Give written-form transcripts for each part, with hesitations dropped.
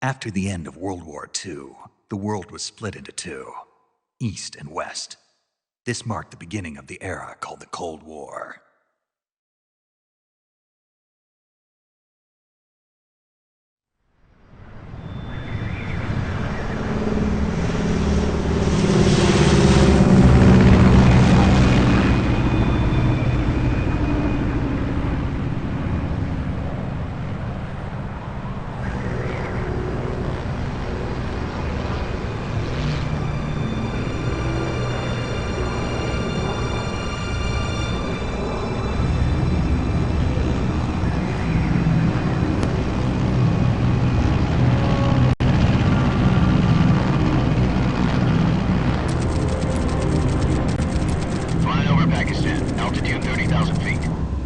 After the end of World War II, the world was split into two, East and West. This marked the beginning of the era called the Cold War.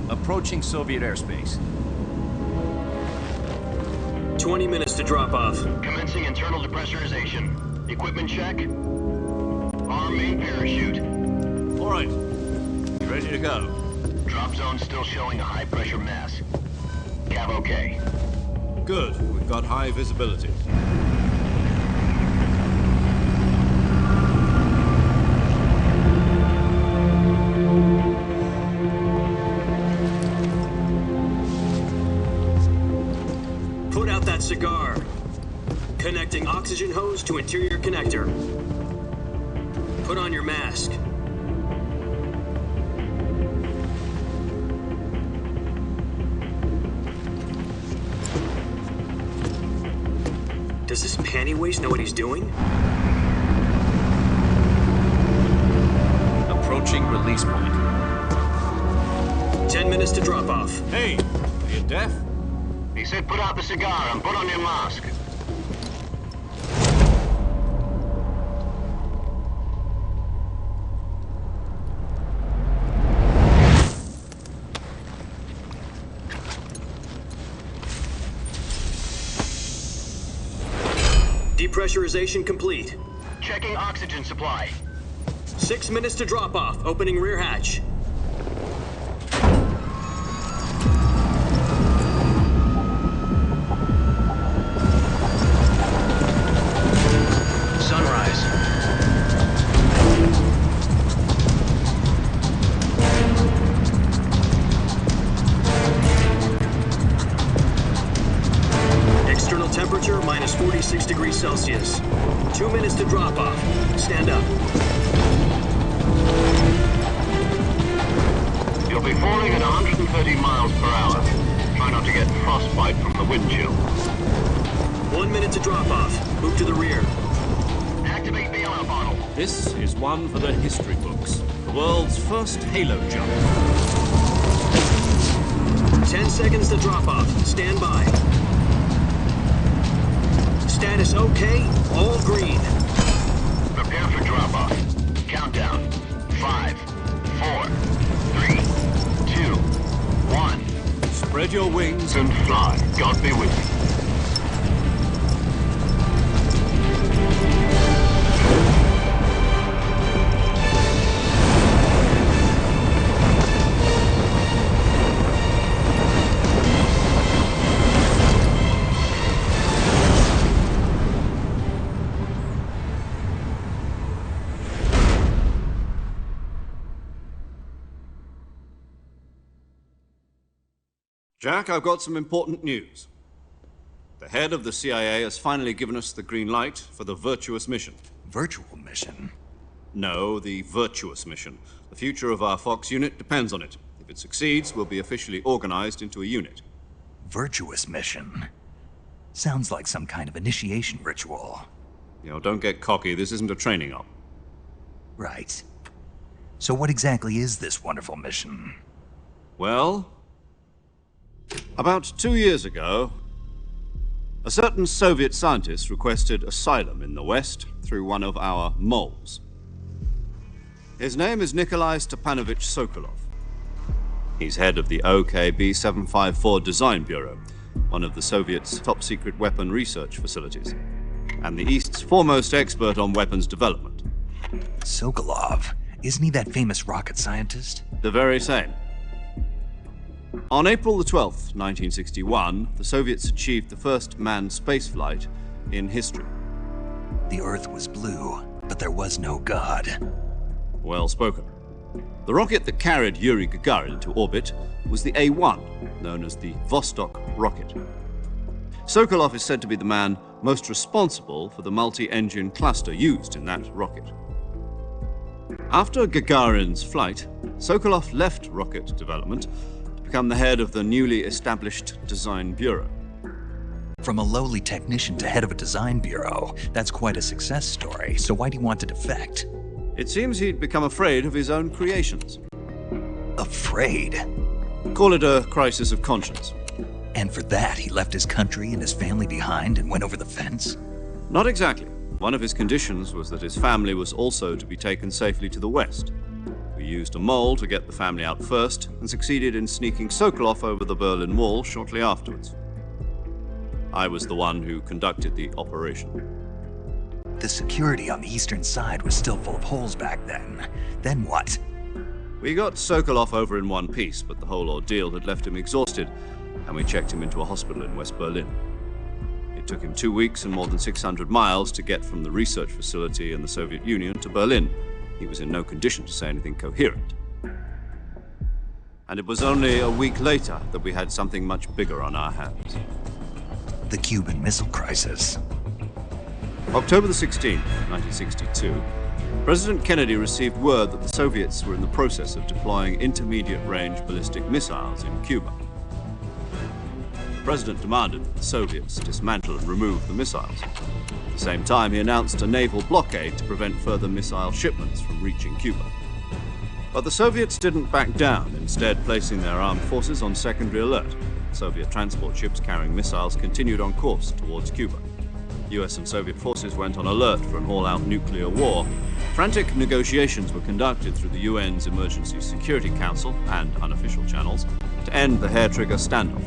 Approaching Soviet airspace. 20 minutes to drop off. Commencing internal depressurization. Equipment check. Arm main parachute. All right. Ready to go. Drop zone still showing a high pressure mass. Cav okay. Good. We've got high visibility. Put out that cigar. Connecting oxygen hose to interior connector. Put on your mask. Does this panty waste know what he's doing? Approaching release point. 10 minutes to drop off. Hey, are you deaf? He said put out the cigar and put on your mask. Depressurization complete. Checking oxygen supply. 6 minutes to drop off. Opening rear hatch. Sunrise. External temperature minus 46 degrees Celsius. 2 minutes to drop off. Stand up. You'll be falling at 130 miles per hour. Try not to get frostbite from the wind chill. 1 minute to drop off. Move to the rear. Activate the oil bottle. This is one for the history books. The world's first halo jump. 10 seconds to drop off. Stand by. Status okay. All green. Prepare for drop-off. Countdown. 5, 4, 3, 2, 1. Spread your wings And fly. God be with you. Jack, I've got some important news. The head of the CIA has finally given us the green light for the virtuous mission. Virtual mission? No, the virtuous mission. The future of our Fox unit depends on it. If it succeeds, we'll be officially organized into a unit. Virtuous mission? Sounds like some kind of initiation ritual. You know, don't get cocky. This isn't a training op. Right. So what exactly is this wonderful mission? Well, about 2 years ago, a certain Soviet scientist requested asylum in the West through one of our moles. His name is Nikolai Stepanovich Sokolov. He's head of the OKB 754 Design Bureau, one of the Soviets' top-secret weapon research facilities, and the East's foremost expert on weapons development. Sokolov? Isn't he that famous rocket scientist? The very same. On April the 12th, 1961, the Soviets achieved the first manned spaceflight in history. The Earth was blue, but there was no God. Well spoken. The rocket that carried Yuri Gagarin to orbit was the A-1, known as the Vostok rocket. Sokolov is said to be the man most responsible for the multi-engine cluster used in that rocket. After Gagarin's flight, Sokolov left rocket development to become the head of the newly established Design Bureau. From a lowly technician to head of a design bureau, that's quite a success story, so why'd he want to defect? It seems he'd become afraid of his own creations. Afraid? Call it a crisis of conscience. And for that, he left his country and his family behind and went over the fence? Not exactly. One of his conditions was that his family was also to be taken safely to the west. We used a mole to get the family out first and succeeded in sneaking Sokolov over the Berlin Wall shortly afterwards. I was the one who conducted the operation. The security on the eastern side was still full of holes back then. Then what? We got Sokolov over in one piece, but the whole ordeal had left him exhausted, and we checked him into a hospital in West Berlin. It took him 2 weeks and more than 600 miles to get from the research facility in the Soviet Union to Berlin. He was in no condition to say anything coherent. And it was only a week later that we had something much bigger on our hands. The Cuban Missile Crisis. October the 16th, 1962, President Kennedy received word that the Soviets were in the process of deploying intermediate-range ballistic missiles in Cuba. The President demanded that the Soviets dismantle and remove the missiles. At the same time, he announced a naval blockade to prevent further missile shipments from reaching Cuba. But the Soviets didn't back down, instead placing their armed forces on secondary alert. Soviet transport ships carrying missiles continued on course towards Cuba. US and Soviet forces went on alert for an all-out nuclear war. Frantic negotiations were conducted through the UN's Emergency Security Council and unofficial channels to end the hair-trigger standoff.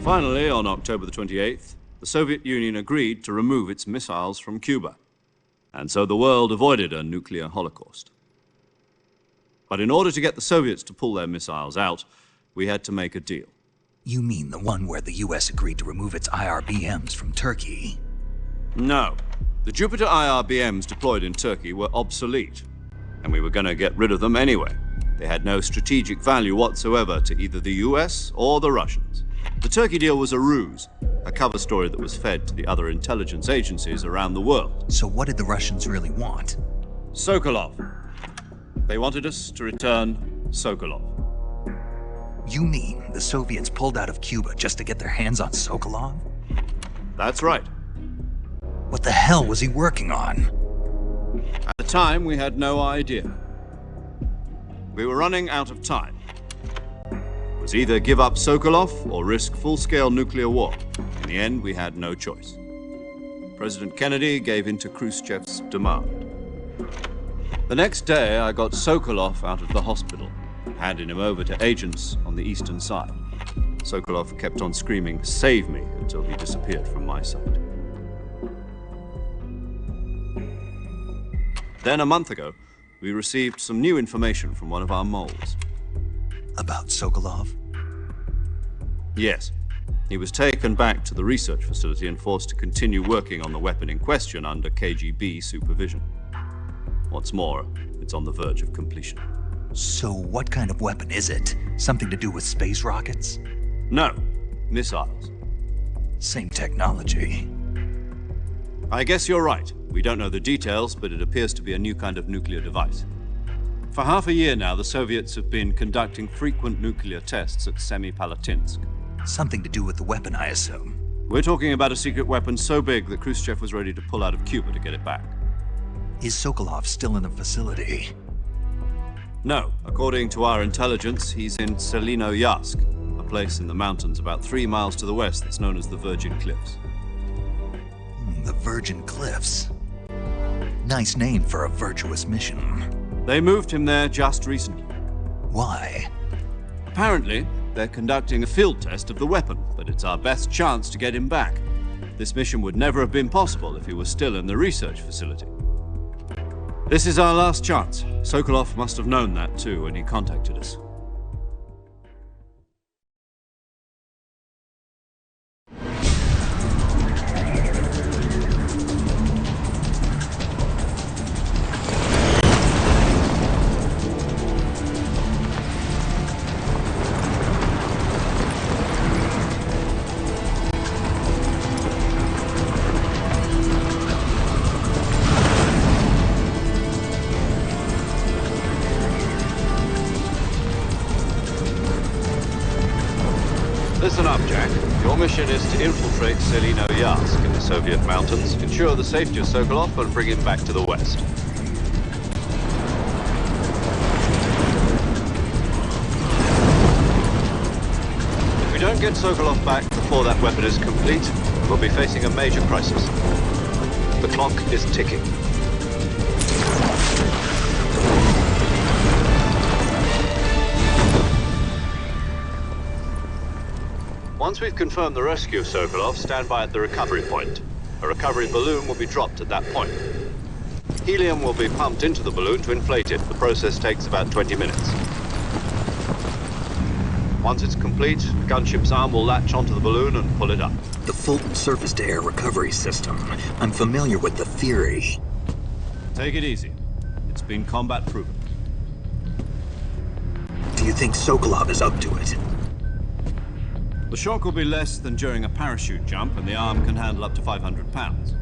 Finally, on October the 28th, the Soviet Union agreed to remove its missiles from Cuba. And so the world avoided a nuclear holocaust. But in order to get the Soviets to pull their missiles out, we had to make a deal. You mean the one where the US agreed to remove its IRBMs from Turkey? No. The Jupiter IRBMs deployed in Turkey were obsolete, and we were going to get rid of them anyway. They had no strategic value whatsoever to either the US or the Russians. The Turkey deal was a ruse, a cover story that was fed to the other intelligence agencies around the world. So what did the Russians really want? Sokolov. They wanted us to return Sokolov. You mean the Soviets pulled out of Cuba just to get their hands on Sokolov? That's right. What the hell was he working on? At the time, we had no idea. We were running out of time. It was either give up Sokolov or risk full-scale nuclear war. In the end, we had no choice. President Kennedy gave in to Khrushchev's demand. The next day, I got Sokolov out of the hospital, handing him over to agents on the eastern side. Sokolov kept on screaming, "Save me," until he disappeared from my sight. Then a month ago, we received some new information from one of our moles. About Sokolov? Yes. He was taken back to the research facility and forced to continue working on the weapon in question under KGB supervision. What's more, it's on the verge of completion. So what kind of weapon is it? Something to do with space rockets? No, missiles. Same technology. I guess you're right. We don't know the details, but it appears to be a new kind of nuclear device. For half a year now, the Soviets have been conducting frequent nuclear tests at Semipalatinsk. Something to do with the weapon, I assume. We're talking about a secret weapon so big that Khrushchev was ready to pull out of Cuba to get it back. Is Sokolov still in the facility? No. According to our intelligence, he's in Selinoyarsk, a place in the mountains about 3 miles to the west that's known as the Virgin Cliffs. The Virgin Cliffs. Nice name for a virtuous mission. They moved him there just recently. Why? Apparently, they're conducting a field test of the weapon, but it's our best chance to get him back. This mission would never have been possible if he was still in the research facility. This is our last chance. Sokolov must have known that too when he contacted us. mission is to infiltrate Selino-Yask in the Soviet mountains, ensure the safety of Sokolov, and bring him back to the West. If we don't get Sokolov back before that weapon is complete, we'll be facing a major crisis. The clock is ticking. Once we've confirmed the rescue of Sokolov, stand by at the recovery point. A recovery balloon will be dropped at that point. Helium will be pumped into the balloon to inflate it. The process takes about 20 minutes. Once it's complete, the gunship's arm will latch onto the balloon and pull it up. The Fulton surface-to-air recovery system. I'm familiar with the theory. Take it easy. It's been combat proven. Do you think Sokolov is up to it? The shock will be less than during a parachute jump, and the arm can handle up to 500 pounds.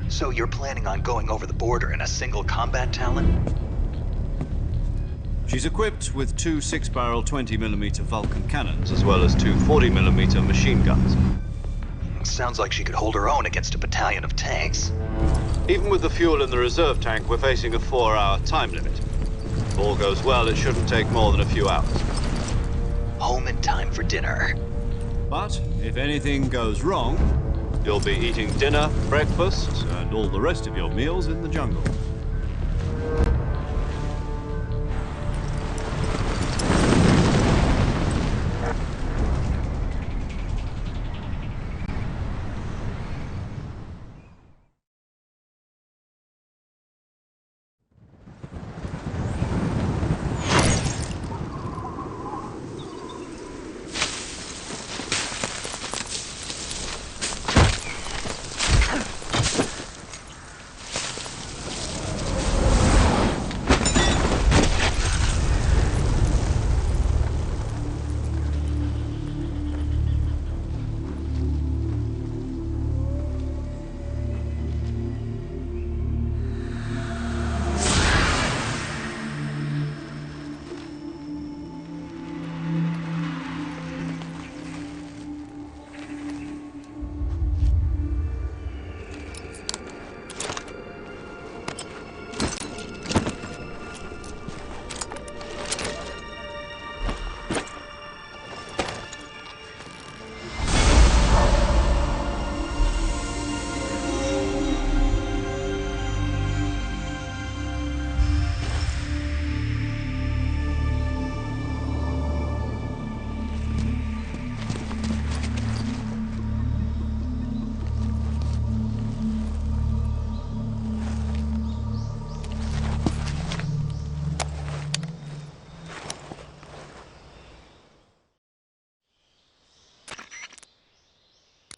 So you're planning on going over the border in a single combat Talon? She's equipped with two 6-barrel 20mm Vulcan cannons, as well as two 40mm machine guns. Sounds like she could hold her own against a battalion of tanks. Even with the fuel in the reserve tank, we're facing a 4-hour time limit. If all goes well, it shouldn't take more than a few hours. Home in time for dinner. But if anything goes wrong, you'll be eating dinner, breakfast, and all the rest of your meals in the jungle.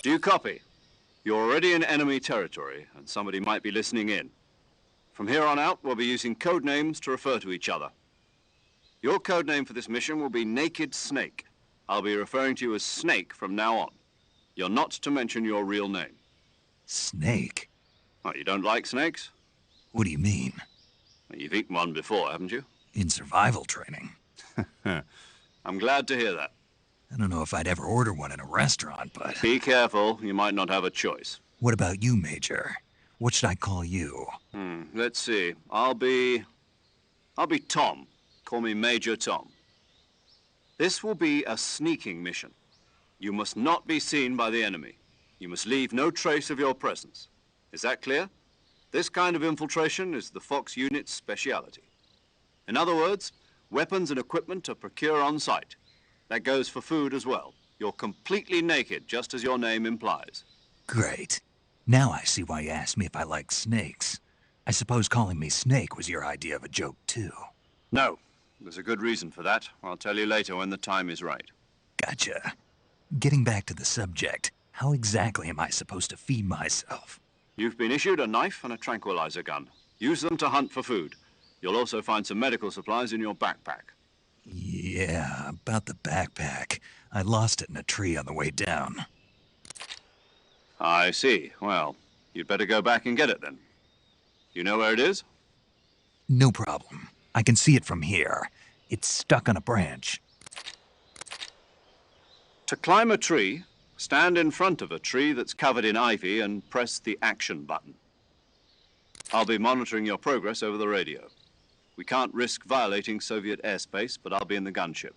Do you copy? You're already in enemy territory, and somebody might be listening in. From here on out, we'll be using code names to refer to each other. Your code name for this mission will be Naked Snake. I'll be referring to you as Snake from now on. You're not to mention your real name. Snake? Oh, you don't like snakes? What do you mean? You've eaten one before, haven't you? In survival training. I'm glad to hear that. I don't know if I'd ever order one in a restaurant, but... Be careful, you might not have a choice. What about you, Major? What should I call you? Let's see. I'll be Tom. Call me Major Tom. This will be a sneaking mission. You must not be seen by the enemy. You must leave no trace of your presence. Is that clear? This kind of infiltration is the Fox unit's speciality. In other words, weapons and equipment are procured on site. That goes for food as well. You're completely naked, just as your name implies. Great. Now I see why you asked me if I like snakes. I suppose calling me Snake was your idea of a joke, too. No. There's a good reason for that. I'll tell you later when the time is right. Gotcha. Getting back to the subject, how exactly am I supposed to feed myself? You've been issued a knife and a tranquilizer gun. Use them to hunt for food. You'll also find some medical supplies in your backpack. Yeah, about the backpack. I lost it in a tree on the way down. I see. Well, you'd better go back and get it then. You know where it is? No problem. I can see it from here. It's stuck on a branch. To climb a tree, Stand in front of a tree that's covered in ivy and press the action button. I'll be monitoring your progress over the radio. We can't risk violating Soviet airspace, but I'll be in the gunship.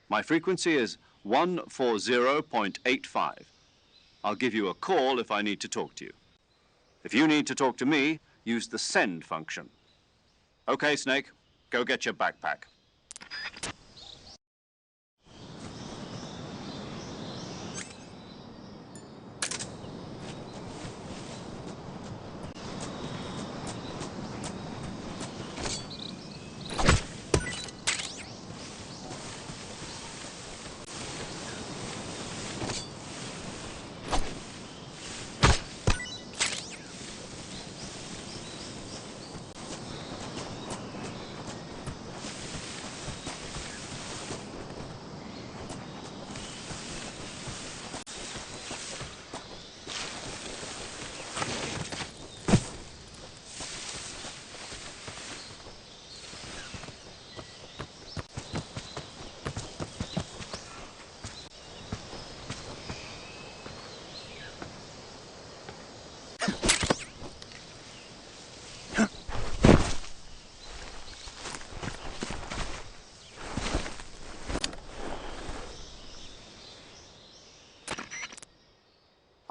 My frequency is 140.85. I'll give you a call if I need to talk to you. If you need to talk to me, use the send function. Okay, Snake, go get your backpack.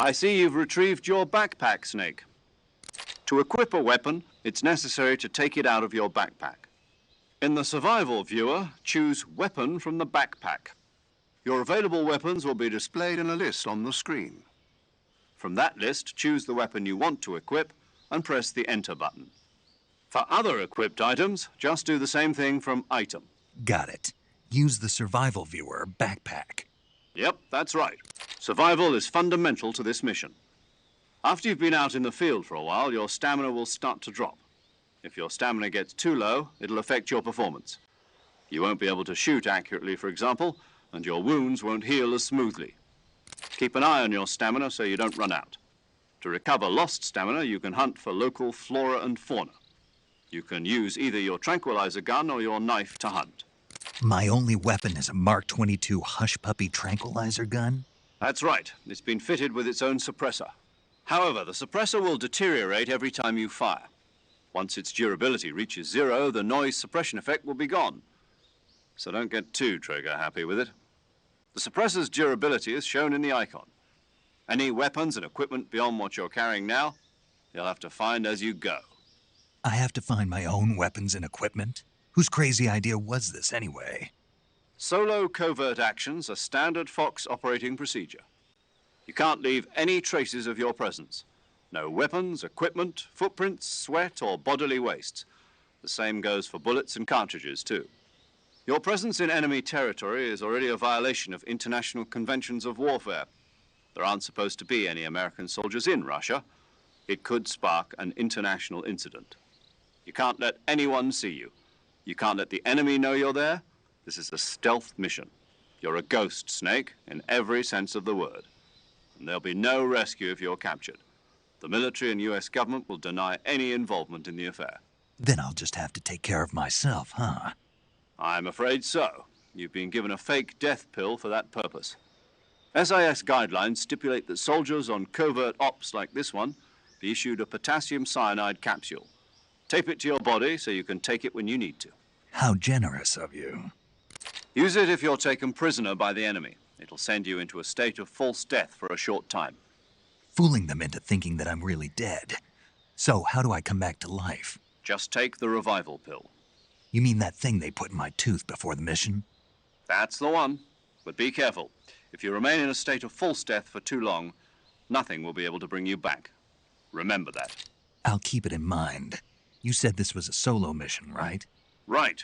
I see you've retrieved your backpack, Snake. To equip a weapon, it's necessary to take it out of your backpack. In the survival viewer, choose Weapon from the backpack. Your available weapons will be displayed in a list on the screen. From that list, choose the weapon you want to equip and press the Enter button. For other equipped items, just do the same thing from Item. Got it. Use the survival viewer backpack. Yep, that's right. Survival is fundamental to this mission. After you've been out in the field for a while, your stamina will start to drop. If your stamina gets too low, it'll affect your performance. You won't be able to shoot accurately, for example, and your wounds won't heal as smoothly. Keep an eye on your stamina so you don't run out. To recover lost stamina, you can hunt for local flora and fauna. You can use either your tranquilizer gun or your knife to hunt. My only weapon is a Mark 22 Hush Puppy tranquilizer gun? That's right. It's been fitted with its own suppressor. However, the suppressor will deteriorate every time you fire. Once its durability reaches 0, the noise suppression effect will be gone. So don't get too trigger-happy with it. The suppressor's durability is shown in the icon. Any weapons and equipment beyond what you're carrying now, you'll have to find as you go. I have to find my own weapons and equipment? Whose crazy idea was this, anyway? Solo covert actions are standard Fox operating procedure. You can't leave any traces of your presence. No weapons, equipment, footprints, sweat, or bodily wastes. The same goes for bullets and cartridges, too. Your presence in enemy territory is already a violation of international conventions of warfare. There aren't supposed to be any American soldiers in Russia. It could spark an international incident. You can't let anyone see you. You can't let the enemy know you're there. This is a stealth mission. You're a ghost, Snake, in every sense of the word. And there'll be no rescue if you're captured. The military and U.S. government will deny any involvement in the affair. Then I'll just have to take care of myself, huh? I'm afraid so. You've been given a fake death pill for that purpose. SIS guidelines stipulate that soldiers on covert ops like this one be issued a potassium cyanide capsule. Tape it to your body so you can take it when you need to. How generous of you. Use it if you're taken prisoner by the enemy. It'll send you into a state of false death for a short time. Fooling them into thinking that I'm really dead. So how do I come back to life? Just take the revival pill. You mean that thing they put in my tooth before the mission? That's the one. But be careful. If you remain in a state of false death for too long, nothing will be able to bring you back. Remember that. I'll keep it in mind. You said this was a solo mission, right? Right.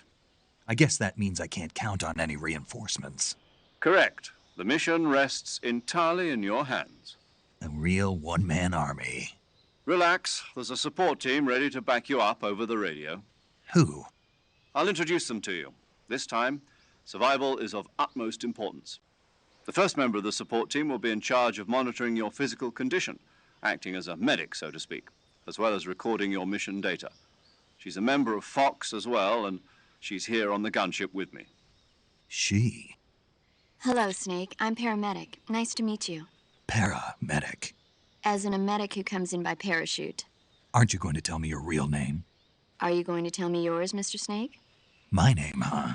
I guess that means I can't count on any reinforcements. Correct. The mission rests entirely in your hands. A real one-man army. Relax. There's a support team ready to back you up over the radio. Who? I'll introduce them to you. This time, survival is of utmost importance. The first member of the support team will be in charge of monitoring your physical condition, acting as a medic, so to speak, as well as recording your mission data. She's a member of Fox as well, and she's here on the gunship with me. She? Hello, Snake. I'm paramedic. Nice to meet you. Paramedic. As in a medic who comes in by parachute. Aren't you going to tell me your real name? Are you going to tell me yours, Mr. Snake? My name, huh?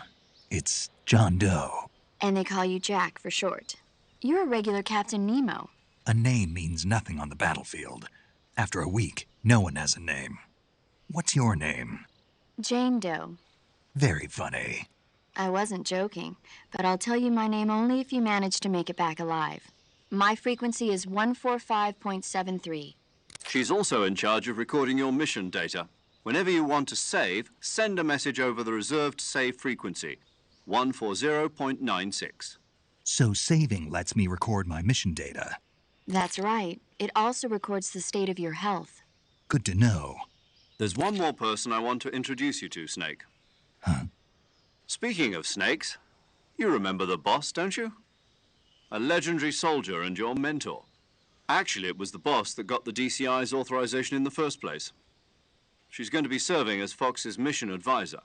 It's John Doe. And they call you Jack for short. You're a regular Captain Nemo. A name means nothing on the battlefield. After a week, no one has a name. What's your name? Jane Doe. Very funny. I wasn't joking, but I'll tell you my name only if you manage to make it back alive. My frequency is 145.73. She's also in charge of recording your mission data. Whenever you want to save, send a message over the reserved save frequency, 140.96. So saving lets me record my mission data. That's right. It also records the state of your health. Good to know. There's one more person I want to introduce you to, Snake. Huh? Speaking of snakes, you remember the boss, don't you? A legendary soldier and your mentor. Actually, it was the boss that got the DCI's authorization in the first place. She's going to be serving as Fox's mission advisor.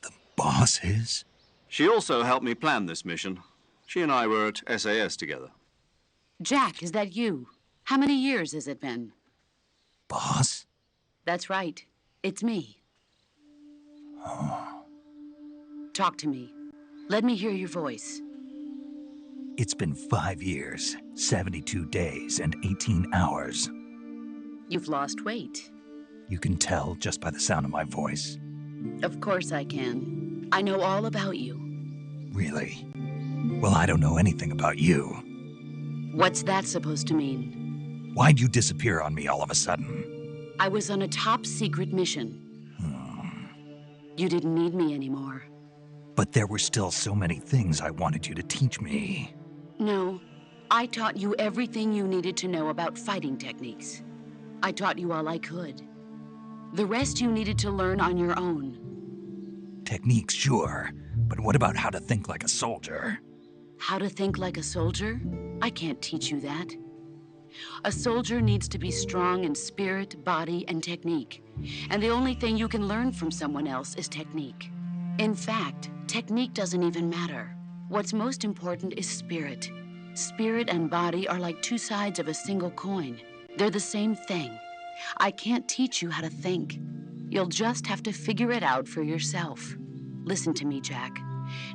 The boss is? She also helped me plan this mission. She and I were at SAS together. Jack, is that you? How many years has it been? Boss? That's right. It's me. Talk to me. Let me hear your voice. It's been 5 years, 72 days, and 18 hours. You've lost weight. You can tell just by the sound of my voice. Of course I can. I know all about you. Really? Well, I don't know anything about you. What's that supposed to mean? Why'd you disappear on me all of a sudden? I was on a top-secret mission. You didn't need me anymore. But there were still so many things I wanted you to teach me. No, I taught you everything you needed to know about fighting techniques. I taught you all I could. The rest you needed to learn on your own. Techniques, sure. But what about how to think like a soldier? How to think like a soldier? I can't teach you that. A soldier needs to be strong in spirit, body, and technique. And the only thing you can learn from someone else is technique. In fact, technique doesn't even matter. What's most important is spirit. Spirit and body are like two sides of a single coin. They're the same thing. I can't teach you how to think. You'll just have to figure it out for yourself. Listen to me, Jack.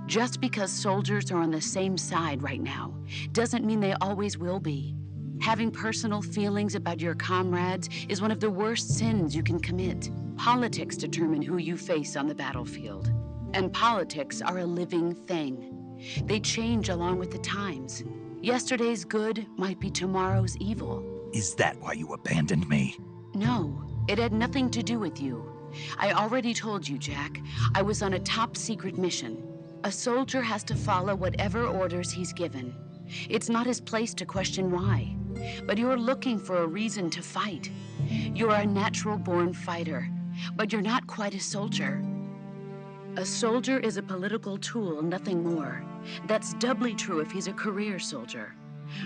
Just because soldiers are on the same side right now doesn't mean they always will be. Having personal feelings about your comrades is one of the worst sins you can commit. Politics determine who you face on the battlefield. And politics are a living thing. They change along with the times. Yesterday's good might be tomorrow's evil. Is that why you abandoned me? No, it had nothing to do with you. I already told you, Jack. I was on a top-secret mission. A soldier has to follow whatever orders he's given. It's not his place to question why. But you're looking for a reason to fight. You're a natural-born fighter, but you're not quite a soldier. A soldier is a political tool, nothing more. That's doubly true if he's a career soldier.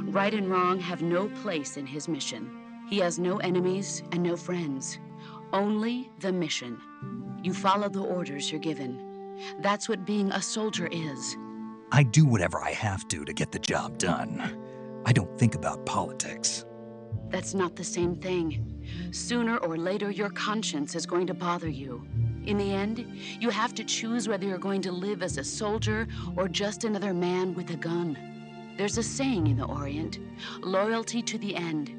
Right and wrong have no place in his mission. He has no enemies and no friends. Only the mission. You follow the orders you're given. That's what being a soldier is. I do whatever I have to get the job done. I don't think about politics. That's not the same thing. Sooner or later, your conscience is going to bother you. In the end, you have to choose whether you're going to live as a soldier or just another man with a gun. There's a saying in the Orient, loyalty to the end.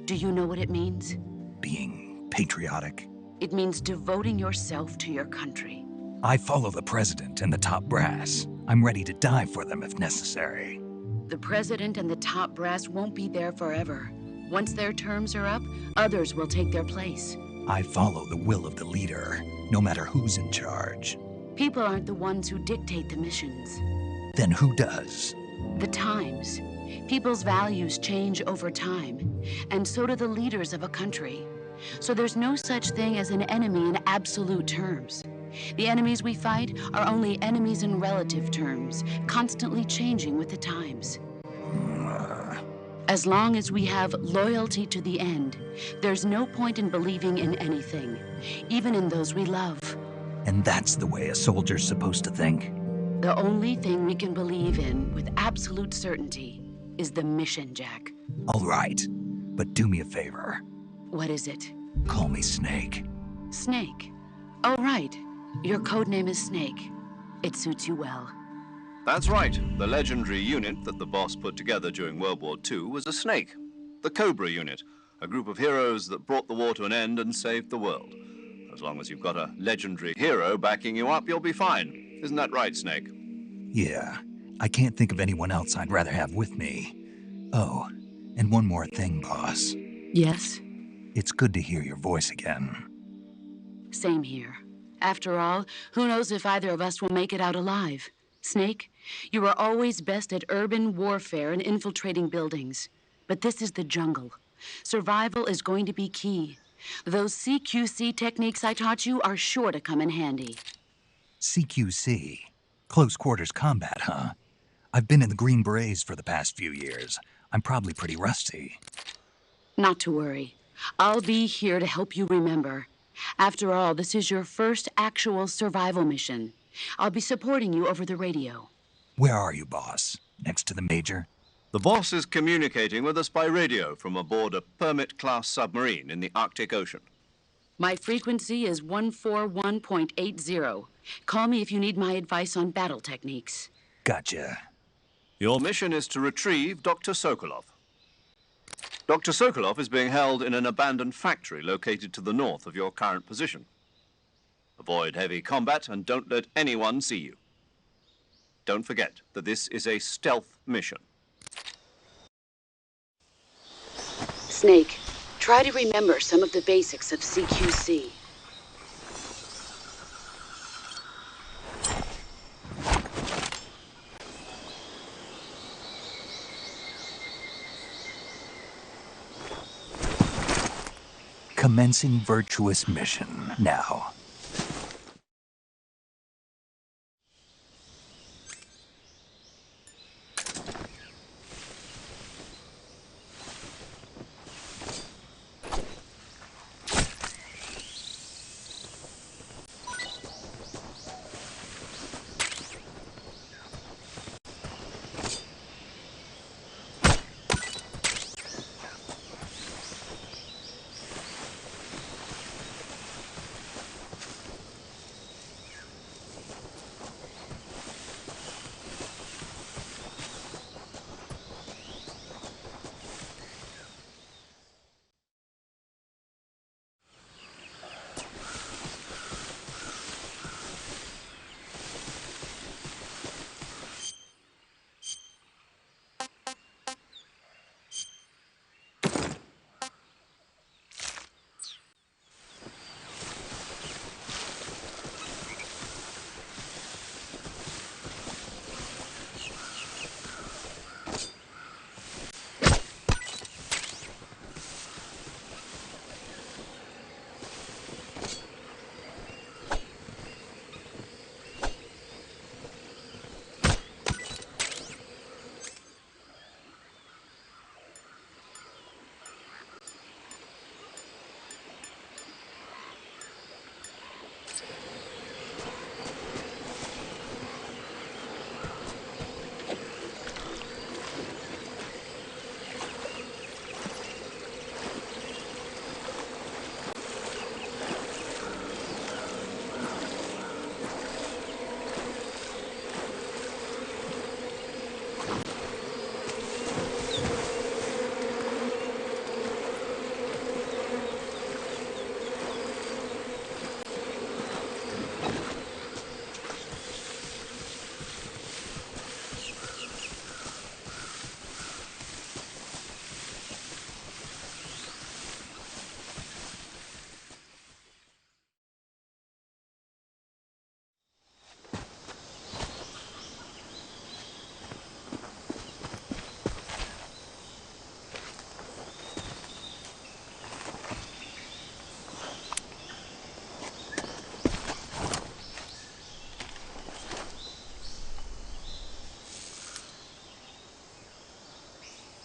Do you know what it means? Being patriotic. It means devoting yourself to your country. I follow the president and the top brass. I'm ready to die for them if necessary. The president and the top brass won't be there forever. Once their terms are up, others will take their place. I follow the will of the leader, no matter who's in charge. People aren't the ones who dictate the missions. Then who does? The times. People's values change over time, and so do the leaders of a country. So there's no such thing as an enemy in absolute terms. The enemies we fight are only enemies in relative terms, constantly changing with the times. As long as we have loyalty to the end, there's no point in believing in anything, even in those we love. And that's the way a soldier's supposed to think? The only thing we can believe in with absolute certainty is the mission, Jack. All right, but do me a favor. What is it? Call me Snake. Snake. Oh, right. Your code name is Snake. It suits you well. That's right. The legendary unit that the boss put together during World War II was a snake. The Cobra unit, a group of heroes that brought the war to an end and saved the world. As long as you've got a legendary hero backing you up, you'll be fine. Isn't that right, Snake? Yeah, I can't think of anyone else I'd rather have with me. Oh, and one more thing, boss. Yes? It's good to hear your voice again. Same here. After all, who knows if either of us will make it out alive? Snake, you are always best at urban warfare and infiltrating buildings. But this is the jungle. Survival is going to be key. Those CQC techniques I taught you are sure to come in handy. CQC? Close quarters combat, huh? I've been in the Green Berets for the past few years. I'm probably pretty rusty. Not to worry. I'll be here to help you remember. After all, this is your first actual survival mission. I'll be supporting you over the radio. Where are you, boss? Next to the Major? The boss is communicating with us by radio from aboard a Permit-class submarine in the Arctic Ocean. My frequency is 141.80. Call me if you need my advice on battle techniques. Gotcha. Your mission is to retrieve Dr. Sokolov. Dr. Sokolov is being held in an abandoned factory located to the north of your current position. Avoid heavy combat and don't let anyone see you. Don't forget that this is a stealth mission. Snake, try to remember some of the basics of CQC. Commencing virtuous mission now.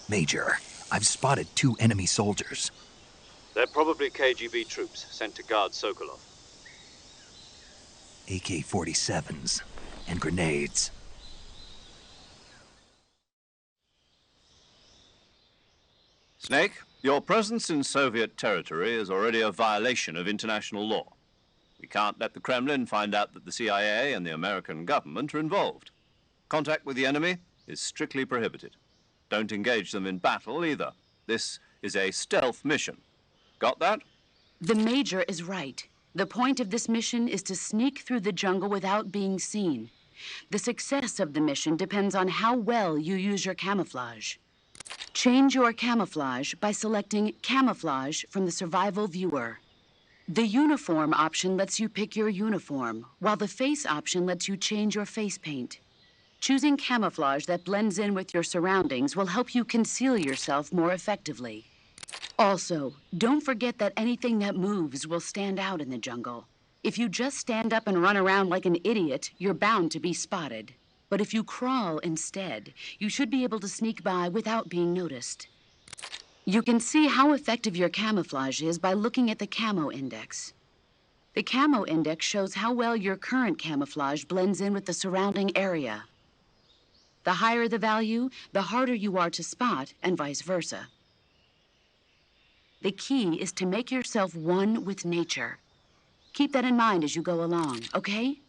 Major, I've spotted 2 enemy soldiers. They're probably KGB troops sent to guard Sokolov. AK-47s. and grenades. Snake, your presence in Soviet territory is already a violation of international law. We can't let the Kremlin find out that the CIA and the American government are involved. Contact with the enemy is strictly prohibited. Don't engage them in battle either. This is a stealth mission. Got that? The Major is right. The point of this mission is to sneak through the jungle without being seen. The success of the mission depends on how well you use your camouflage. Change your camouflage by selecting Camouflage from the Survival Viewer. The Uniform option lets you pick your uniform, while the Face option lets you change your face paint. Choosing camouflage that blends in with your surroundings will help you conceal yourself more effectively. Also, don't forget that anything that moves will stand out in the jungle. If you just stand up and run around like an idiot, you're bound to be spotted. But if you crawl instead, you should be able to sneak by without being noticed. You can see how effective your camouflage is by looking at the Camo Index. The Camo Index shows how well your current camouflage blends in with the surrounding area. The higher the value, the harder you are to spot, and vice versa. The key is to make yourself one with nature. Keep that in mind as you go along, okay?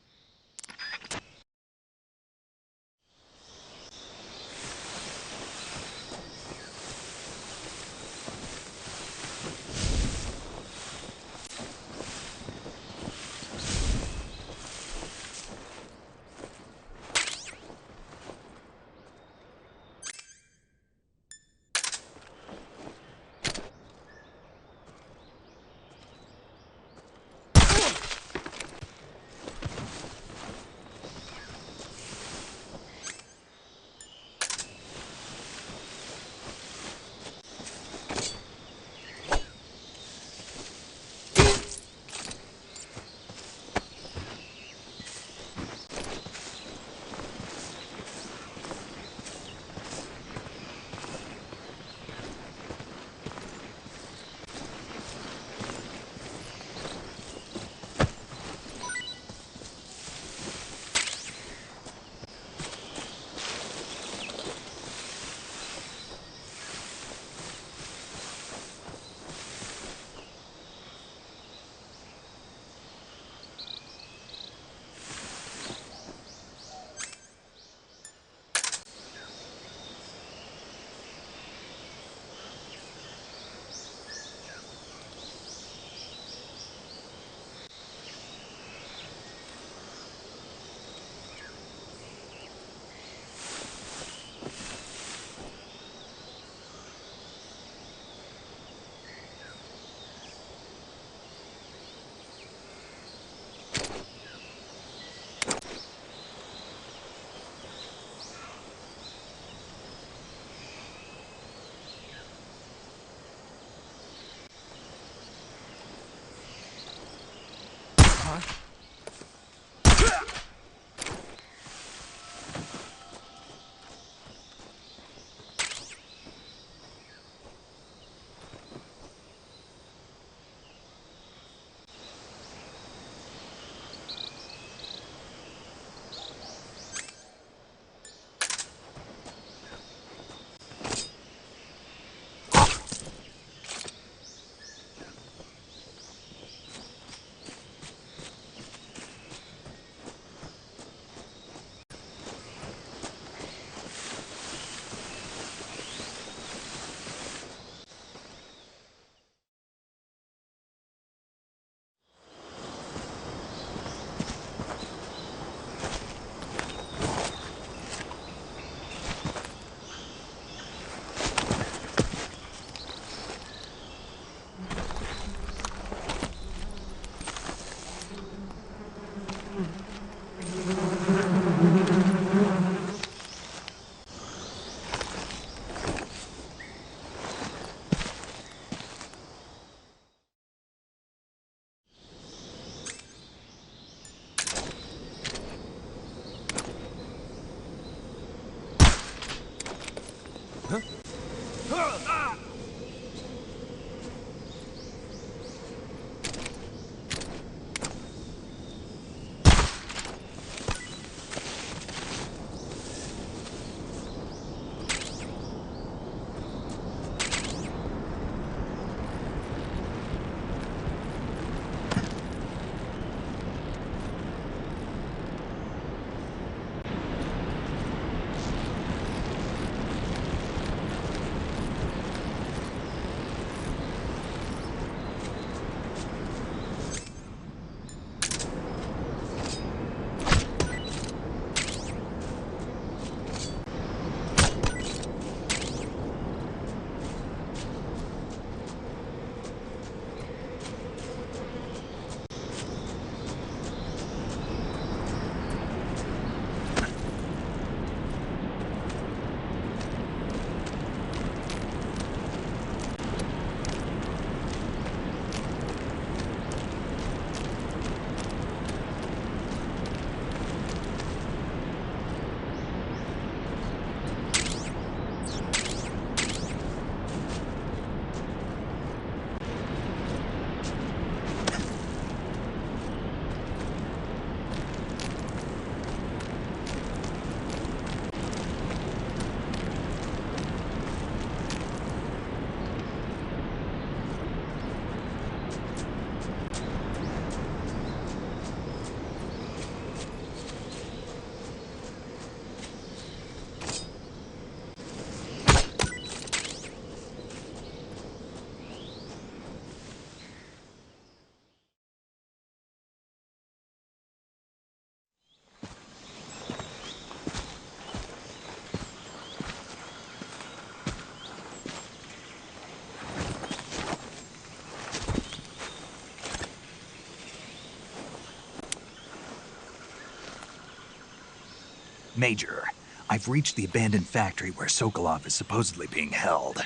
Major, I've reached the abandoned factory where Sokolov is supposedly being held.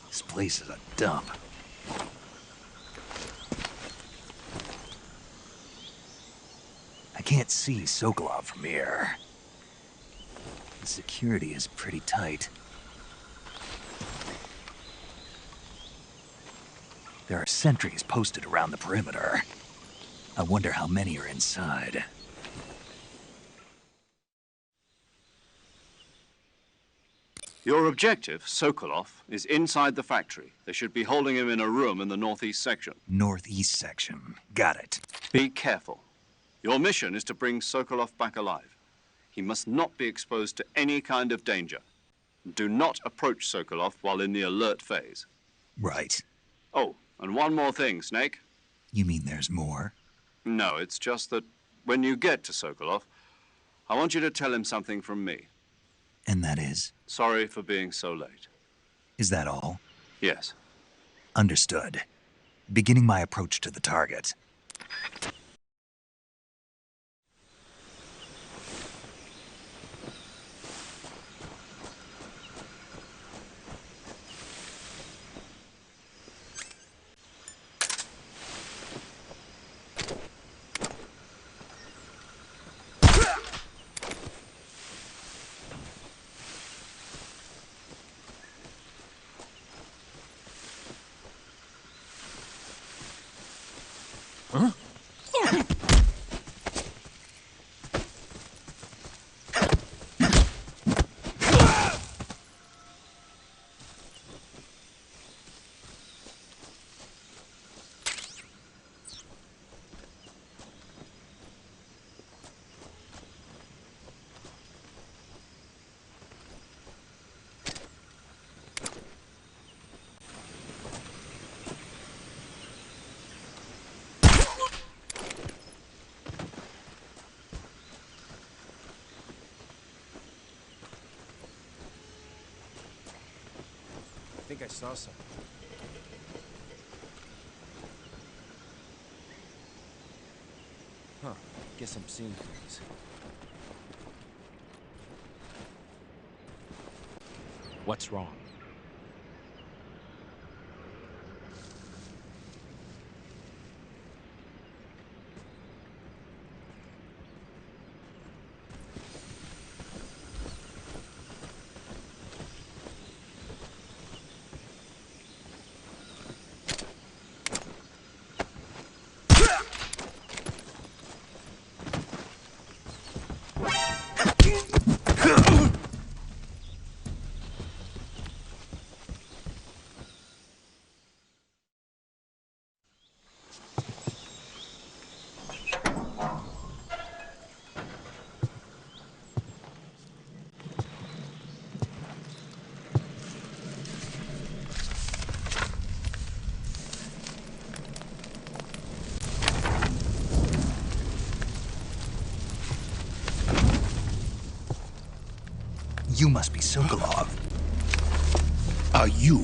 This place is a dump. I can't see Sokolov from here. The security is pretty tight. There are sentries posted around the perimeter. I wonder how many are inside. Your objective, Sokolov, is inside the factory. They should be holding him in a room in the northeast section. Northeast section. Got it. Be careful. Your mission is to bring Sokolov back alive. He must not be exposed to any kind of danger. Do not approach Sokolov while in the alert phase. Right. Oh, and one more thing, Snake. You mean there's more? No, it's just that when you get to Sokolov, I want you to tell him something from me. And that is? Sorry for being so late. Is that all? Yes. Understood. Beginning my approach to the target. I think I saw something. Huh. Guess I'm seeing things. What's wrong? You must be Sokolov. Are you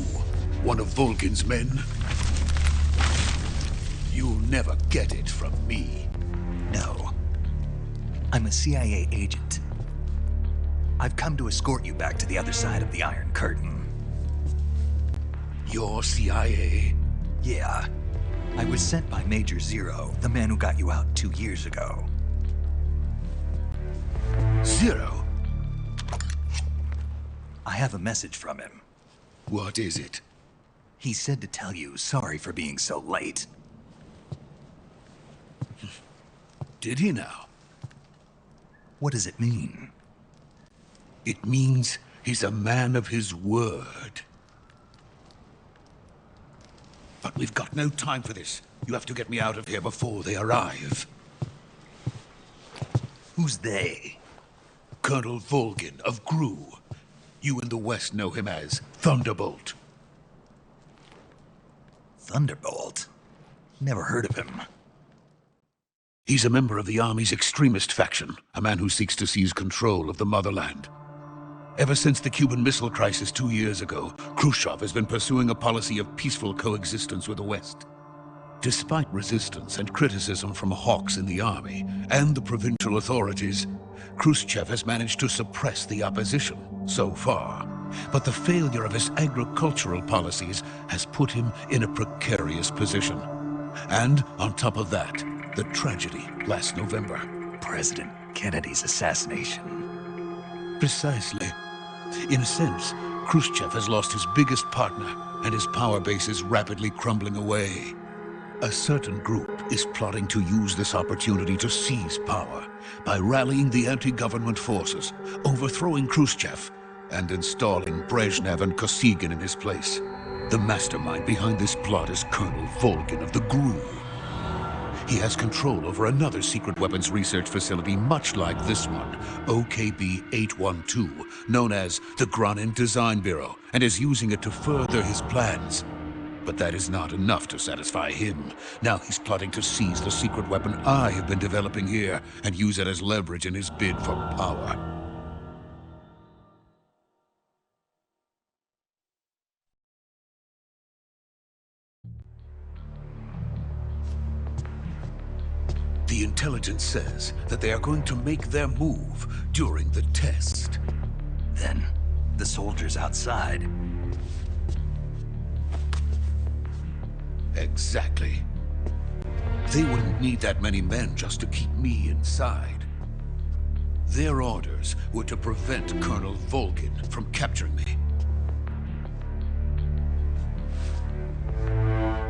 one of Volgin's men? You'll never get it from me. No. I'm a CIA agent. I've come to escort you back to the other side of the Iron Curtain. You're CIA? Yeah. I was sent by Major Zero, the man who got you out 2 years ago. Zero? I have a message from him. What is it? He said to tell you sorry for being so late. Did he now? What does it mean? It means he's a man of his word. But we've got no time for this. You have to get me out of here before they arrive. Who's they? Colonel Volgin of GRU. You in the West know him as Thunderbolt. Thunderbolt? Never heard of him. He's a member of the Army's extremist faction, a man who seeks to seize control of the motherland. Ever since the Cuban Missile Crisis 2 years ago, Khrushchev has been pursuing a policy of peaceful coexistence with the West. Despite resistance and criticism from hawks in the army and the provincial authorities, Khrushchev has managed to suppress the opposition so far. But the failure of his agricultural policies has put him in a precarious position. And on top of that, the tragedy last November. President Kennedy's assassination. Precisely. In a sense, Khrushchev has lost his biggest partner, and his power base is rapidly crumbling away. A certain group is plotting to use this opportunity to seize power by rallying the anti-government forces, overthrowing Khrushchev, and installing Brezhnev and Kosygin in his place. The mastermind behind this plot is Colonel Volgin of the GRU. He has control over another secret weapons research facility much like this one, OKB-812, known as the Granin Design Bureau, and is using it to further his plans. But that is not enough to satisfy him. Now he's plotting to seize the secret weapon I have been developing here and use it as leverage in his bid for power. The intelligence says that they are going to make their move during the test. Then, the soldiers outside. Exactly. They wouldn't need that many men just to keep me inside. Their orders were to prevent Colonel Volgin from capturing me.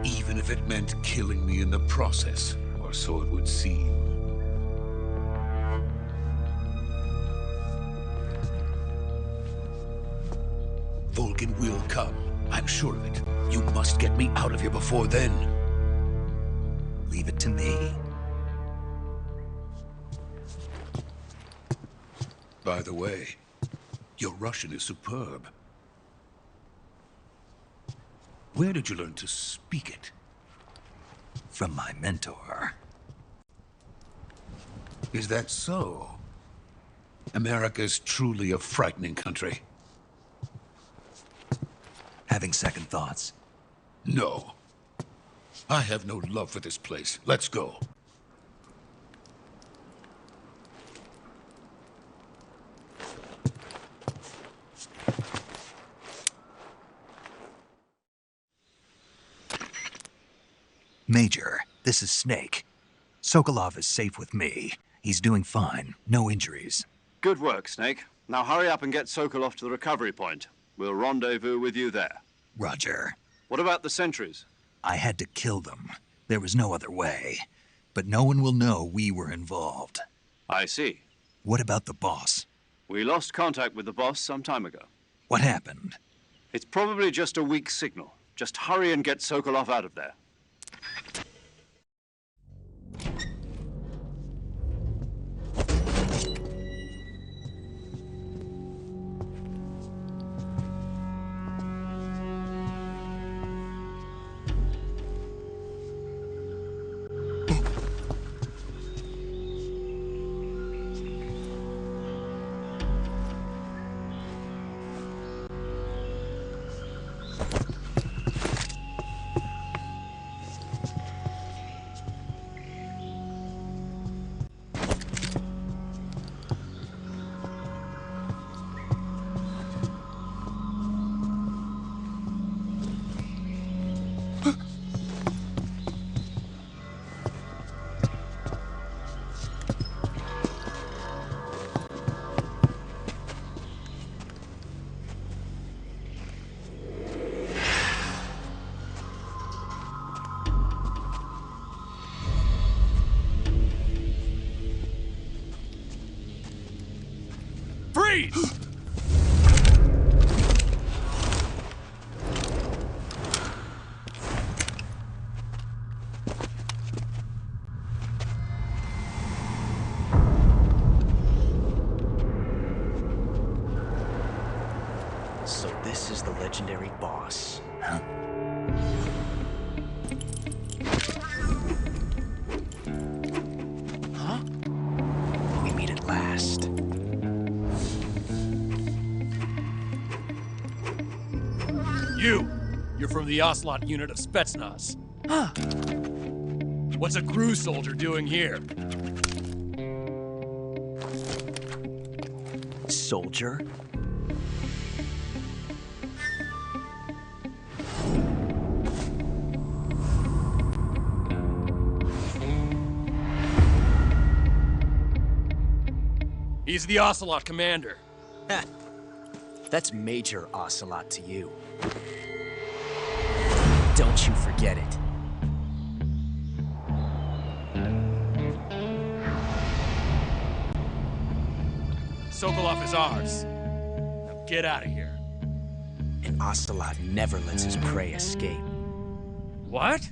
Even if it meant killing me in the process, or so it would seem. Volgin will come. I'm sure of it. You must get me out of here before then. Leave it to me. By the way, your Russian is superb. Where did you learn to speak it? From my mentor. Is that so? America is truly a frightening country. Having second thoughts? No. I have no love for this place. Let's go. Major, this is Snake. Sokolov is safe with me. He's doing fine. No injuries. Good work, Snake. Now hurry up and get Sokolov to the recovery point. We'll rendezvous with you there. Roger. What about the sentries? I had to kill them. There was no other way. But no one will know we were involved. I see. What about the boss? We lost contact with the boss some time ago. What happened? It's probably just a weak signal. Just hurry and get Sokolov out of there. Freeze! So this is the legendary boss. Huh? Huh? We meet at last. You're from the Ocelot unit of Spetsnaz. Huh. What's a crew soldier doing here? Soldier? He's the Ocelot commander. Heh. That's Major Ocelot to you. Don't you forget it. Sokolov is ours. Now get out of here. An Ocelot never lets his prey escape. What?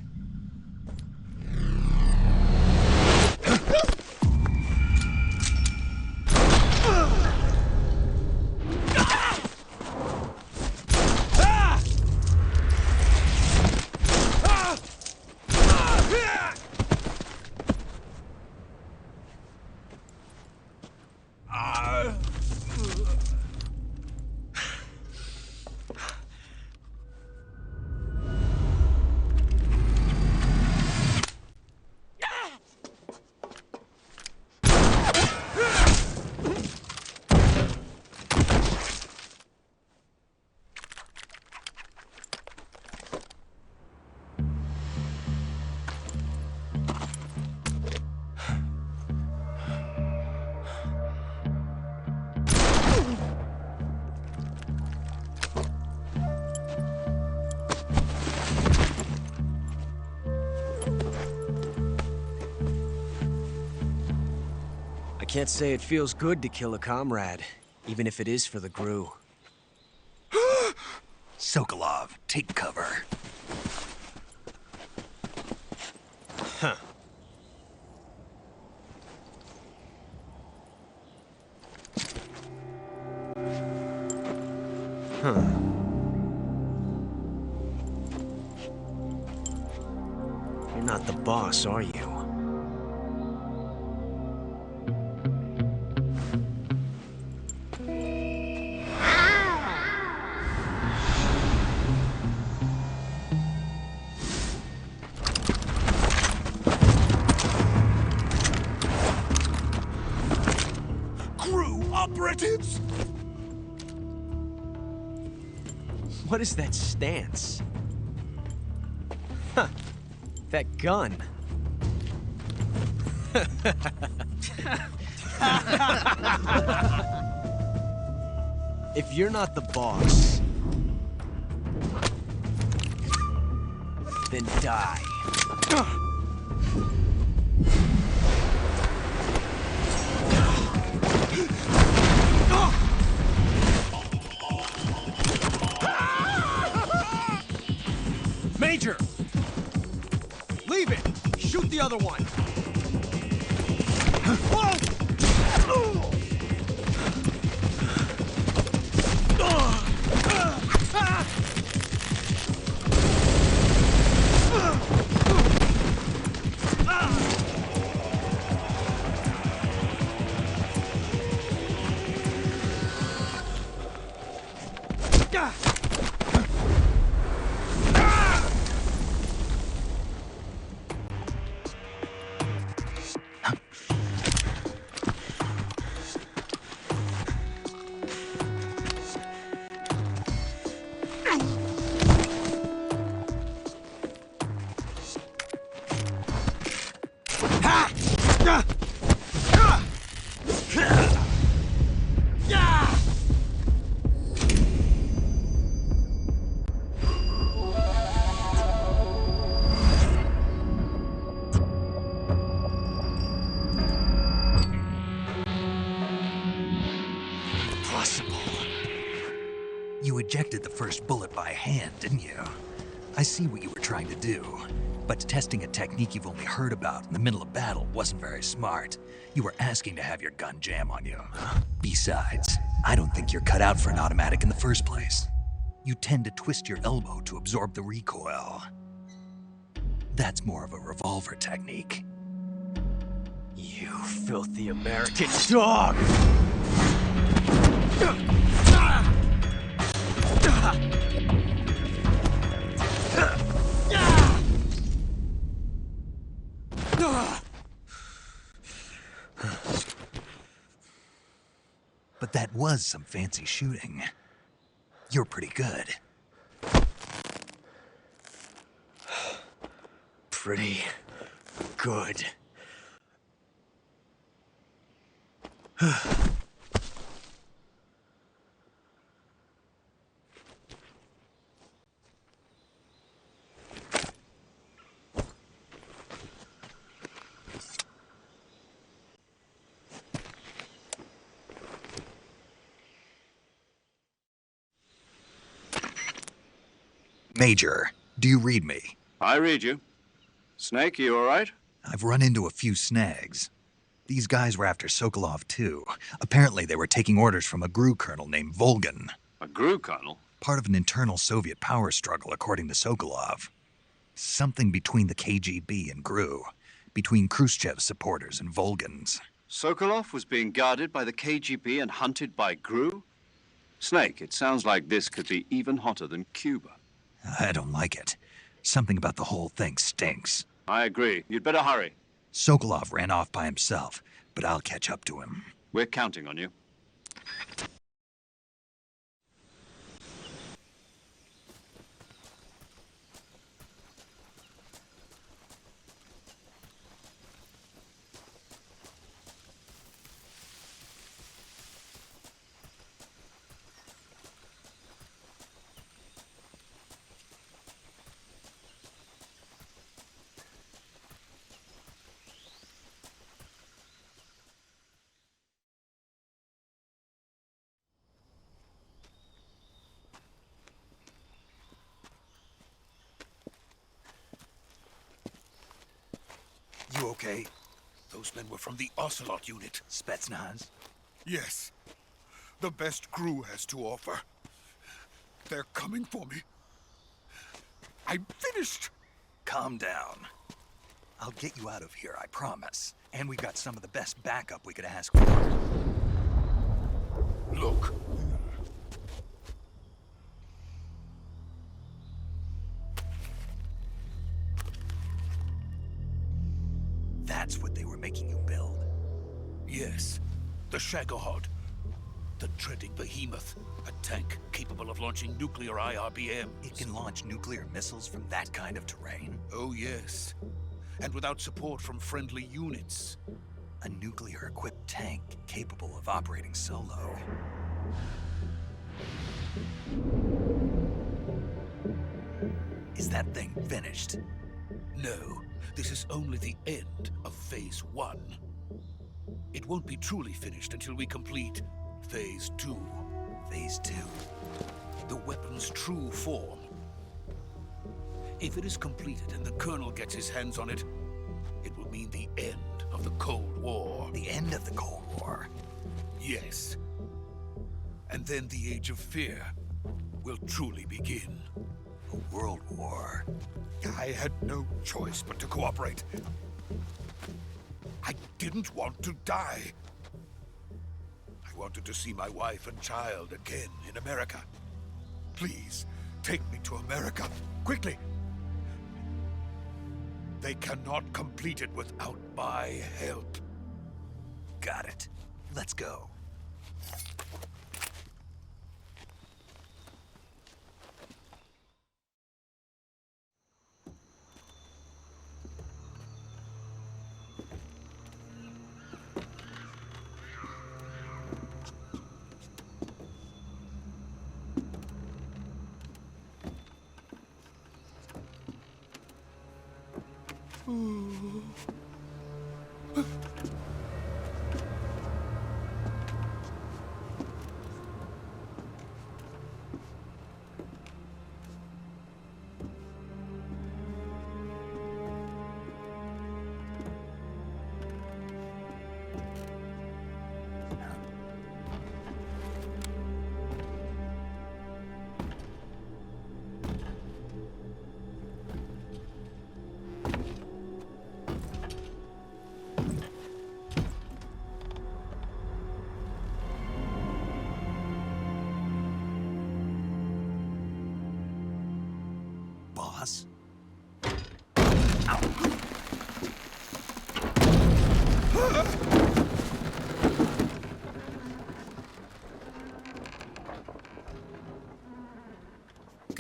I can't say it feels good to kill a comrade, even if it is for the GRU. Sokolov, take cover. Huh. Huh. You're not the boss, are you? Operatives? What is that stance? Huh. That gun. If you're not the boss, then die. Major! Leave it! Shoot the other one! You ejected the first bullet by hand, didn't you? I see what you were trying to do, but testing a technique you've only heard about in the middle of battle wasn't very smart. You were asking to have your gun jam on you. Besides, I don't think you're cut out for an automatic in the first place. You tend to twist your elbow to absorb the recoil. That's more of a revolver technique. You filthy American dog! But that was some fancy shooting. You're pretty good. Pretty good. Major, do you read me? I read you. Snake, you all right? I've run into a few snags. These guys were after Sokolov, too. Apparently, they were taking orders from a GRU colonel named Volgan. A GRU colonel? Part of an internal Soviet power struggle, according to Sokolov. Something between the KGB and GRU. Between Khrushchev's supporters and Volgan's. Sokolov was being guarded by the KGB and hunted by GRU? Snake, it sounds like this could be even hotter than Cuba. I don't like it. Something about the whole thing stinks. I agree. You'd better hurry. Sokolov ran off by himself, but I'll catch up to him. We're counting on you. You okay? Those men were from the Ocelot unit. Spetsnaz? Yes. The best GRU has to offer. They're coming for me. I'm finished. Calm down. I'll get you out of here, I promise. And we've got some of the best backup we could ask for. Look. That's what they were making you build? Yes. The Shagohod. The dreading behemoth. A tank capable of launching nuclear IRBMs. It can launch nuclear missiles from that kind of terrain? Oh, yes. And without support from friendly units. A nuclear-equipped tank capable of operating solo. Is that thing finished? No. This is only the end of Phase 1. It won't be truly finished until we complete Phase 2. Phase 2? The weapon's true form. If it is completed and the Colonel gets his hands on it, it will mean the end of the Cold War. The end of the Cold War? Yes. And then the Age of Fear will truly begin. A world war? I had no choice but to cooperate. I didn't want to die. I wanted to see my wife and child again in America. Please, take me to America, quickly. They cannot complete it without my help. Got it. Let's go.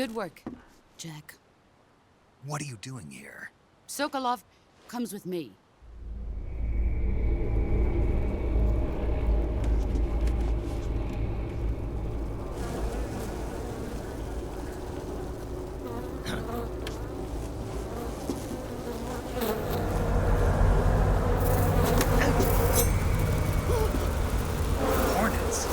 Good work, Jack. What are you doing here? Sokolov comes with me. Hornets.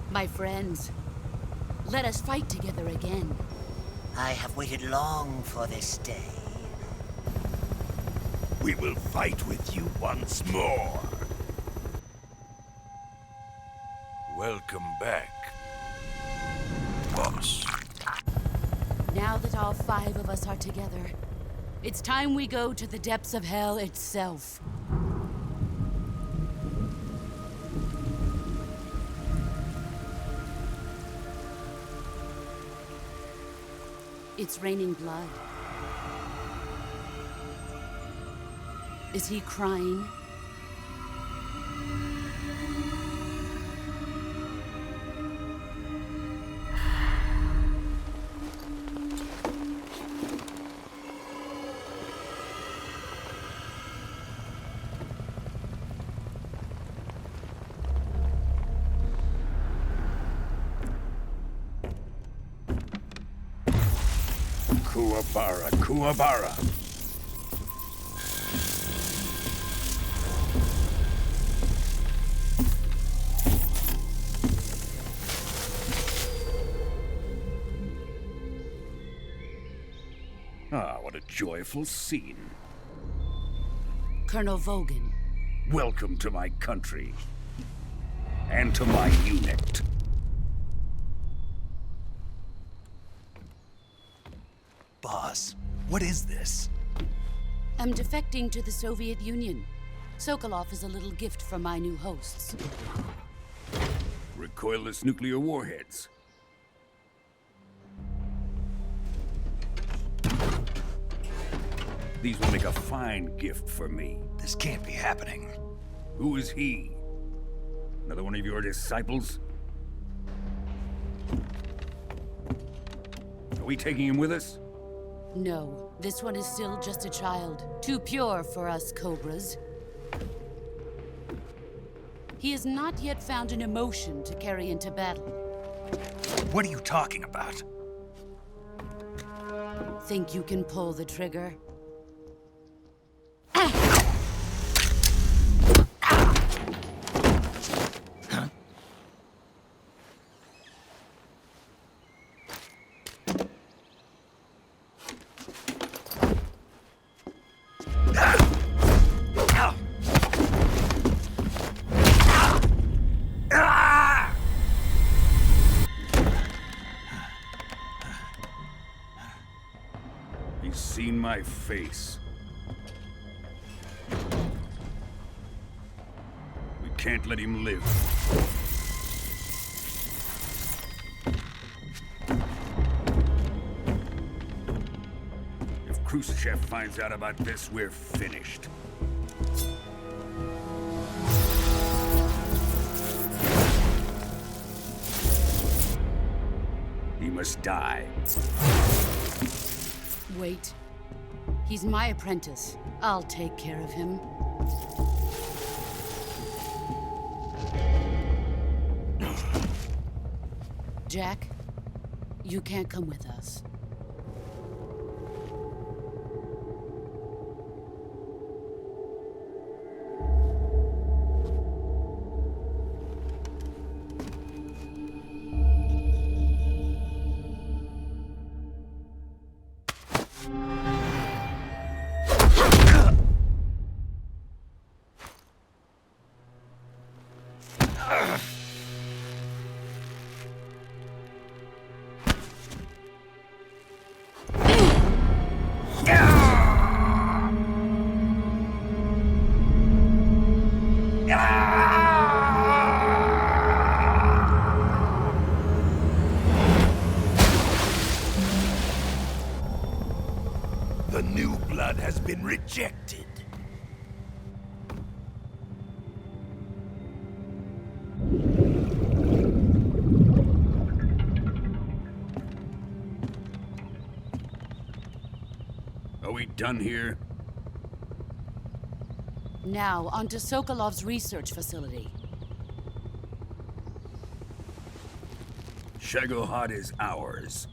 My friends, let us fight together again. I have waited long for this day. We will fight with you once more. Welcome back, boss. Now that all 5 of us are together, it's time we go to the depths of hell itself. It's raining blood. Is he crying? Kuwabara, Kuwabara. Ah, what a joyful scene. Colonel Vogan. Welcome to my country. And to my unit. Boss, what is this? I'm defecting to the Soviet Union. Sokolov is a little gift from my new hosts. Recoilless nuclear warheads. These will make a fine gift for me. This can't be happening. Who is he? Another one of your disciples? Are we taking him with us? No, this one is still just a child. Too pure for us Cobras. He has not yet found an emotion to carry into battle. What are you talking about? Think you can pull the trigger? He's seen my face. We can't let him live. If Khrushchev finds out about this, we're finished. He must die. Wait. He's my apprentice. I'll take care of him. Jack, you can't come with us. blood has been rejected. Are we done here? Now, on to Sokolov's research facility. Shagohod is ours.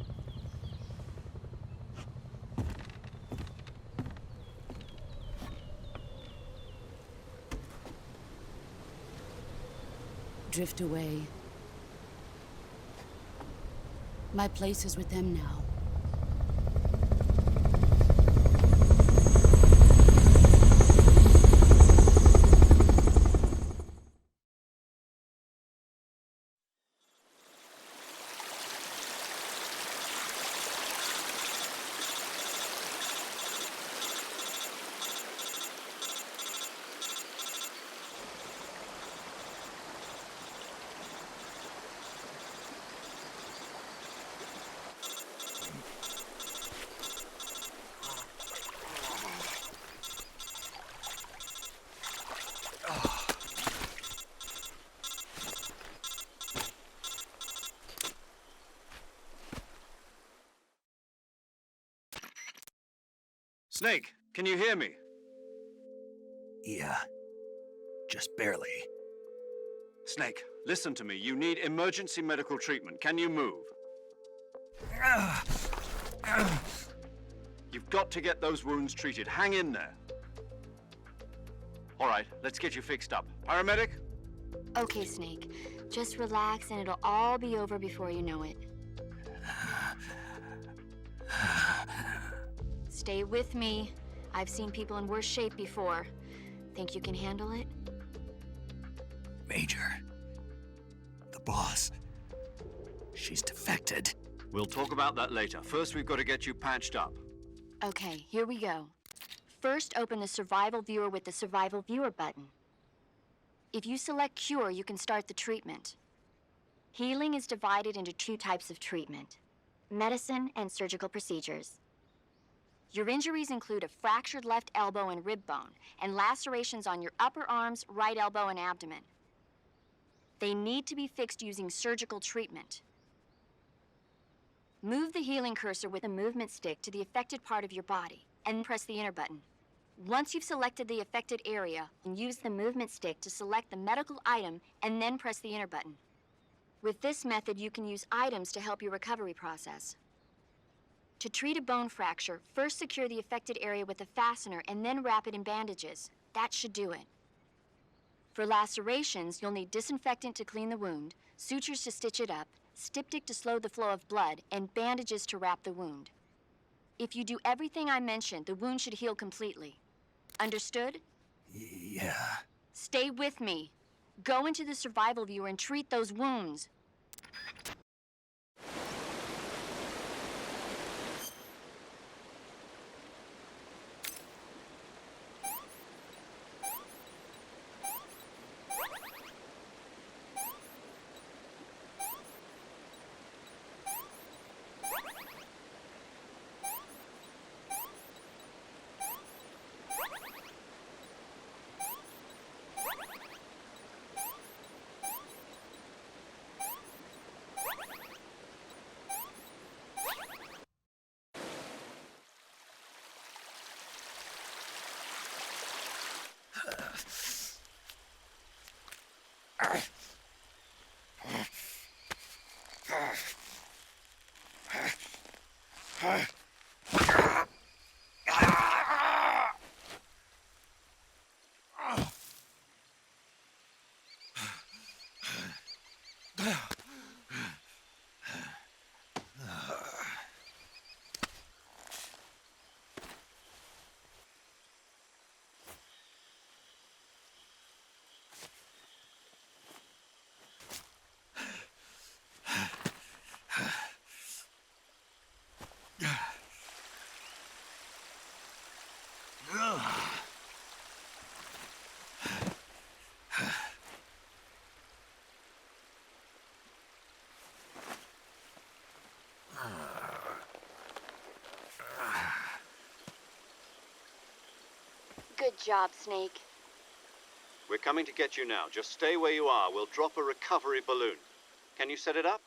Drift away. My place is with them now. Snake, can you hear me? Yeah. Just barely. Snake, listen to me. You need emergency medical treatment. Can you move? You've got to get those wounds treated. Hang in there. All right, let's get you fixed up. Paramedic? Okay, Snake. Just relax and it'll all be over before you know it. Stay with me. I've seen people in worse shape before. Think you can handle it? Major. The boss. She's defected. We'll talk about that later. First, we've got to get you patched up. Okay, here we go. First, open the survival viewer with the survival viewer button. If you select cure, you can start the treatment. Healing is divided into two types of treatment: medicine and surgical procedures. Your injuries include a fractured left elbow and rib bone, and lacerations on your upper arms, right elbow, and abdomen. They need to be fixed using surgical treatment. Move the healing cursor with a movement stick to the affected part of your body, and press the enter button. Once you've selected the affected area, use the movement stick to select the medical item, and then press the enter button. With this method, you can use items to help your recovery process. To treat a bone fracture, first secure the affected area with a fastener and then wrap it in bandages. That should do it. For lacerations, you'll need disinfectant to clean the wound, sutures to stitch it up, styptic to slow the flow of blood, and bandages to wrap the wound. If you do everything I mentioned, the wound should heal completely. Understood? Yeah. Stay with me. Go into the survival viewer and treat those wounds. job, Snake. We're coming to get you now. Just stay where you are. We'll drop a recovery balloon. Can you set it up?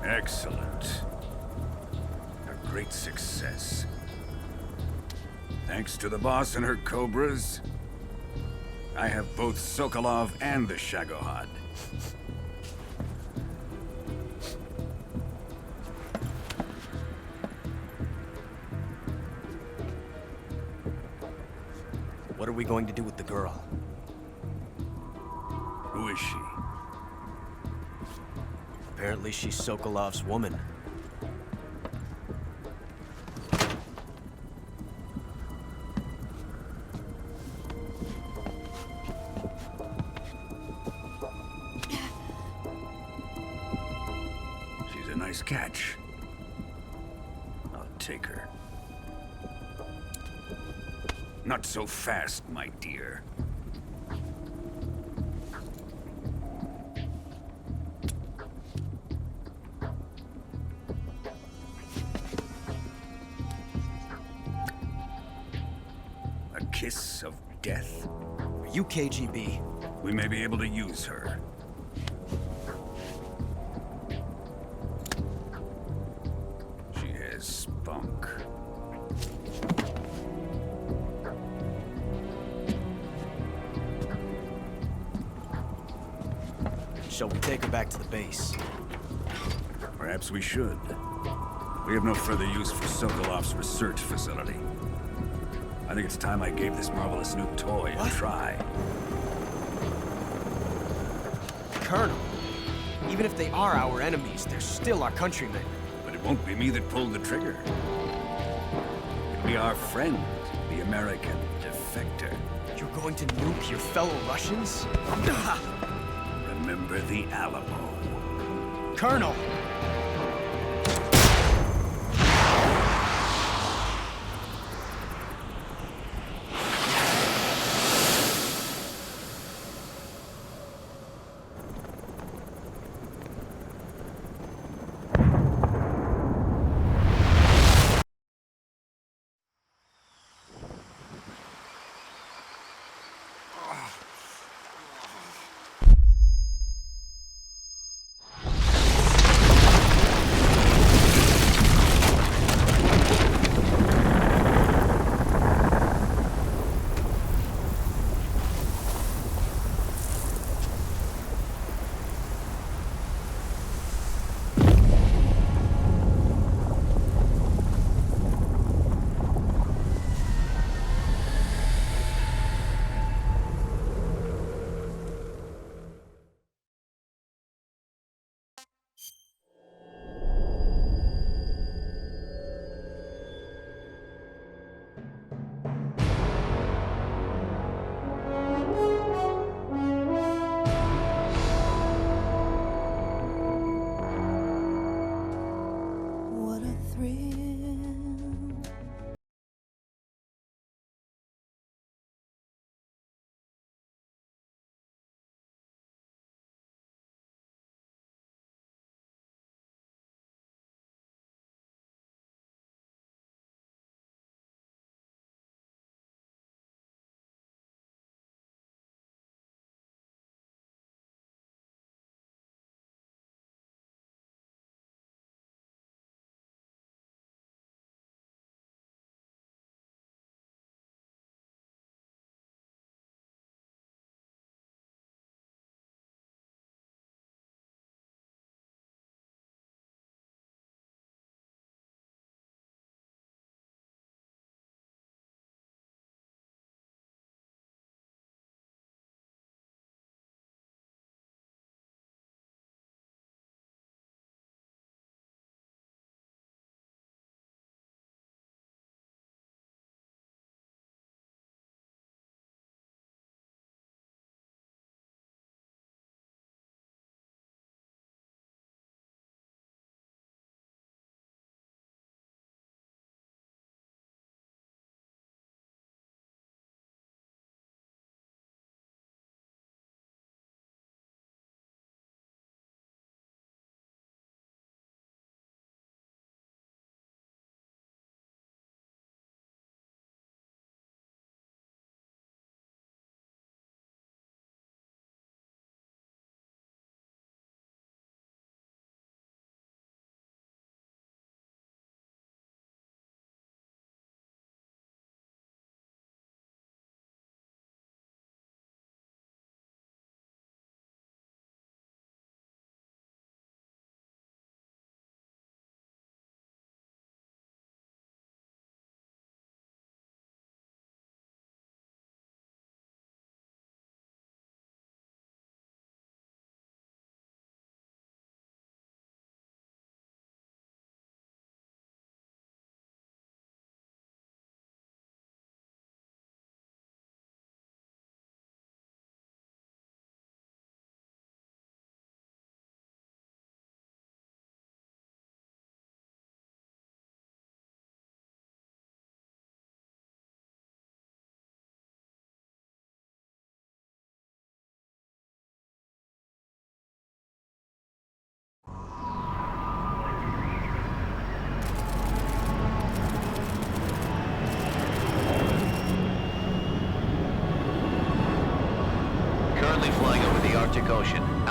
Excellent. A great success. Thanks to the boss and her cobras, I have both Sokolov and the Shagohod. What are we going to do with the girl? Who is she? Apparently she's Sokolov's woman. She's a nice catch. I'll take her. Not so fast, my dear. A kiss of death? Are you KGB? We may be able to use her. She has spunk. Shall we take her back to the base? Perhaps we should. We have no further use for Sokolov's research facility. I think it's time I gave this marvelous new toy a try. Colonel, even if they are our enemies, they're still our countrymen. But it won't be me that pulled the trigger. It'll be our friend, the American defector. You're going to nuke your fellow Russians? Remember the Alamo. Colonel!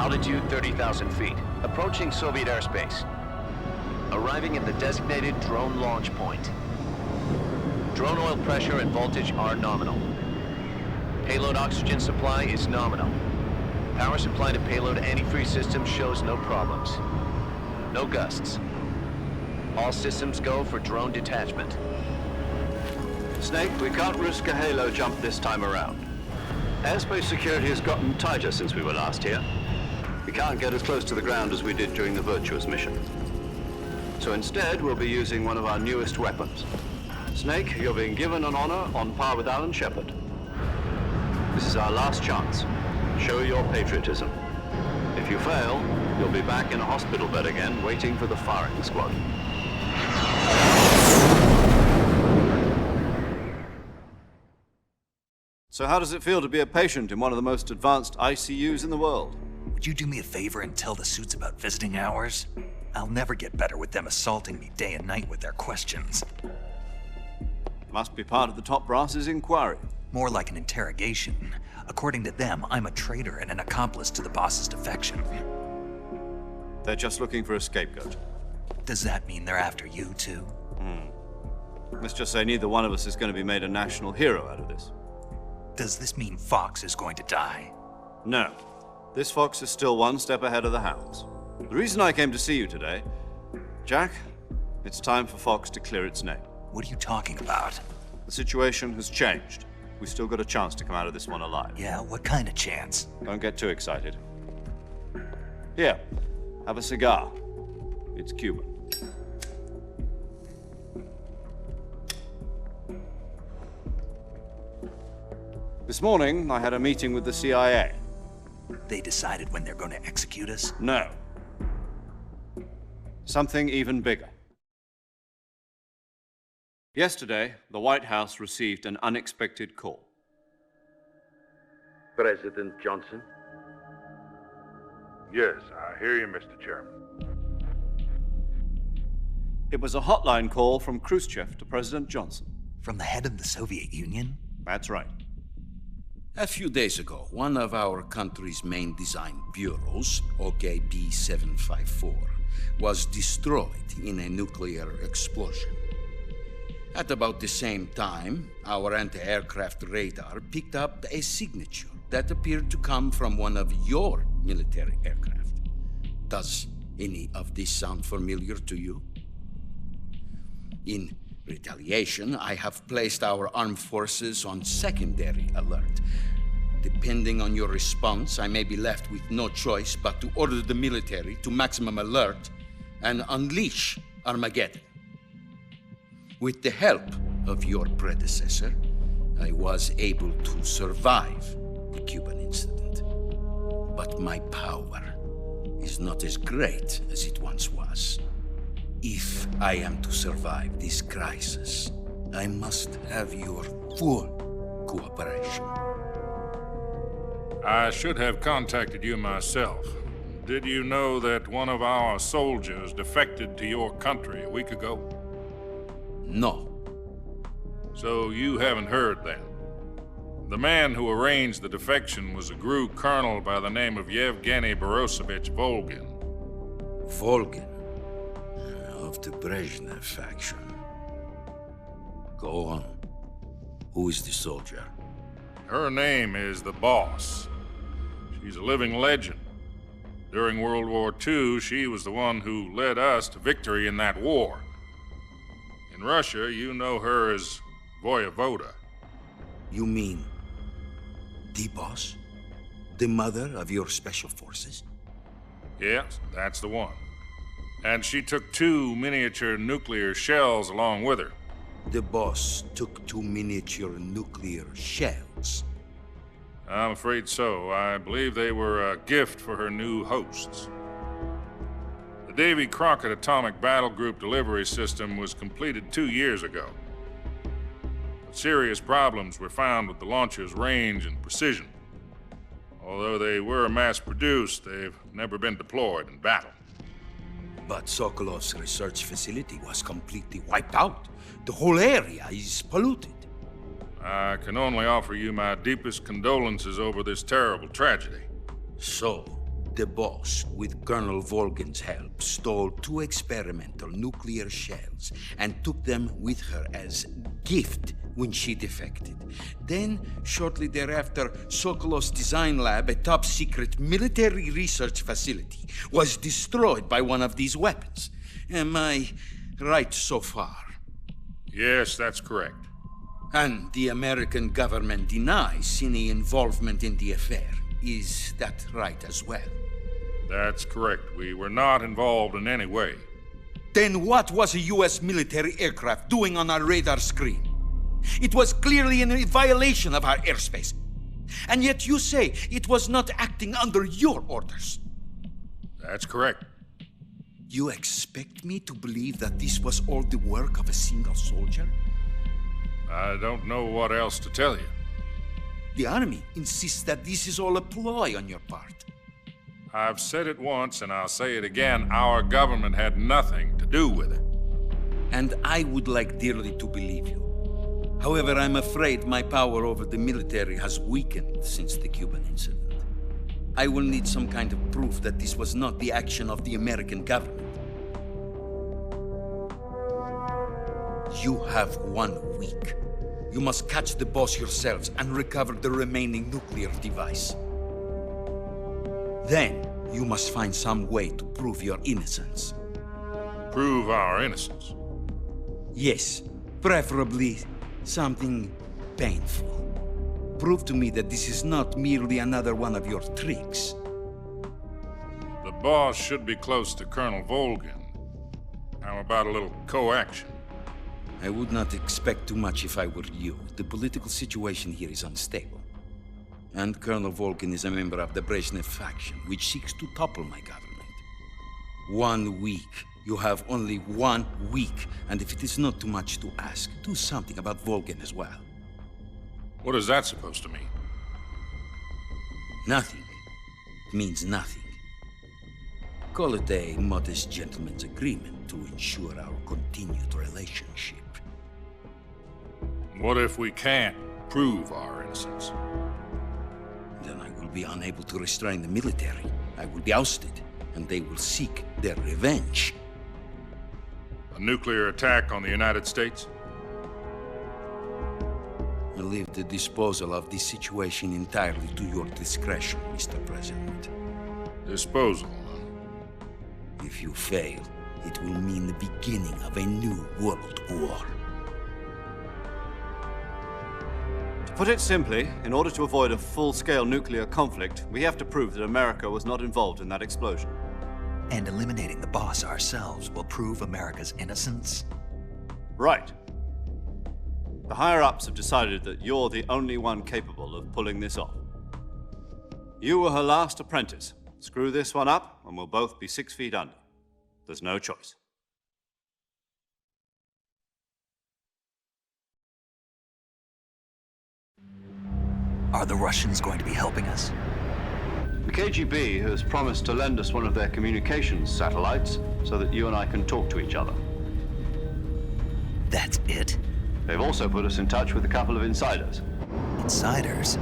Altitude 30,000 feet. Approaching Soviet airspace. Arriving at the designated drone launch point. Drone oil pressure and voltage are nominal. Payload oxygen supply is nominal. Power supply to payload antifreeze system shows no problems. No gusts. All systems go for drone detachment. Snake, we can't risk a halo jump this time around. Airspace security has gotten tighter since we were last here. We can't get as close to the ground as we did during the Virtuous mission. So instead, we'll be using one of our newest weapons. Snake, you're being given an honor on par with Alan Shepard. This is our last chance. Show your patriotism. If you fail, you'll be back in a hospital bed again, waiting for the firing squad. So how does it feel to be a patient in one of the most advanced ICUs in the world? Would you do me a favor and tell the suits about visiting hours? I'll never get better with them assaulting me day and night with their questions. Must be part of the top brass's inquiry. More like an interrogation. According to them, I'm a traitor and an accomplice to the boss's defection. They're just looking for a scapegoat. Does that mean they're after you, too? Let's just say neither one of us is going to be made a national hero out of this. Does this mean Fox is going to die? No. This fox is still one step ahead of the hounds. The reason I came to see you today, Jack, it's time for Fox to clear its name. What are you talking about? The situation has changed. We've still got a chance to come out of this one alive. Yeah, what kind of chance? Don't get too excited. Here, have a cigar. It's Cuban. This morning, I had a meeting with the CIA. They decided when they're going to execute us? No. Something even bigger. Yesterday, the White House received an unexpected call. President Johnson? Yes, I hear you, Mr. Chairman. It was a hotline call from Khrushchev to President Johnson. From the head of the Soviet Union? That's right. A few days ago, one of our country's main design bureaus, OKB 754, was destroyed in a nuclear explosion. At about the same time, our anti-aircraft radar picked up a signature that appeared to come from one of your military aircraft. Does any of this sound familiar to you? In retaliation, I have placed our armed forces on secondary alert. Depending on your response, I may be left with no choice but to order the military to maximum alert and unleash Armageddon. With the help of your predecessor, I was able to survive the Cuban incident. But my power is not as great as it once was. If I am to survive this crisis, I must have your full cooperation. I should have contacted you myself. Did you know that one of our soldiers defected to your country a week ago? No. So you haven't heard then? The man who arranged the defection was a GRU colonel by the name of Yevgeny Borosovich Volgin. Volgin? Of the Brezhnev faction. Go on. Who is the soldier? Her name is the Boss. She's a living legend. During World War II, she was the one who led us to victory in that war. In Russia, you know her as Voyevoda. You mean the Boss? The mother of your special forces? Yes, that's the one. And she took 2 miniature nuclear shells along with her. The Boss took 2 miniature nuclear shells? I'm afraid so. I believe they were a gift for her new hosts. The Davy Crockett Atomic Battle Group delivery system was completed 2 years ago. But serious problems were found with the launcher's range and precision. Although they were mass-produced, they've never been deployed in battle. But Sokolov's research facility was completely wiped out. The whole area is polluted. I can only offer you my deepest condolences over this terrible tragedy. So, The boss, with Colonel Volgin's help, stole 2 experimental nuclear shells and took them with her as gift when she defected. Then, shortly thereafter, Sokolov's design lab, a top-secret military research facility, was destroyed by one of these weapons. Am I right so far? Yes, that's correct. And the American government denies any involvement in the affair. Is that right as well? That's correct. We were not involved in any way. Then what was a U.S. military aircraft doing on our radar screen? It was clearly in violation of our airspace. And yet you say it was not acting under your orders. That's correct. You expect me to believe that this was all the work of a single soldier? I don't know what else to tell you. The Army insists that this is all a ploy on your part. I've said it once, and I'll say it again. Our government had nothing to do with it. And I would like dearly to believe you. However, I'm afraid my power over the military has weakened since the Cuban incident. I will need some kind of proof that this was not the action of the American government. You have 1 week. You must catch the boss yourselves and recover the remaining nuclear device. Then, you must find some way to prove your innocence. Prove our innocence? Yes, preferably something painful. Prove to me that this is not merely another one of your tricks. The boss should be close to Colonel Volgin. How about a little co-action? I would not expect too much if I were you. The political situation here is unstable. And Colonel Volgin is a member of the Brezhnev faction, which seeks to topple my government. 1 week. You have only 1 week, and if it is not too much to ask, do something about Volgin as well. What is that supposed to mean? Nothing. It means nothing. Call it a modest gentleman's agreement to ensure our continued relationship. What if we can't prove our innocence? Then I will be unable to restrain the military. I will be ousted, and they will seek their revenge. A nuclear attack on the United States? I leave the disposal of this situation entirely to your discretion, Mr. President. Disposal? If you fail, it will mean the beginning of a new world war. To put it simply, in order to avoid a full-scale nuclear conflict, we have to prove that America was not involved in that explosion. And eliminating the boss ourselves will prove America's innocence? Right. The higher-ups have decided that you're the only one capable of pulling this off. You were her last apprentice. Screw this one up, and we'll both be 6 feet under. There's no choice. Are the Russians going to be helping us? The KGB has promised to lend us one of their communications satellites so that you and I can talk to each other. That's it? They've also put us in touch with a couple of insiders. Insiders?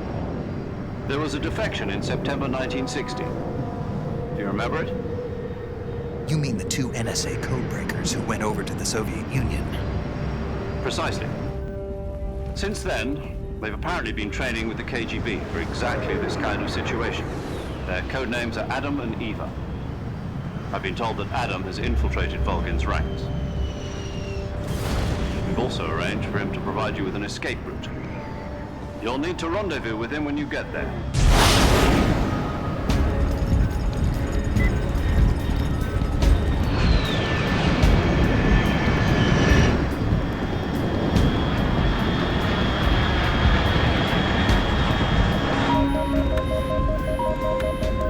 There was a defection in September 1960. Do you remember it? You mean the 2 NSA codebreakers who went over to the Soviet Union? Precisely. Since then, they've apparently been training with the KGB for exactly this kind of situation. Their code names are Adam and Eva. I've been told that Adam has infiltrated Volgin's ranks. We've also arranged for him to provide you with an escape route. You'll need to rendezvous with him when you get there.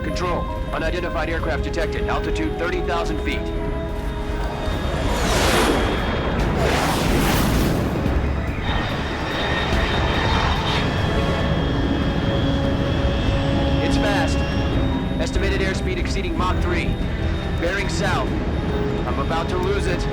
Control. Unidentified aircraft detected. Altitude 30,000 feet. It's fast. Estimated airspeed exceeding Mach 3. Bearing south. I'm about to lose it.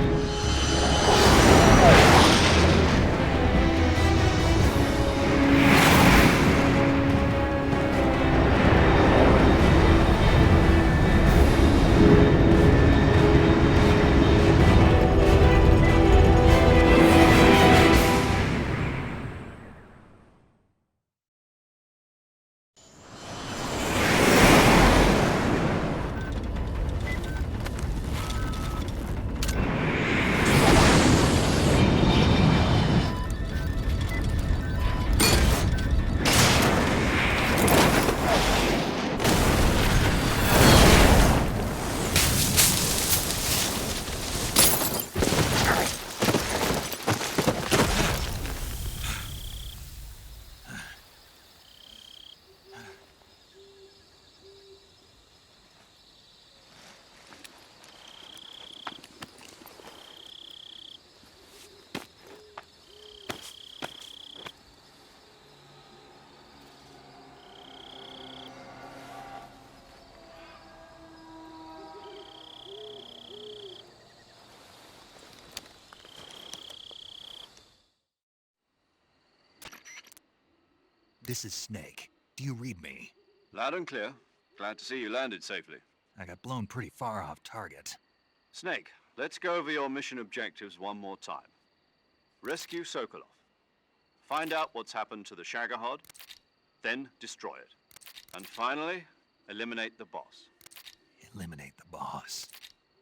This is Snake. Do you read me? Loud and clear. Glad to see you landed safely. I got blown pretty far off target. Snake, let's go over your mission objectives one more time. Rescue Sokolov. Find out what's happened to the Shagohod, then destroy it. And finally, eliminate the boss. Eliminate the boss.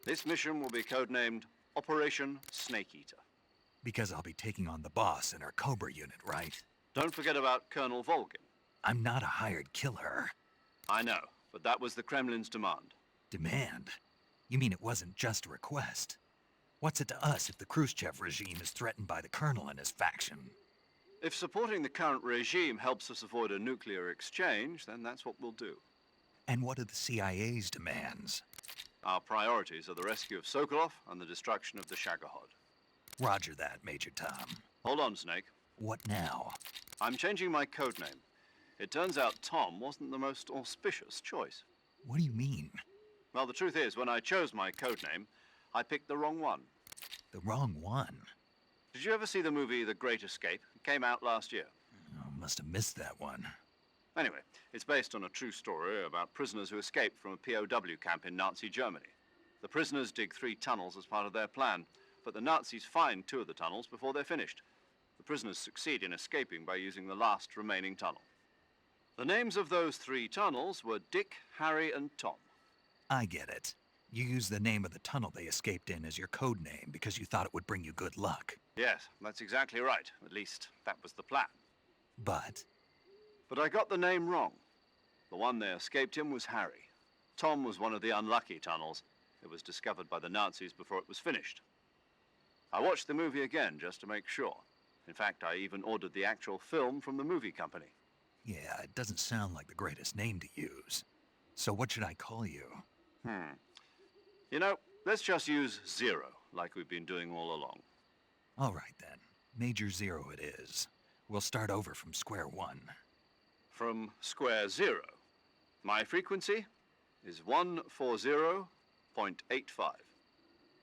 This mission will be codenamed Operation Snake Eater. Because I'll be taking on the boss in our Cobra unit, right? Don't forget about Colonel Volgin. I'm not a hired killer. I know, but that was the Kremlin's demand. Demand? You mean it wasn't just a request? What's it to us if the Khrushchev regime is threatened by the Colonel and his faction? If supporting the current regime helps us avoid a nuclear exchange, then that's what we'll do. And what are the CIA's demands? Our priorities are the rescue of Sokolov and the destruction of the Shagohod. Roger that, Major Tom. Hold on, Snake. What now? I'm changing my codename. It turns out Tom wasn't the most auspicious choice. What do you mean? Well, the truth is, when I chose my codename, I picked the wrong one. The wrong one? Did you ever see the movie The Great Escape? It came out last year. Oh, must have missed that one. Anyway, it's based on a true story about prisoners who escaped from a POW camp in Nazi Germany. The prisoners dig 3 tunnels as part of their plan, but the Nazis find 2 of the tunnels before they're finished. The prisoners succeed in escaping by using the last remaining tunnel. The names of those 3 tunnels were Dick, Harry, and Tom. I get it. You used the name of the tunnel they escaped in as your code name because you thought it would bring you good luck. Yes, that's exactly right. At least, that was the plan. But I got the name wrong. The one they escaped in was Harry. Tom was one of the unlucky tunnels. It was discovered by the Nazis before it was finished. I watched the movie again just to make sure. In fact, I even ordered the actual film from the movie company. yeah, it doesn't sound like the greatest name to use. So what should I call you? You know, let's just use Zero, like we've been doing all along. All right then. Major Zero it is. We'll start over from square one. From square 0. My frequency is 140.85.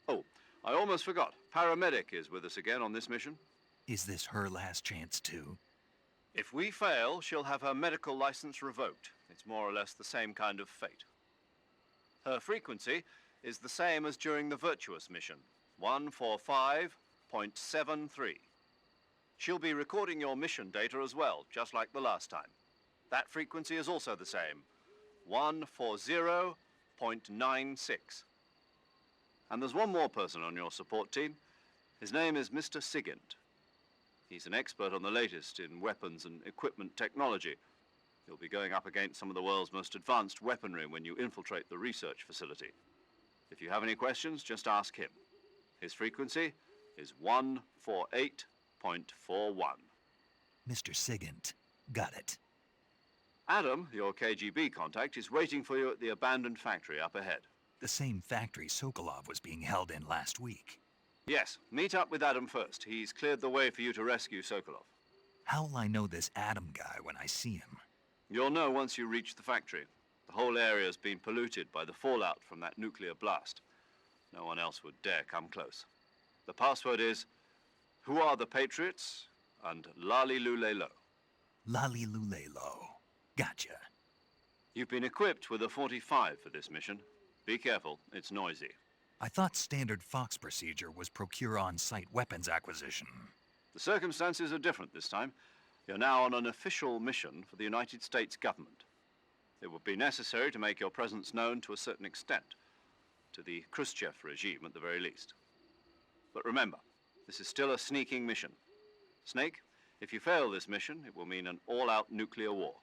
Oh, I almost forgot. Paramedic is with us again on this mission. Is this her last chance too? If we fail, she'll have her medical license revoked. It's more or less the same kind of fate. Her frequency is the same as during the Virtuous mission, 145.73. She'll be recording your mission data as well, just like the last time. That frequency is also the same, 140.96. And there's one more person on your support team. His name is Mr. Sigint. He's an expert on the latest in weapons and equipment technology. You'll be going up against some of the world's most advanced weaponry when you infiltrate the research facility. If you have any questions, just ask him. His frequency is 148.41. Mr. Sigint. Got it. Adam, your KGB contact, is waiting for you at the abandoned factory up ahead. The same factory Sokolov was being held in last week. Yes, meet up with Adam first. He's cleared the way for you to rescue Sokolov. How will I know this Adam guy when I see him? You'll know once you reach the factory. The whole area's been polluted by the fallout from that nuclear blast. No one else would dare come close. The password is, "Who are the Patriots?" and Lali Lulelo. Lali Lulelo. Gotcha. You've been equipped with a 45 for this mission. Be careful, it's noisy. I thought standard Fox procedure was procure on-site weapons acquisition. The circumstances are different this time. You're now on an official mission for the United States government. It would be necessary to make your presence known to a certain extent, to the Khrushchev regime at the very least. But remember, this is still a sneaking mission. Snake, if you fail this mission, it will mean an all-out nuclear war.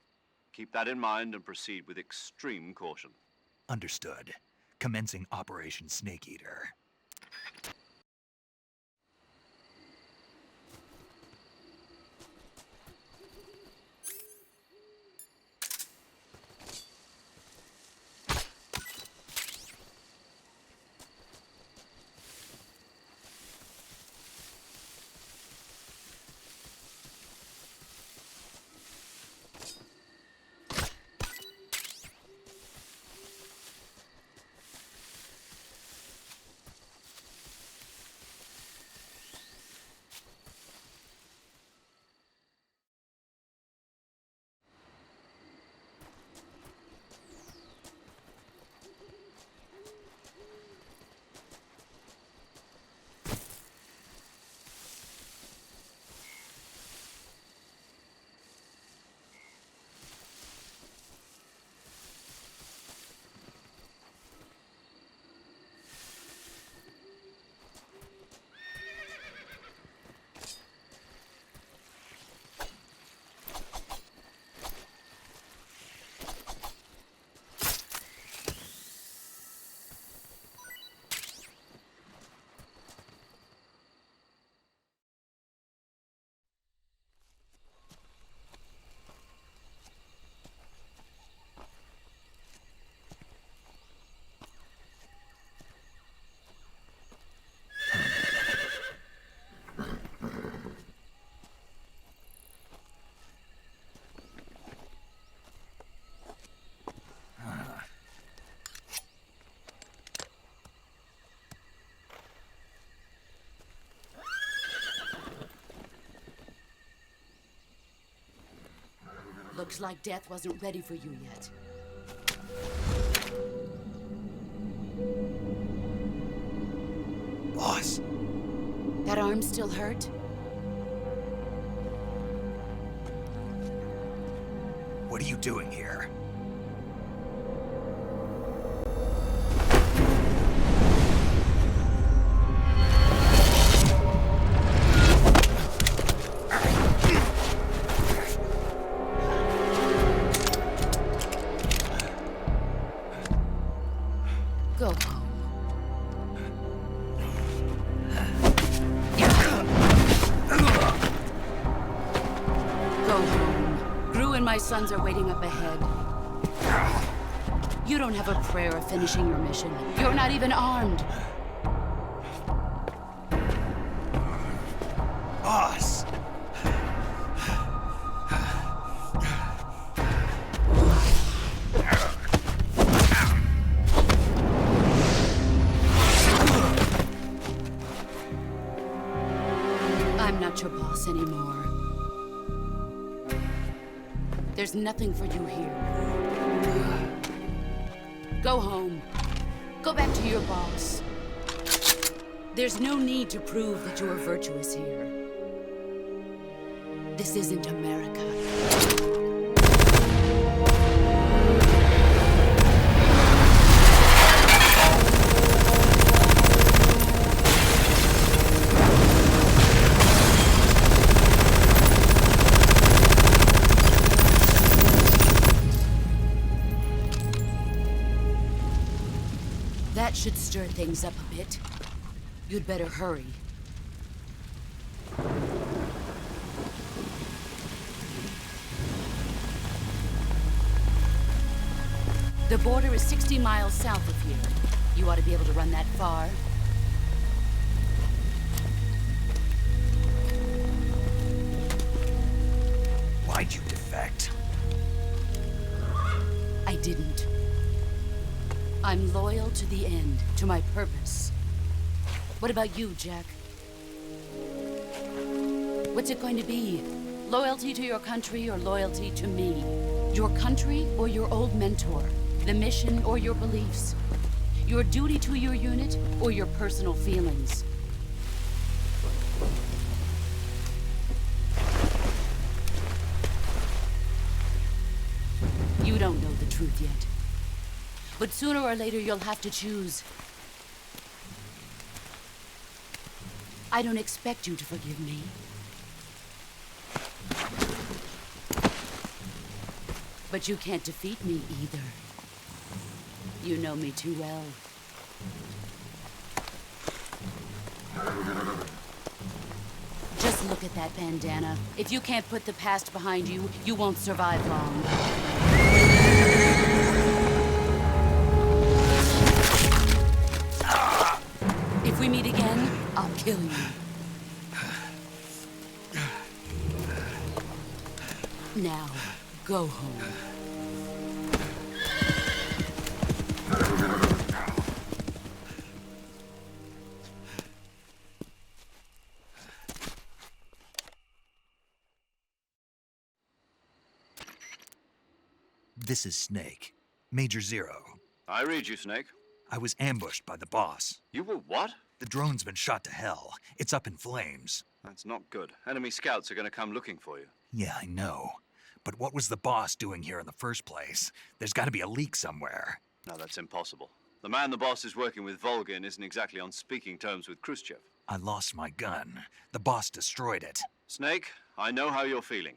Keep that in mind and proceed with extreme caution. Understood. Commencing Operation Snake Eater. Looks like death wasn't ready for you yet. Boss. That arm still hurt? What are you doing here? Go home. Go home. Gru and my sons are waiting up ahead. You don't have a prayer of finishing your mission. You're not even armed. Boss! I'm not your boss anymore. There's nothing for you here. Go home. Go back to your boss. There's no need to prove that you are virtuous here. This isn't America. That should stir things up a bit. You'd better hurry. The border is 60 miles south of here. You ought to be able to run that far. Why'd you defect? I didn't. I'm loyal to the end, to my purpose. What about you, Jack? What's it going to be? Loyalty to your country or loyalty to me? Your country or your old mentor? The mission or your beliefs? Your duty to your unit or your personal feelings? You don't know the truth yet. But sooner or later, you'll have to choose. I don't expect you to forgive me. But you can't defeat me either. You know me too well. Just look at that bandana. If you can't put the past behind you, you won't survive long. If we meet again, I'll kill you. Now, go home. This is Snake. Major Zero. I read you, Snake. I was ambushed by the boss. You were what? The drone's been shot to hell. It's up in flames. That's not good. Enemy scouts are going to come looking for you. Yeah, I know. But what was the boss doing here in the first place? There's got to be a leak somewhere. No, that's impossible. The man the boss is working with, Volgin, isn't exactly on speaking terms with Khrushchev. I lost my gun. The boss destroyed it. Snake, I know how you're feeling.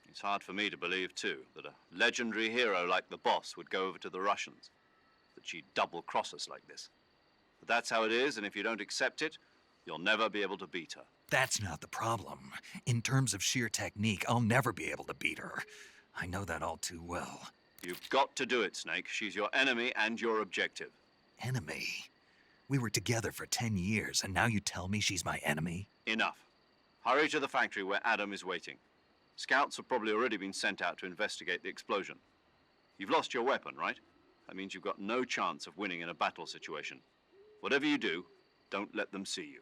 It's hard for me to believe, too, that a legendary hero like the boss would go over to the Russians. That she'd double-cross us like this. But that's how it is, and if you don't accept it, you'll never be able to beat her. That's not the problem. In terms of sheer technique, I'll never be able to beat her. I know that all too well. You've got to do it, Snake. She's your enemy and your objective. Enemy? We were together for 10 years, and now you tell me she's my enemy? Enough. Hurry to the factory where Adam is waiting. Scouts have probably already been sent out to investigate the explosion. You've lost your weapon, right? That means you've got no chance of winning in a battle situation. Whatever you do, don't let them see you.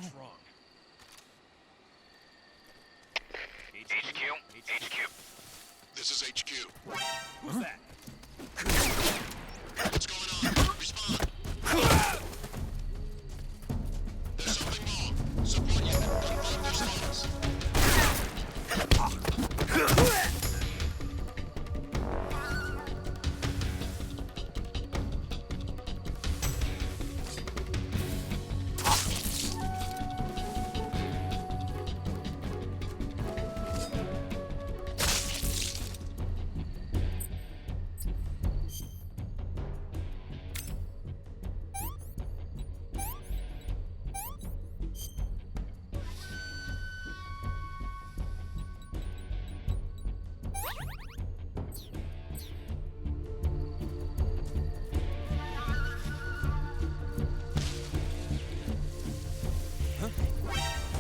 What's wrong? HQ. This is HQ. Who's that? What's going on? Respond. There's something wrong. Support unit, confirm their status.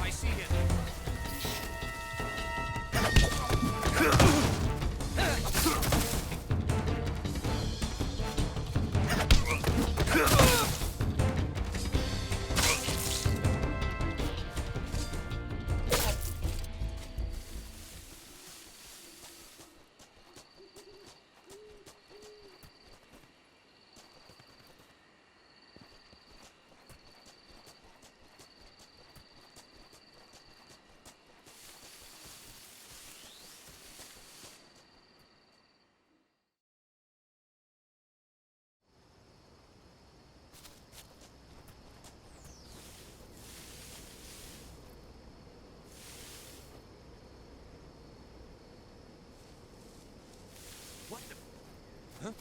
I see him. What the? Huh?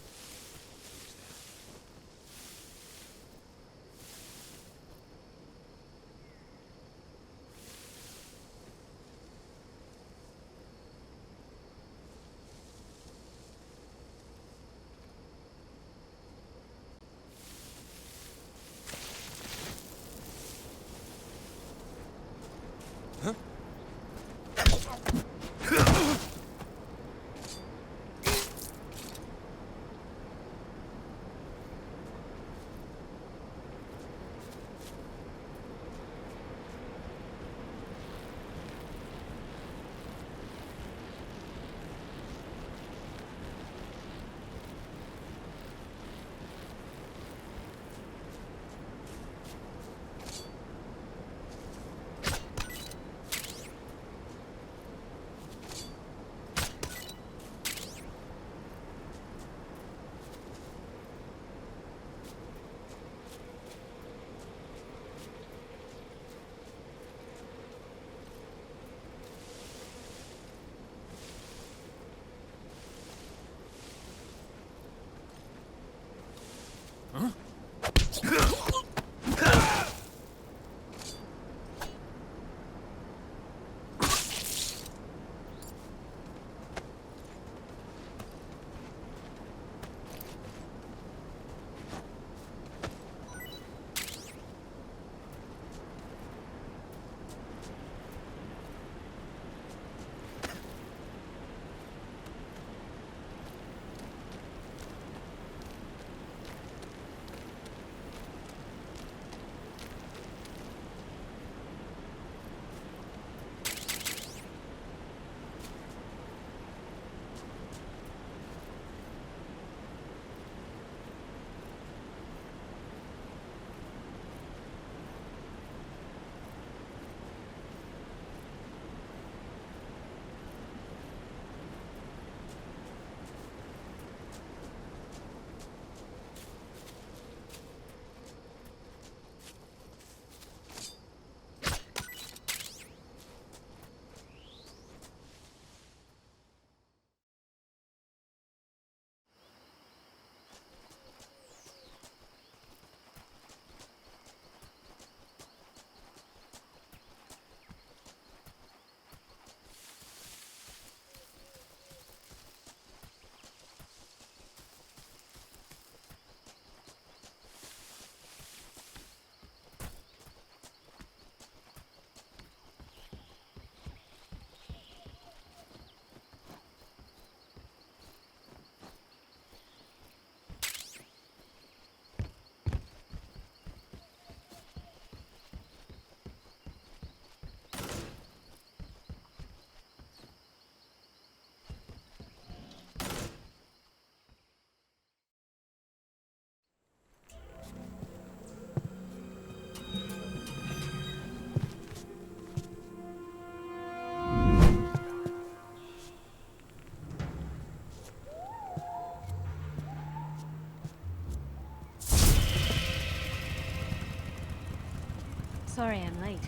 Sorry I'm late.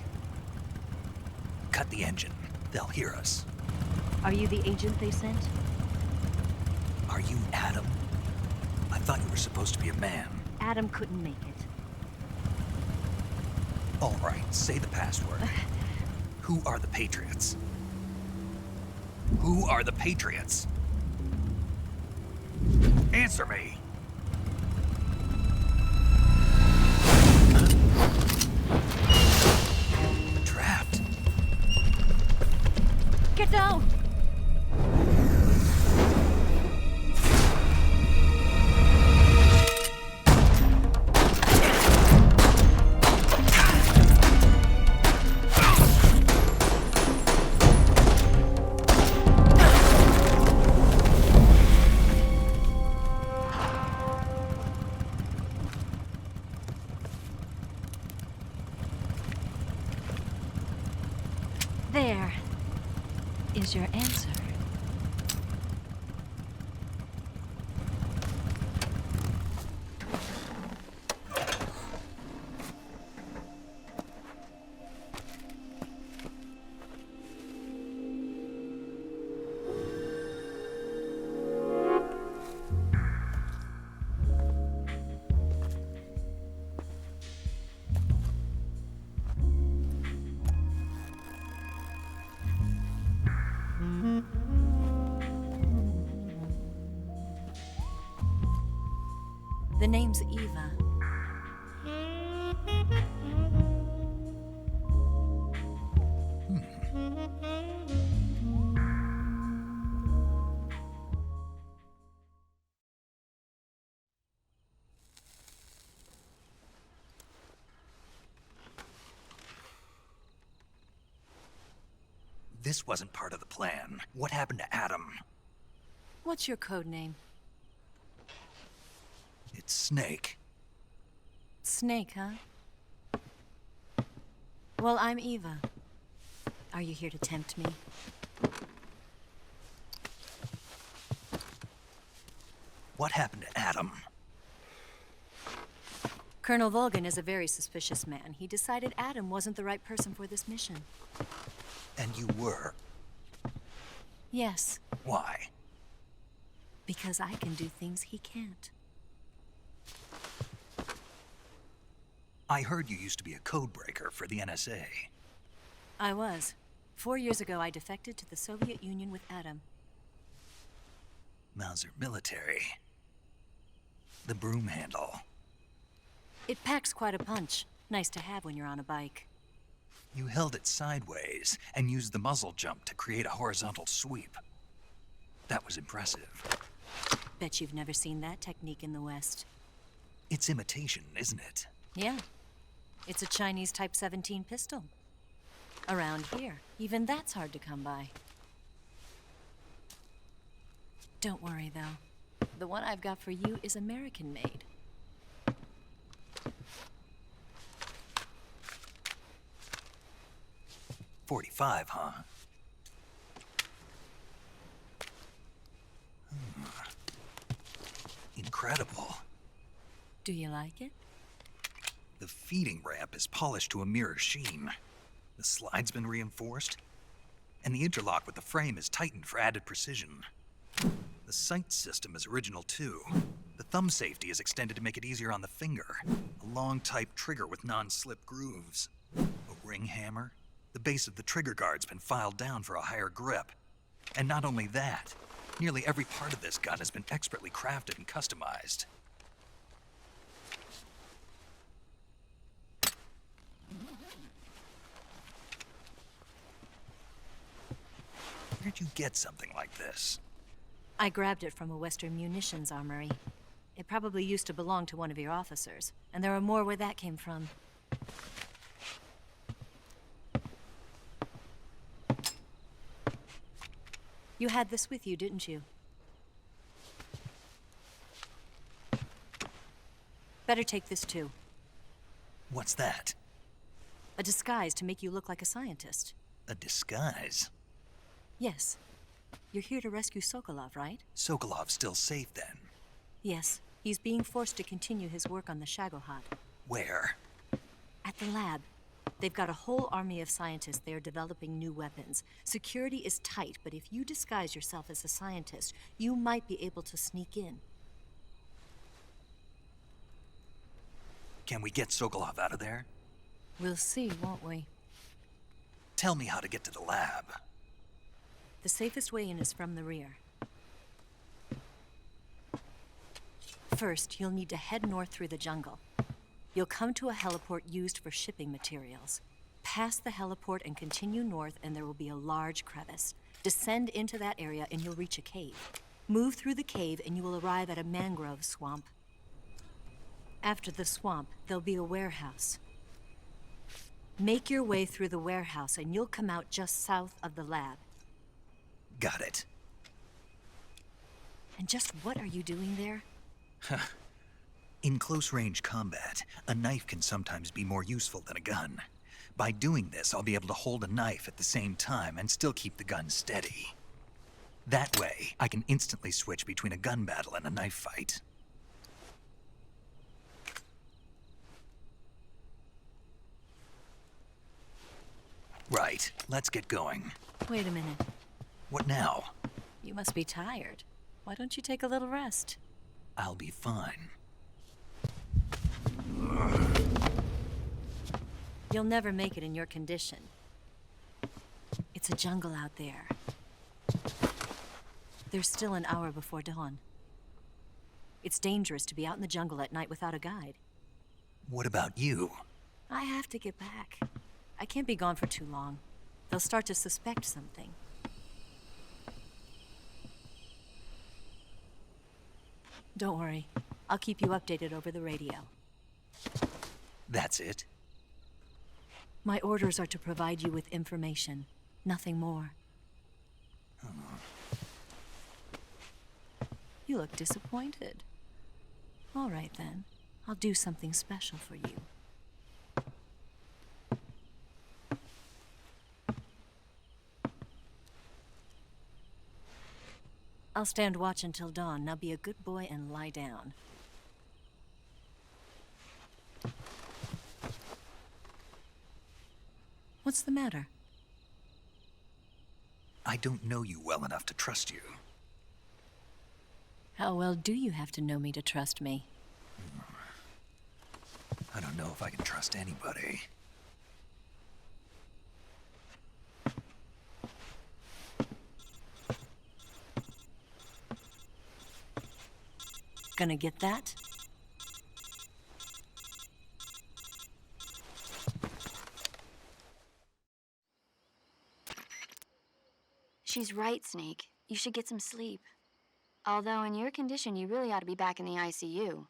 Cut the engine. They'll hear us. Are you the agent they sent? Are you Adam? I thought you were supposed to be a man. Adam couldn't make it. All right, say the password. Who are the Patriots? Who are the Patriots? Answer me! Trapped. Get down! There is your answer. The name's Eva. This wasn't part of the plan. What happened to Adam? What's your code name? It's Snake. Snake, huh? Well, I'm Eva. Are you here to tempt me? What happened to Adam? Colonel Volgan is a very suspicious man. He decided Adam wasn't the right person for this mission. And you were? Yes. Why? Because I can do things he can't. I heard you used to be a codebreaker for the NSA. I was. 4 years ago, I defected to the Soviet Union with Adam. Mauser military. The broom handle. It packs quite a punch. Nice to have when you're on a bike. You held it sideways and used the muzzle jump to create a horizontal sweep. That was impressive. Bet you've never seen that technique in the West. It's imitation, isn't it? Yeah. It's a Chinese Type 17 pistol. Around here, even that's hard to come by. Don't worry, though. The one I've got for you is American-made. .45, huh? Incredible. Do you like it? The feeding ramp is polished to a mirror sheen. The slide's been reinforced, and the interlock with the frame is tightened for added precision. The sight system is original too. The thumb safety is extended to make it easier on the finger. A long type trigger with non-slip grooves. A ring hammer. The base of the trigger guard's been filed down for a higher grip. And not only that, nearly every part of this gun has been expertly crafted and customized. Where'd you get something like this? I grabbed it from a Western munitions armory. It probably used to belong to one of your officers, and there are more where that came from. You had this with you, didn't you? Better take this too. What's that? A disguise to make you look like a scientist. A disguise? Yes. You're here to rescue Sokolov, right? Sokolov's still safe then? Yes. He's being forced to continue his work on the Shagohod. Where? At the lab. They've got a whole army of scientists there developing new weapons. Security is tight, but if you disguise yourself as a scientist, you might be able to sneak in. Can we get Sokolov out of there? We'll see, won't we? Tell me how to get to the lab. The safest way in is from the rear. First, you'll need to head north through the jungle. You'll come to a heliport used for shipping materials. Pass the heliport and continue north, and there will be a large crevice. Descend into that area and you'll reach a cave. Move through the cave and you will arrive at a mangrove swamp. After the swamp, there'll be a warehouse. Make your way through the warehouse and you'll come out just south of the lab. Got it. And just what are you doing there? In close-range combat, a knife can sometimes be more useful than a gun. By doing this, I'll be able to hold a knife at the same time and still keep the gun steady. That way, I can instantly switch between a gun battle and a knife fight. Right, let's get going. Wait a minute. What now? You must be tired. Why don't you take a little rest? I'll be fine. You'll never make it in your condition. It's a jungle out there. There's still an hour before dawn. It's dangerous to be out in the jungle at night without a guide. What about you? I have to get back. I can't be gone for too long. They'll start to suspect something. Don't worry. I'll keep you updated over the radio. That's it? My orders are to provide you with information. Nothing more. You look disappointed. All right, then. I'll do something special for you. I'll stand watch until dawn. Now be a good boy and lie down. What's the matter? I don't know you well enough to trust you. How well do you have to know me to trust me? I don't know if I can trust anybody. Gonna get that? She's right, Snake. You should get some sleep. Although in your condition, you really ought to be back in the ICU.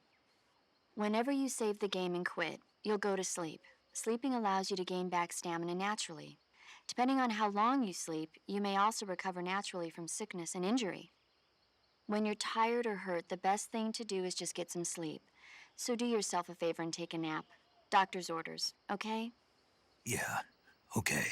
Whenever you save the game and quit, you'll go to sleep. Sleeping allows you to gain back stamina naturally. Depending on how long you sleep, you may also recover naturally from sickness and injury. When you're tired or hurt, the best thing to do is just get some sleep. So do yourself a favor and take a nap. Doctor's orders, okay? Yeah, okay.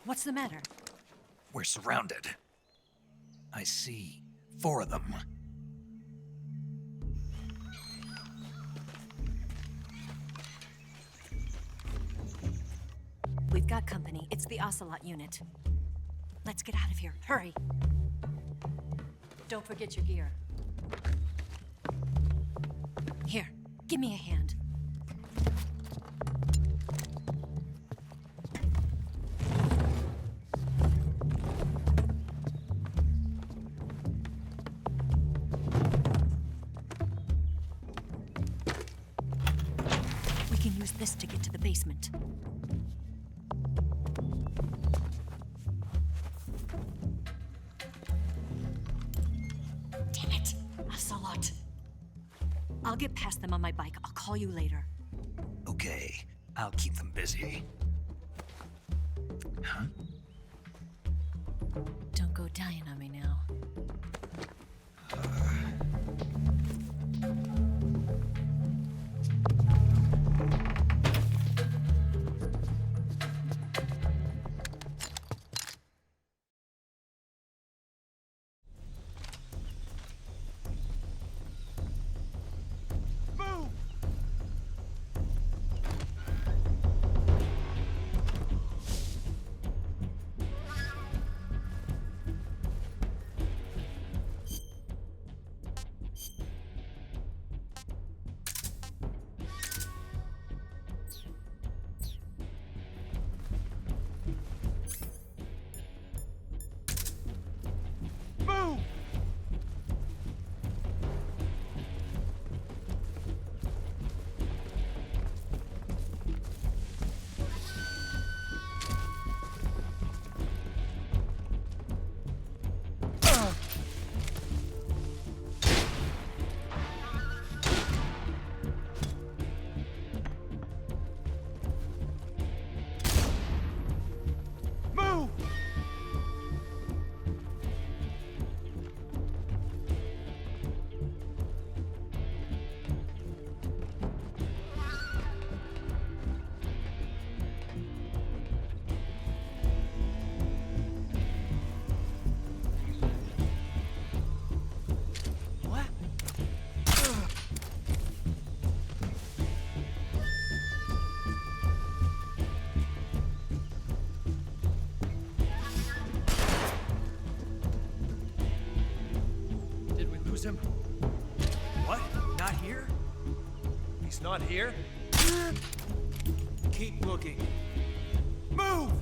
What's the matter? We're surrounded. I see 4 of them. We've got company. It's the Ocelot unit. Let's get out of here. Hurry. Don't forget your gear. Here, give me a hand. this to get to the basement. Damn it! Ocelot! I'll get past them on my bike. I'll call you later. Okay, I'll keep them busy. Huh? Don't go dying on me now. Him? What? Not here? He's not here? Keep looking. Move!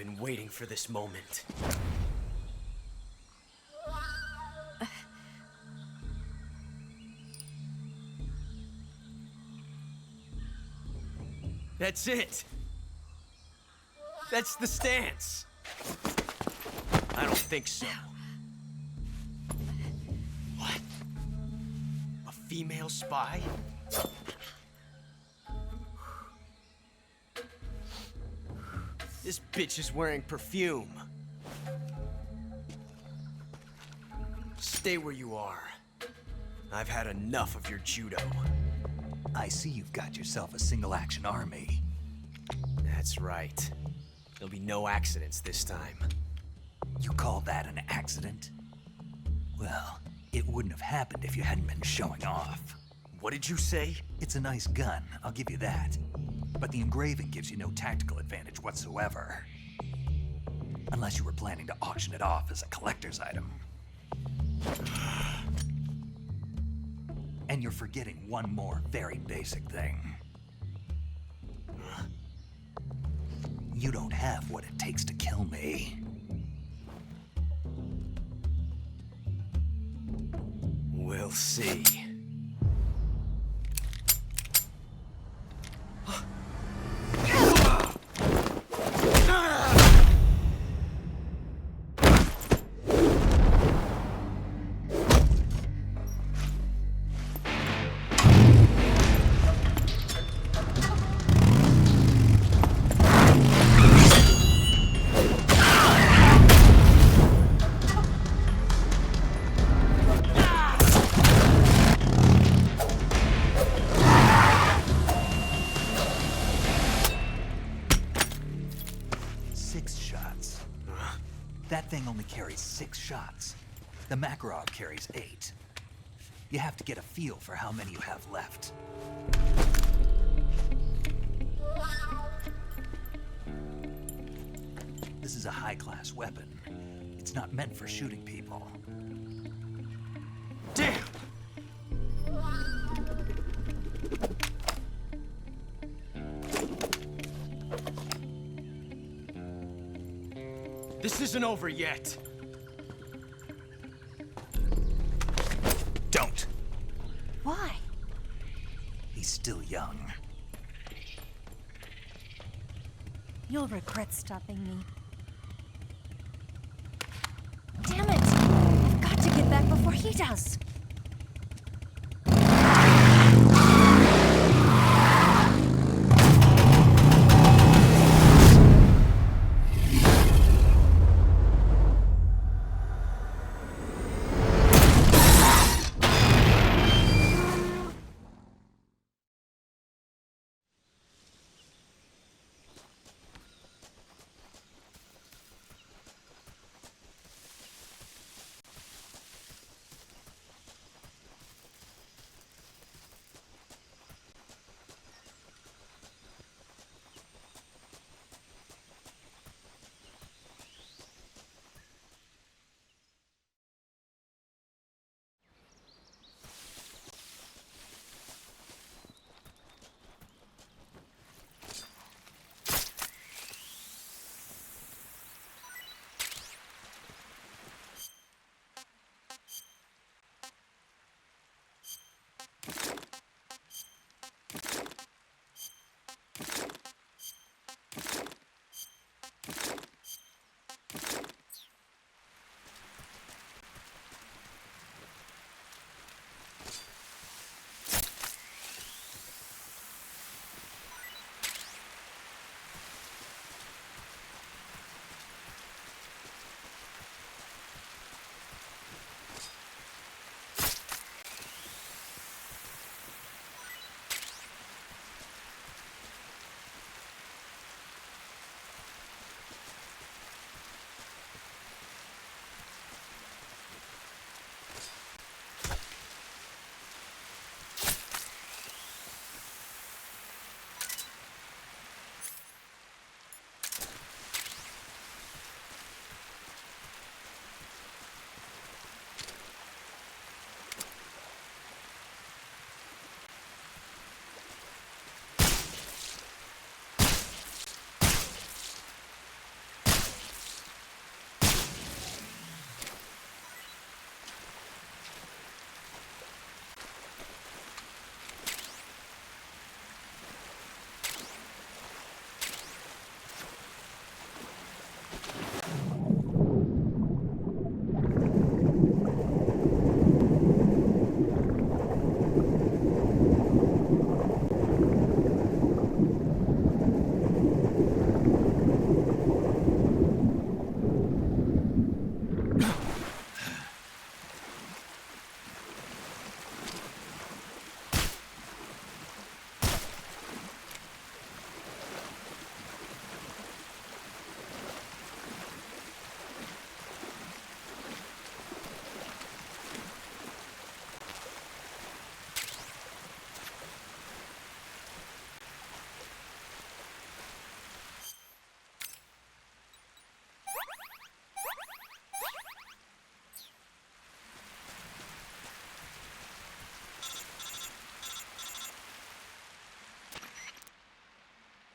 been waiting for this moment. That's it! That's the stance! I don't think so. What? A female spy? This bitch is wearing perfume. Stay where you are. I've had enough of your judo. I see you've got yourself a single-action army. That's right. There'll be no accidents this time. You call that an accident? Well, it wouldn't have happened if you hadn't been showing off. What did you say? It's a nice gun, I'll give you that. But the engraving gives you no tactical advantage whatsoever. Unless you were planning to auction it off as a collector's item. And you're forgetting one more very basic thing. You don't have what it takes to kill me. We'll see. That thing only carries 6 shots. The Makarov carries 8. You have to get a feel for how many you have left. This is a high-class weapon. It's not meant for shooting people. Damn! This isn't over yet. Don't. Why? He's still young. You'll regret stopping me. Damn it! I've got to get back before he does.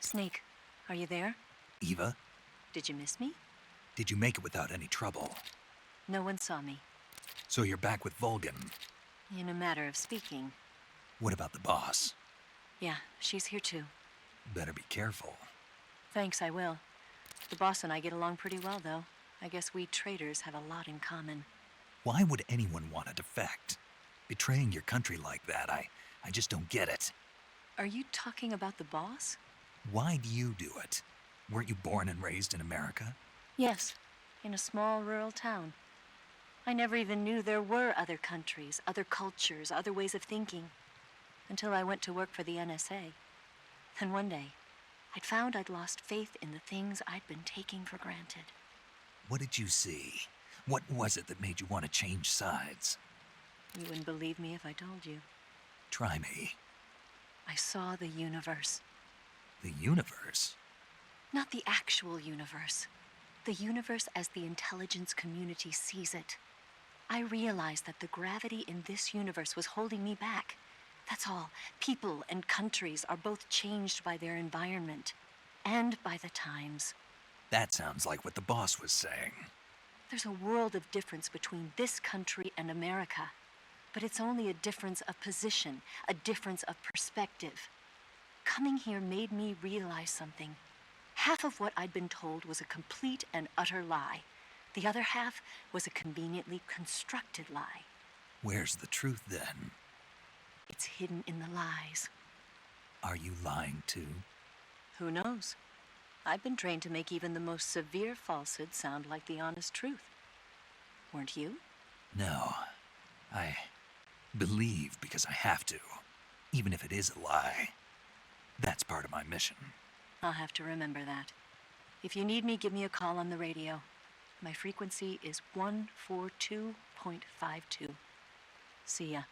Snake, are you there? Eva, Did you miss me? did you make it without any trouble? No one saw me. So you're back with Volgan. In a matter of speaking. What about the boss? Yeah, she's here too. Better be careful. Thanks, I will. The boss and I get along pretty well, though. I guess we traitors have a lot in common. Why would anyone want to defect? Betraying your country like that, I just don't get it. Are you talking about the boss? Why do you do it? Weren't you born and raised in America? Yes, in a small rural town. I never even knew there were other countries, other cultures, other ways of thinking. Until I went to work for the NSA. Then one day, I'd found I'd lost faith in the things I'd been taking for granted. What did you see? What was it that made you want to change sides? You wouldn't believe me if I told you. Try me. I saw the universe. The universe? Not the actual universe. The universe as the intelligence community sees it. I realized that the gravity in this universe was holding me back. That's all. People and countries are both changed by their environment and by the times. That sounds like what the boss was saying. There's a world of difference between this country and America. But it's only a difference of position, a difference of perspective. Coming here made me realize something. Half of what I'd been told was a complete and utter lie. The other half was a conveniently constructed lie. Where's the truth then? It's hidden in the lies. Are you lying too? Who knows? I've been trained to make even the most severe falsehood sound like the honest truth. Weren't you? No. I believe because I have to, even if it is a lie. That's part of my mission. I'll have to remember that. If you need me, give me a call on the radio. My frequency is 142.52. See ya.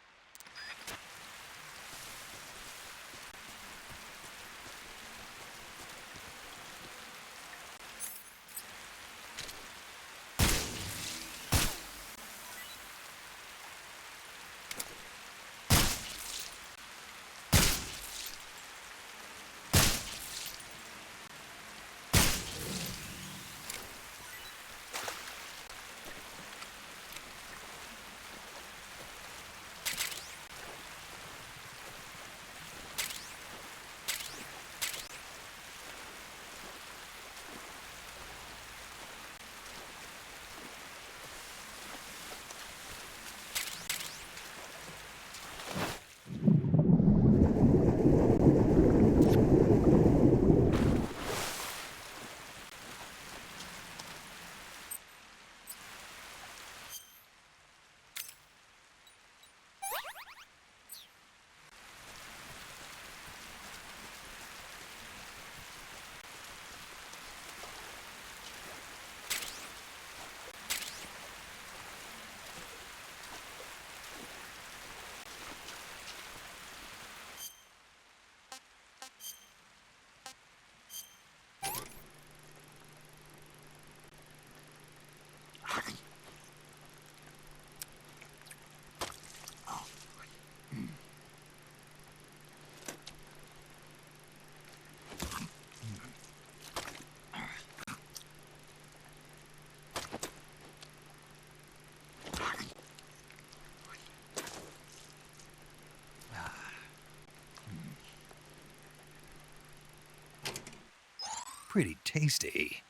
Pretty tasty.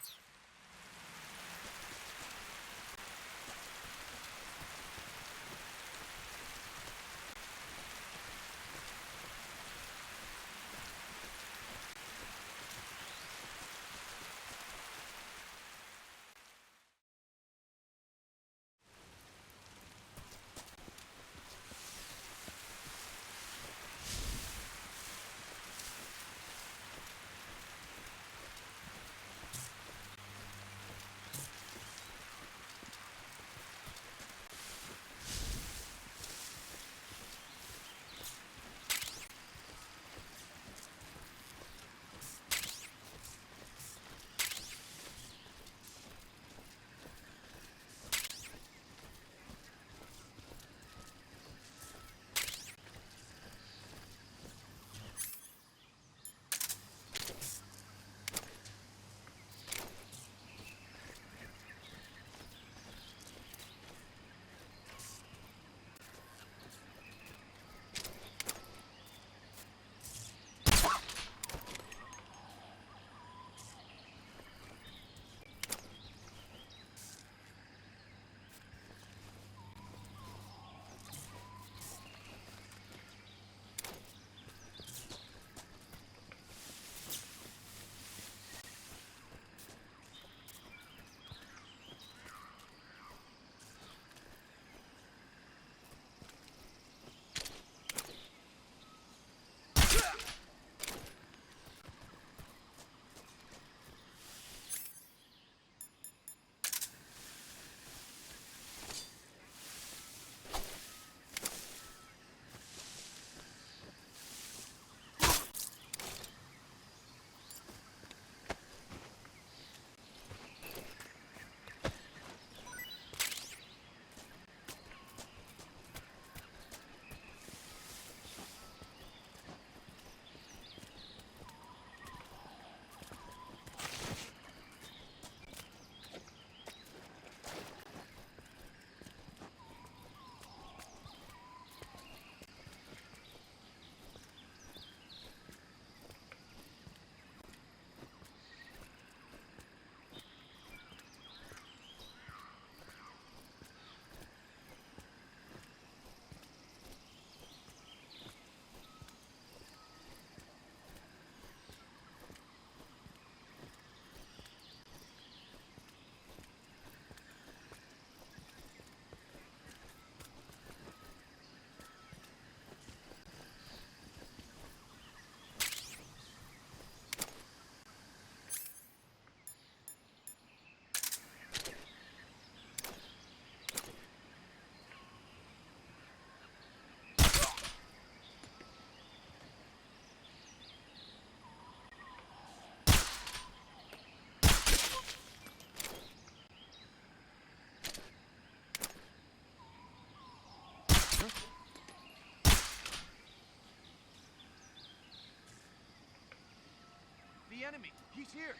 the enemy. He's here.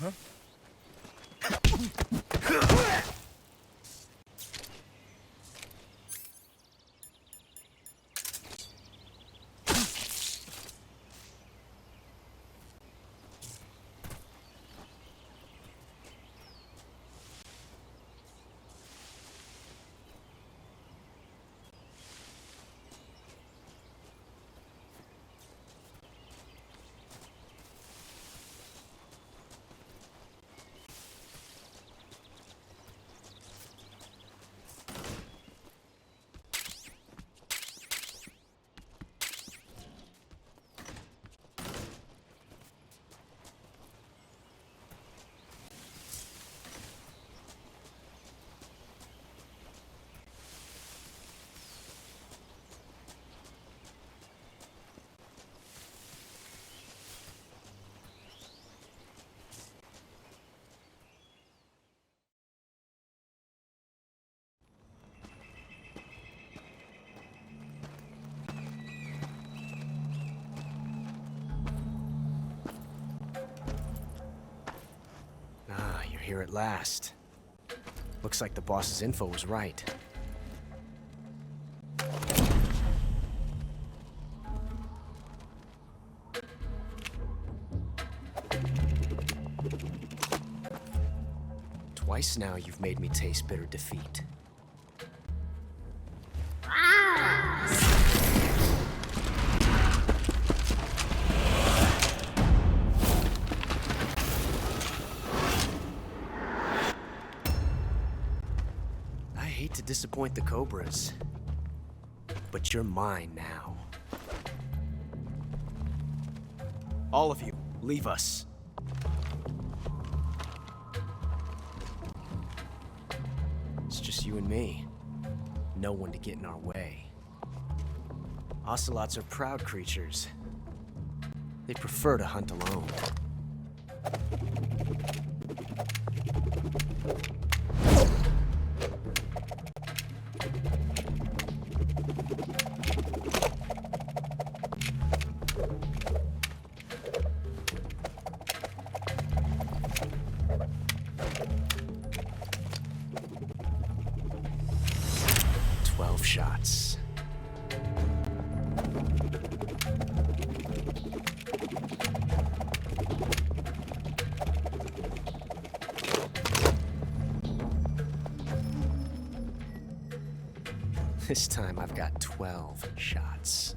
Huh? here at last. Looks like the boss's info was right. Twice now you've made me taste bitter defeat. I hate to disappoint the Cobras, but you're mine now. All of you, leave us. It's just you and me. No one to get in our way. Ocelots are proud creatures. They prefer to hunt alone. Shots. This time I've got 12 shots.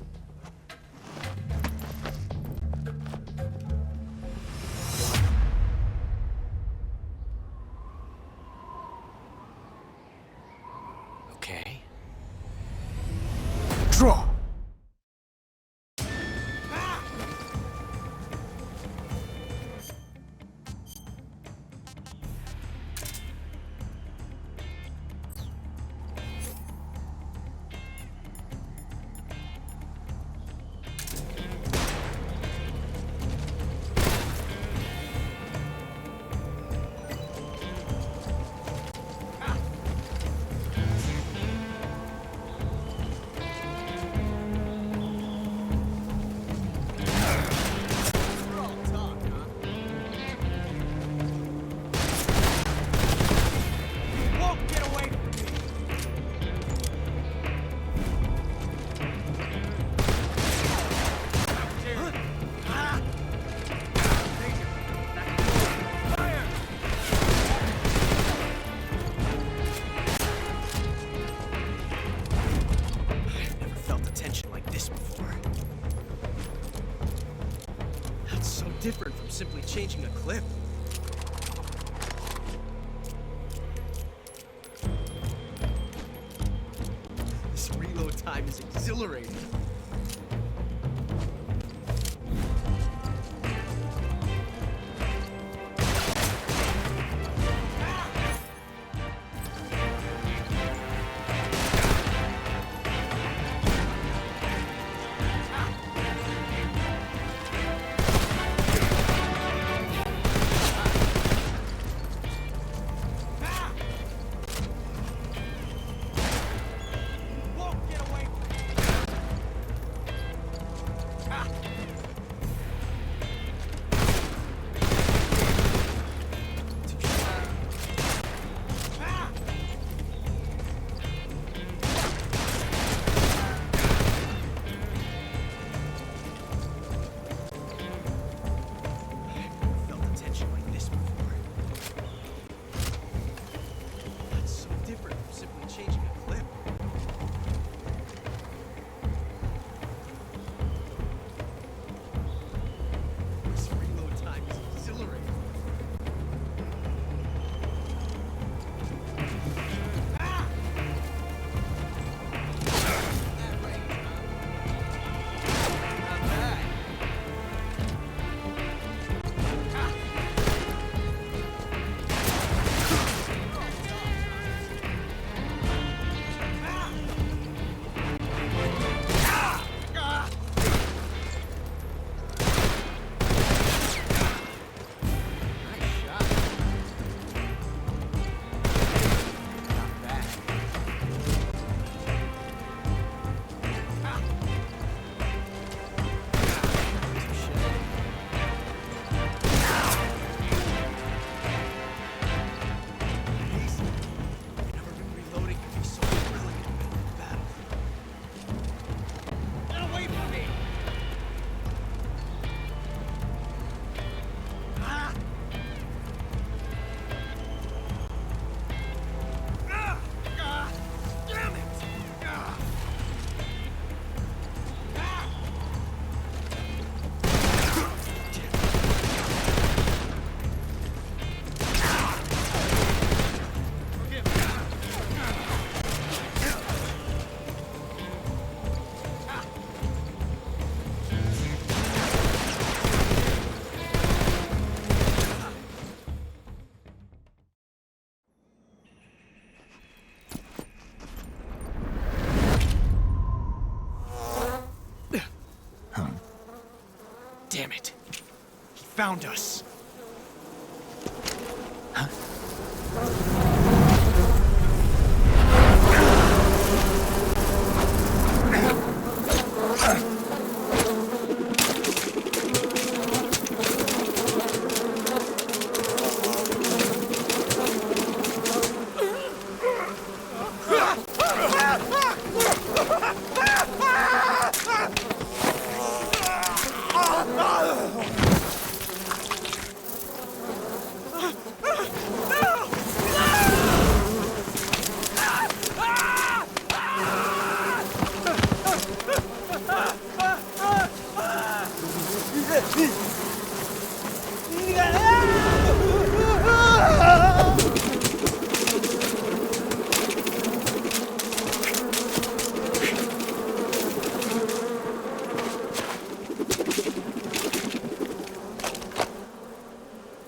Okay. Draw! Different from simply changing a clip. This reload time is exhilarating. found us.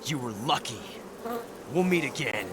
You were lucky. We'll meet again.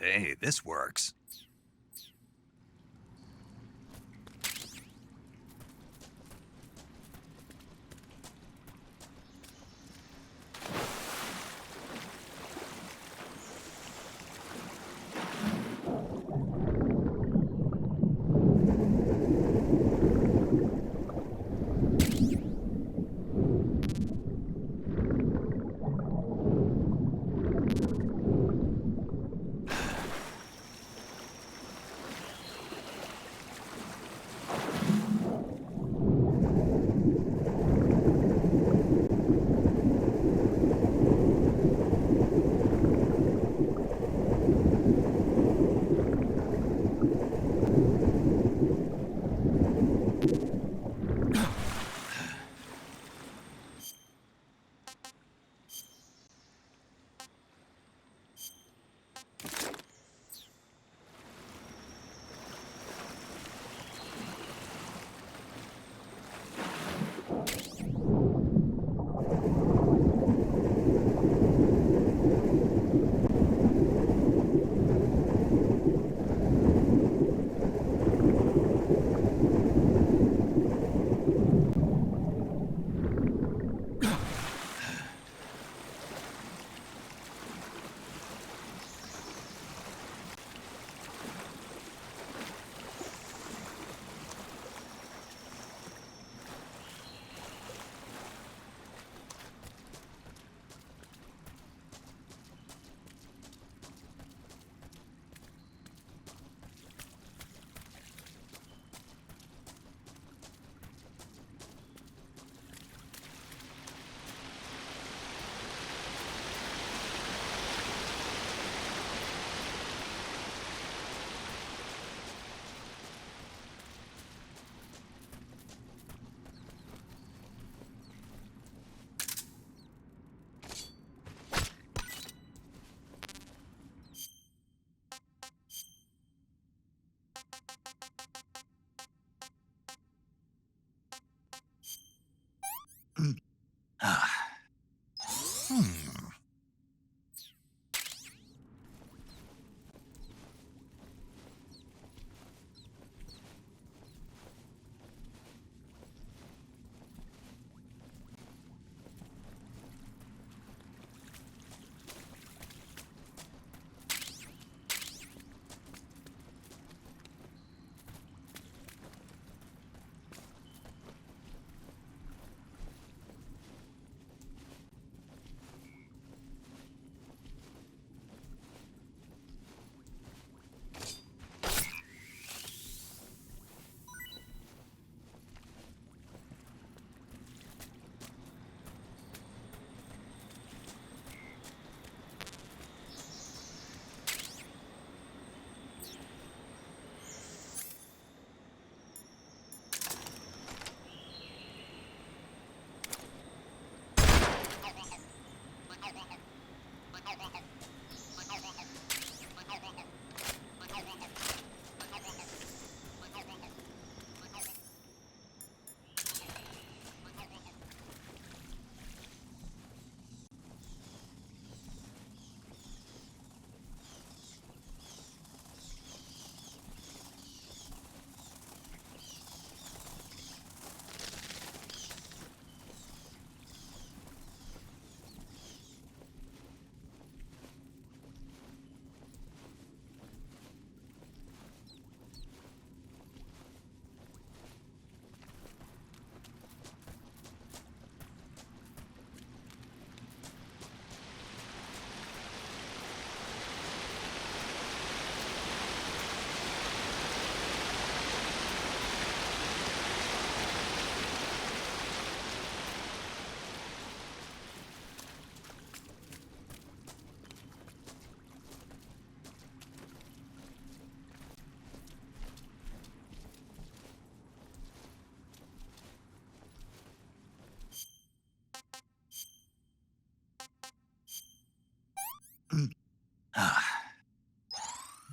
Hey, this works.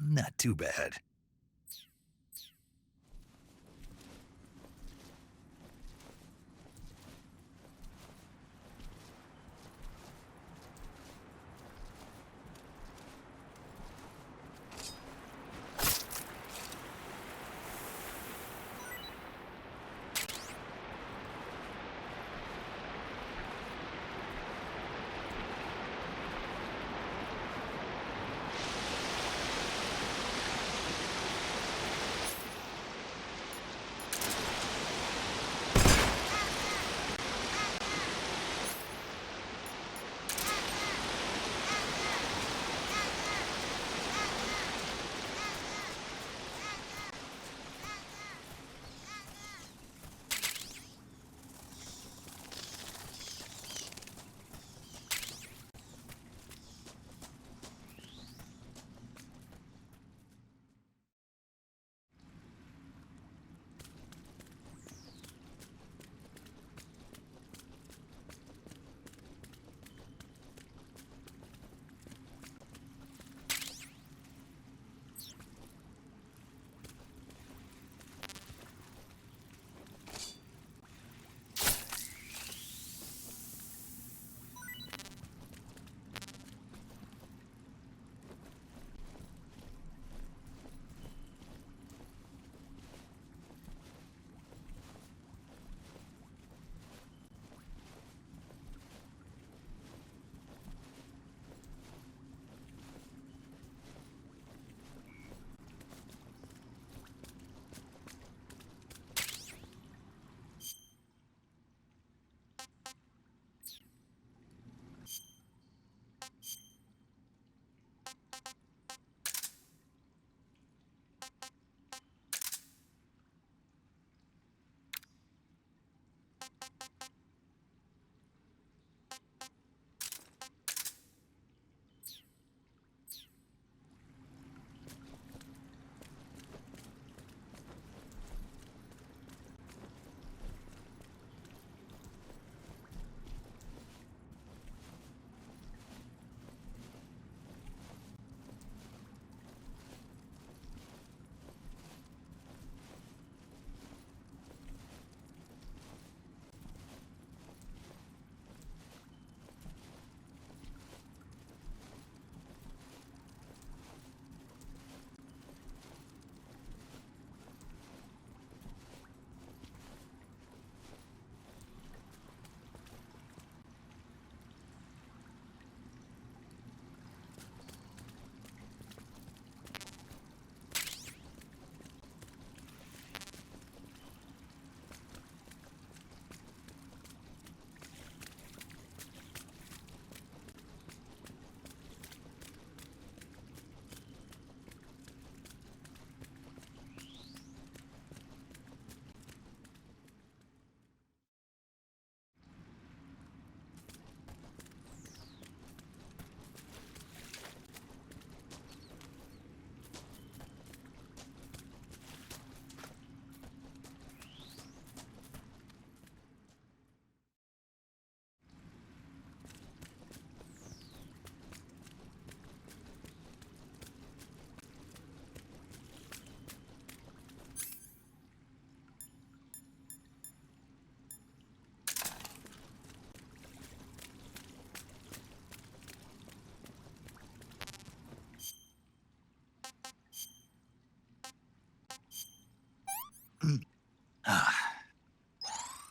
Not too bad.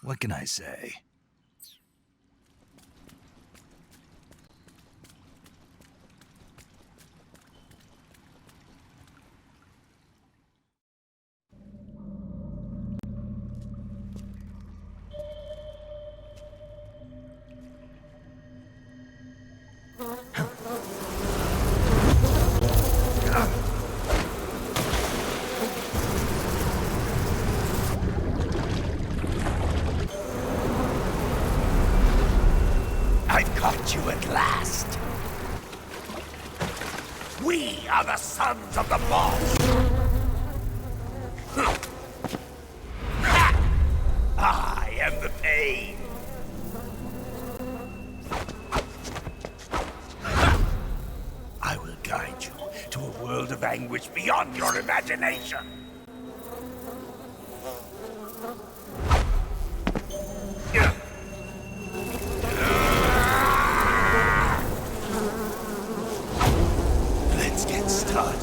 What can I say? I've caught you at last. We are the sons of the boss. I am the pain. I will guide you to a world of anguish beyond your imagination. Let's get started.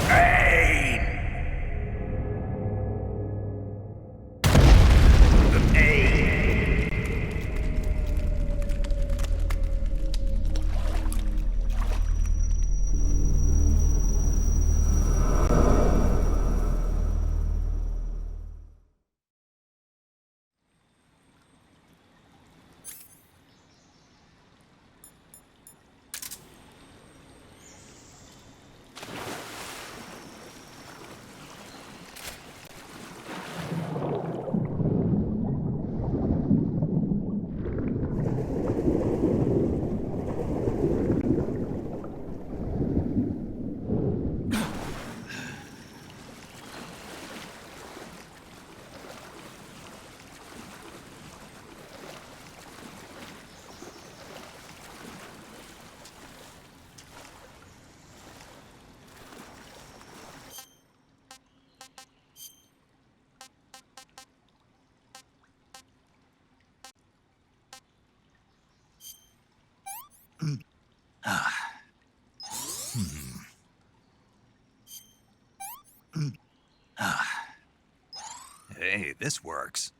pain! The pain! Hey, this works.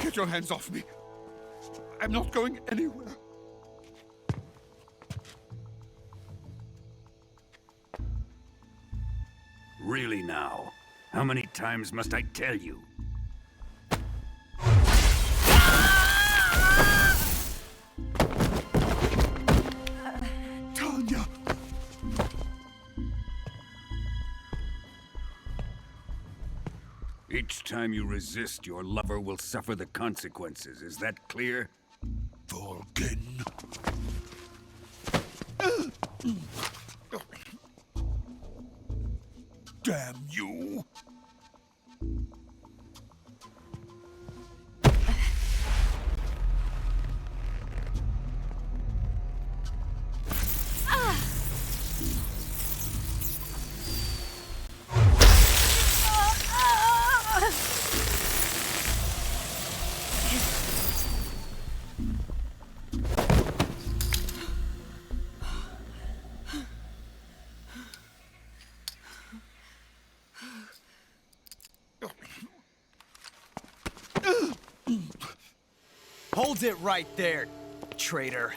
Get your hands off me. I'm not going anywhere. Really now? How many times must I tell you? Tanya! Each time you resist, your lover will suffer the consequences. Is that clear? Volgin. Damn you! Hold it right there, traitor.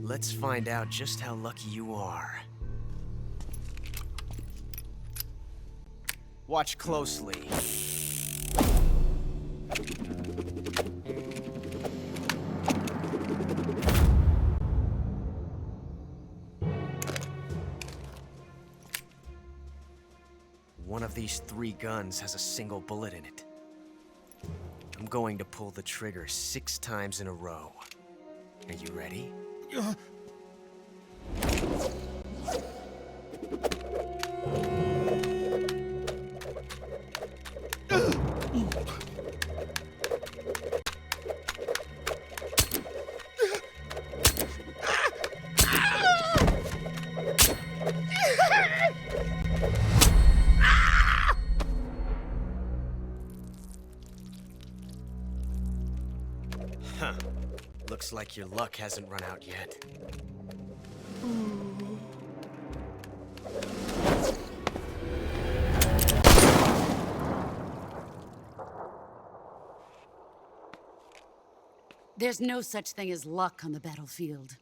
Let's find out just how lucky you are. Watch closely. One of these 3 guns has a single bullet in it. I'm going to pull the trigger 6 times in a row. Are you ready? Huh. Looks like your luck hasn't run out yet. There's no such thing as luck on the battlefield.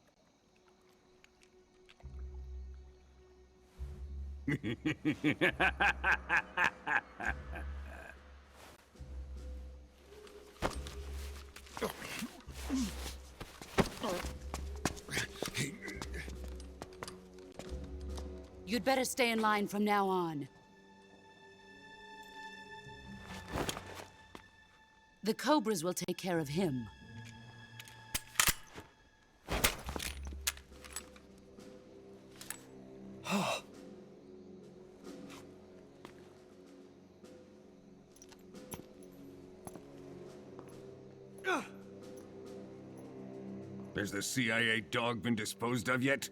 You'd better stay in line from now on. The Cobras will take care of him. Has the CIA dog been disposed of yet?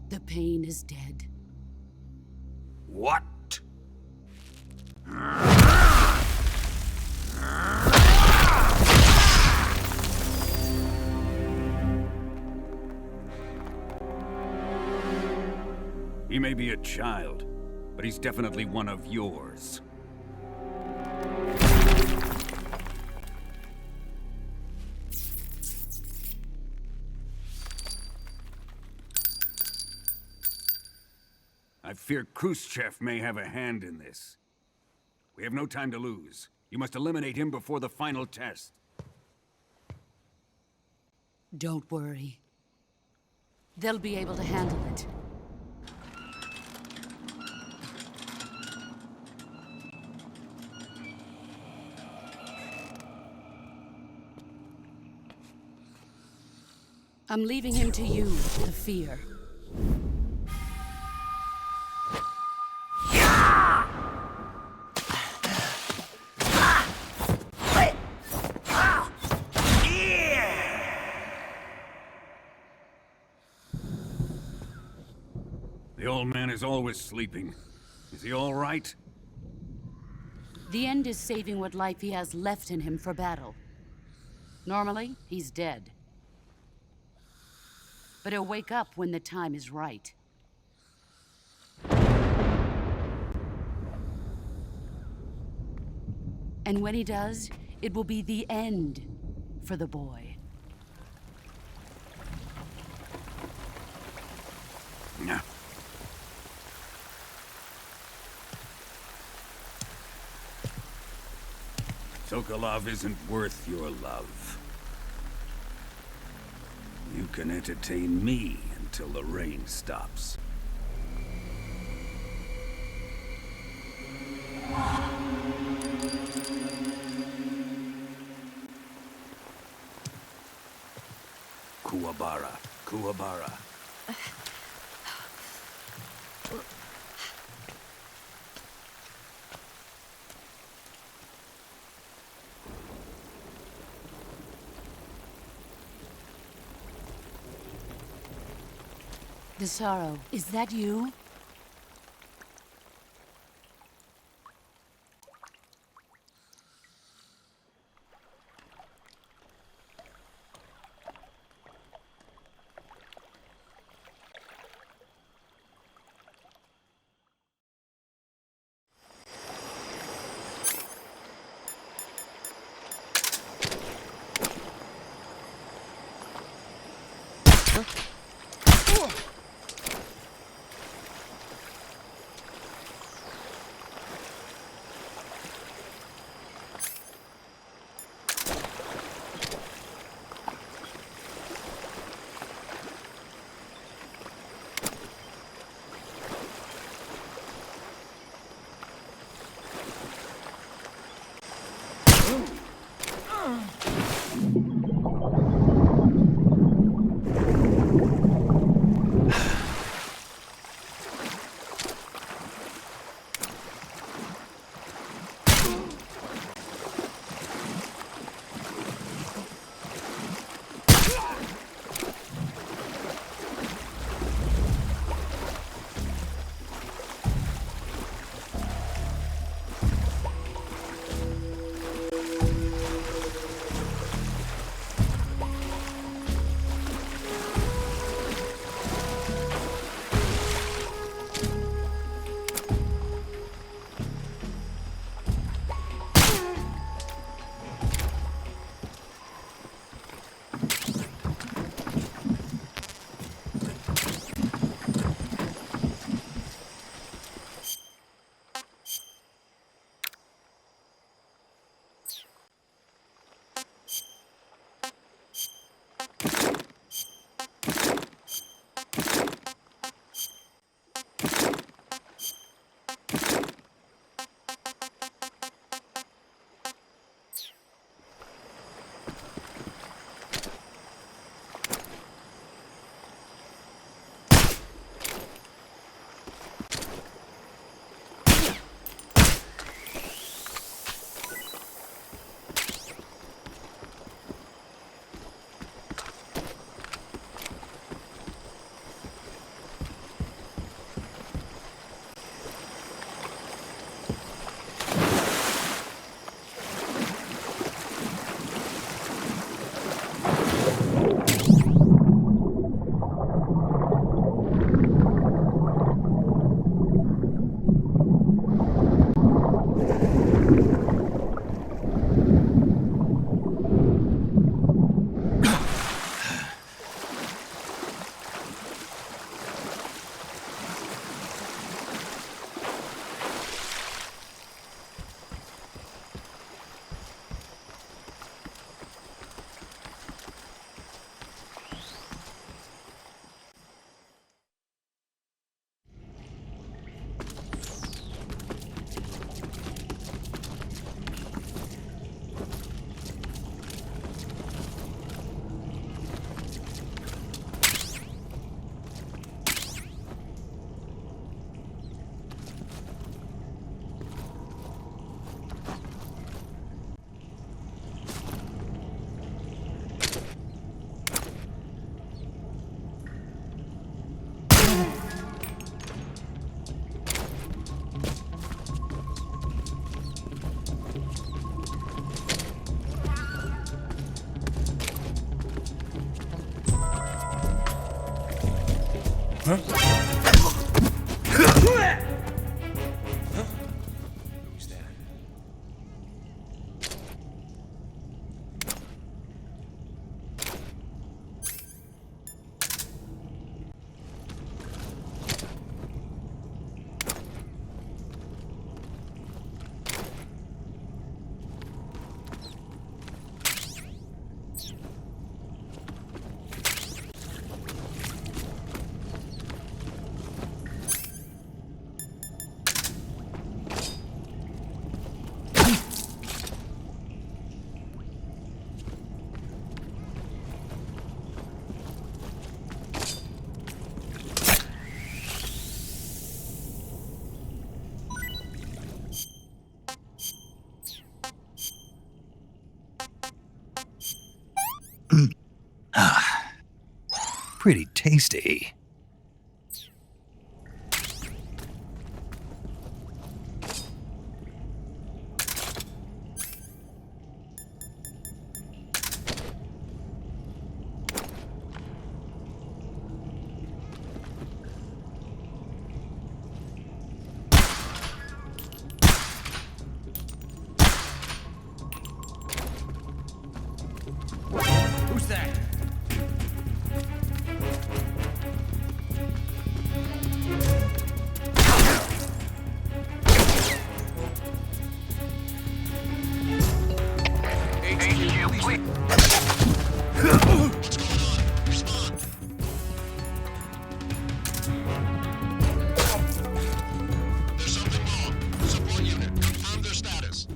The pain is dead. What? He may be a child, but he's definitely one of yours. I fear Khrushchev may have a hand in this. We have no time to lose. You must eliminate him before the final test. Don't worry. They'll be able to handle it. I'm leaving him to you, the fear. The old man is always sleeping. Is he all right? The end is saving what life he has left in him for battle. Normally, he's dead. But he'll wake up when the time is right. And when he does, it will be the end for the boy. Yeah. Sokolov isn't worth your love. You can entertain me until the rain stops. Kuwabara, Kuwabara. Desaro, is that you? Who's that? Pretty tasty. Who's that? There's something wrong. Support unit, confirm their status.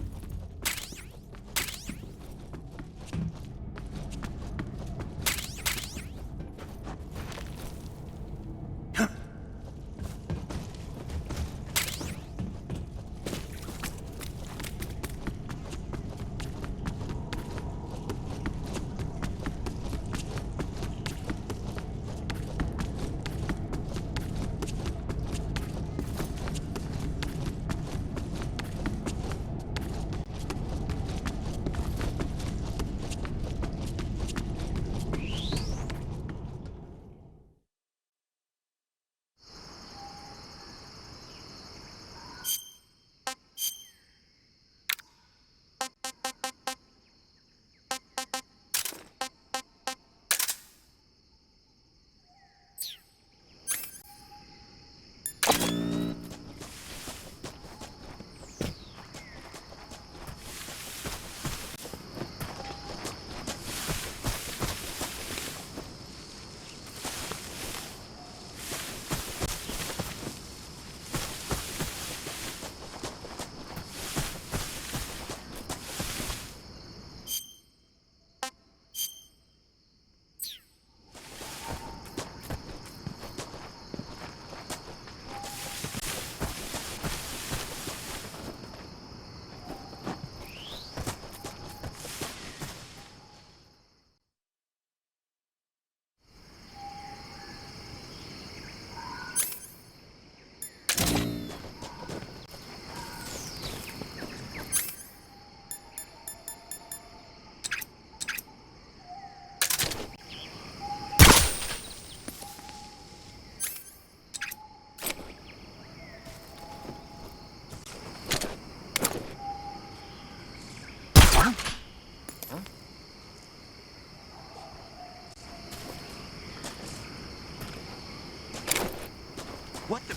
What the?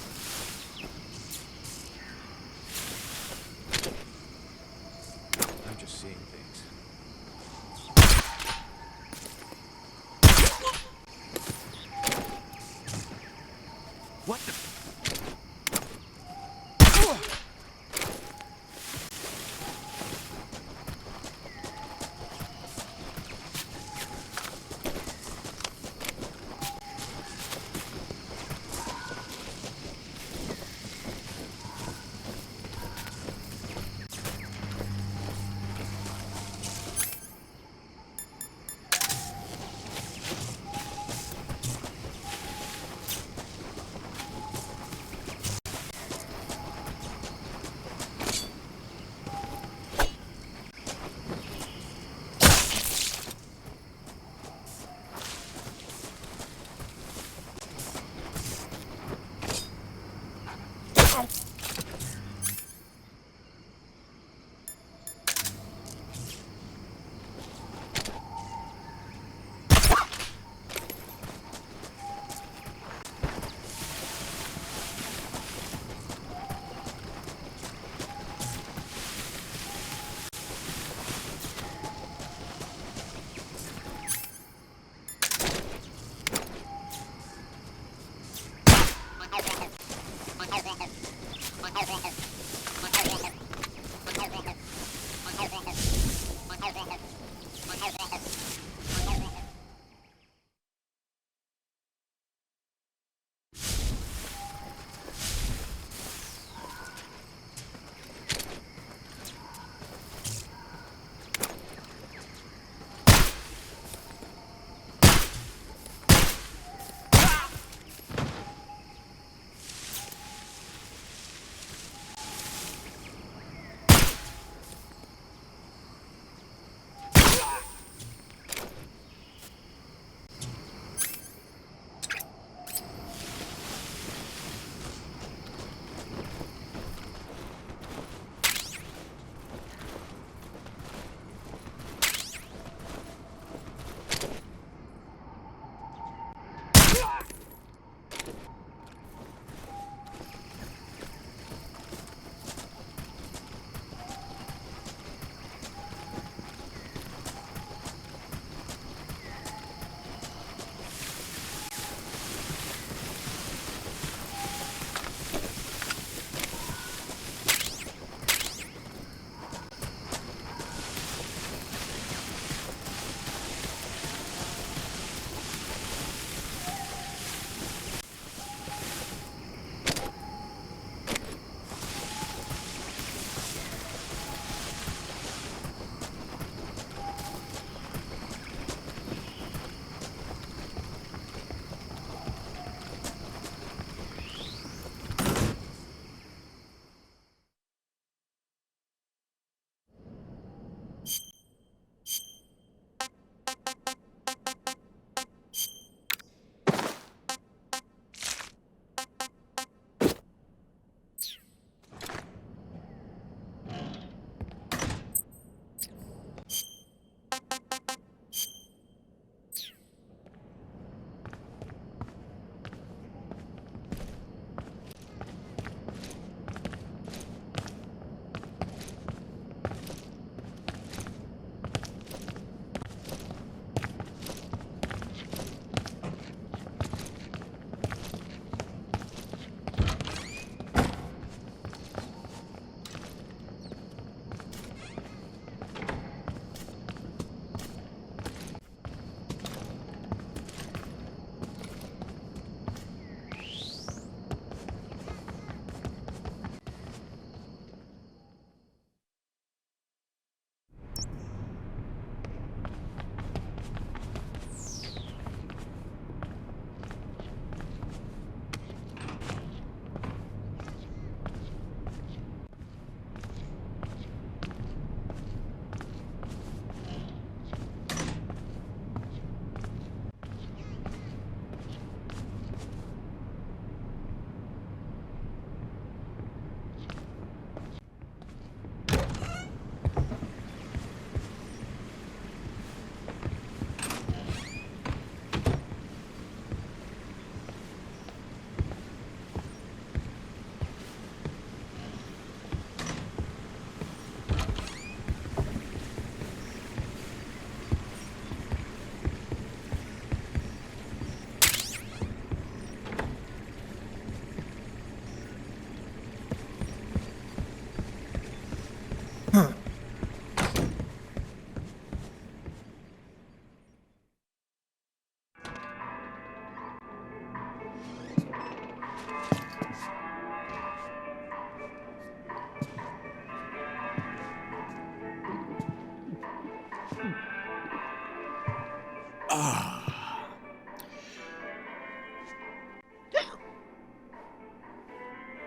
I'm just seeing things. What the?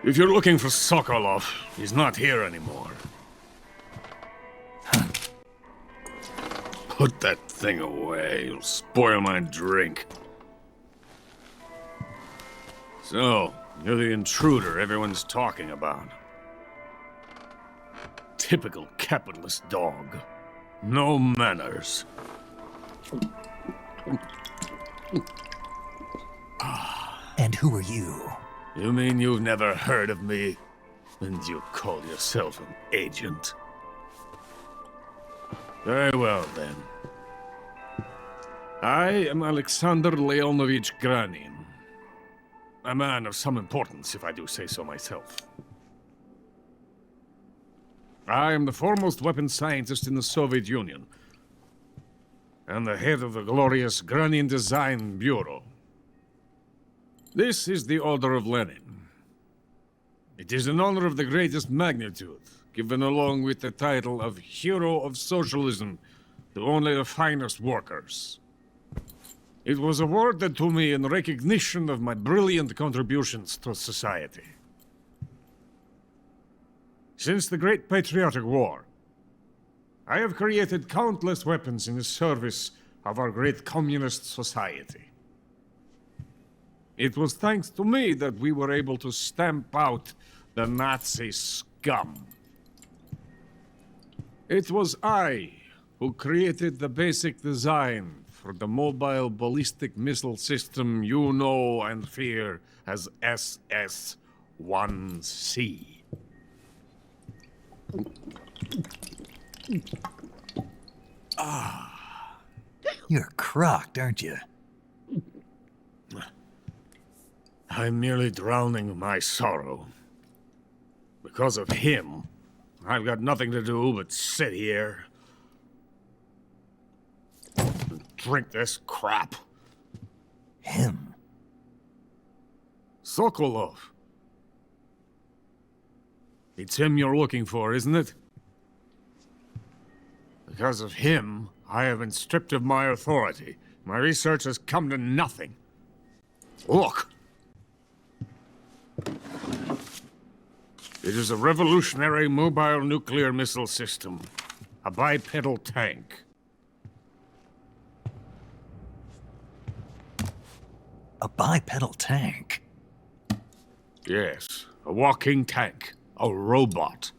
If you're looking for Sokolov, he's not here anymore. Put that thing away. You'll spoil my drink. So, you're the intruder everyone's talking about. Typical capitalist dog. No manners. And who are you? You mean you've never heard of me? And you call yourself an agent? Very well, then. I am Alexander Leonovich Granin. A man of some importance, if I do say so myself. I am the foremost weapons scientist in the Soviet Union, and the head of the glorious Granin Design Bureau. This is the Order of Lenin. It is an honor of the greatest magnitude, given along with the title of Hero of Socialism to only the finest workers. It was awarded to me in recognition of my brilliant contributions to society. Since the Great Patriotic War, I have created countless weapons in the service of our great communist society. It was thanks to me that we were able to stamp out the Nazi scum. It was I who created the basic design for the mobile ballistic missile system you know and fear as SS-1C. You're crocked, aren't you? I'm merely drowning my sorrow. Because of him, I've got nothing to do but sit here and drink this crap. Him? Sokolov. It's him you're looking for, isn't it? Because of him, I have been stripped of my authority. My research has come to nothing. Look! It is a revolutionary mobile nuclear missile system. A bipedal tank. A bipedal tank? Yes, a walking tank. A robot.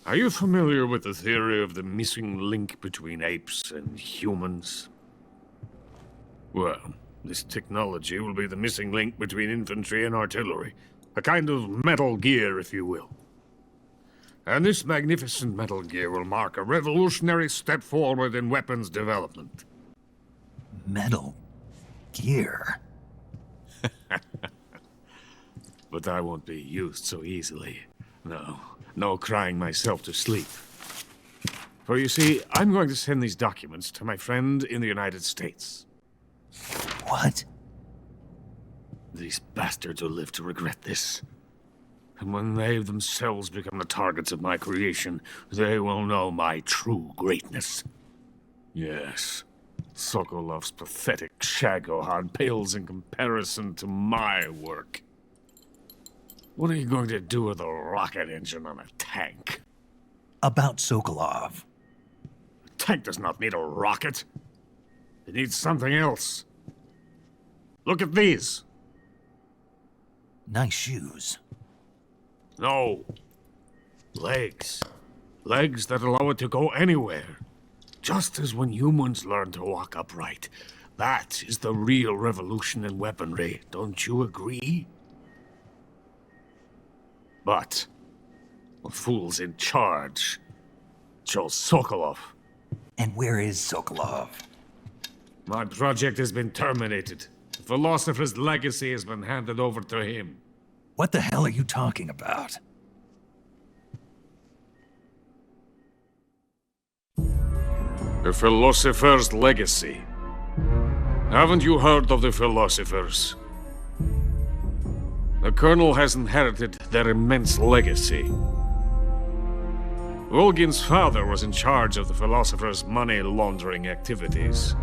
Are you familiar with the theory of the missing link between apes and humans? Well, this technology will be the missing link between infantry and artillery. A kind of Metal Gear, if you will. And this magnificent Metal Gear will mark a revolutionary step forward in weapons development. Metal Gear? But I won't be used so easily. No crying myself to sleep. For you see, I'm going to send these documents to my friend in the United States. What? These bastards will live to regret this. And when they themselves become the targets of my creation, they will know my true greatness. Yes, Sokolov's pathetic shagohod pales in comparison to my work. What are you going to do with a rocket engine on a tank? About Sokolov. A tank does not need a rocket. It needs something else. Look at these. Nice shoes. No. Legs. Legs that allow it to go anywhere. Just as when humans learn to walk upright. That is the real revolution in weaponry. Don't you agree? But the fool's in charge. Joe Sokolov. And where is Sokolov? My project has been terminated. The philosopher's legacy has been handed over to him. What the hell are you talking about? The philosopher's legacy. Haven't you heard of the philosophers? The Colonel has inherited their immense legacy. Volgin's father was in charge of the philosopher's money laundering activities.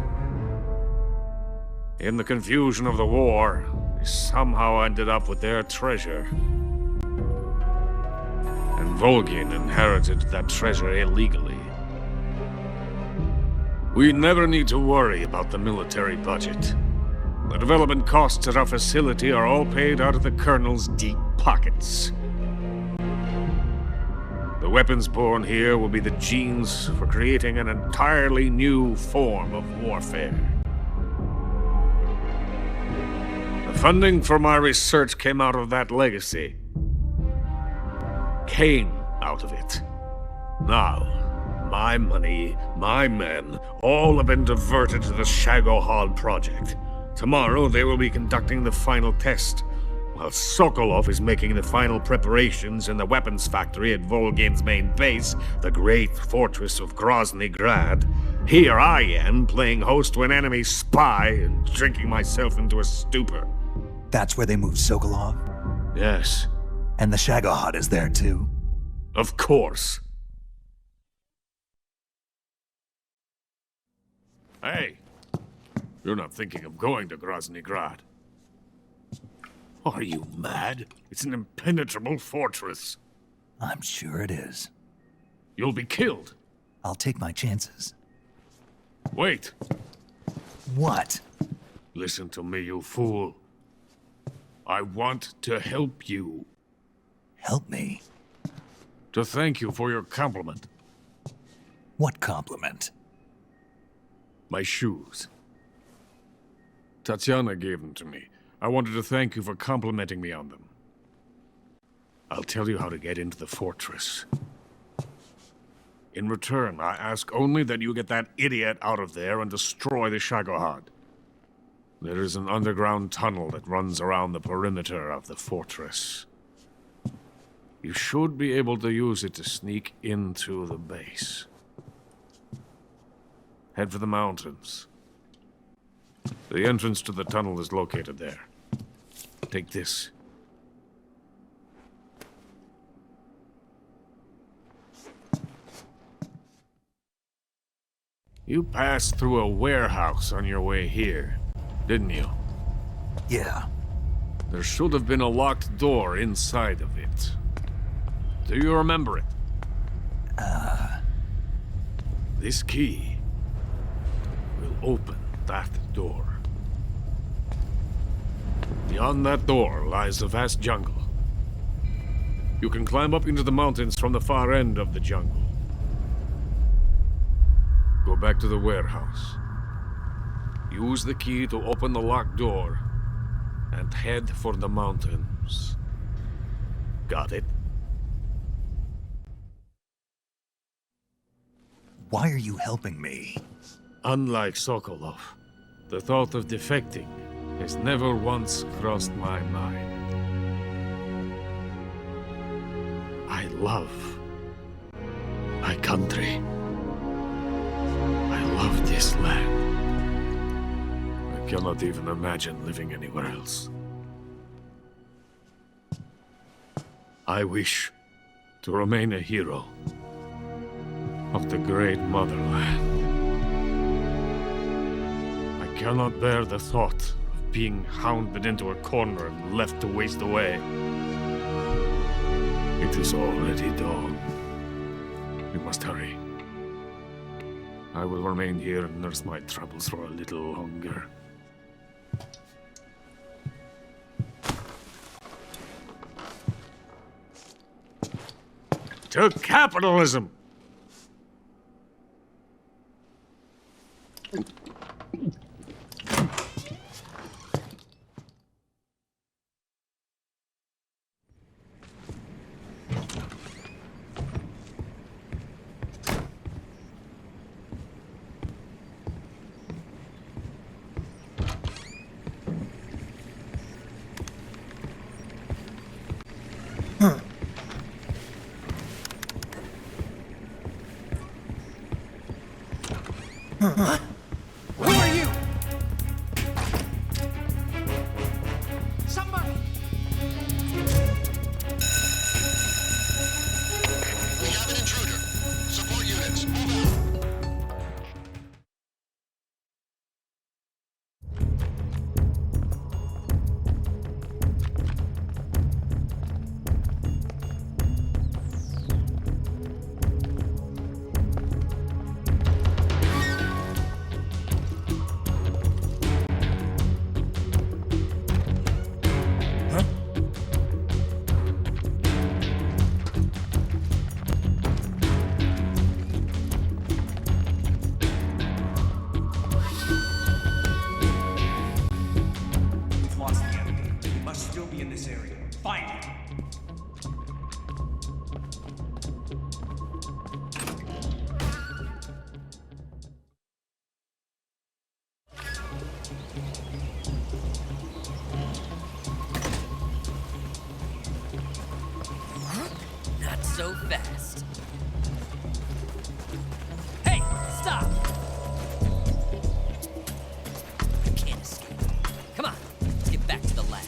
In the confusion of the war, he somehow ended up with their treasure. And Volgin inherited that treasure illegally. We never need to worry about the military budget. The development costs at our facility are all paid out of the Colonel's deep pockets. The weapons born here will be the genes for creating an entirely new form of warfare. The funding for my research came out of that legacy. Came out of it. Now, my money, my men, all have been diverted to the Shagohod project. Tomorrow they will be conducting the final test, while Sokolov is making the final preparations in the weapons factory at Volgin's main base, the great fortress of Grozny Grad. Here I am, playing host to an enemy spy and drinking myself into a stupor. That's where they moved Sokolov? Yes. And the Shagohod is there too? Of course. Hey, you're not thinking of going to Grozny Grad. Are you mad? It's an impenetrable fortress. I'm sure it is. You'll be killed. I'll take my chances. Wait. What? Listen to me, you fool. I want to help you. Help me? To thank you for your compliment. What compliment? My shoes. Tatiana gave them to me. I wanted to thank you for complimenting me on them. I'll tell you how to get into the fortress. In return, I ask only that you get that idiot out of there and destroy the Shagohod. There is an underground tunnel that runs around the perimeter of the fortress. You should be able to use it to sneak into the base. Head for the mountains. The entrance to the tunnel is located there. Take this. You passed through a warehouse on your way here, didn't you? Yeah. There should have been a locked door inside of it. Do you remember it? This key will open that door. Beyond that door lies a vast jungle. You can climb up into the mountains from the far end of the jungle. Go back to the warehouse. Use the key to open the locked door and head for the mountains. Got it? Why are you helping me? Unlike Sokolov, the thought of defecting has never once crossed my mind. I love my country. I love this land. I cannot even imagine living anywhere else. I wish to remain a hero of the great motherland. I cannot bear the thought of being hounded into a corner and left to waste away. It is already dawn. We must hurry. I will remain here and nurse my troubles for a little longer. To capitalism! Who are you? Somebody! We have an intruder. so fast. Hey, stop! You can't escape. Come on, let's get back to the lab.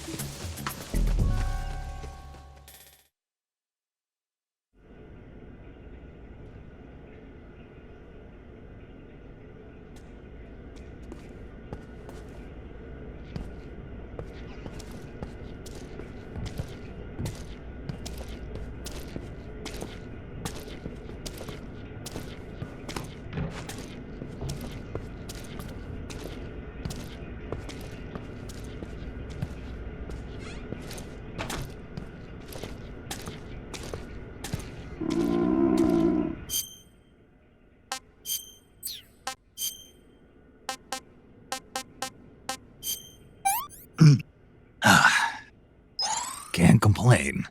Can't complain.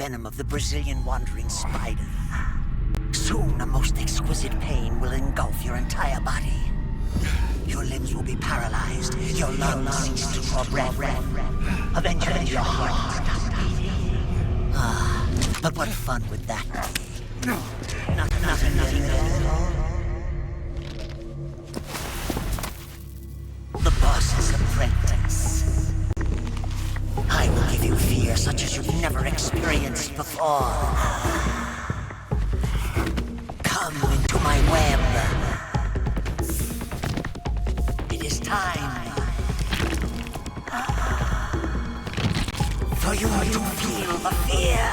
venom of the Brazilian wandering spider. Soon, a most exquisite pain will engulf your entire body. Your limbs will be paralyzed, your lungs cease to draw breath. Eventually, your heart will stop beating. Ah, but what fun would that be? Nothing at all. The boss's apprentice. I will give you fear such as you've never experienced before. Come into my web. It is time for you to feel the fear.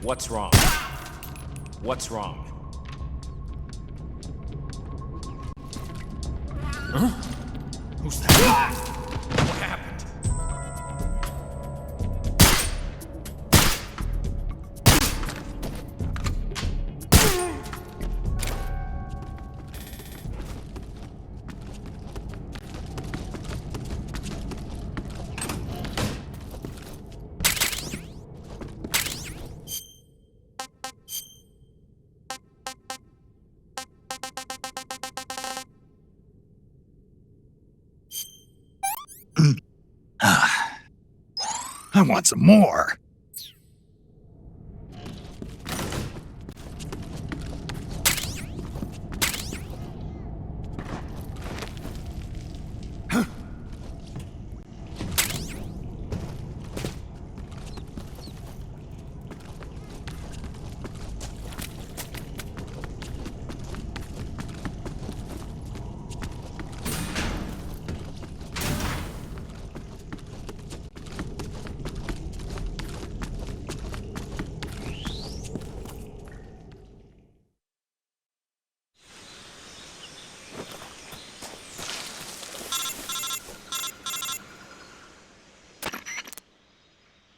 What's wrong? What's wrong? Huh? Who's that? What happened? I want some more.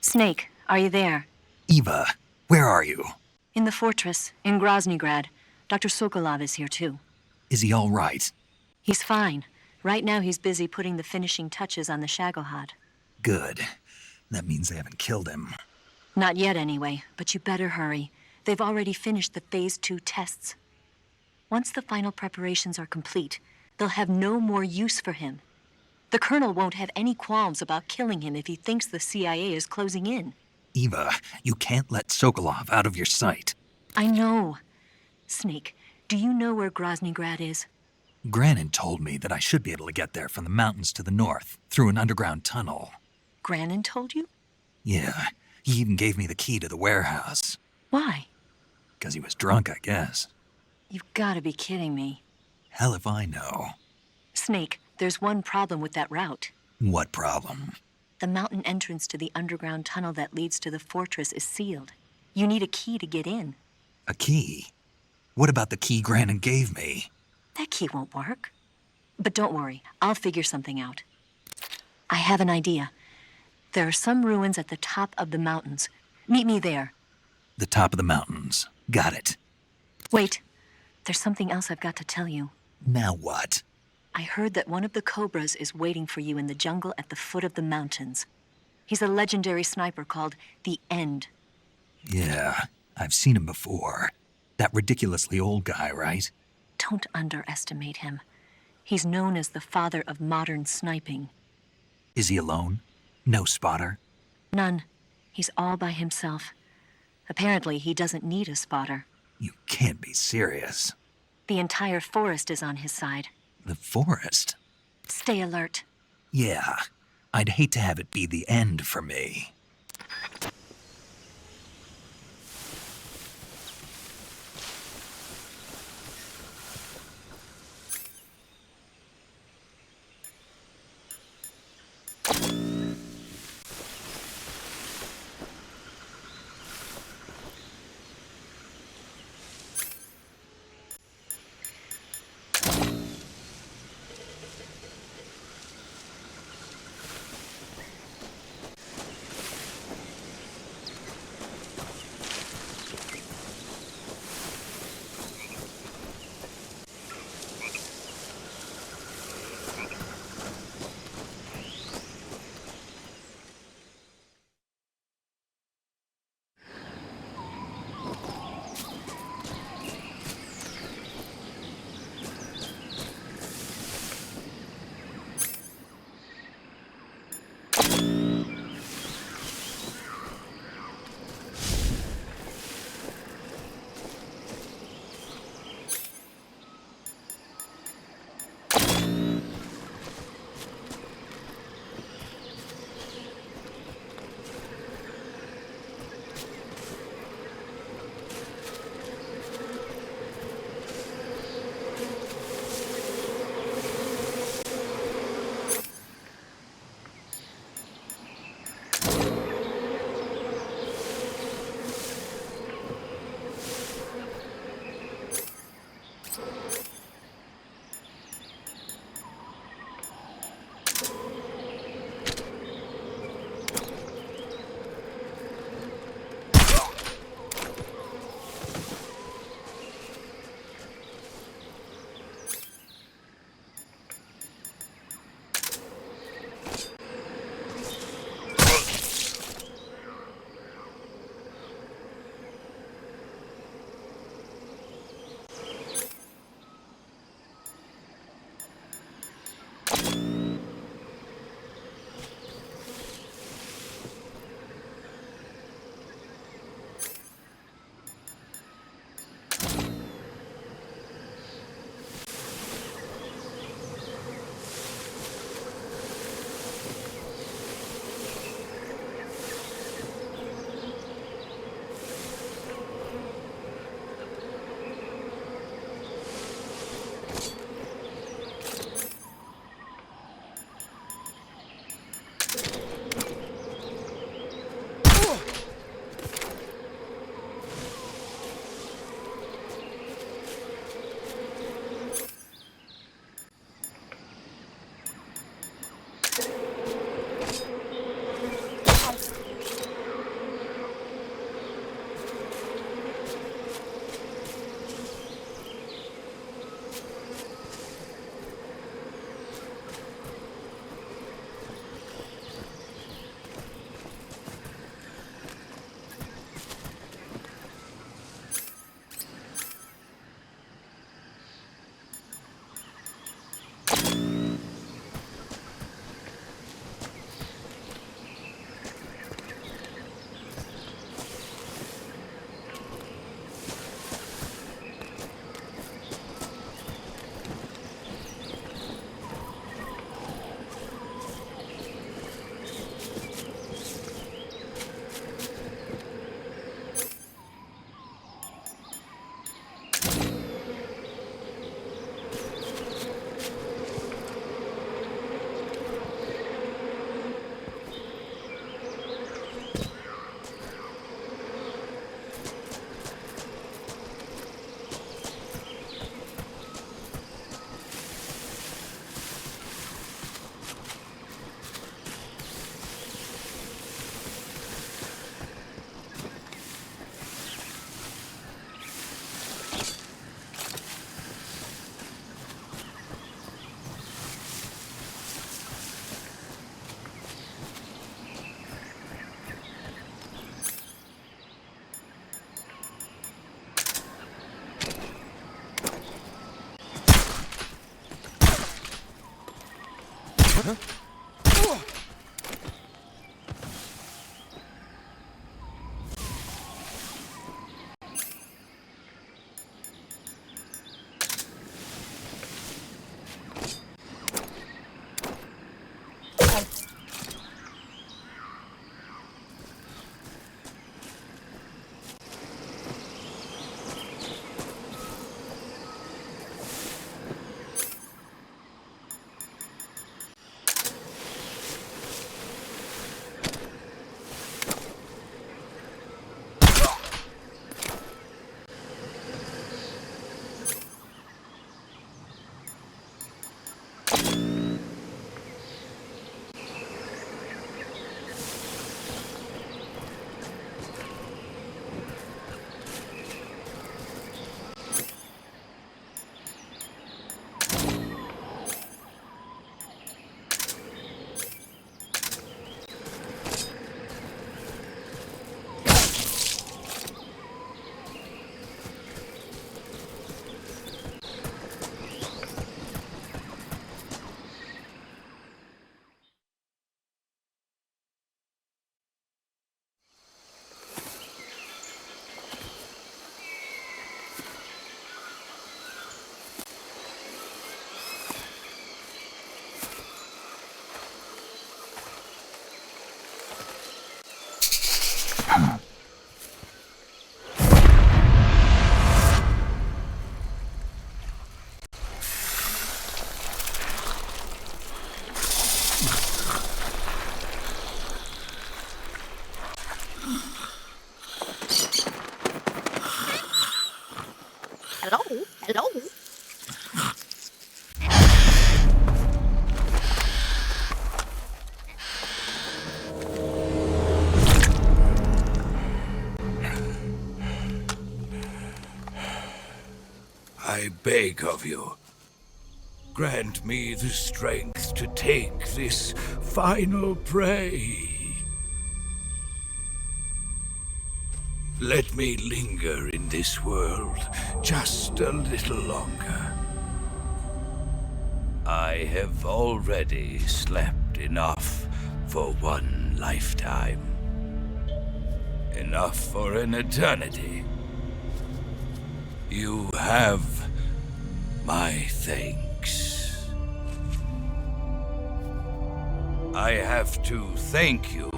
Snake, are you there? Eva, where are you? In the fortress, in Groznygrad. Dr. Sokolov is here too. Is he all right? He's fine. Right now he's busy putting the finishing touches on the Shagohod. Good. That means they haven't killed him. Not yet anyway, but you better hurry. They've already finished the Phase 2 tests. Once the final preparations are complete, they'll have no more use for him. The Colonel won't have any qualms about killing him if he thinks the CIA is closing in. Eva, you can't let Sokolov out of your sight. I know. Snake, do you know where Groznygrad is? Granin told me that I should be able to get there from the mountains to the north, through an underground tunnel. Granin told you? Yeah, he even gave me the key to the warehouse. Why? Because he was drunk, I guess. You've got to be kidding me. Hell if I know. Snake, there's one problem with that route. What problem? The mountain entrance to the underground tunnel that leads to the fortress is sealed. You need a key to get in. A key? What about the key Granin gave me? That key won't work. But don't worry, I'll figure something out. I have an idea. There are some ruins at the top of the mountains. Meet me there. The top of the mountains. Got it. Wait, there's something else I've got to tell you. Now what? I heard that one of the Cobras is waiting for you in the jungle at the foot of the mountains. He's a legendary sniper called the End. Yeah, I've seen him before. That ridiculously old guy, right? Don't underestimate him. He's known as the father of modern sniping. Is he alone? No spotter? None. He's all by himself. Apparently, he doesn't need a spotter. You can't be serious. The entire forest is on his side. The forest? Stay alert. Yeah, I'd hate to have it be the end for me. Hello? I beg of you, grant me the strength to take this final prey. Let me linger in this world just a little longer. I have already slept enough for one lifetime. Enough for an eternity. You have my thanks. I have to thank you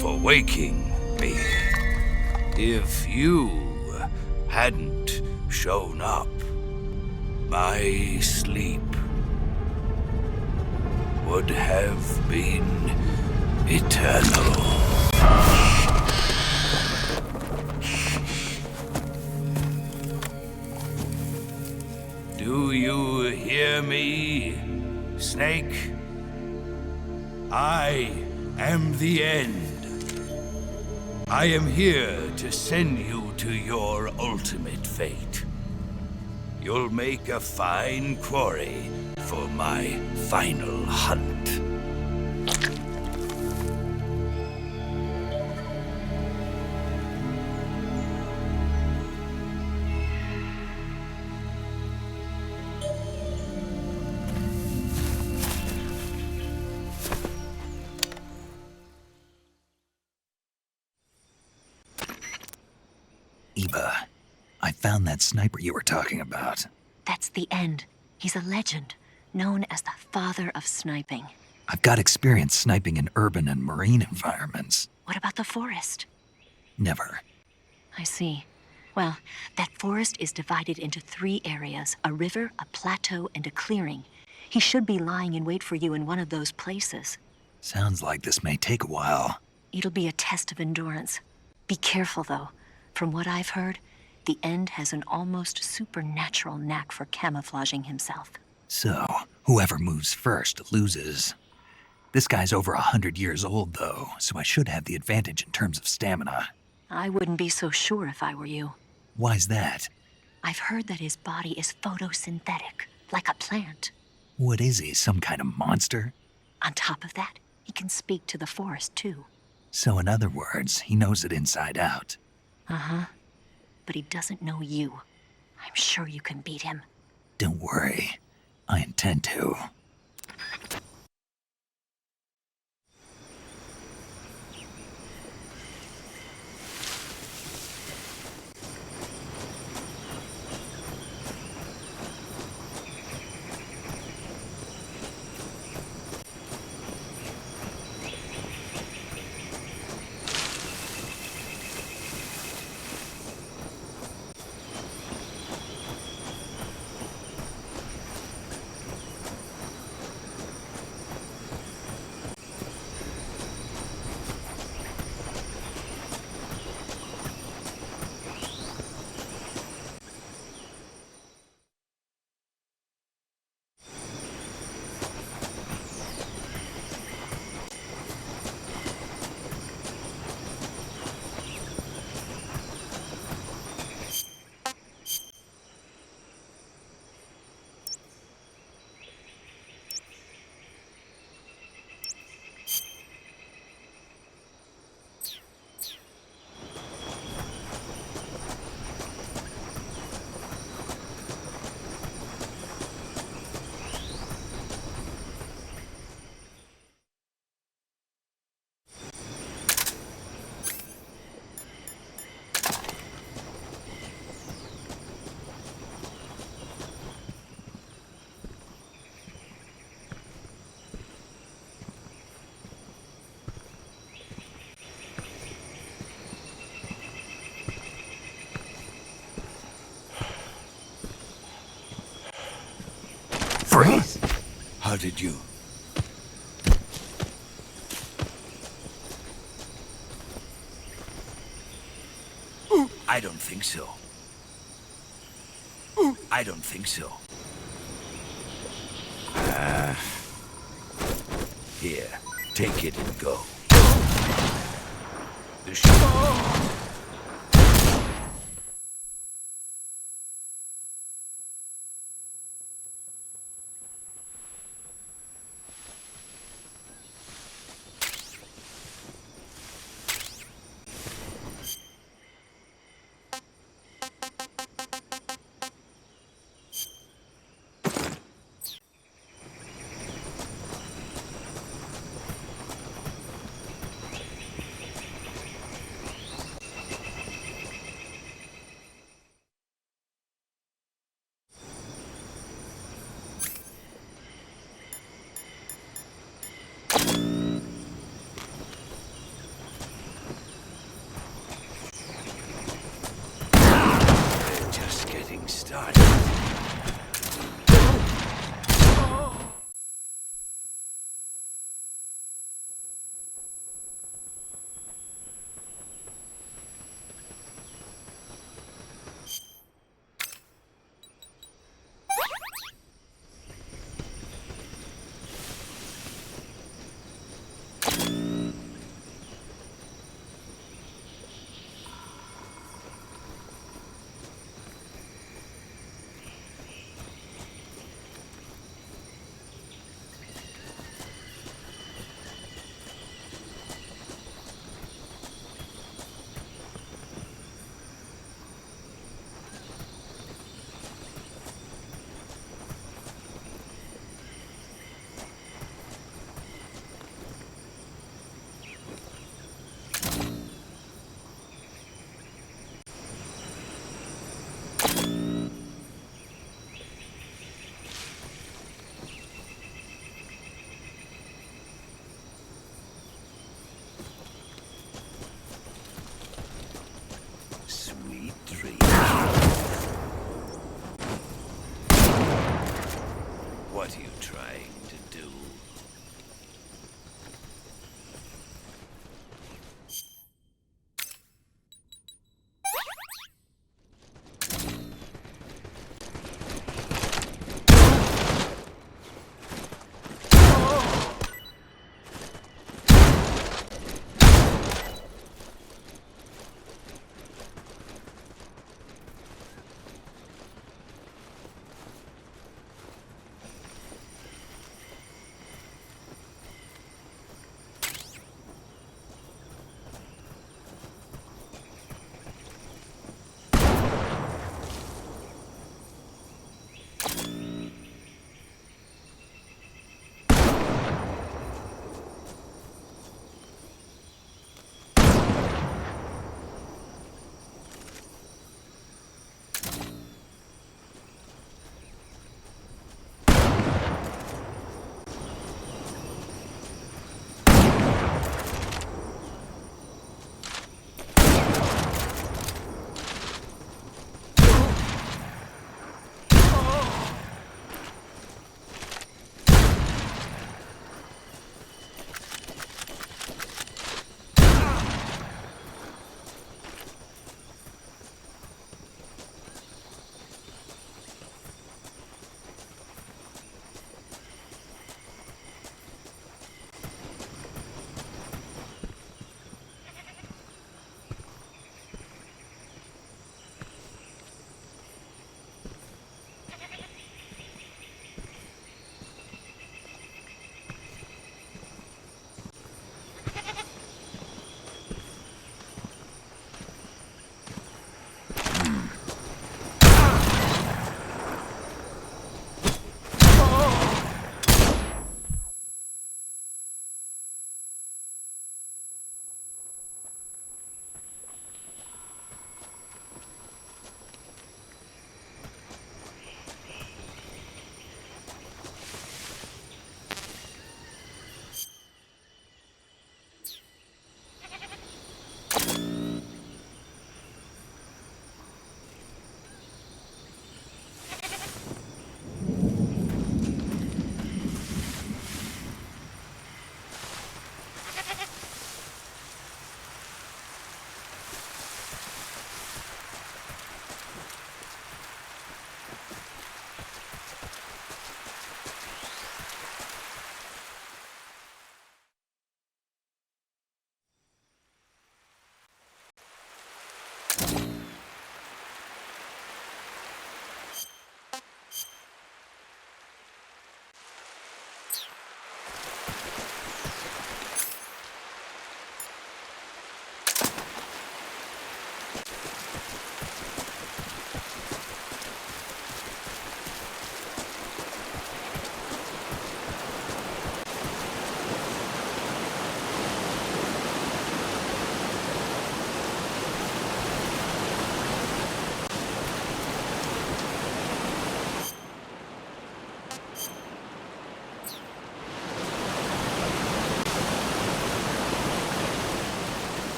for waking me. If you hadn't shown up, my sleep would have been eternal. Do you hear me, Snake? I am the end. I am here to send you to your ultimate fate. You'll make a fine quarry for my final hunt. Eva, I found that sniper you were talking about. That's the end. He's a legend, known as the father of sniping. I've got experience sniping in urban and marine environments. What about the forest? Never. I see. Well, that forest is divided into 3 areas, a river, a plateau, and a clearing. He should be lying in wait for you in one of those places. Sounds like this may take a while. It'll be a test of endurance. Be careful, though. From what I've heard, the End has an almost supernatural knack for camouflaging himself. So, whoever moves first loses. This guy's over 100 years old, though, so I should have the advantage in terms of stamina. I wouldn't be so sure if I were you. Why's that? I've heard that his body is photosynthetic, like a plant. What is he, some kind of monster? On top of that, he can speak to the forest, too. So in other words, he knows it inside out. Uh-huh. But he doesn't know you. I'm sure you can beat him. Don't worry. I intend to. spotted you. I don't think so. I don't think so. Here, take it and go.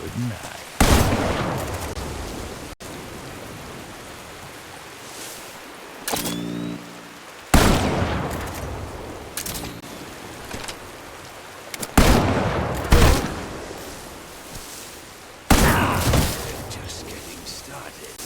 Good night. Just getting started.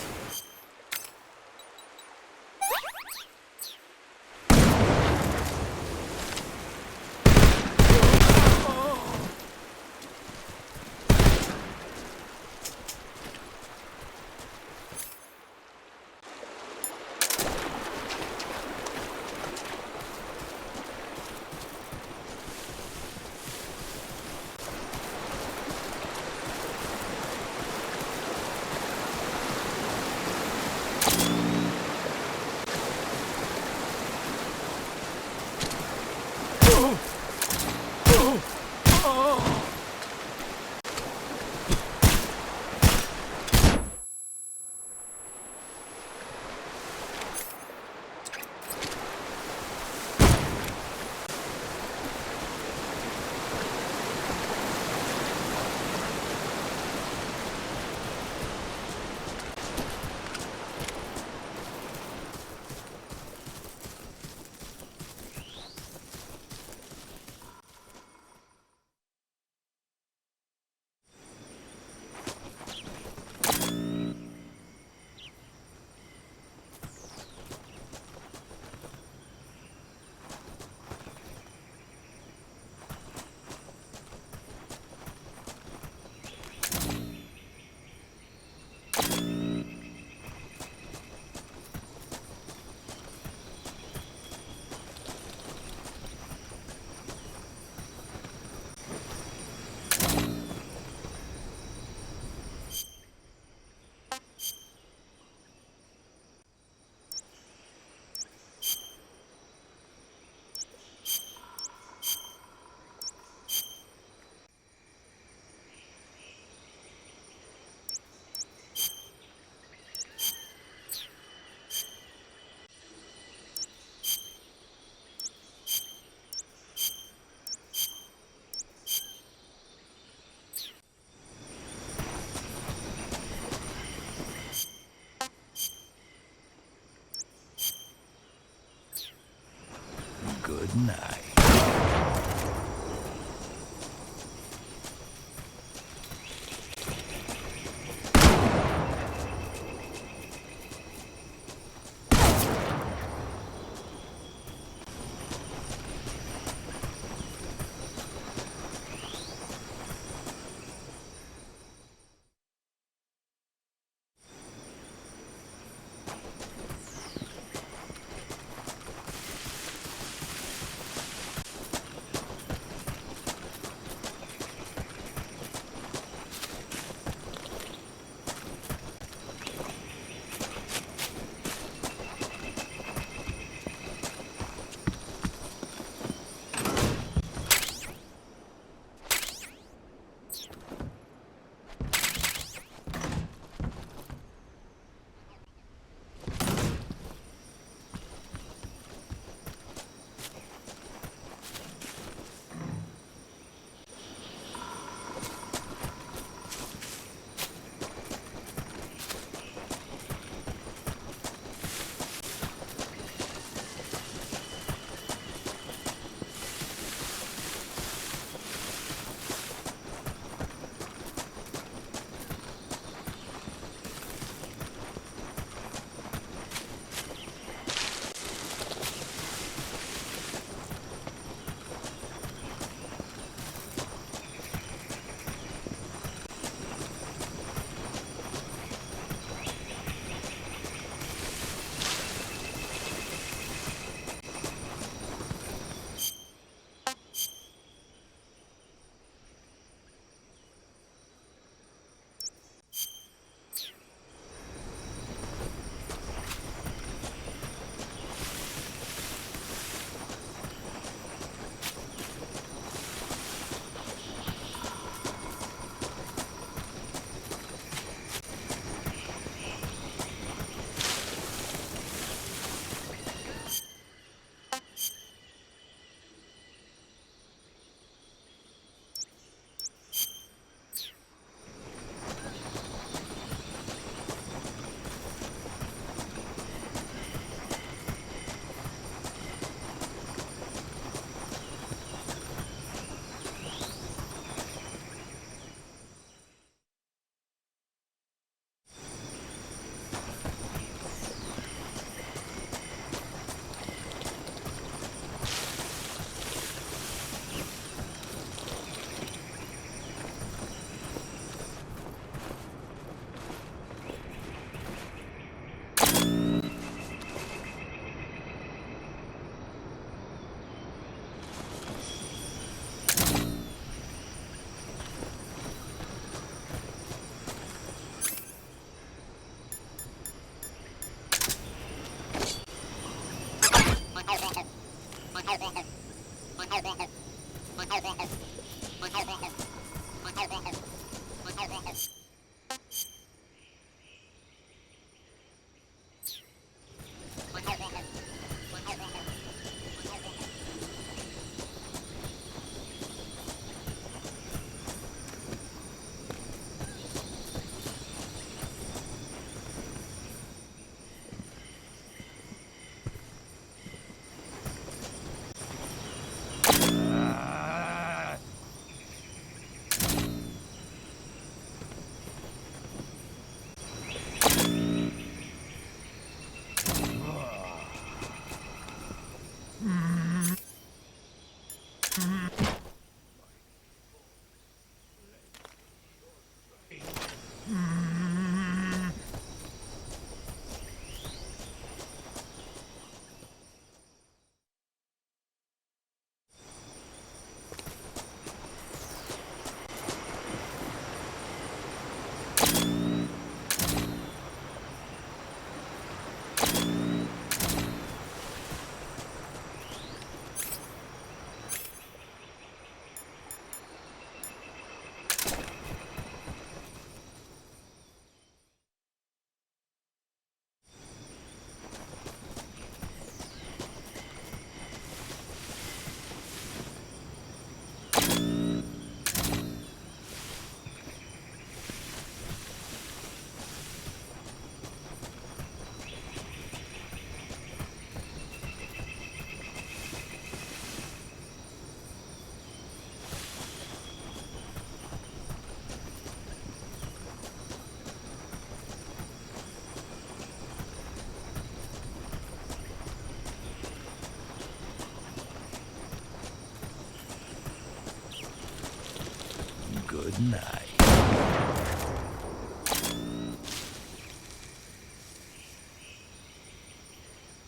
Good night.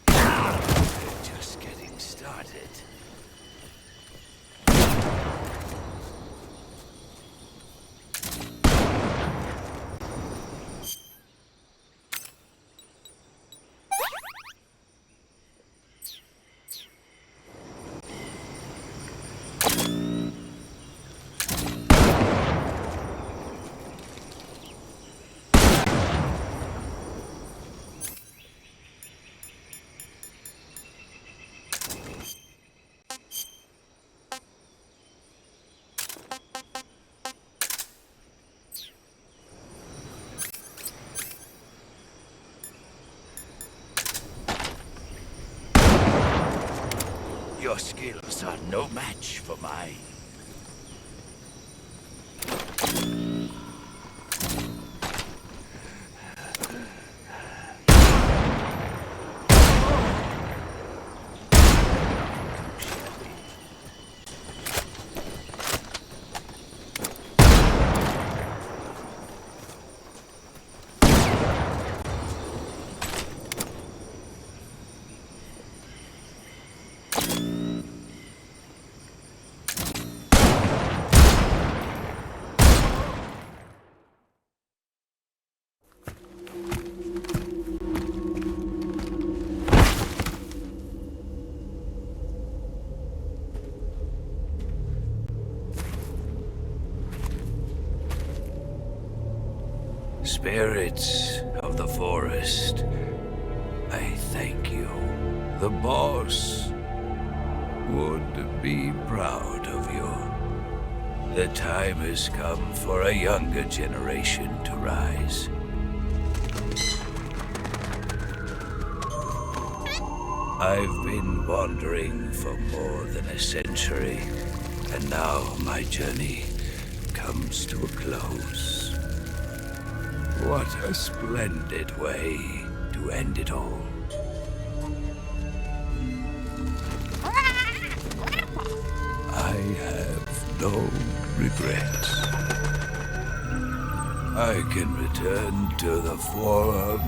We're just getting started. Your skills are no match for mine. Spirits of the forest, I thank you. The boss would be proud of you. The time has come for a younger generation to rise. I've been wandering for more than a century, and now my journey comes to a close. What a splendid way to end it all. I have no regrets. I can return to the forum.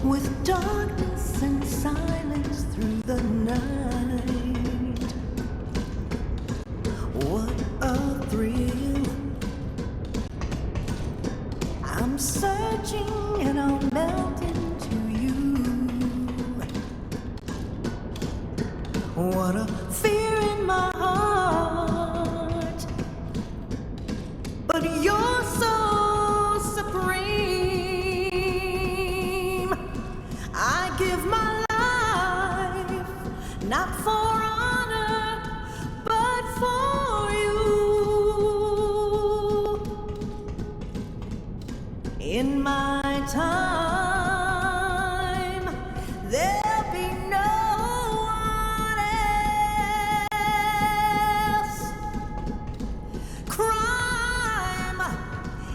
With darkness and silence through the night, what a thrill. I'm searching and I'll melt into you. What a fear in my heart, but you're so In my time, there'll be no one else. Crime,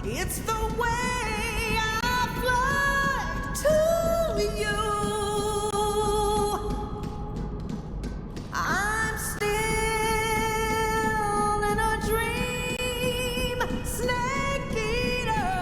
it's the way I fly to you. I'm still in a dream, snake eater.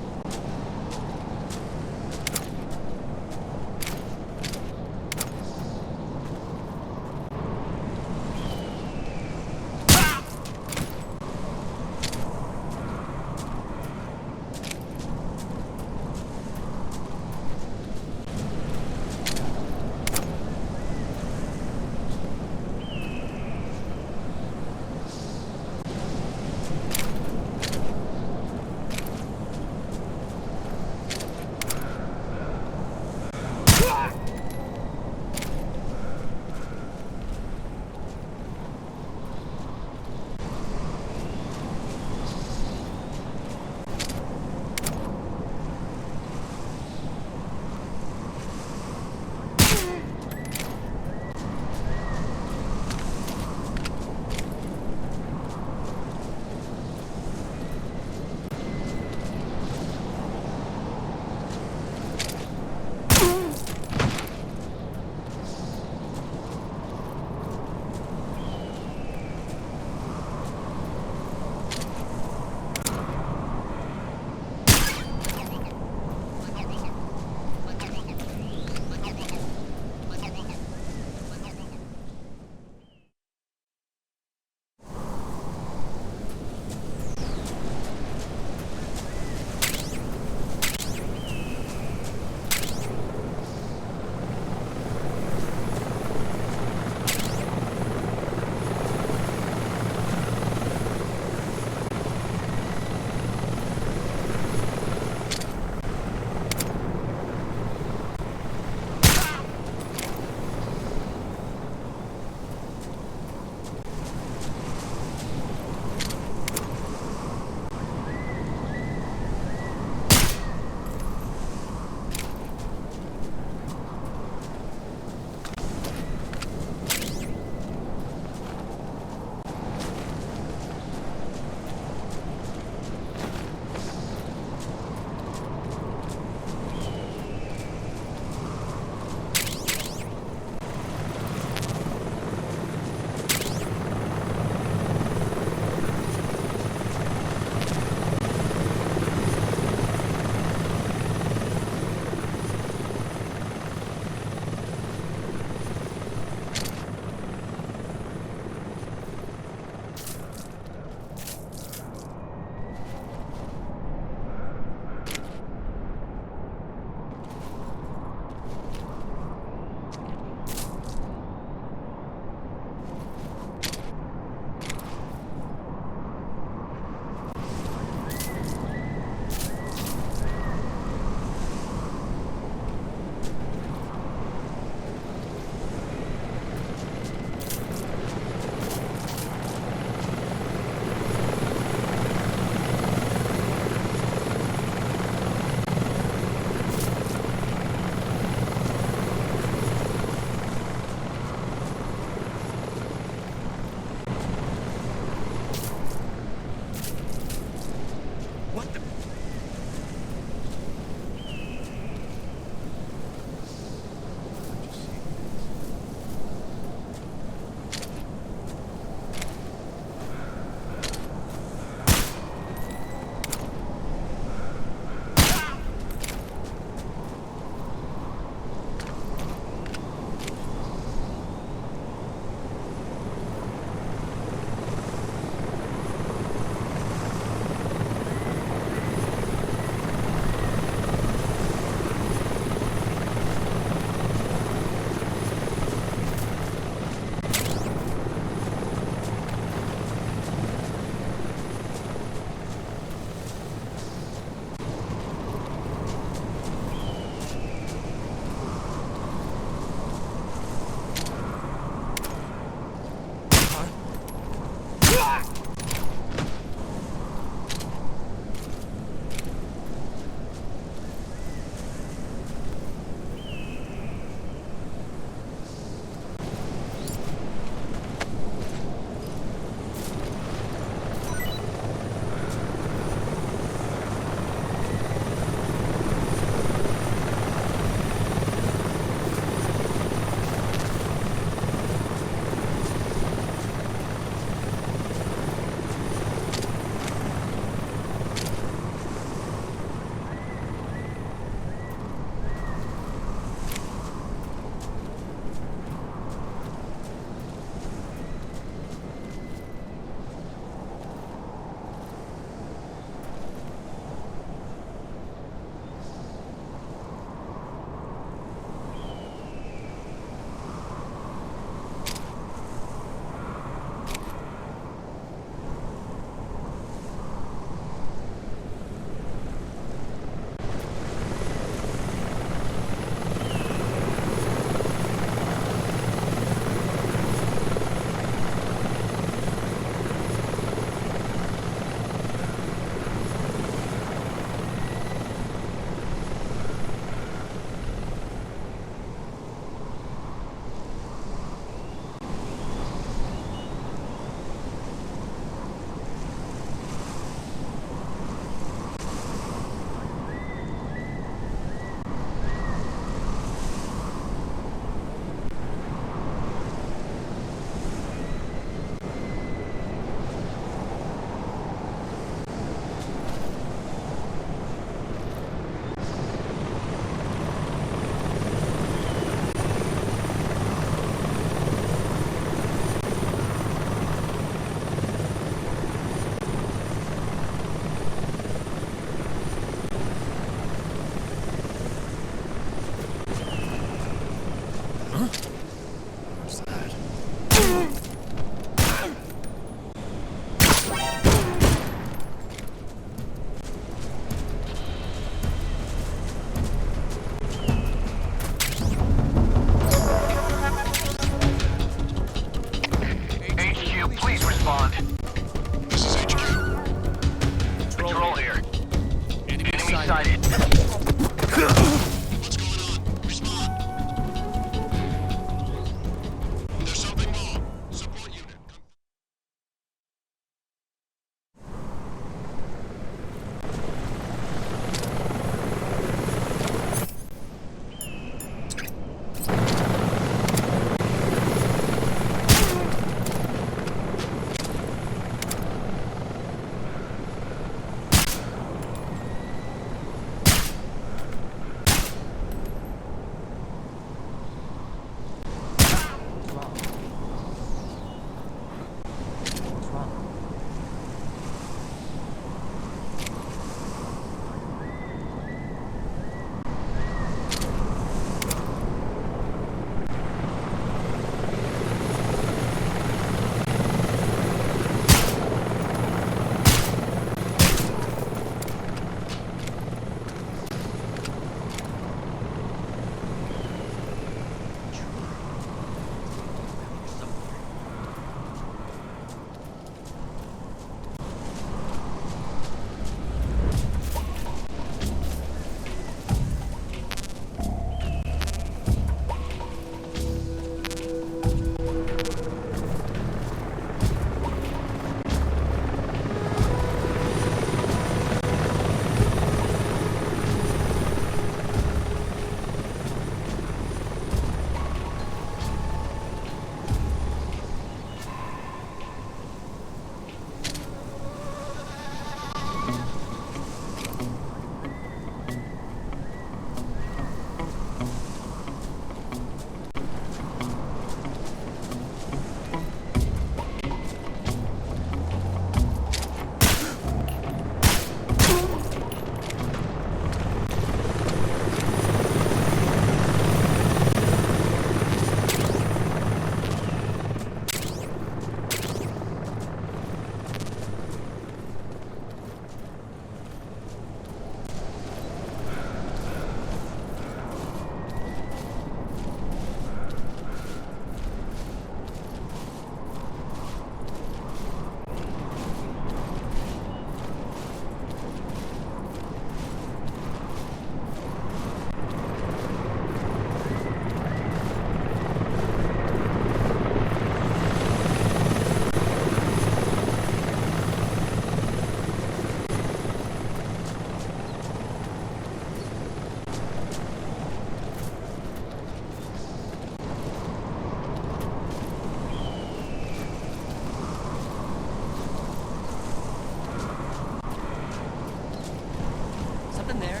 in there.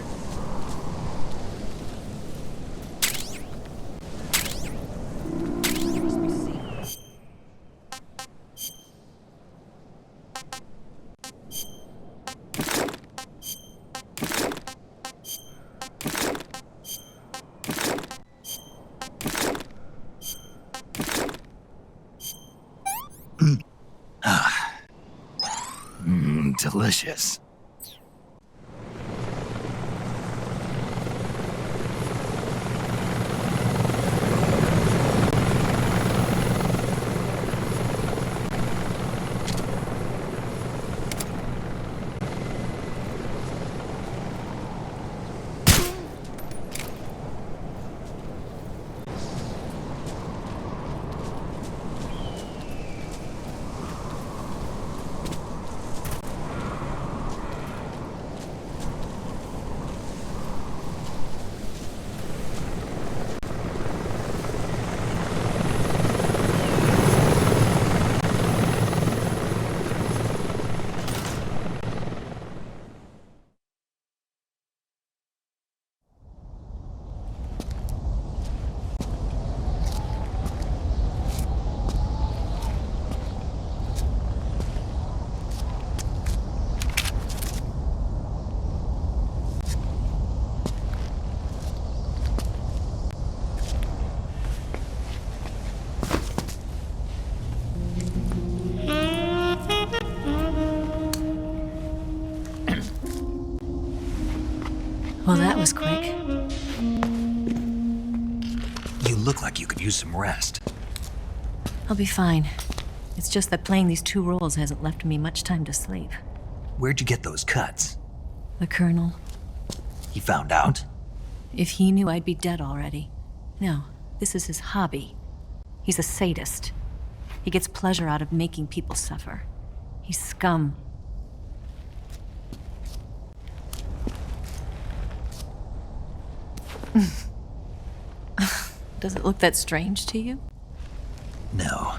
Must be safe. Delicious. Well, that was quick. You look like you could use some rest. I'll be fine. It's just that playing these two roles hasn't left me much time to sleep. Where'd you get those cuts? The Colonel. He found out? If he knew, I'd be dead already. No, this is his hobby. He's a sadist. He gets pleasure out of making people suffer. He's scum. Does it look that strange to you? No.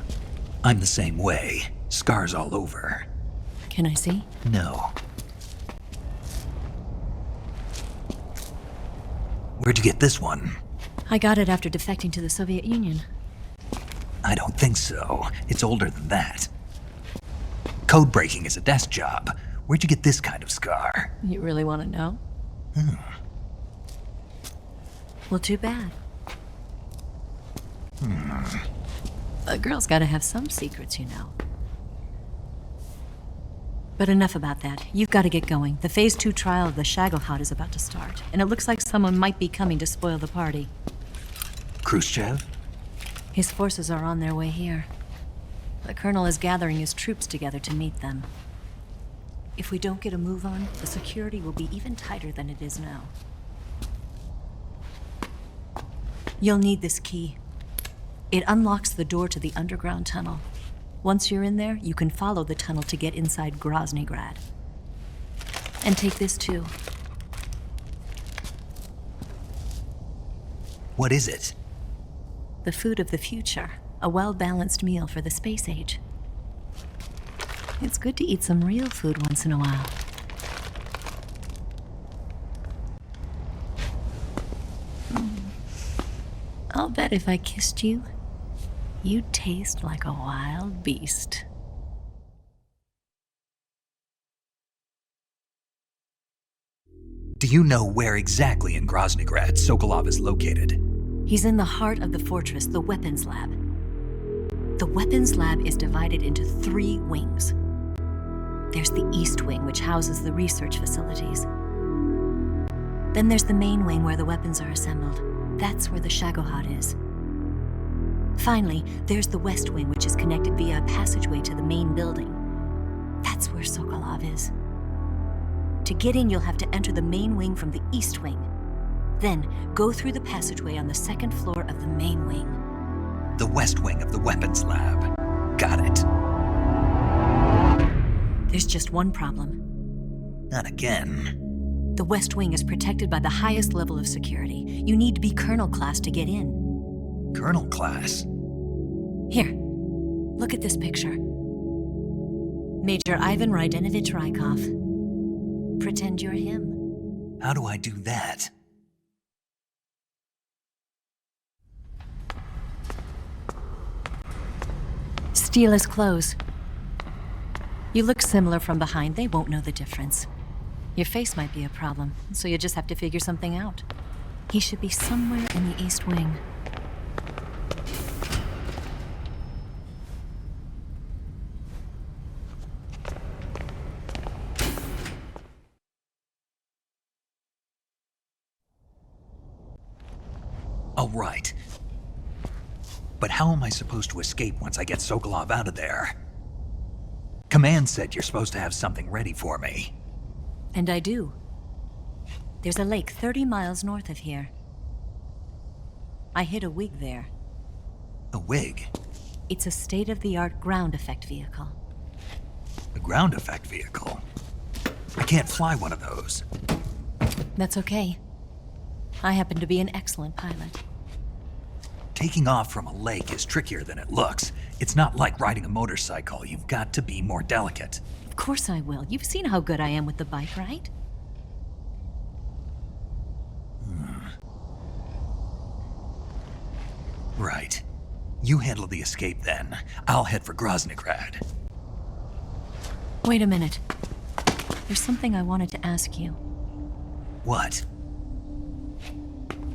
I'm the same way. Scars all over. Can I see? No. Where'd you get this one? I got it after defecting to the Soviet Union. I don't think so. It's older than that. Code breaking is a desk job. Where'd you get this kind of scar? You really want to know? Well, too bad. A girl's gotta have some secrets, you know. But enough about that. You've got to get going. The Phase 2 trial of the Shagohod is about to start, and it looks like someone might be coming to spoil the party. Khrushchev? His forces are on their way here. The Colonel is gathering his troops together to meet them. If we don't get a move on, the security will be even tighter than it is now. You'll need this key. It unlocks the door to the underground tunnel. Once you're in there, you can follow the tunnel to get inside Groznygrad. And take this too. What is it? The food of the future. A well-balanced meal for the space age. It's good to eat some real food once in a while. I'll bet if I kissed you, you'd taste like a wild beast. Do you know where exactly in Groznygrad Sokolov is located? He's in the heart of the fortress, the weapons lab. The weapons lab is divided into 3 wings. There's the East Wing, which houses the research facilities. Then there's the main wing where the weapons are assembled. That's where the Shagohod is. Finally, there's the West Wing, which is connected via a passageway to the main building. That's where Sokolov is. To get in, you'll have to enter the main wing from the East Wing. Then, go through the passageway on the 2nd floor of the main wing. The West Wing of the weapons lab. Got it. There's just one problem. Not again. The West Wing is protected by the highest level of security. You need to be Colonel class to get in. Colonel class? Here, look at this picture. Major Ivan Rydenovich Rykov. Pretend you're him. How do I do that? Steal his clothes. You look similar from behind. They won't know the difference. Your face might be a problem, so you just have to figure something out. He should be somewhere in the East Wing. All right. But how am I supposed to escape once I get Sokolov out of there? Command said you're supposed to have something ready for me. And I do. There's a lake 30 miles north of here. I hid a wig there. A wig? It's a state-of-the-art ground effect vehicle. A ground effect vehicle? I can't fly one of those. That's okay. I happen to be an excellent pilot. Taking off from a lake is trickier than it looks. It's not like riding a motorcycle. You've got to be more delicate. Of course I will. You've seen how good I am with the bike, right? Right. You handle the escape then. I'll head for Groznygrad. Wait a minute. There's something I wanted to ask you. What?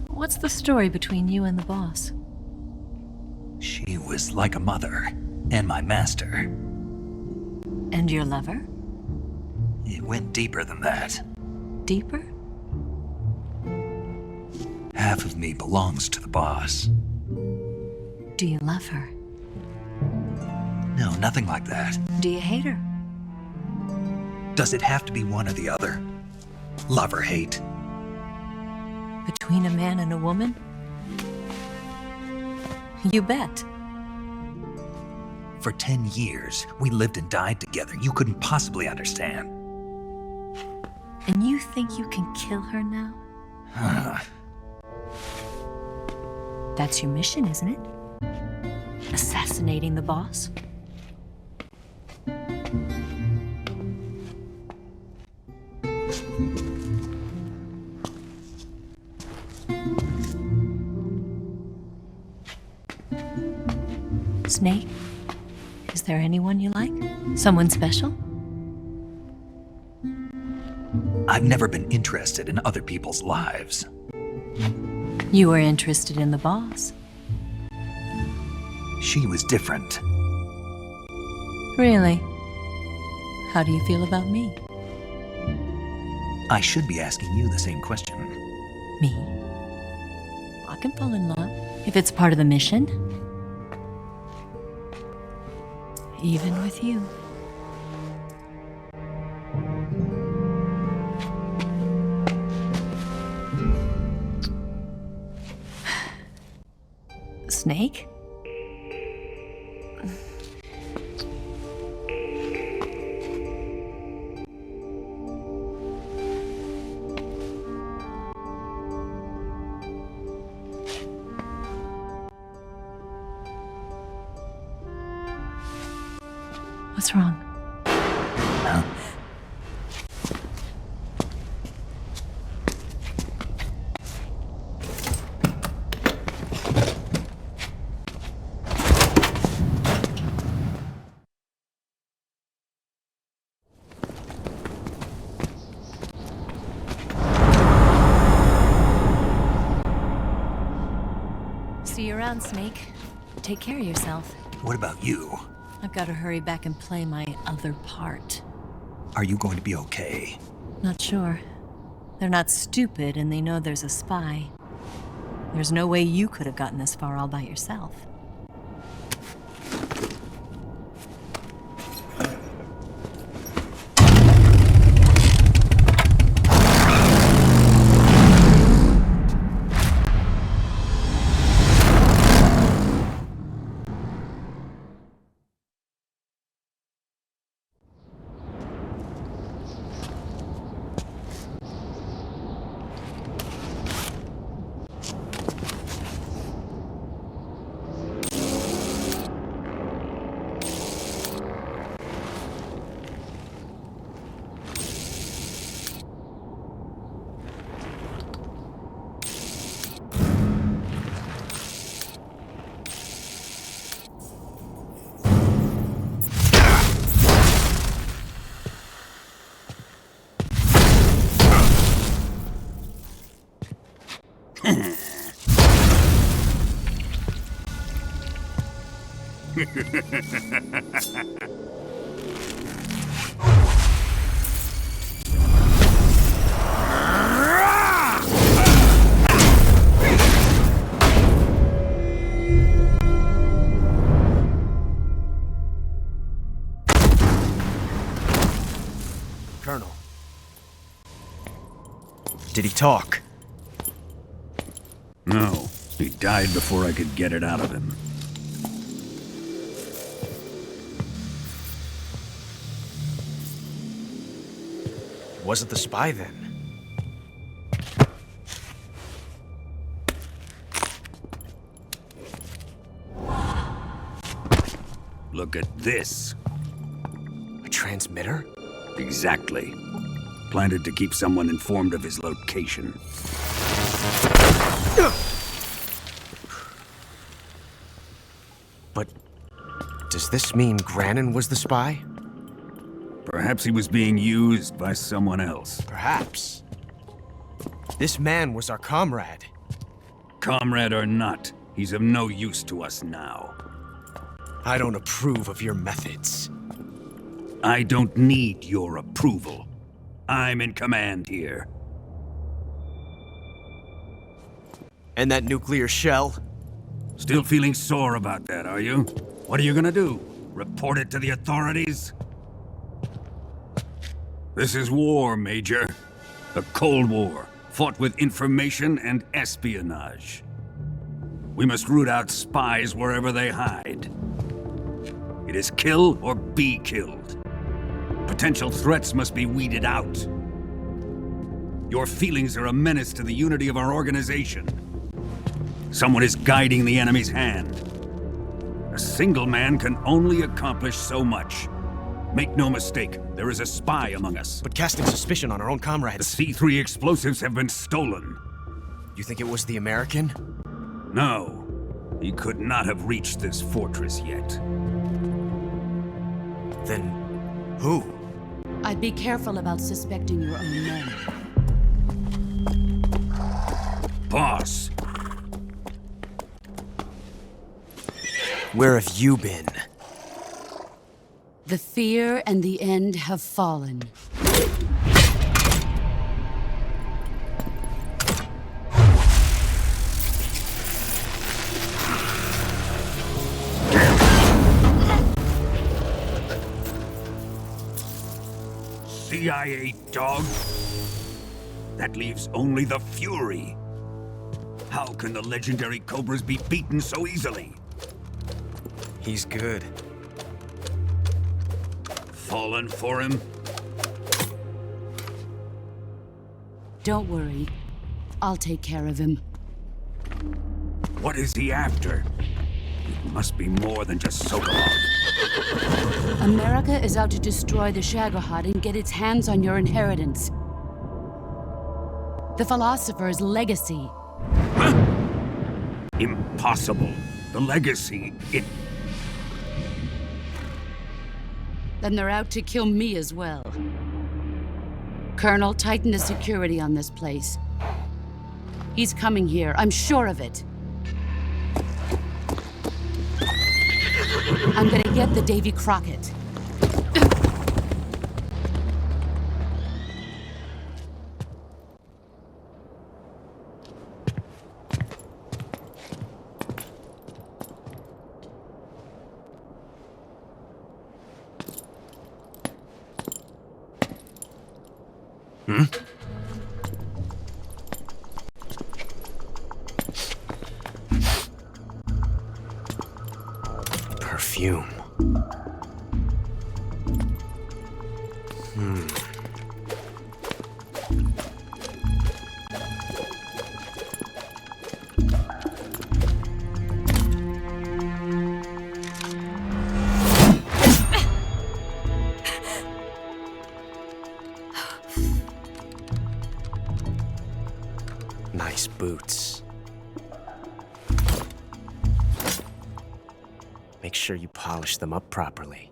What's the story between you and the boss? She was like a mother, and my master. And your lover? It went deeper than that. Deeper? Half of me belongs to the boss. Do you love her? No, nothing like that. Do you hate her? Does it have to be one or the other? Love or hate? Between a man and a woman? You bet. For 10 years, we lived and died together. You couldn't possibly understand. And you think you can kill her now? That's your mission, isn't it? Assassinating the boss? Snake? Is there anyone you like? Someone special? I've never been interested in other people's lives. You were interested in the boss. She was different. Really? How do you feel about me? I should be asking you the same question. Me? I can fall in love if it's part of the mission. Even with you. Snake? What's wrong? Huh? See you around, Snake. Take care of yourself. What about you? I've got to hurry back and play my other part. Are you going to be okay? Not sure. They're not stupid, and they know there's a spy. There's no way you could have gotten this far all by yourself. Colonel. Did he talk? No. He died before I could get it out of him. Wasn't the spy then? Look at this. A transmitter? Exactly. Planted to keep someone informed of his location. But does this mean Granin was the spy? Perhaps he was being used by someone else. Perhaps. This man was our comrade. Comrade or not, he's of no use to us now. I don't approve of your methods. I don't need your approval. I'm in command here. And that nuclear shell? Still feeling sore about that, are you? What are you gonna do? Report it to the authorities? This is war, Major. The Cold War, fought with information and espionage. We must root out spies wherever they hide. It is kill or be killed. Potential threats must be weeded out. Your feelings are a menace to the unity of our organization. Someone is guiding the enemy's hand. A single man can only accomplish so much. Make no mistake, there is a spy among us. But casting suspicion on our own comrades... The C3 explosives have been stolen. You think it was the American? No. He could not have reached this fortress yet. Then... who? I'd be careful about suspecting your own men. Boss! Where have you been? The fear and the end have fallen. CIA dog? That leaves only the Fury. How can the legendary Cobras be beaten so easily? He's good. Fallen for him? Don't worry. I'll take care of him. What is he after? It must be more than just Sokolov. America is out to destroy the Shagohod and get its hands on your inheritance. The philosopher's legacy. Huh? Impossible. The legacy, Then they're out to kill me as well. Colonel, tighten the security on this place. He's coming here, I'm sure of it. I'm gonna get the Davy Crockett. Perfume. Nice boots. Make sure you polish them up properly.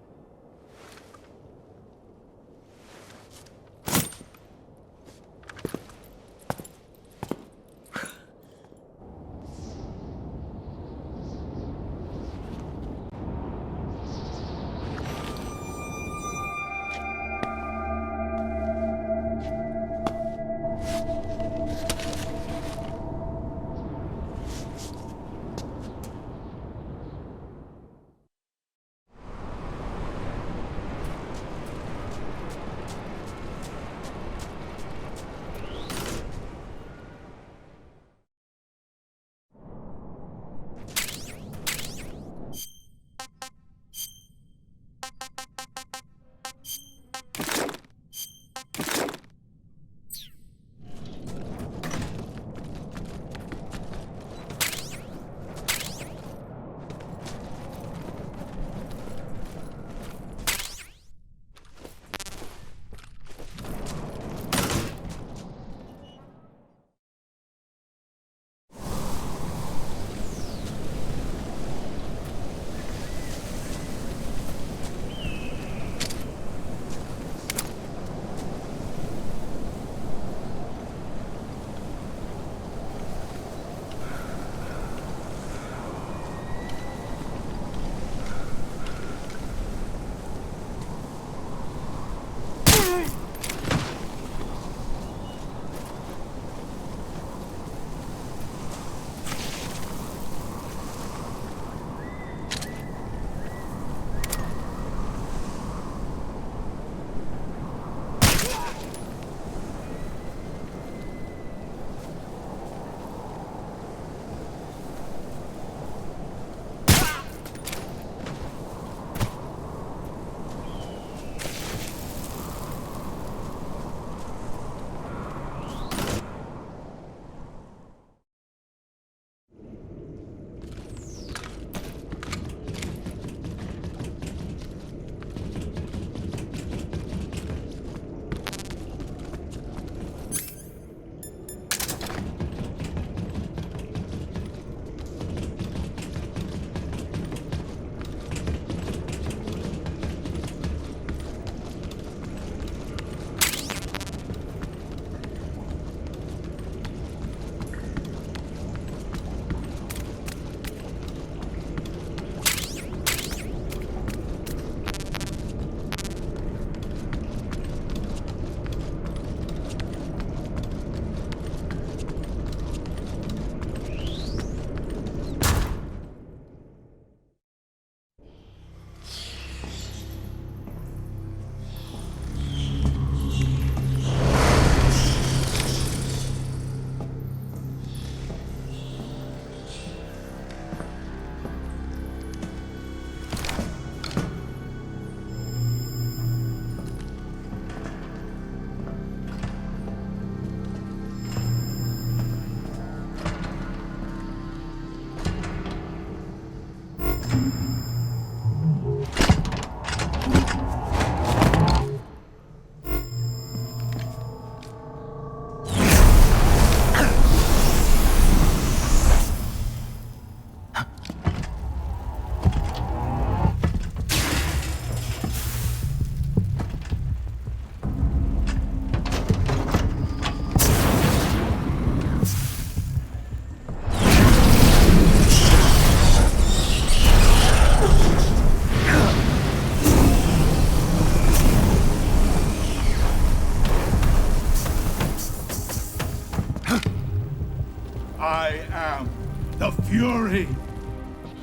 I am the Fury.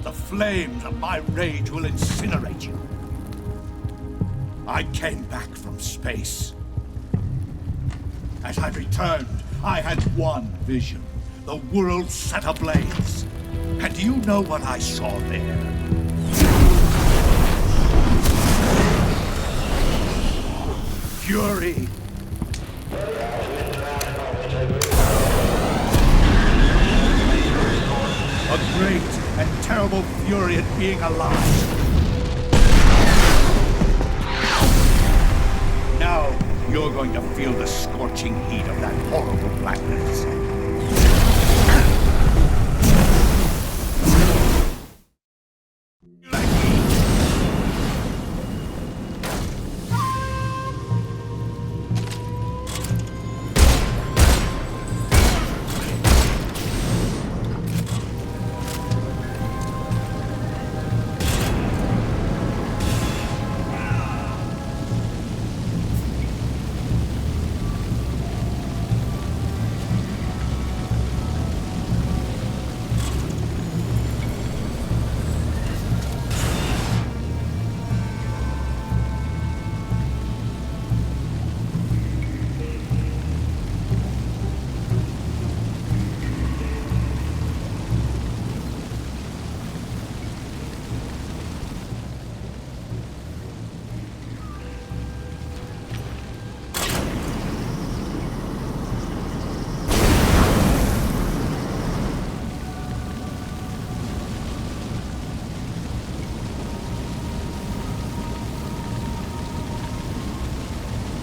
The flames of my rage will incinerate you. I came back from space. As I returned, I had one vision. The world set ablaze. And do you know what I saw there? Fury. A great and terrible fury at being alive. Now, you're going to feel the scorching heat of that horrible blackness.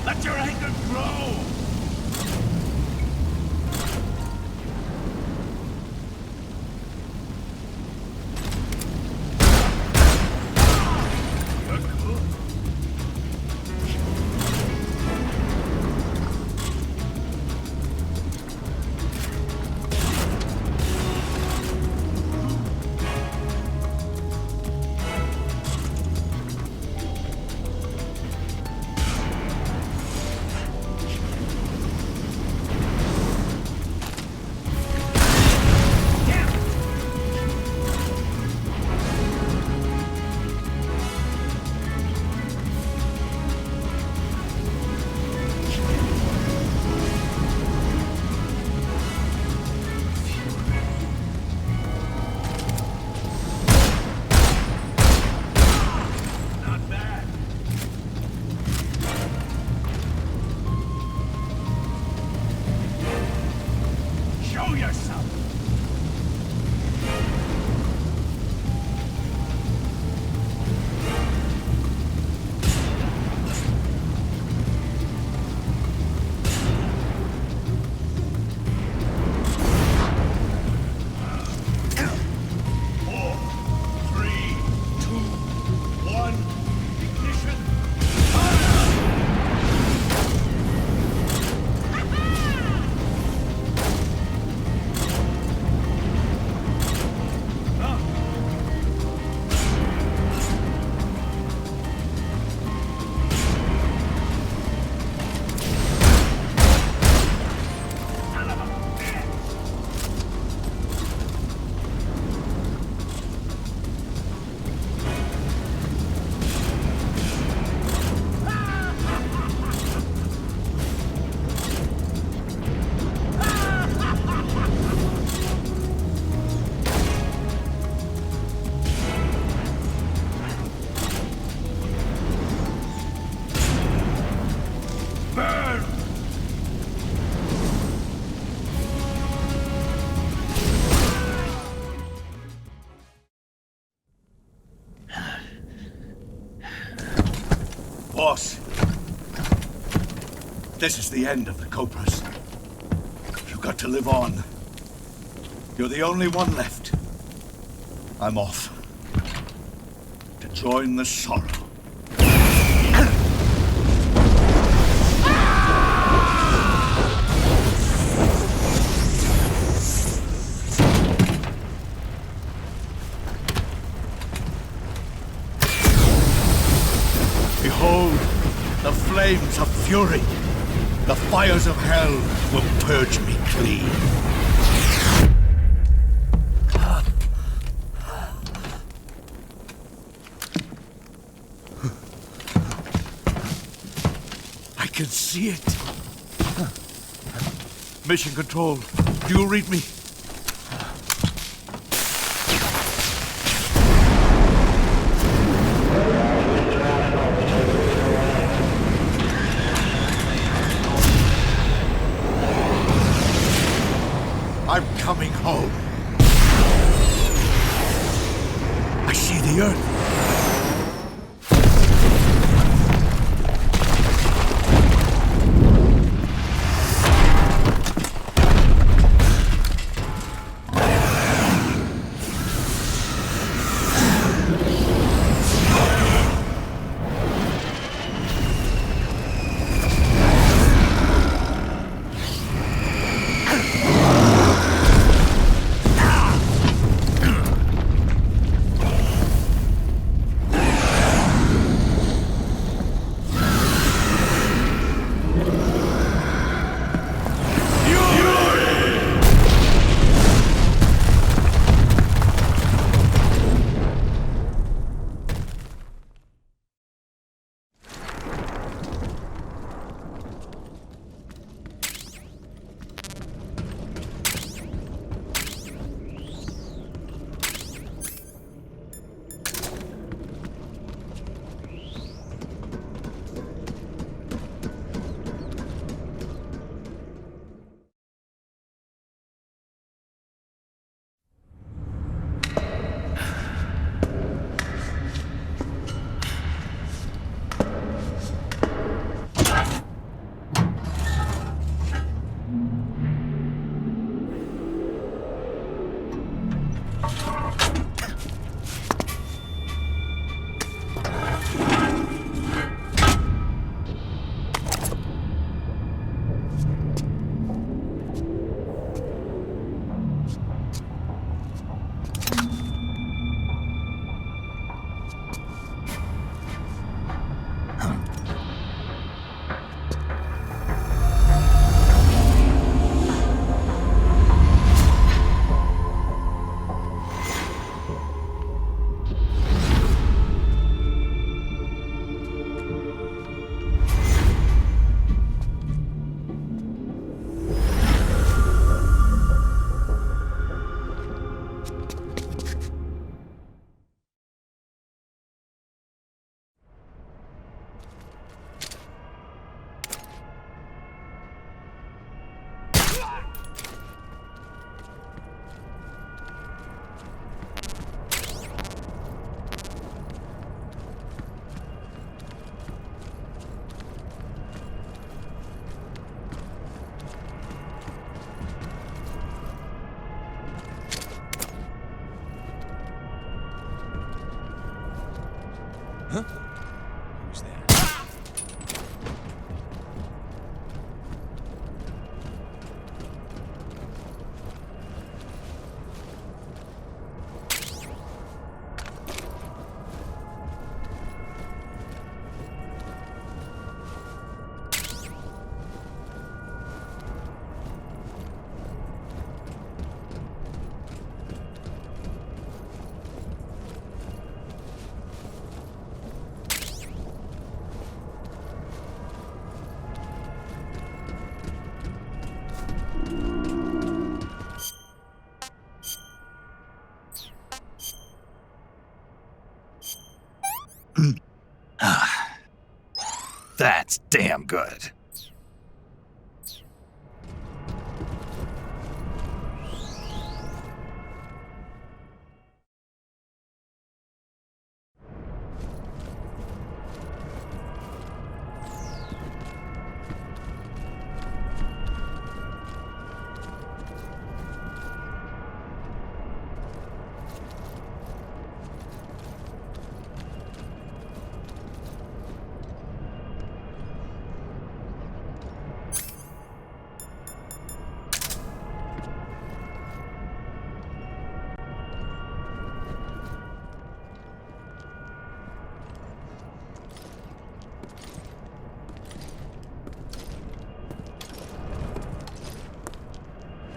Let your anger grow! Boss, this is the end of the Cobras. You've got to live on. You're the only one left. I'm off to join the sorrow. Behold, the flames of fury. The fires of hell will purge me clean. see it. Mission Control, do you read me? I'm coming home. I see the Earth. Huh? Who's that? That's damn good.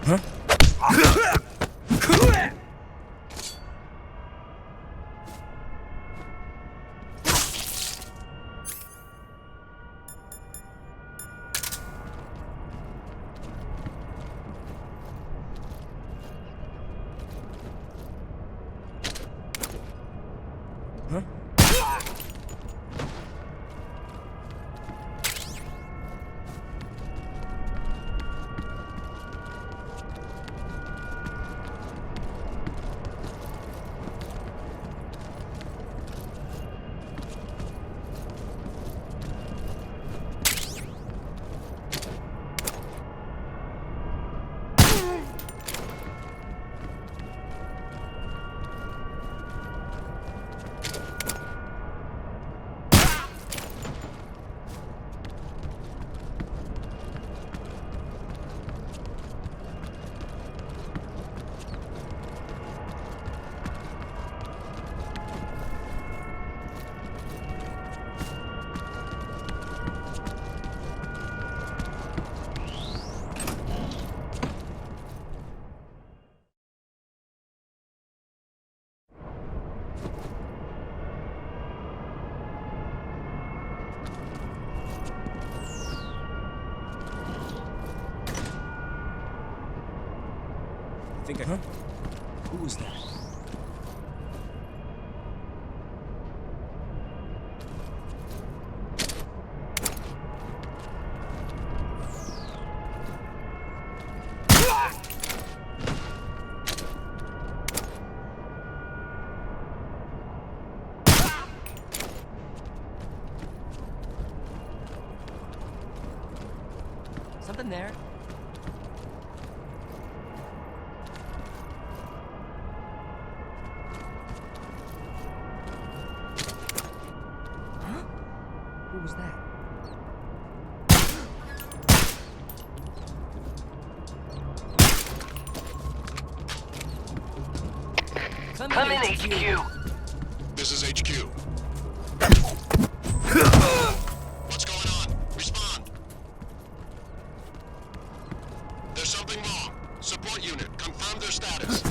Huh? think I... Huh? Who was that? Something there. Huh? Who was that? Come in, HQ. This is HQ. What's going on? Respond. There's something wrong. Support unit, confirm their status.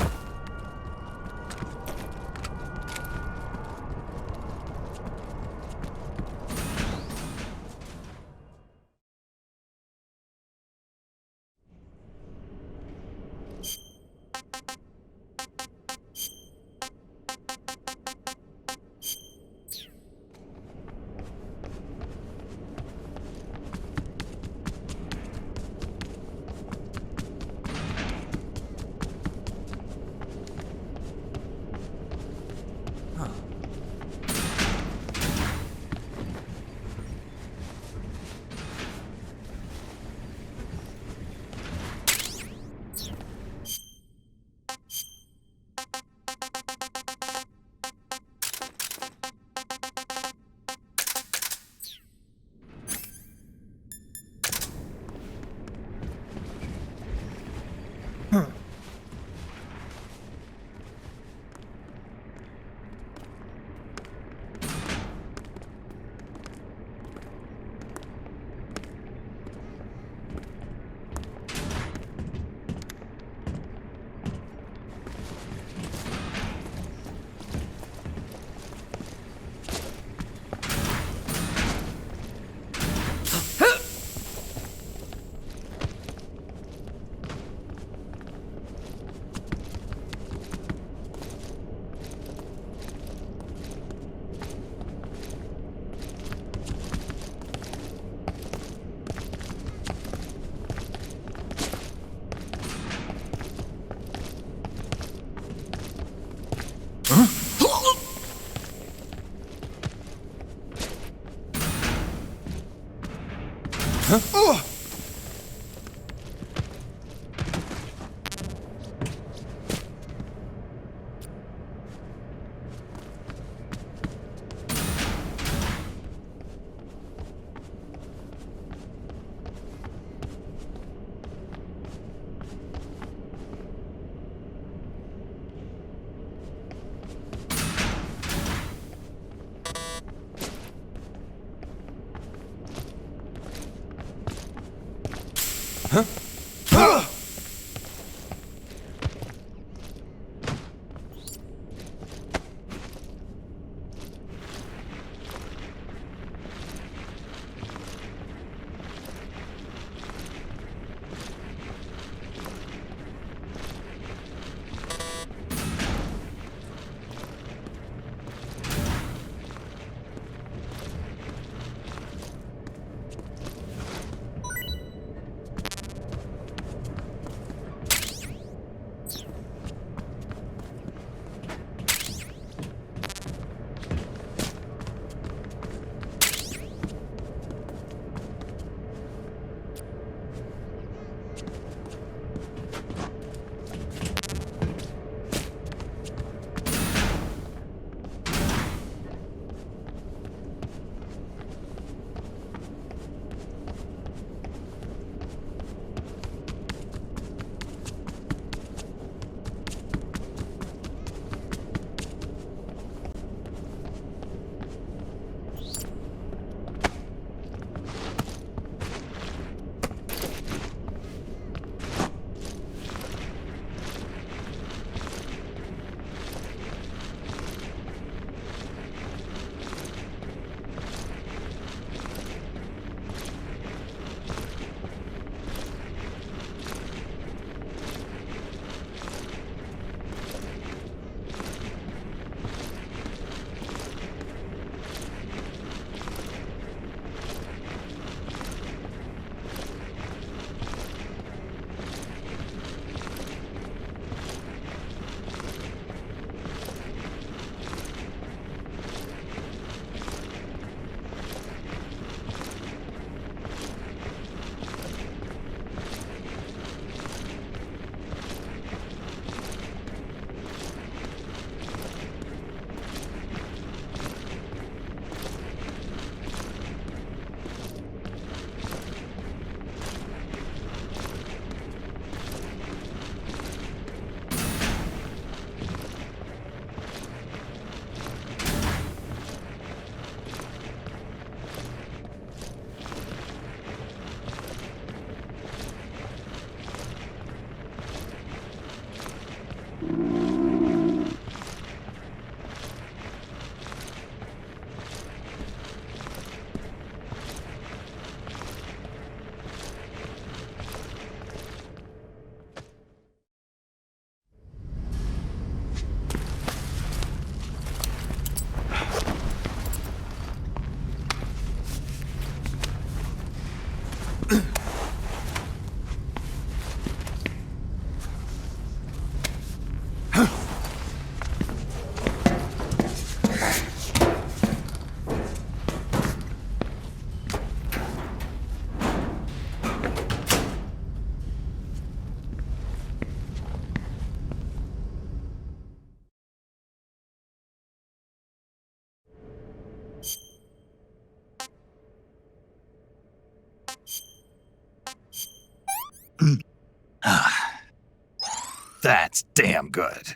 That's damn good.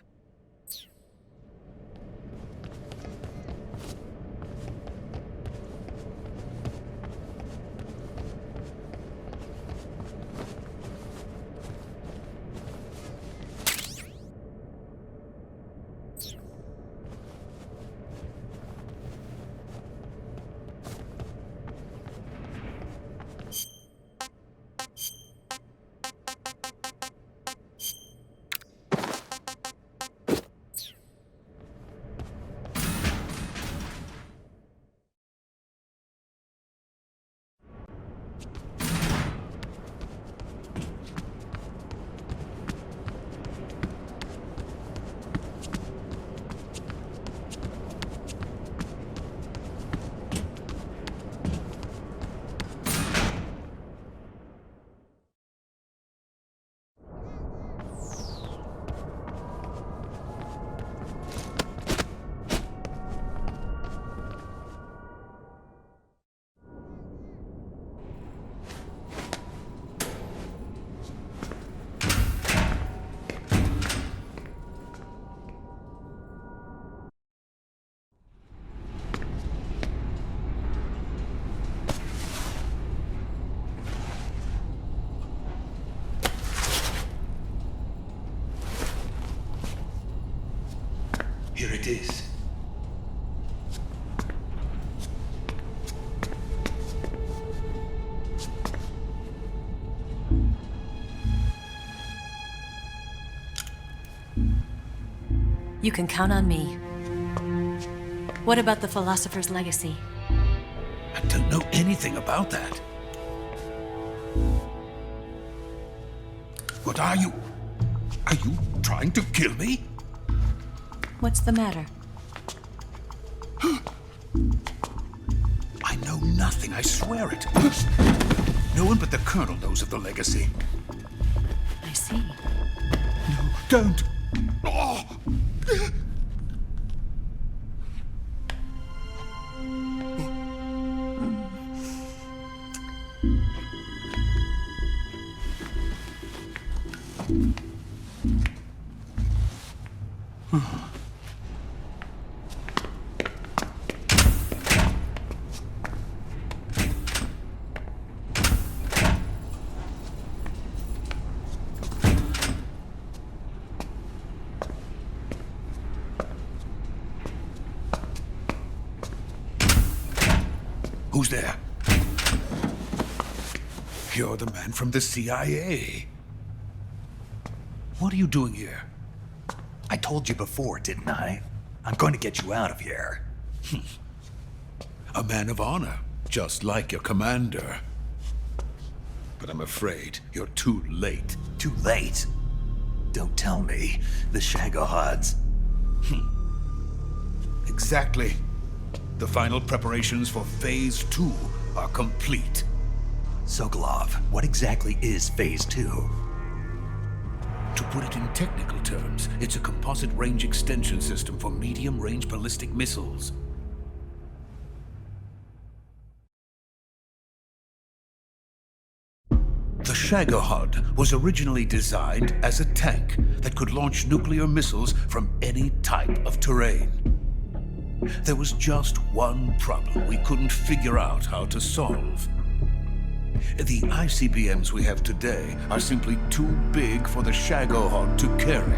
Here it is. You can count on me. What about the philosopher's legacy? I don't know anything about that. What are you? Are you trying to kill me? What's the matter? I know nothing, I swear it. No one but the Colonel knows of the legacy. I see. No, don't. Oh. Who's there? You're the man from the CIA. What are you doing here? I told you before, didn't I? I'm going to get you out of here. A man of honor, just like your commander. But I'm afraid you're too late. Too late? Don't tell me. The Shagohods. Exactly. The final preparations for Phase 2 are complete. Sokolov, what exactly is Phase 2? To put it in technical terms, it's a composite range extension system for medium-range ballistic missiles. The Shagohod was originally designed as a tank that could launch nuclear missiles from any type of terrain. There was just one problem we couldn't figure out how to solve. The ICBMs we have today are simply too big for the Shagohod to carry.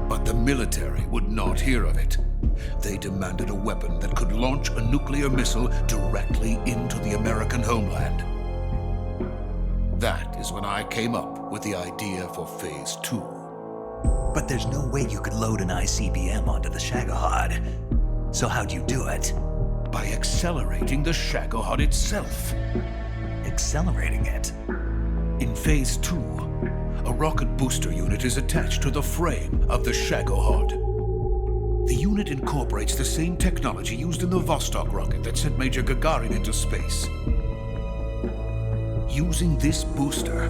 But the military would not hear of it. They demanded a weapon that could launch a nuclear missile directly into the American homeland. That is when I came up with the idea for Phase 2. But there's no way you could load an ICBM onto the Shagohod. So how'd you do it? By accelerating the Shagohod itself. Accelerating it? In Phase 2, a rocket booster unit is attached to the frame of the Shagohod. The unit incorporates the same technology used in the Vostok rocket that sent Major Gagarin into space. Using this booster,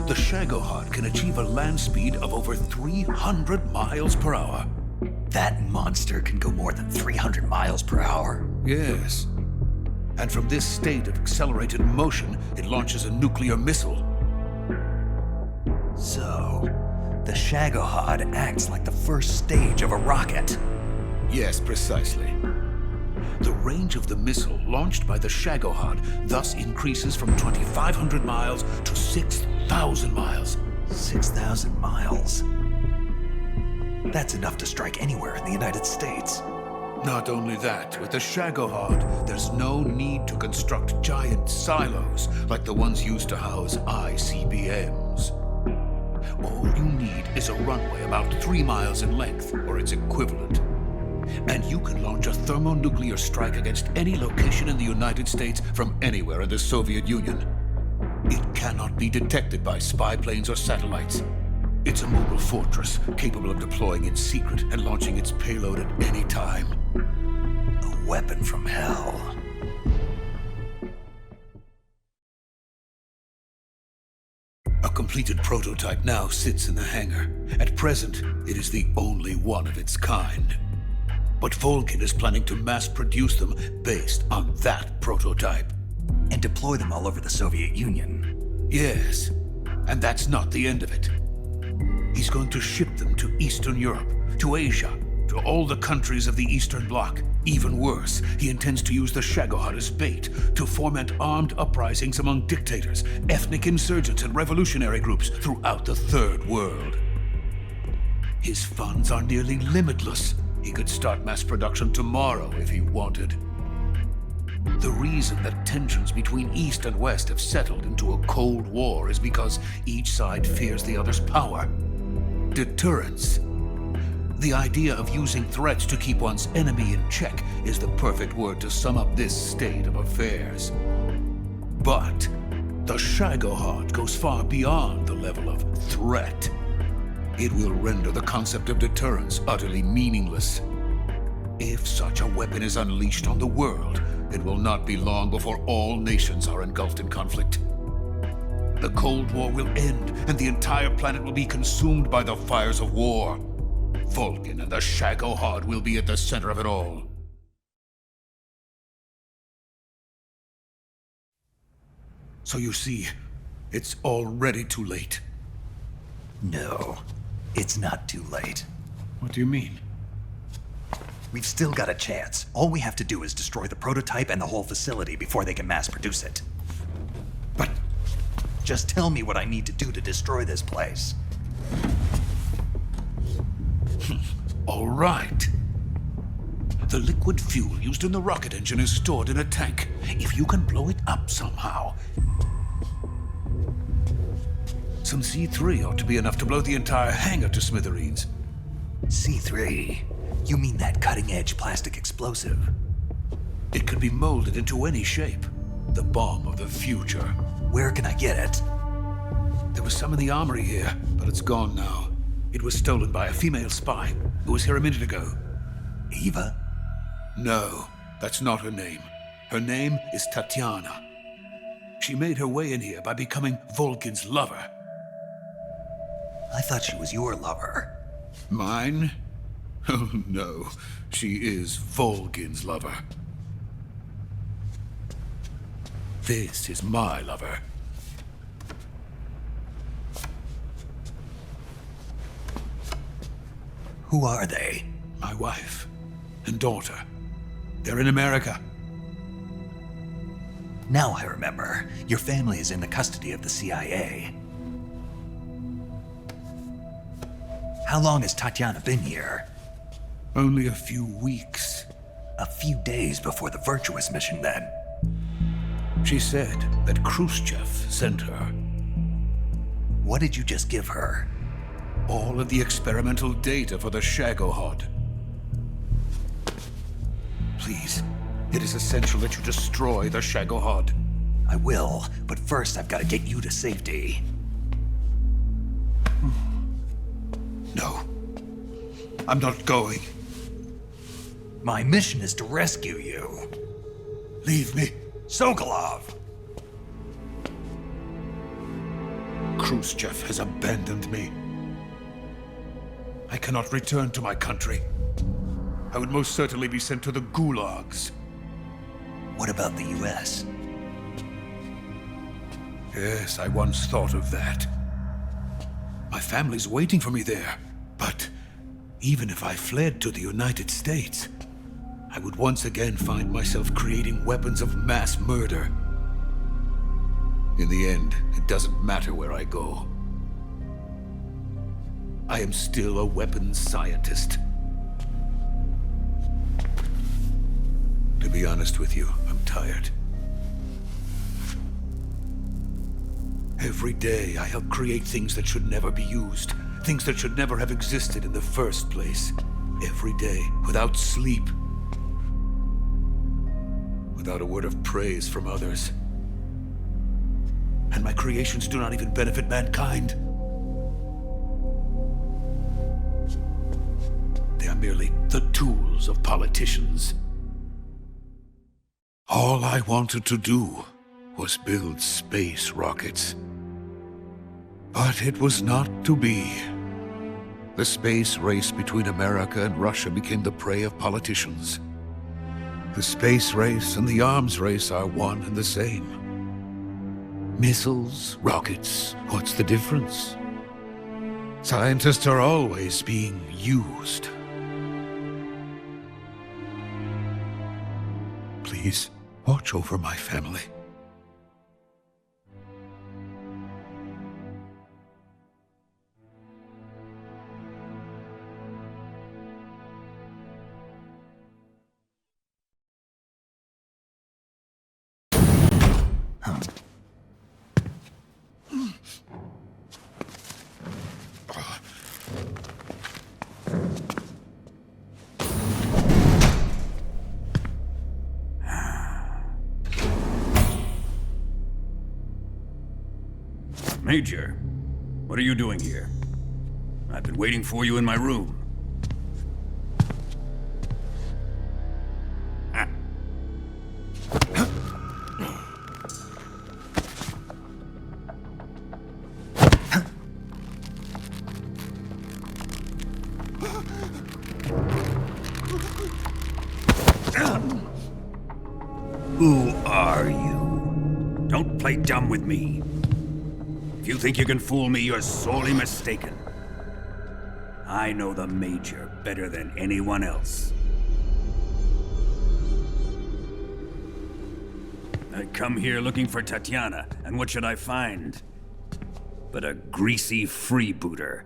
the Shagohod can achieve a land speed of over 300 miles per hour. That monster can go more than 300 miles per hour? Yes. And from this state of accelerated motion, it launches a nuclear missile. So, the The Shagohod acts like the first stage of a rocket. Yes, precisely. The range of the missile launched by the Shagohod thus increases from 2,500 miles to 6,000 miles. 6,000 miles? That's enough to strike anywhere in the United States. Not only that, with the Shagohod, there's no need to construct giant silos like the ones used to house ICBMs. All you need is a runway about 3 miles in length, or its equivalent. And you can launch a thermonuclear strike against any location in the United States from anywhere in the Soviet Union. It cannot be detected by spy planes or satellites. It's a mobile fortress capable of deploying in secret and launching its payload at any time. A weapon from hell. A completed prototype now sits in the hangar. At present, it is the only one of its kind. But Volgin is planning to mass produce them based on that prototype. And deploy them all over the Soviet Union. Yes, and that's not the end of it. He's going to ship them to Eastern Europe, to Asia, to all the countries of the Eastern Bloc. Even worse, he intends to use the Shagohod as bait to foment armed uprisings among dictators, ethnic insurgents, and revolutionary groups throughout the Third World. His funds are nearly limitless. He could start mass production tomorrow if he wanted. The reason that tensions between East and West have settled into a Cold War is because each side fears the other's power. Deterrence. The idea of using threats to keep one's enemy in check is the perfect word to sum up this state of affairs. But the Shagohod goes far beyond the level of threat. It will render the concept of deterrence utterly meaningless. If such a weapon is unleashed on the world, it will not be long before all nations are engulfed in conflict. The Cold War will end, and the entire planet will be consumed by the fires of war. Volgin and the Shagohod will be at the center of it all. So you see, it's already too late. No, it's not too late. What do you mean? We've still got a chance. All we have to do is destroy the prototype and the whole facility before they can mass produce it. But just tell me what I need to do to destroy this place. All right. The liquid fuel used in the rocket engine is stored in a tank. If you can blow it up somehow. Some C3 ought to be enough to blow the entire hangar to smithereens. C3? You mean that cutting-edge plastic explosive? It could be molded into any shape. The bomb of the future. Where can I get it? There was some in the armory here, but it's gone now. It was stolen by a female spy who was here a minute ago. Eva? No, that's not her name. Her name is Tatiana. She made her way in here by becoming Volgin's lover. I thought she was your lover. Mine? Oh no, she is Volgin's lover. This is my lover. Who are they? My wife and daughter. They're in America. Now I remember. Your family is in the custody of the CIA. How long has Tatiana been here? Only a few weeks. A few days before the Virtuous mission, then. She said that Khrushchev sent her. What did you just give her? All of the experimental data for the Shagohod. Please, it is essential that you destroy the Shagohod. I will, but first I've got to get you to safety. No, I'm not going. My mission is to rescue you. Leave me. Sokolov! Khrushchev has abandoned me. I cannot return to my country. I would most certainly be sent to the gulags. What about the US? Yes, I once thought of that. My family's waiting for me there. But even if I fled to the United States, I would once again find myself creating weapons of mass murder. In the end, it doesn't matter where I go. I am still a weapons scientist. To be honest with you, I'm tired. Every day, I help create things that should never be used. Things that should never have existed in the first place. Every day, without sleep. Without a word of praise from others. And my creations do not even benefit mankind. They are merely the tools of politicians. All I wanted to do was build space rockets. But it was not to be. The space race between America and Russia became the prey of politicians. The space race and the arms race are one and the same. Missiles, rockets, what's the difference? Scientists are always being used. Please, watch over my family. Major, what are you doing here? I've been waiting for you in my room. Who are you? Don't play dumb with me. If you think you can fool me, you're sorely mistaken. I know the Major better than anyone else. I come here looking for Tatiana, and what should I find? But a greasy freebooter.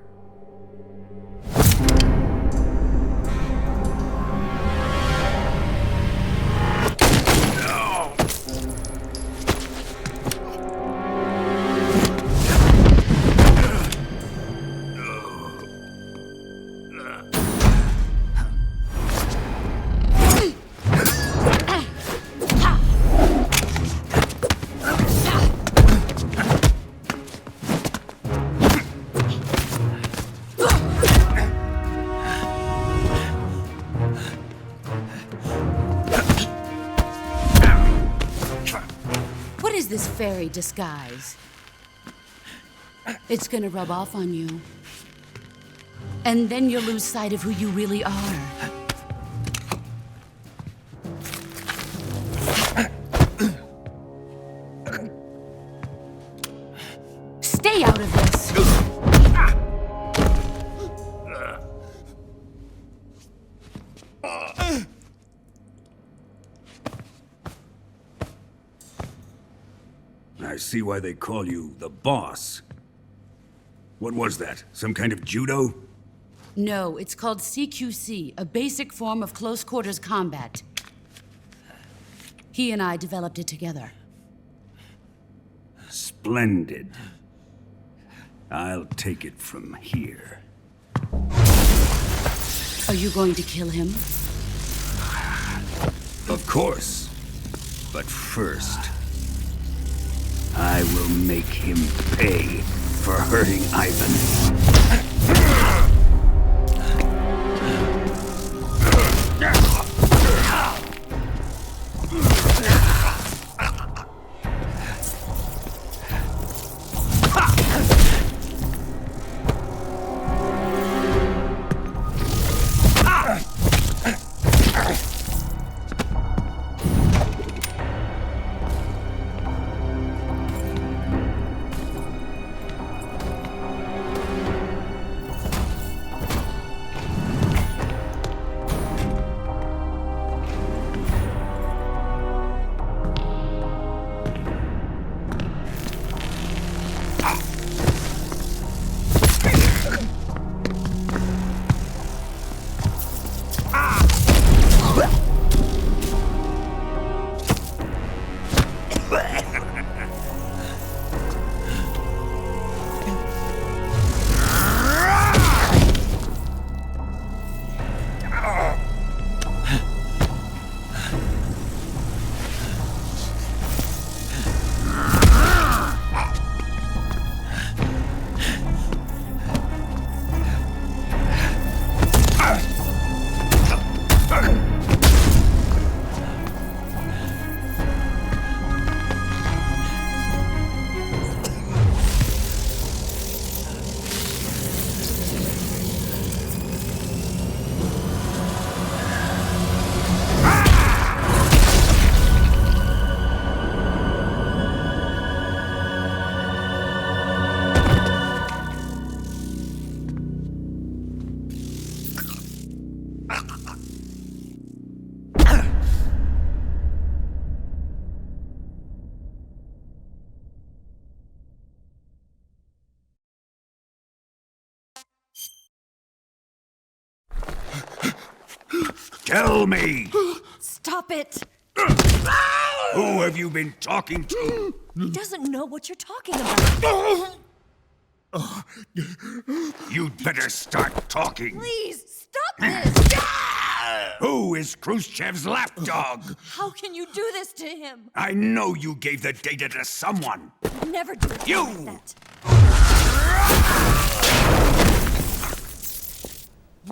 Fairy disguise. It's gonna rub off on you. And then you'll lose sight of who you really are. Stay out of this! I see why they call you the boss. What was that? Some kind of judo? No, it's called CQC, a basic form of close-quarters combat. He and I developed it together. Splendid. I'll take it from here. Are you going to kill him? Of course. But first, I will make him pay for hurting Ivan. Tell me! Stop it! Who have you been talking to? He doesn't know what you're talking about. You'd better start talking. Please, stop this! Who is Khrushchev's lapdog? How can you do this to him? I know you gave the data to someone. Never do it You! like that.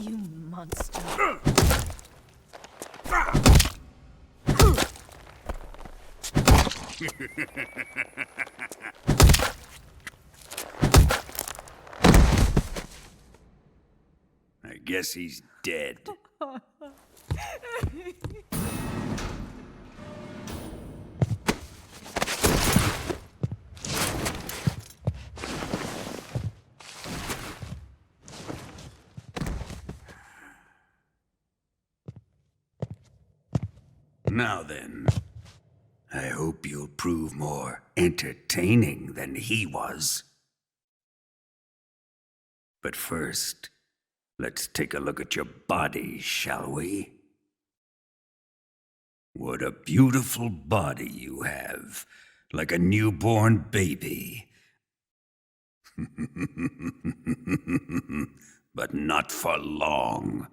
You monster. I guess he's dead. Now then, I hope you'll prove more entertaining than he was. But first, let's take a look at your body, shall we? What a beautiful body you have, like a newborn baby. But not for long.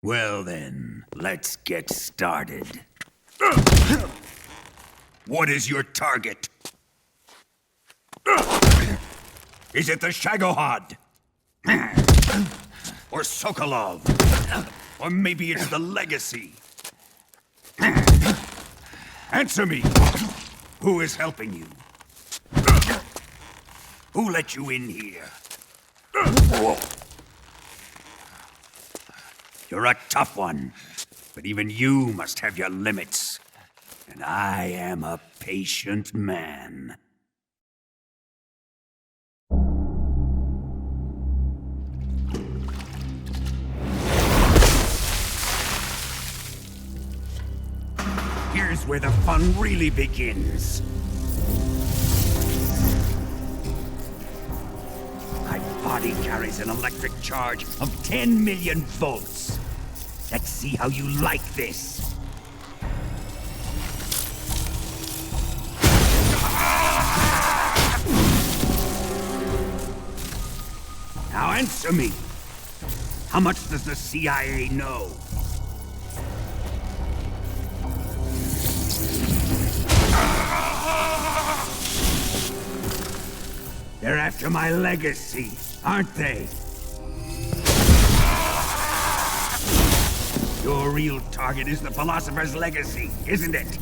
Well then, let's get started. What is your target? Is it the Shagohod? Or Sokolov? Or maybe it's the Legacy? Answer me! Who is helping you? Who let you in here? You're a tough one, but even you must have your limits. And I am a patient man. Here's where the fun really begins. My body carries an electric charge of 10 million volts. Let's see how you like this. Now answer me. How much does the CIA know? They're after my legacy, aren't they? Your real target is the philosopher's legacy, isn't it?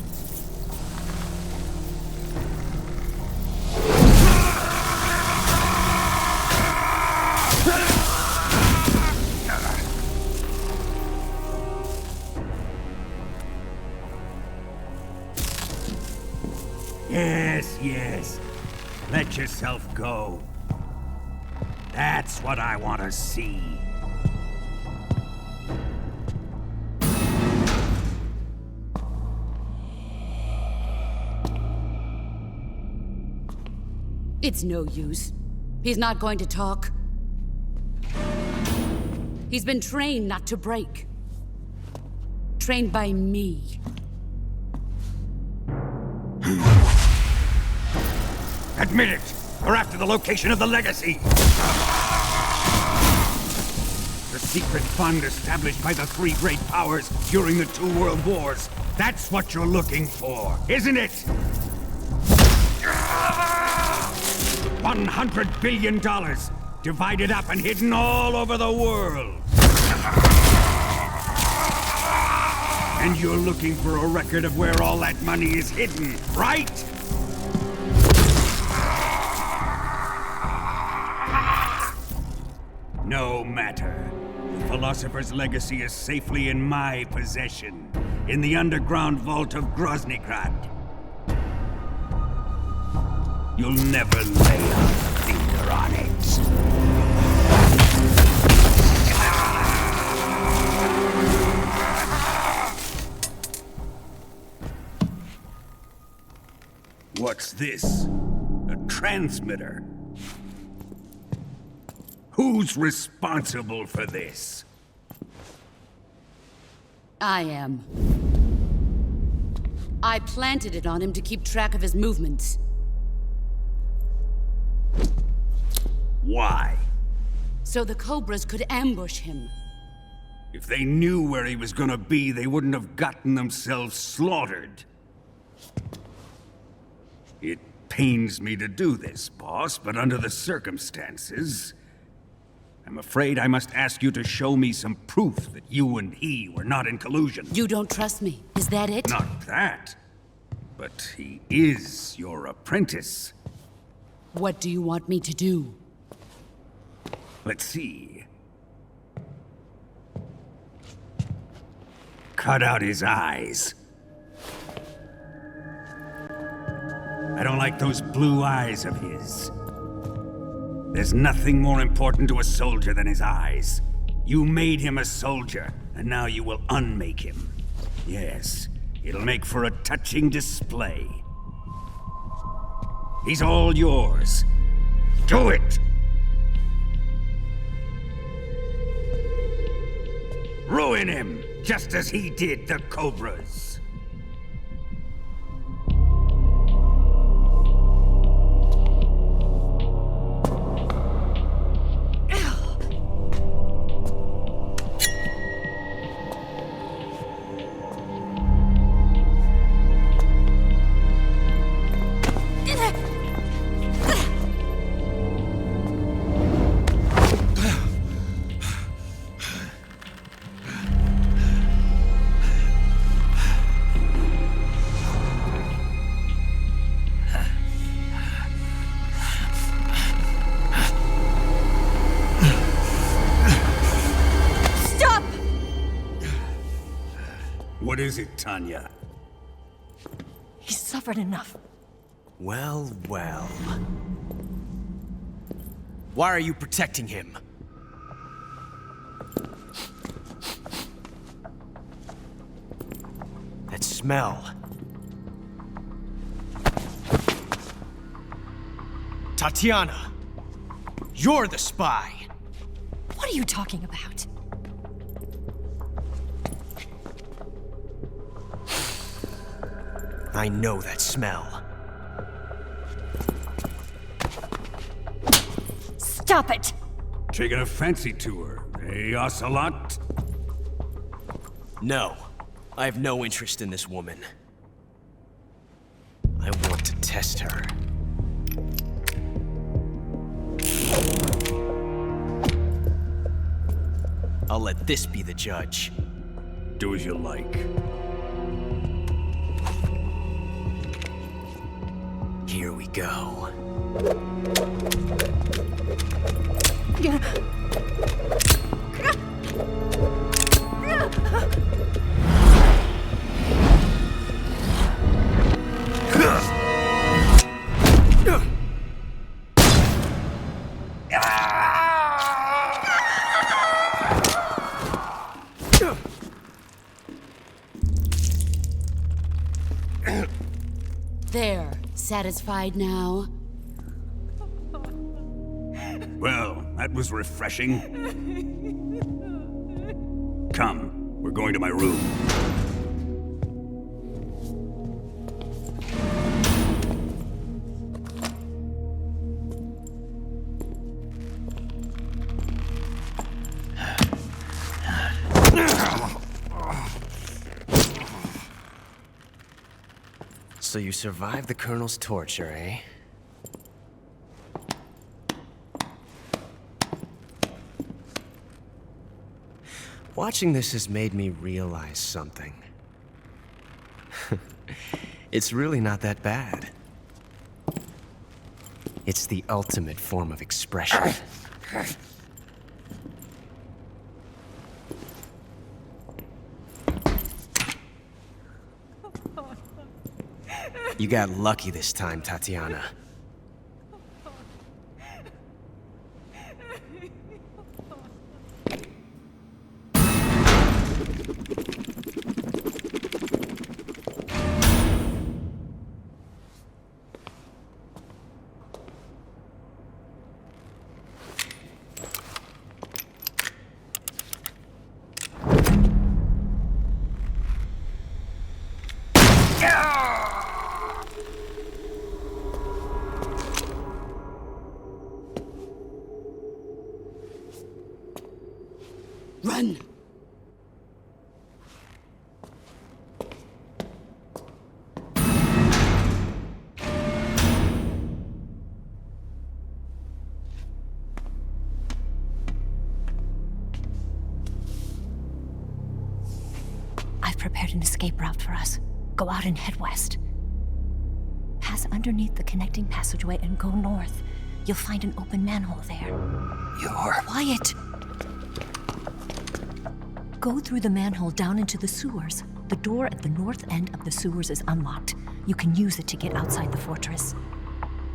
Yes, yes. Let yourself go. That's what I want to see. It's no use. He's not going to talk. He's been trained not to break. Trained by me. Admit it! We're after the location of the legacy! The secret fund established by the three great powers during the 2 world wars. That's what you're looking for, isn't it? $100 billion, divided up and hidden all over the world. And you're looking for a record of where all that money is hidden, right? No matter. The philosopher's legacy is safely in my possession, in the underground vault of Groznygrad. You'll never lay a finger on it. What's this? A transmitter? Who's responsible for this? I am. I planted it on him to keep track of his movements. Why? So the Cobras could ambush him. If they knew where he was gonna be, they wouldn't have gotten themselves slaughtered. It pains me to do this, boss, but under the circumstances, I'm afraid I must ask you to show me some proof that you and he were not in collusion. You don't trust me, is that it? Not that. But he is your apprentice. What do you want me to do? Let's see. Cut out his eyes. I don't like those blue eyes of his. There's nothing more important to a soldier than his eyes. You made him a soldier, and now you will unmake him. Yes, it'll make for a touching display. He's all yours. Do it! Ruin him, just as he did the Cobras. What is it, Tanya? He's suffered enough. Well, well. Why are you protecting him? That smell. Tatiana! You're the spy! What are you talking about? I know that smell. Stop it! Taking a fancy to her, eh, Ocelot? No. I have no interest in this woman. I want to test her. I'll let this be the judge. Do as you like. Here we go. There. Satisfied now? Well, that was refreshing. Come, we're going to my room. So you survived the Colonel's torture, eh? Watching this has made me realize something. It's really not that bad. It's the ultimate form of expression. You got lucky this time, Tatiana. Run! I've prepared an escape route for us. Go out and head west. Pass underneath the connecting passageway and go north. You'll find an open manhole there. You're... Quiet! Go through the manhole down into the sewers. The door at the north end of the sewers is unlocked. You can use it to get outside the fortress.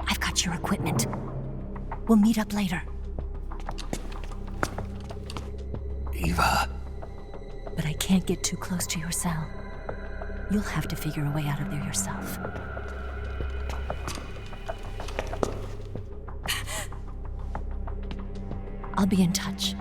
I've got your equipment. We'll meet up later. Eva. But I can't get too close to your cell. You'll have to figure a way out of there yourself. I'll be in touch.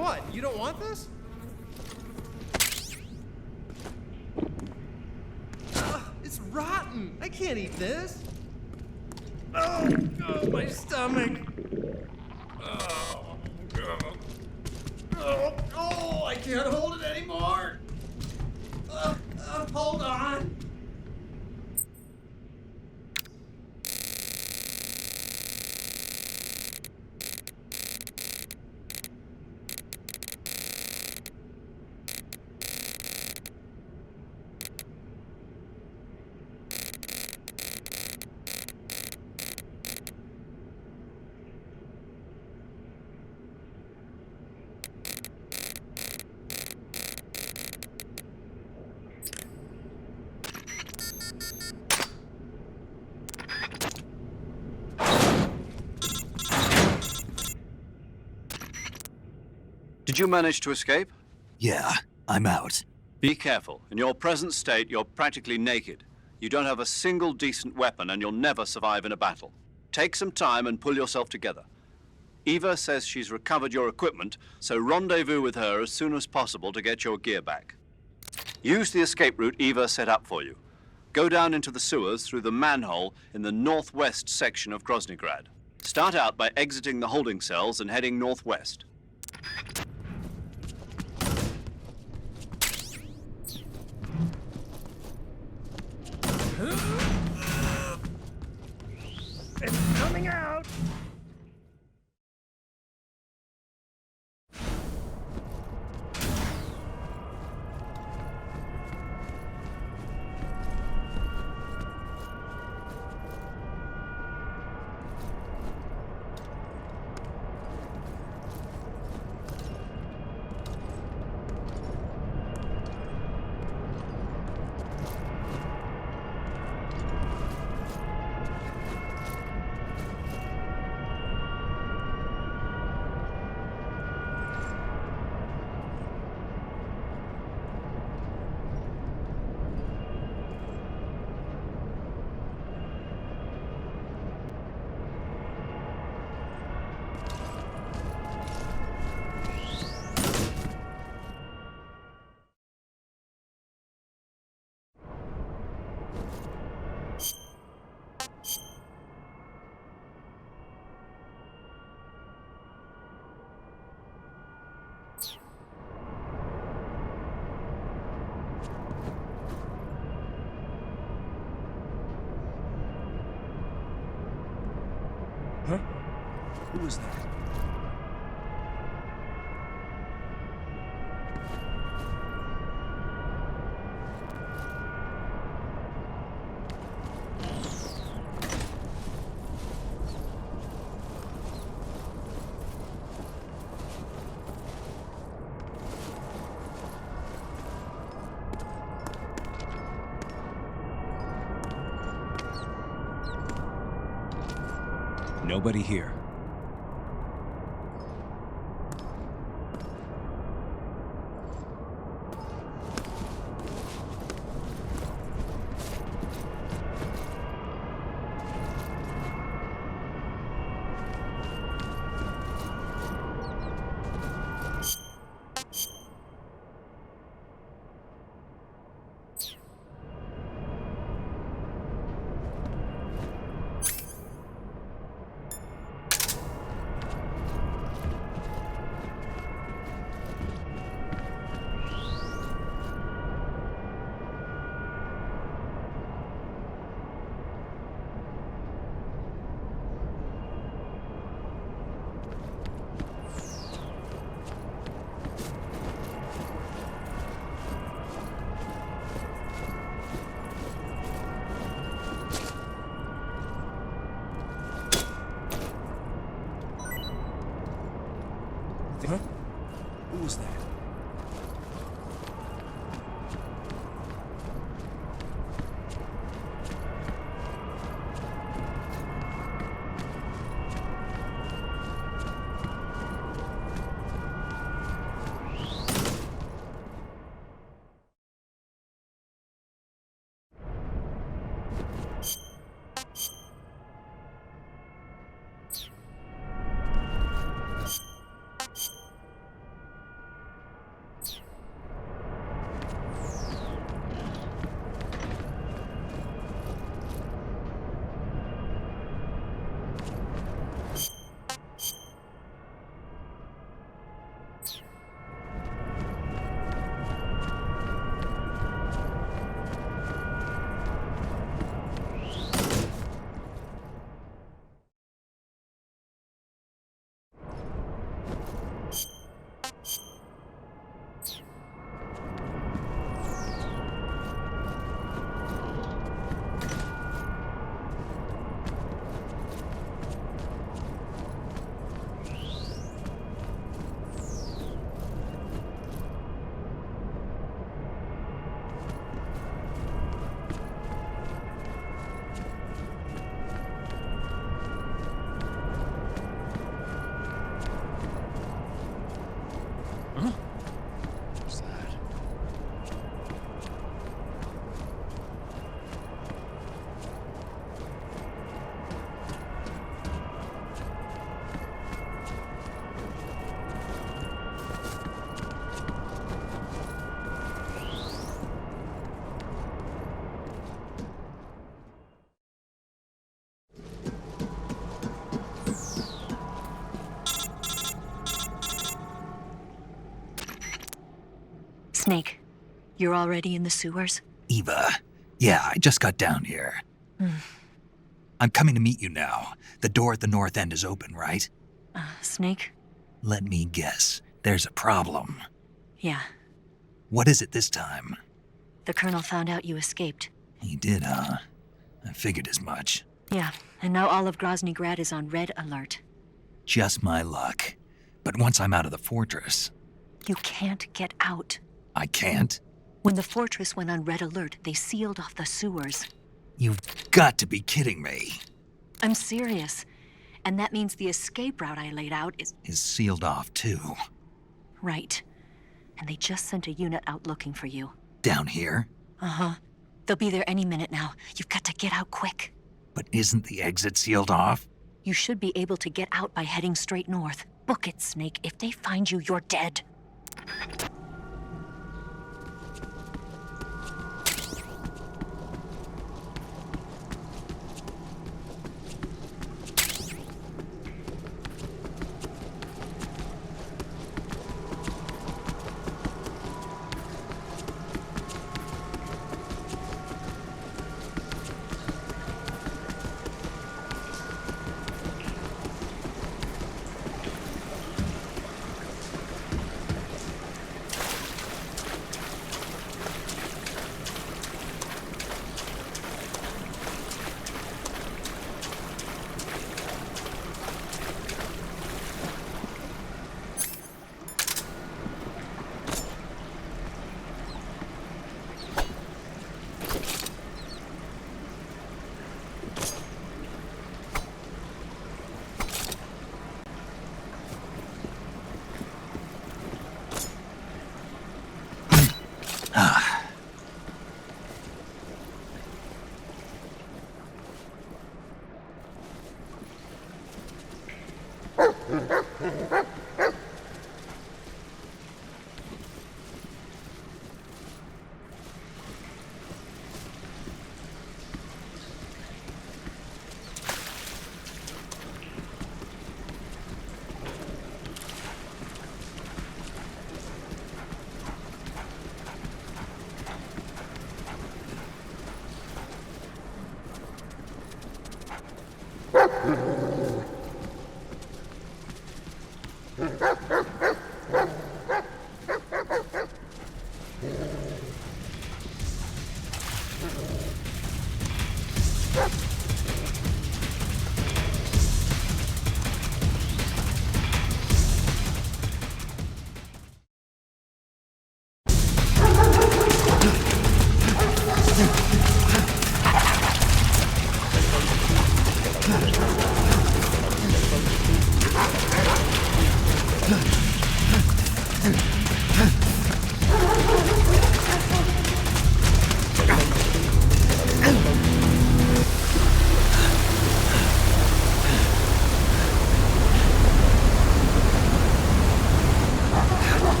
What? You don't want this? It's rotten. I can't eat this. Oh, my stomach. Oh, I can't hold it anymore. Hold on. Did you manage to escape? Yeah, I'm out. Be careful. In your present state, you're practically naked. You don't have a single decent weapon, and you'll never survive in a battle. Take some time and pull yourself together. Eva says she's recovered your equipment, so rendezvous with her as soon as possible to get your gear back. Use the escape route Eva set up for you. Go down into the sewers through the manhole in the northwest section of Groznygrad. Start out by exiting the holding cells and heading northwest. It's coming out! Huh? Who was that? Nobody here. Huh? Who was that? Snake, you're already in the sewers? Eva, yeah, I just got down here. I'm coming to meet you now. The door at the north end is open, right? Snake? Let me guess. There's a problem. Yeah. What is it this time? The Colonel found out you escaped. He did, huh? I figured as much. Yeah, and now all of Grozny Grad is on red alert. Just my luck. But once I'm out of the fortress... You can't get out. I can't? When the fortress went on red alert, they sealed off the sewers. You've got to be kidding me. I'm serious. And that means the escape route I laid out is sealed off, too. Right. And they just sent a unit out looking for you. Down here? Uh-huh. They'll be there any minute now. You've got to get out quick. But isn't the exit sealed off? You should be able to get out by heading straight north. Book it, Snake. If they find you, you're dead.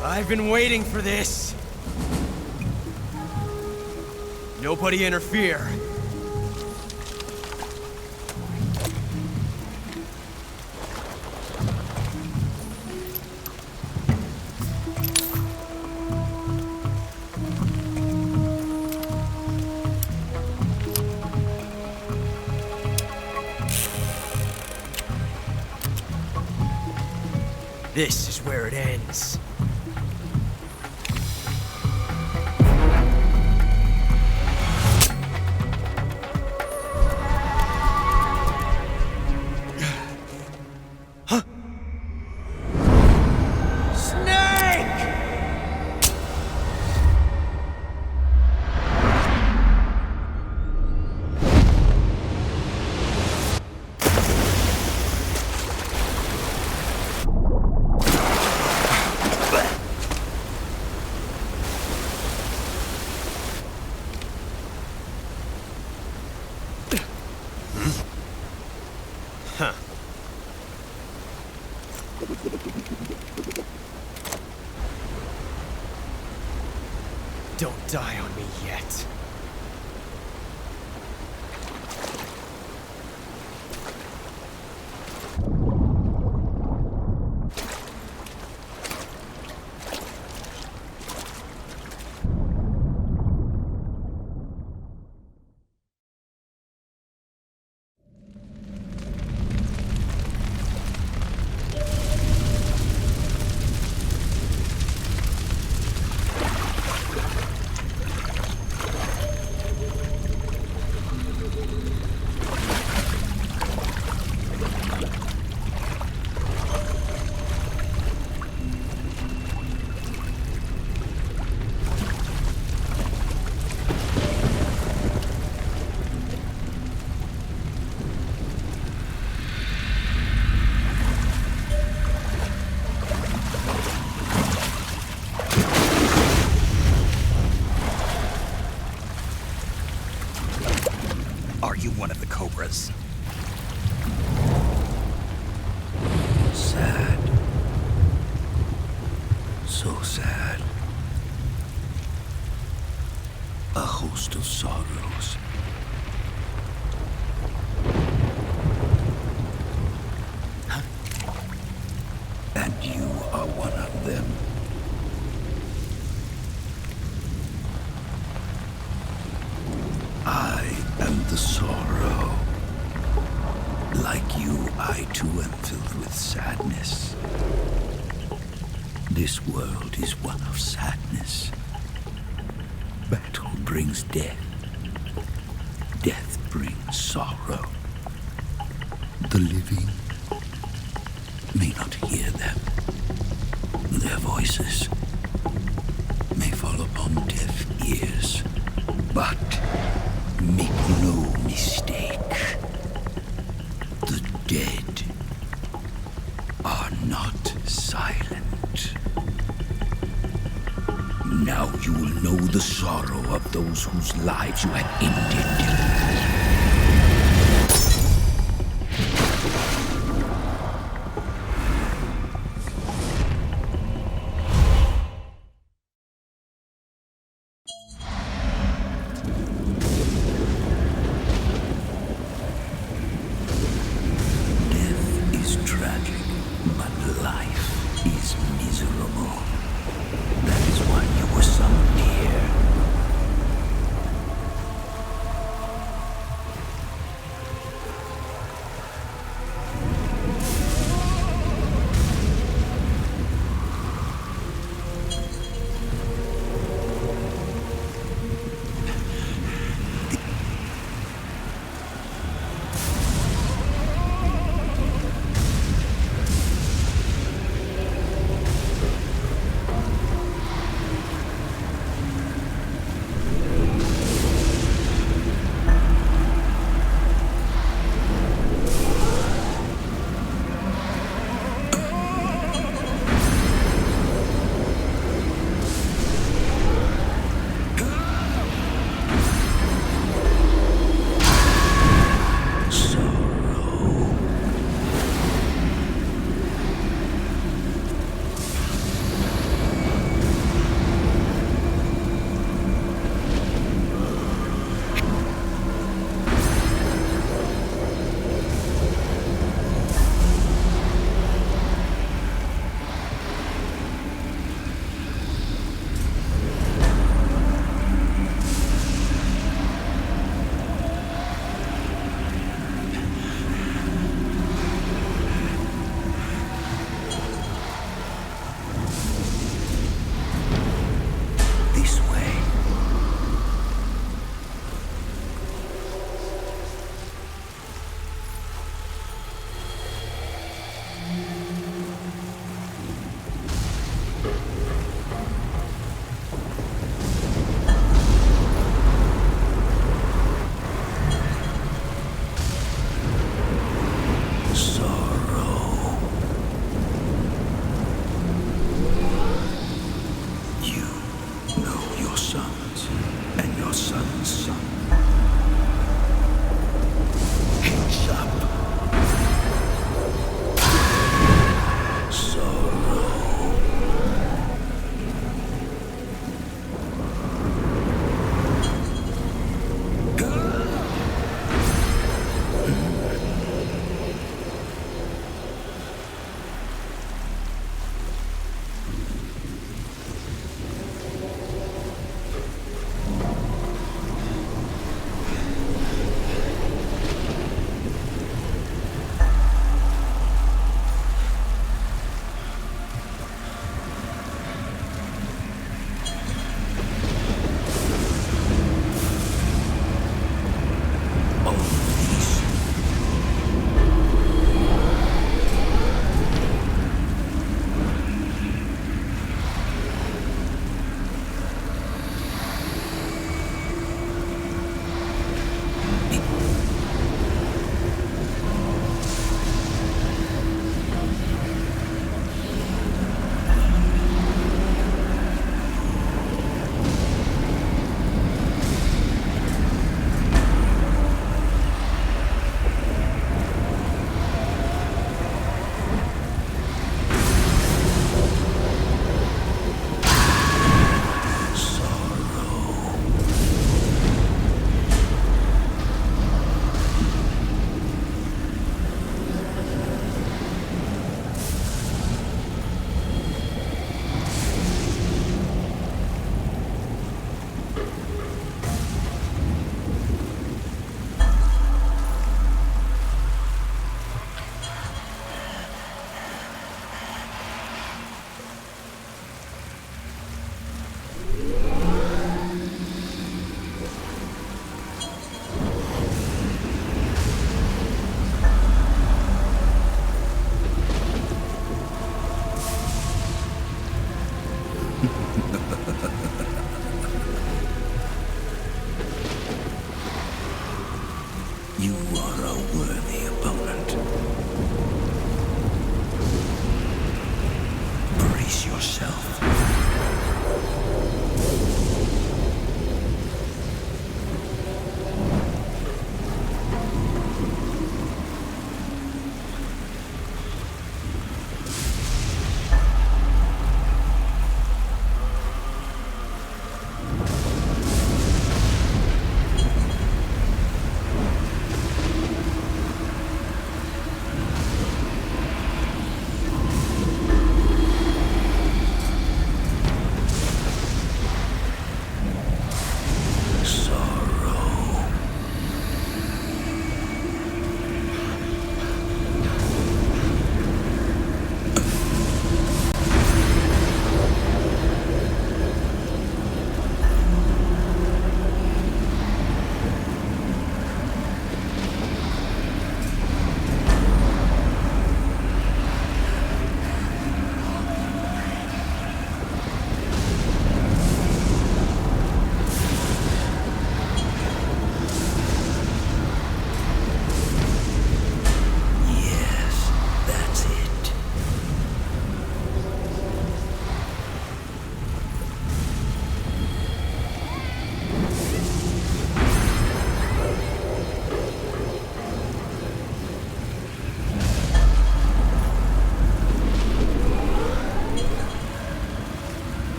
I've been waiting for this. Nobody interfere. This is where it ends. Don't die on me yet. Are you one of the Cobras? Sad. So sad. A host of sorrows. And you are one of them. I am the sorrow. Like you, I too am filled with sadness. This world is one of sadness. Battle brings death. Death brings sorrow. The living may not hear them. Their voices may fall upon deaf ears. But make no mistake, the dead are not silent. Now you will know the sorrow of those whose lives you have ended. You are a worthy opponent. Brace yourself.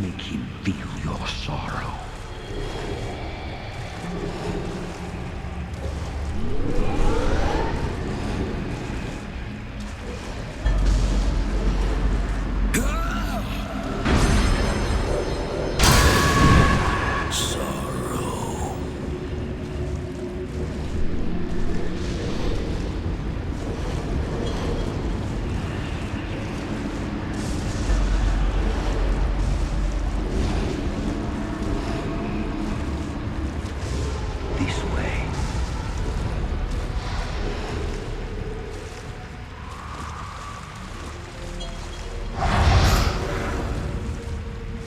Make him feel your sorrow.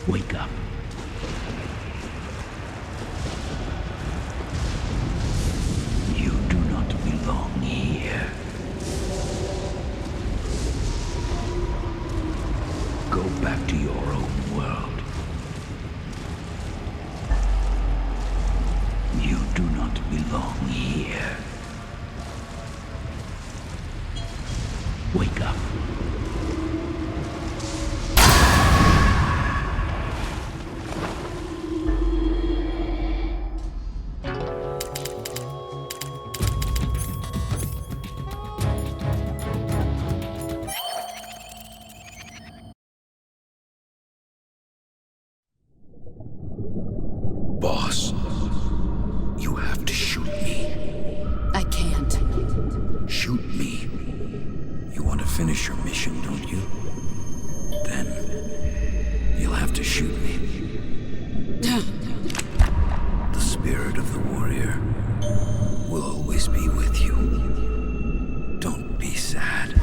Wake up. You do not belong here. Go back to your own world. You do not belong here. Wake up. finish your mission, don't you? Then you'll have to shoot me. The spirit of the warrior will always be with you. Don't be sad.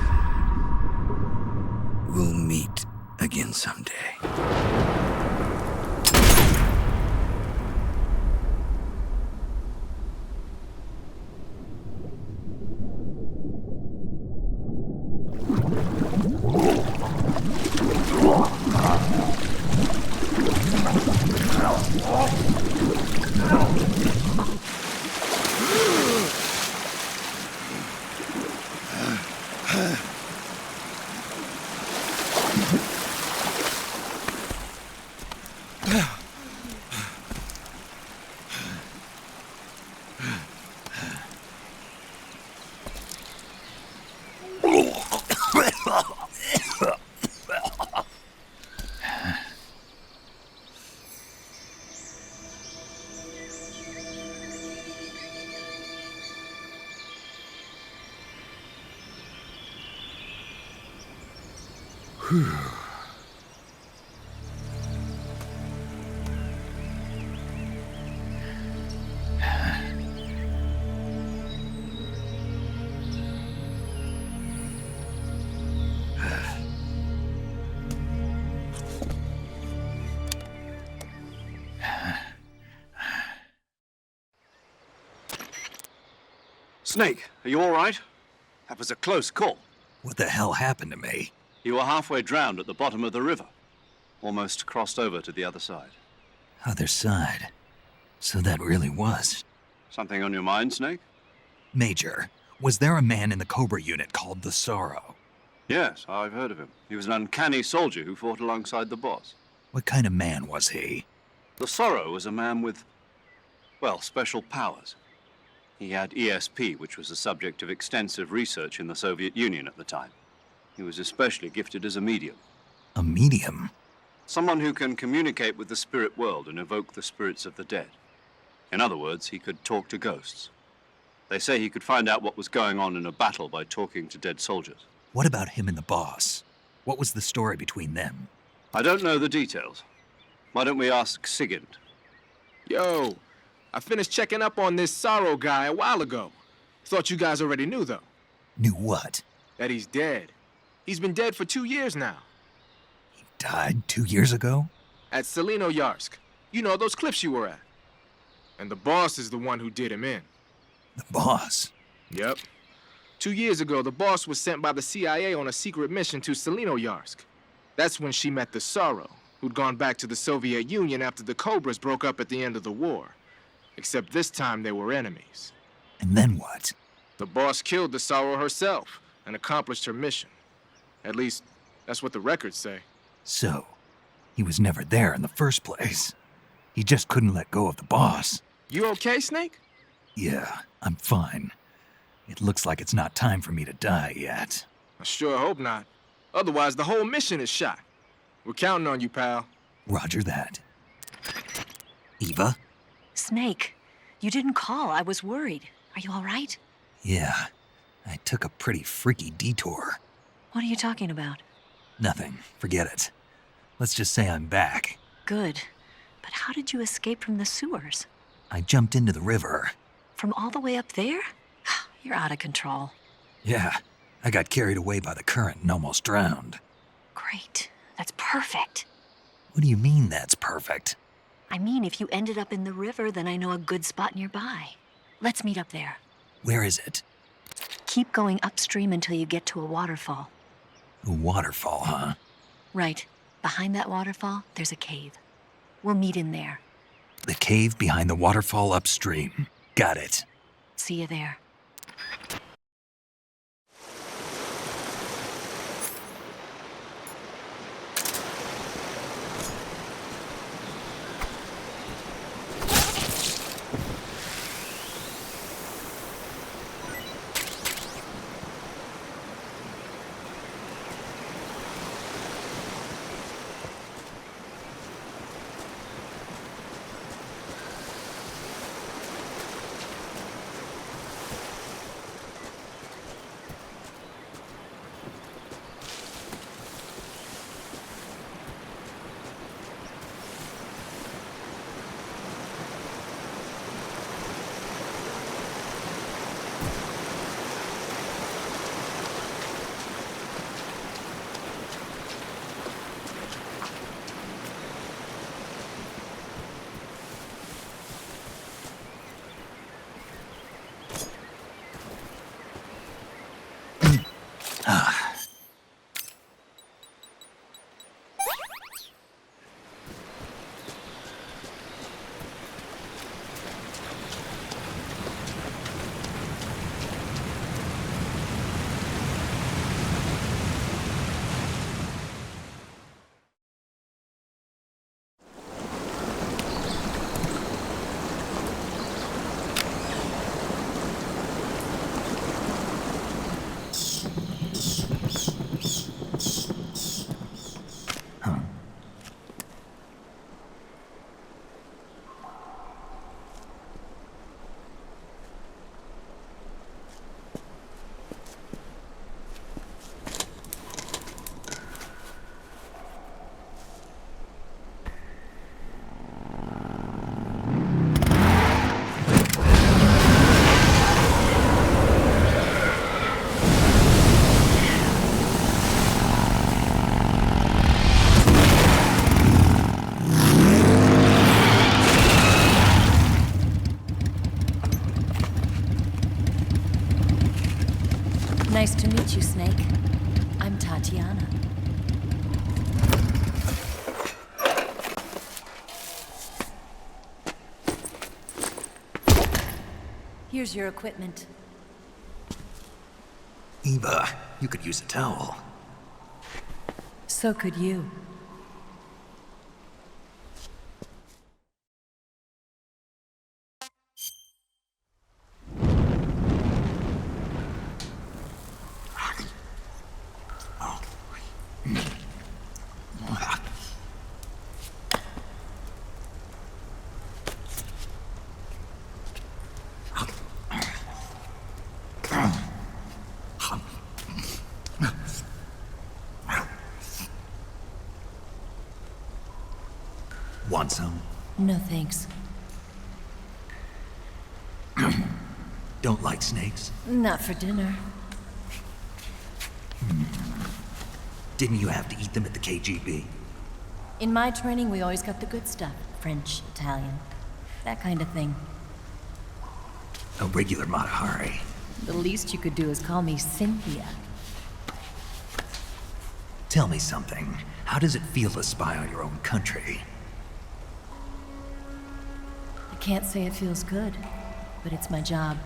We'll meet again someday. Snake, are you all right? That was a close call. What the hell happened to me? You were halfway drowned at the bottom of the river. Almost crossed over to the other side. Other side? So that really was. Something on your mind, Snake? Major, was there a man in the Cobra unit called the Sorrow? Yes, I've heard of him. He was an uncanny soldier who fought alongside the boss. What kind of man was he? The Sorrow was a man with, well, special powers. He had ESP, which was the subject of extensive research in the Soviet Union at the time. He was especially gifted as a medium. A medium? Someone who can communicate with the spirit world and evoke the spirits of the dead. In other words, he could talk to ghosts. They say he could find out what was going on in a battle by talking to dead soldiers. What about him and the boss? What was the story between them? I don't know the details. Why don't we ask Sigint? Yo, I finished checking up on this Sorrow guy a while ago. Thought you guys already knew, though. Knew what? That he's dead. He's been dead for 2 years now. He died 2 years ago? At Selino-Yarsk. You know, those cliffs you were at. And the boss is the one who did him in. The boss? Yep. 2 years ago, the boss was sent by the CIA on a secret mission to Selino-Yarsk. That's when she met the Sorrow, who'd gone back to the Soviet Union after the Cobras broke up at the end of the war. Except this time they were enemies. And then what? The boss killed the Sorrow herself and accomplished her mission. At least, that's what the records say. So, he was never there in the first place. He just couldn't let go of the boss. You okay, Snake? Yeah, I'm fine. It looks like it's not time for me to die yet. I sure hope not. Otherwise, the whole mission is shot. We're counting on you, pal. Roger that. Eva? Snake, you didn't call. I was worried. Are you all right? Yeah, I took a pretty freaky detour. What are you talking about? Nothing. Forget it. Let's just say I'm back. Good. But how did you escape from the sewers? I jumped into the river. From all the way up there? You're out of control. Yeah, I got carried away by the current and almost drowned. Great. That's perfect. What do you mean that's perfect? I mean, if you ended up in the river, then I know a good spot nearby. Let's meet up there. Where is it? Keep going upstream until you get to a waterfall. A waterfall, huh? Right. Behind that waterfall, there's a cave. We'll meet in there. The cave behind the waterfall upstream. Got it. See you there. Snake. I'm Tatiana. Here's your equipment. Eva, you could use a towel. So could you. Want some? No thanks. Don't like snakes? Not for dinner. Didn't you have to eat them at the KGB? In my training, we always got the good stuff. French, Italian, that kind of thing. A regular Matahari. The least you could do is call me Cynthia. Tell me something. How does it feel to spy on your own country? I can't say it feels good, but it's my job.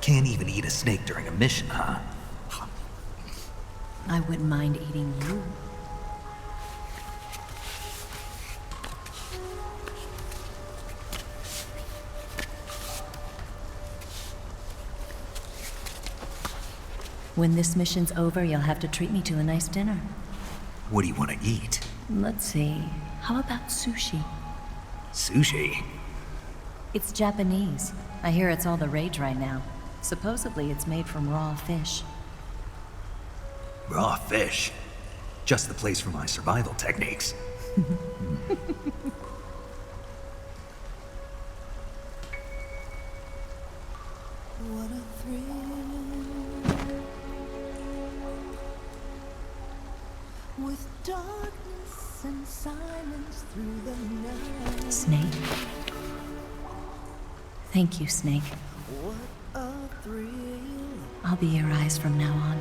Can't even eat a snake during a mission, huh? I wouldn't mind eating you. When this mission's over, you'll have to treat me to a nice dinner. What do you want to eat? Let's see. How about sushi? Sushi? It's Japanese. I hear it's all the rage right now. Supposedly it's made from raw fish. Raw fish? Just the place for my survival techniques. What a thrill. With darkness and silence through the night. Snake. Thank you, Snake. What a thrill. I'll be your eyes from now on.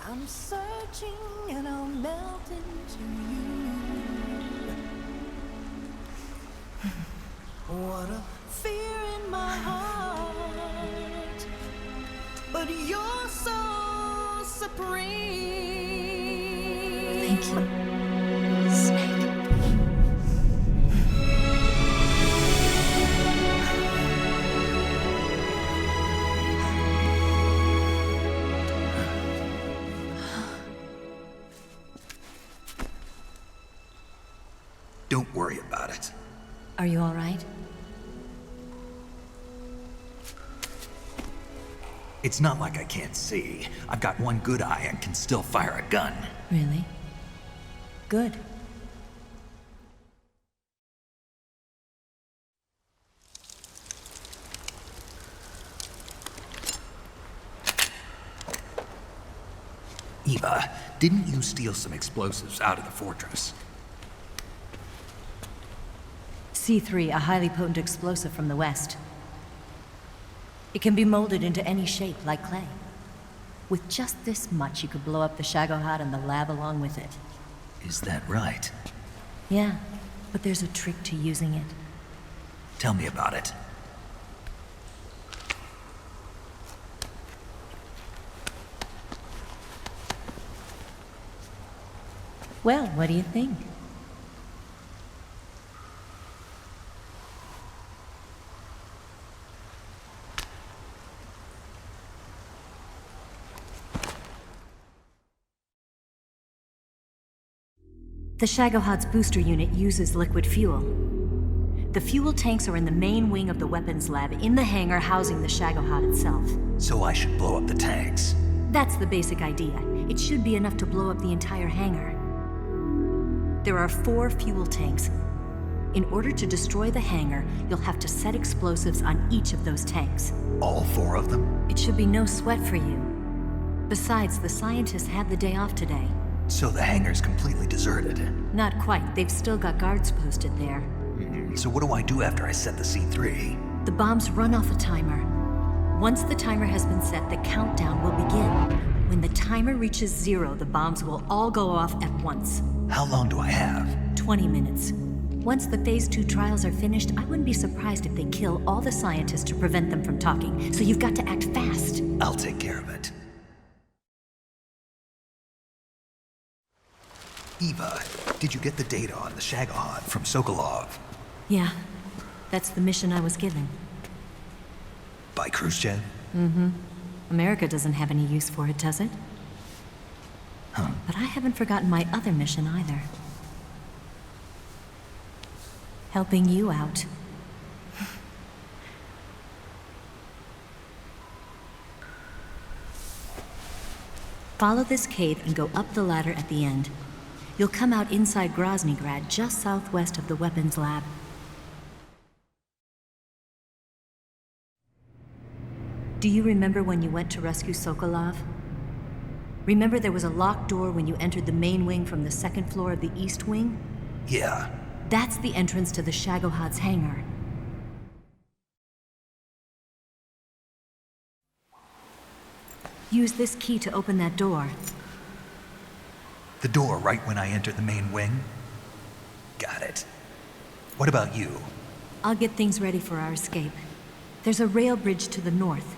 I'm searching and I'll melt into you. What a fear in my heart. But you're so supreme. Thank you, Snake. Don't worry about it. Are you all right? It's not like I can't see. I've got one good eye and can still fire a gun. Really? Good. Eva, didn't you steal some explosives out of the fortress? C3, a highly potent explosive from the west. It can be molded into any shape, like clay. With just this much, you could blow up the Shagohod and the lab along with it. Is that right? Yeah, but there's a trick to using it. Tell me about it. Well, what do you think? The Shagohod's booster unit uses liquid fuel. The fuel tanks are in the main wing of the weapons lab in the hangar housing the Shagohod itself. So I should blow up the tanks. That's the basic idea. It should be enough to blow up the entire hangar. There are 4 fuel tanks. In order to destroy the hangar, you'll have to set explosives on each of those tanks. All 4 of them? It should be no sweat for you. Besides, the scientists had the day off today. So the hangar's completely deserted. Not quite. They've still got guards posted there. So what do I do after I set the C3? The bombs run off a timer. Once the timer has been set, the countdown will begin. When the timer reaches 0, the bombs will all go off at once. How long do I have? 20 minutes. Once the Phase 2 trials are finished, I wouldn't be surprised if they kill all the scientists to prevent them from talking. So you've got to act fast. I'll take care of it. Eva, did you get the data on the Shagohod from Sokolov? Yeah, that's the mission I was given. By Khrushchev? Mm-hmm. America doesn't have any use for it, does it? Huh. But I haven't forgotten my other mission either. Helping you out. Follow this cave and go up the ladder at the end. You'll come out inside Groznygrad, just southwest of the weapons lab. Do you remember when you went to rescue Sokolov? Remember there was a locked door when you entered the main wing from the second floor of the east wing? Yeah. That's the entrance to the Shagohod's hangar. Use this key to open that door. The door right when I enter the main wing? Got it. What about you? I'll get things ready for our escape. There's a rail bridge to the north.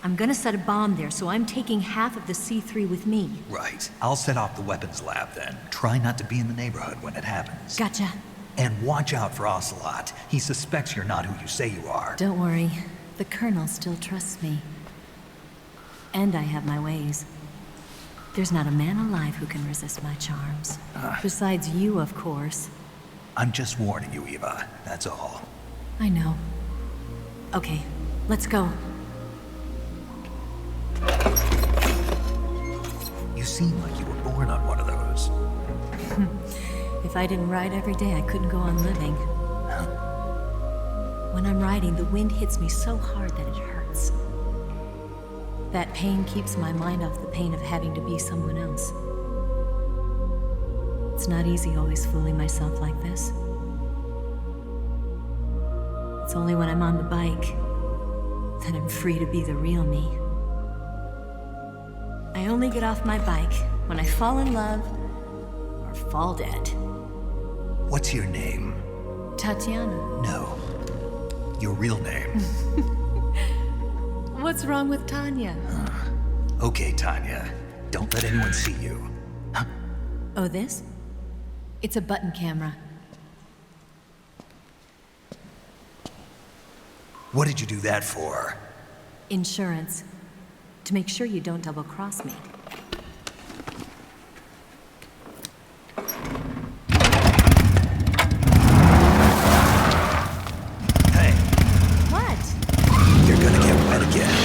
I'm gonna set a bomb there, so I'm taking half of the C3 with me. Right. I'll set off the weapons lab then. Try not to be in the neighborhood when it happens. Gotcha. And watch out for Ocelot. He suspects you're not who you say you are. Don't worry. The Colonel still trusts me. And I have my ways. There's not a man alive who can resist my charms. Besides you, of course. I'm just warning you, Eva. That's all. I know. Okay, let's go. You seem like you were born on one of those. If I didn't ride every day, I couldn't go on living. When I'm riding, the wind hits me so hard that it hurts. That pain keeps my mind off the pain of having to be someone else. It's not easy always fooling myself like this. It's only when I'm on the bike that I'm free to be the real me. I only get off my bike when I fall in love or fall dead. What's your name? Tatiana. No. Your real name. What's wrong with Tanya? Okay, Tanya. Don't let anyone see you. Huh? Oh, this? It's a button camera. What did you do that for? Insurance. To make sure you don't double-cross me. Hey. What? You're gonna get wet again.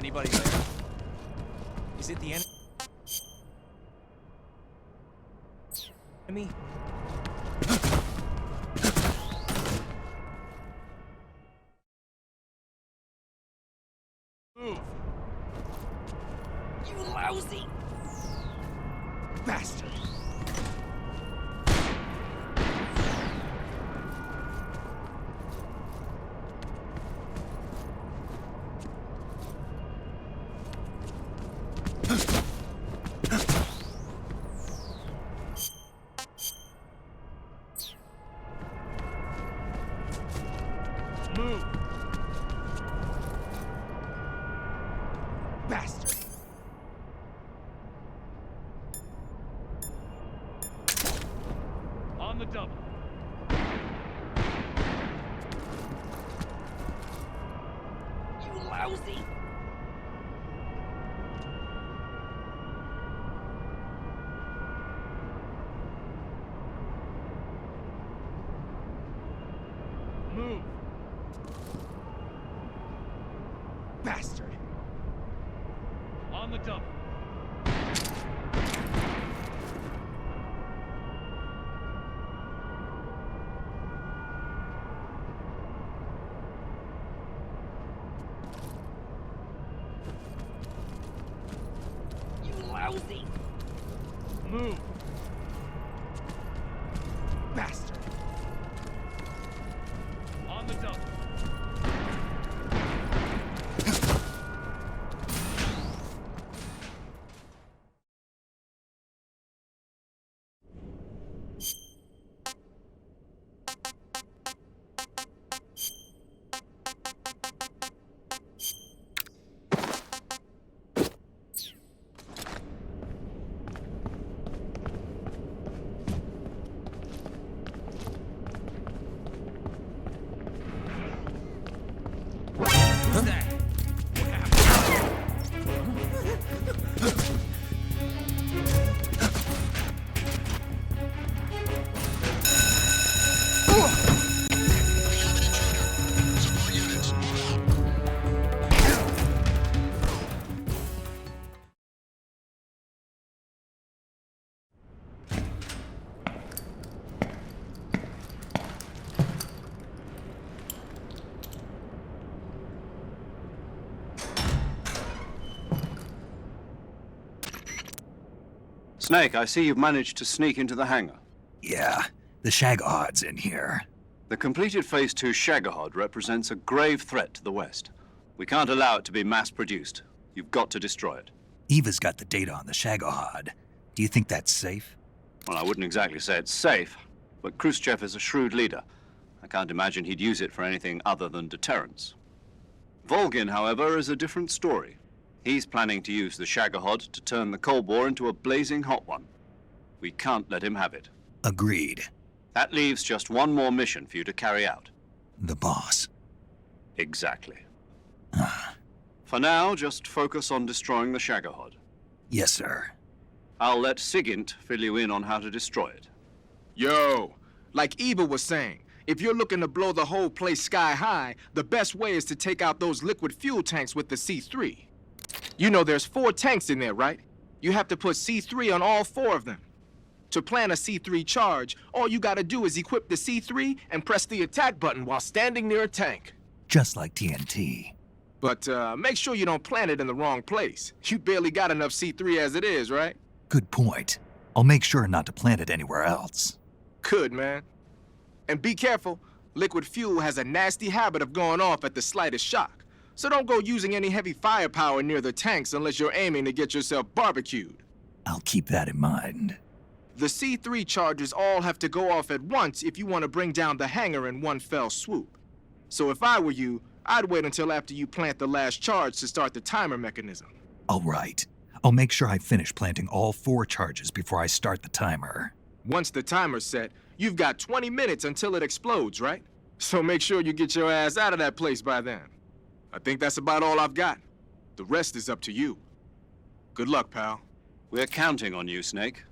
Anybody there? Is it the enemy? Move! You lousy bastard! Move! Bastard! On the double. You lousy Move! Bastard! On the double. You lousy Move! Bastard! On the double. Who's that? Snake, I see you've managed to sneak into the hangar. Yeah, the Shagahod's in here. The completed Phase 2 Shagahod represents a grave threat to the West. We can't allow it to be mass-produced. You've got to destroy it. Eva's got the data on the Shagahod. Do you think that's safe? Well, I wouldn't exactly say it's safe, but Khrushchev is a shrewd leader. I can't imagine he'd use it for anything other than deterrence. Volgin, however, is a different story. He's planning to use the Shagahod to turn the Cold War into a blazing hot one. We can't let him have it. Agreed. That leaves just one more mission for you to carry out. The boss. Exactly. For now, just focus on destroying the Shagahod. Yes, sir. I'll let Sigint fill you in on how to destroy it. Yo, like Eva was saying, if you're looking to blow the whole place sky high, the best way is to take out those liquid fuel tanks with the C3. You know there's 4 tanks in there, right? You have to put C3 on all 4 of them. To plan a C3 charge, all you gotta do is equip the C3 and press the attack button while standing near a tank. Just like TNT. But make sure you don't plant it in the wrong place. You barely got enough C3 as it is, right? Good point. I'll make sure not to plant it anywhere else. Good, man. And be careful. Liquid fuel has a nasty habit of going off at the slightest shock. So don't go using any heavy firepower near the tanks unless you're aiming to get yourself barbecued. I'll keep that in mind. The C3 charges all have to go off at once if you want to bring down the hangar in one fell swoop. So if I were you, I'd wait until after you plant the last charge to start the timer mechanism. All right. I'll make sure I finish planting all 4 charges before I start the timer. Once the timer's set, you've got 20 minutes until it explodes, right? So make sure you get your ass out of that place by then. I think that's about all I've got. The rest is up to you. Good luck, pal. We're counting on you, Snake.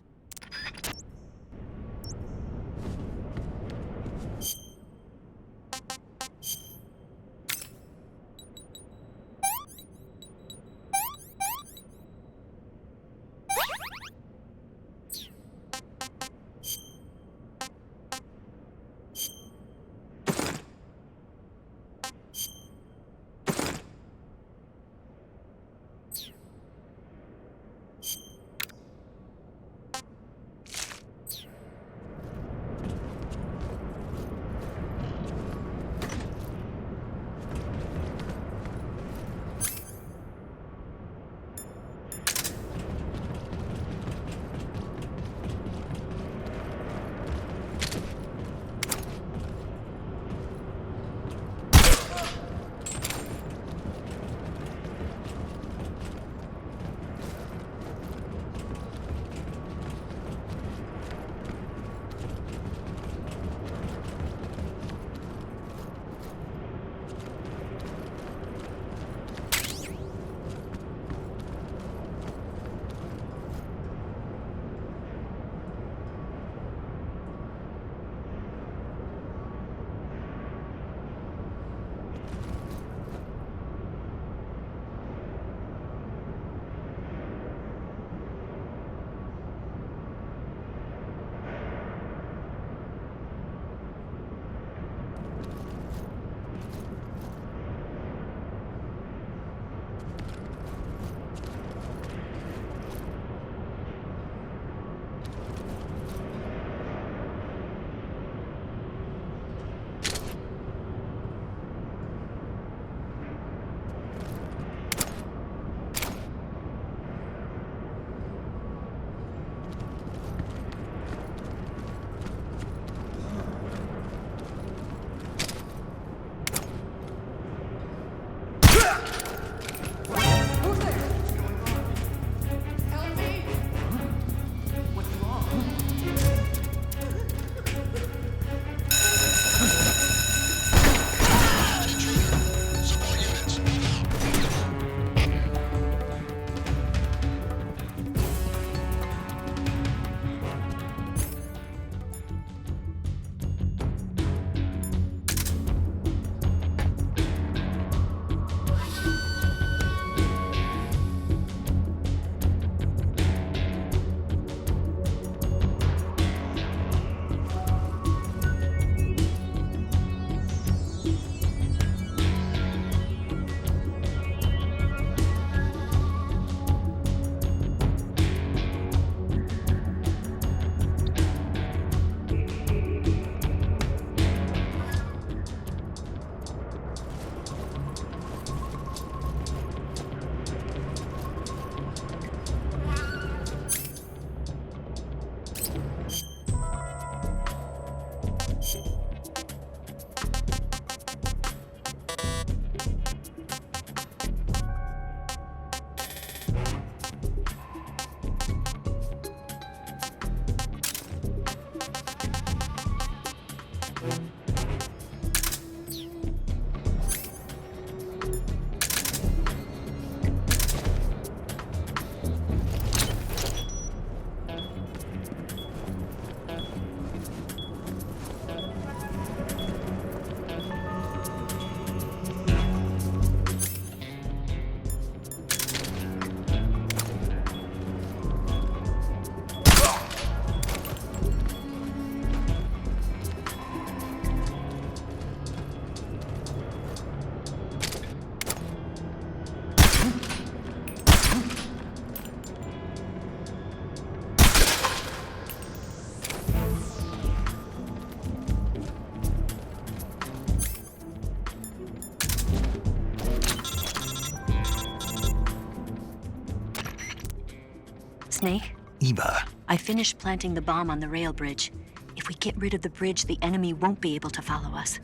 Snake? Eva. I finished planting the bomb on the rail bridge. If we get rid of the bridge, the enemy won't be able to follow us.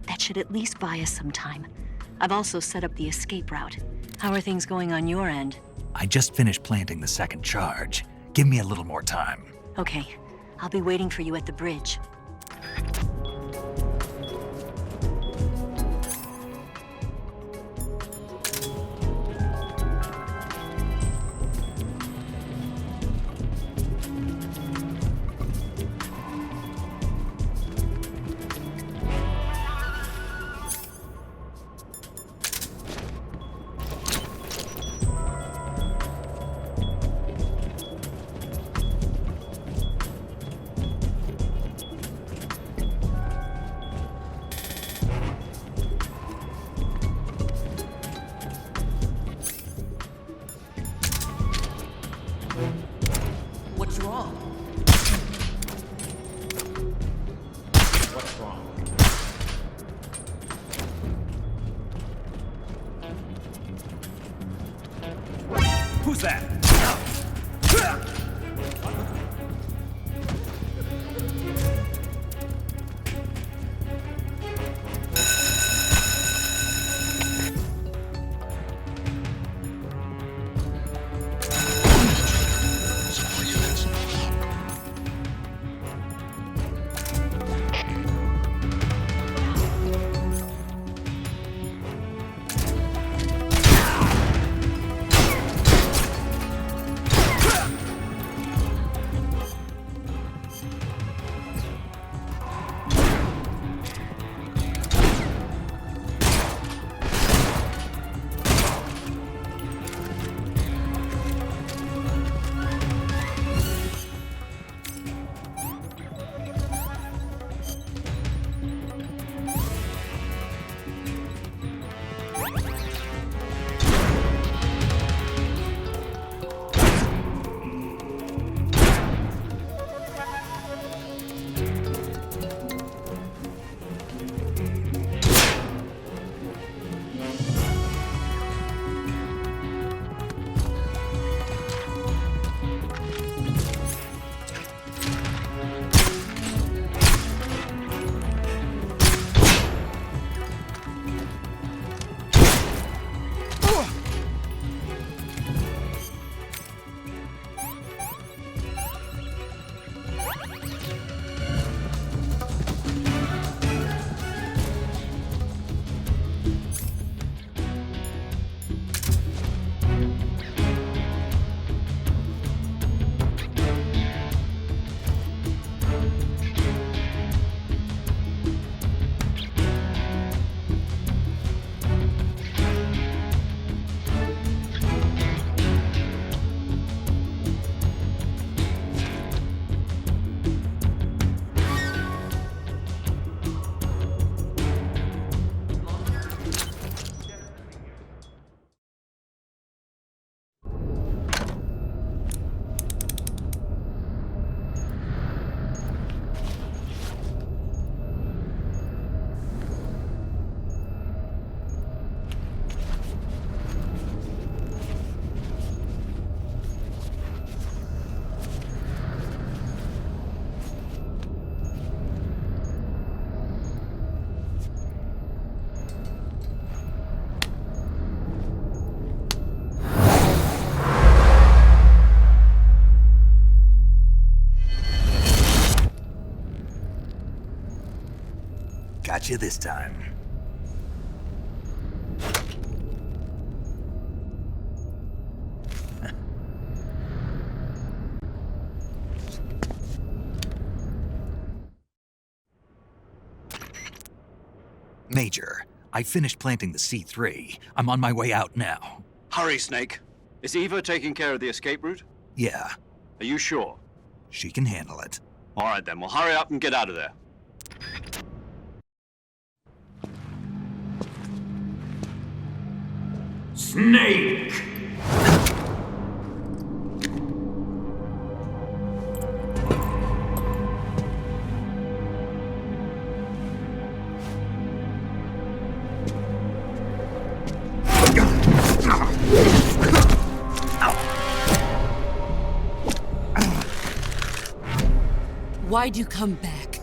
That should at least buy us some time. I've also set up the escape route. How are things going on your end? I just finished planting the second charge. Give me a little more time. Okay. I'll be waiting for you at the bridge. What's wrong? What's wrong? Who's that? Got you this time. Major, I finished planting the C3. I'm on my way out now. Hurry, Snake. Is Eva taking care of the escape route? Yeah. Are you sure? She can handle it. All right, then. Well, hurry up and get out of there. Snake! Why'd you come back?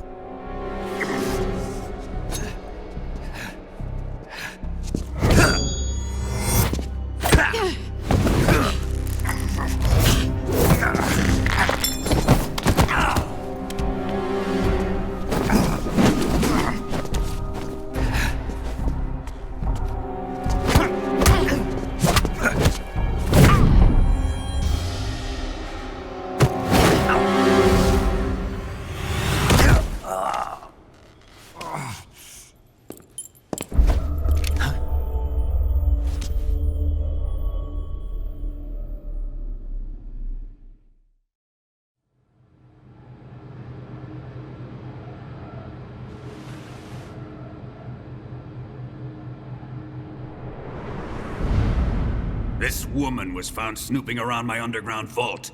This woman was found snooping around my underground vault.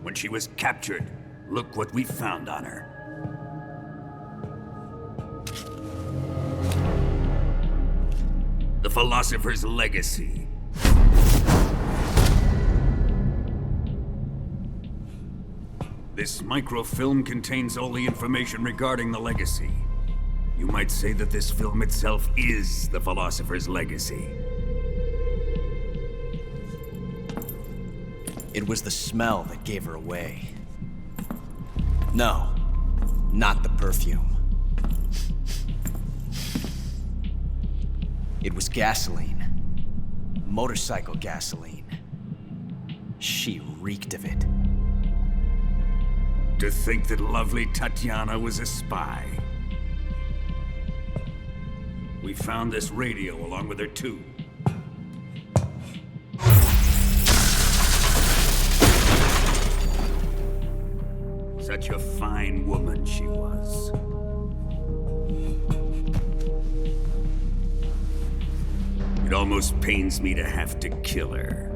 When she was captured, look what we found on her. The philosopher's legacy. This microfilm contains all the information regarding the legacy. You might say that this film itself is the philosopher's legacy. It was the smell that gave her away. No, not the perfume. It was gasoline. Motorcycle gasoline. She reeked of it. To think that lovely Tatiana was a spy. We found this radio along with her too. Such a fine woman she was. It almost pains me to have to kill her.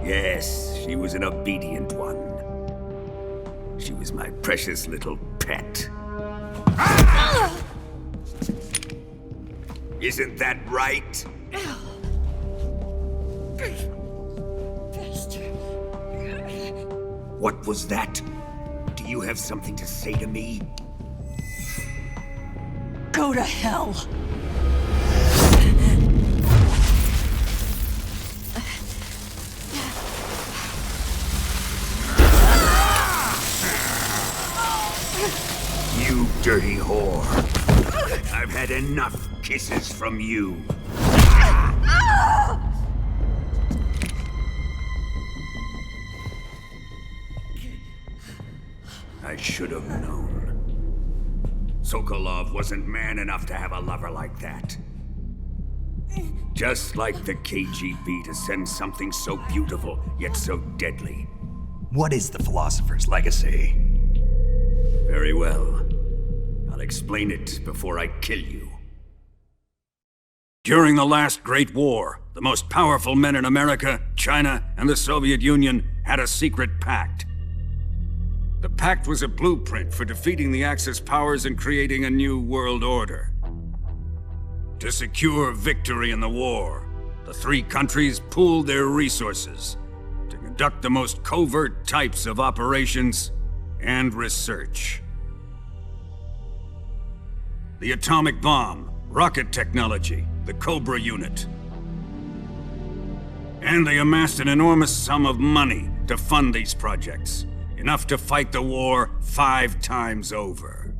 Yes, she was an obedient one. She was my precious little pet. Isn't that right? What was that? Do you have something to say to me? Go to hell. You dirty whore. I've had enough kisses from you. I should have known. Sokolov wasn't man enough to have a lover like that. Just like the KGB to send something so beautiful, yet so deadly. What is the philosopher's legacy? Very well. I'll explain it before I kill you. During the last Great War, the most powerful men in America, China, and the Soviet Union had a secret pact. The pact was a blueprint for defeating the Axis powers and creating a new world order. To secure victory in the war, the three countries pooled their resources to conduct the most covert types of operations and research. The atomic bomb, rocket technology, the Cobra unit. And they amassed an enormous sum of money to fund these projects. Enough to fight the war 5 times over.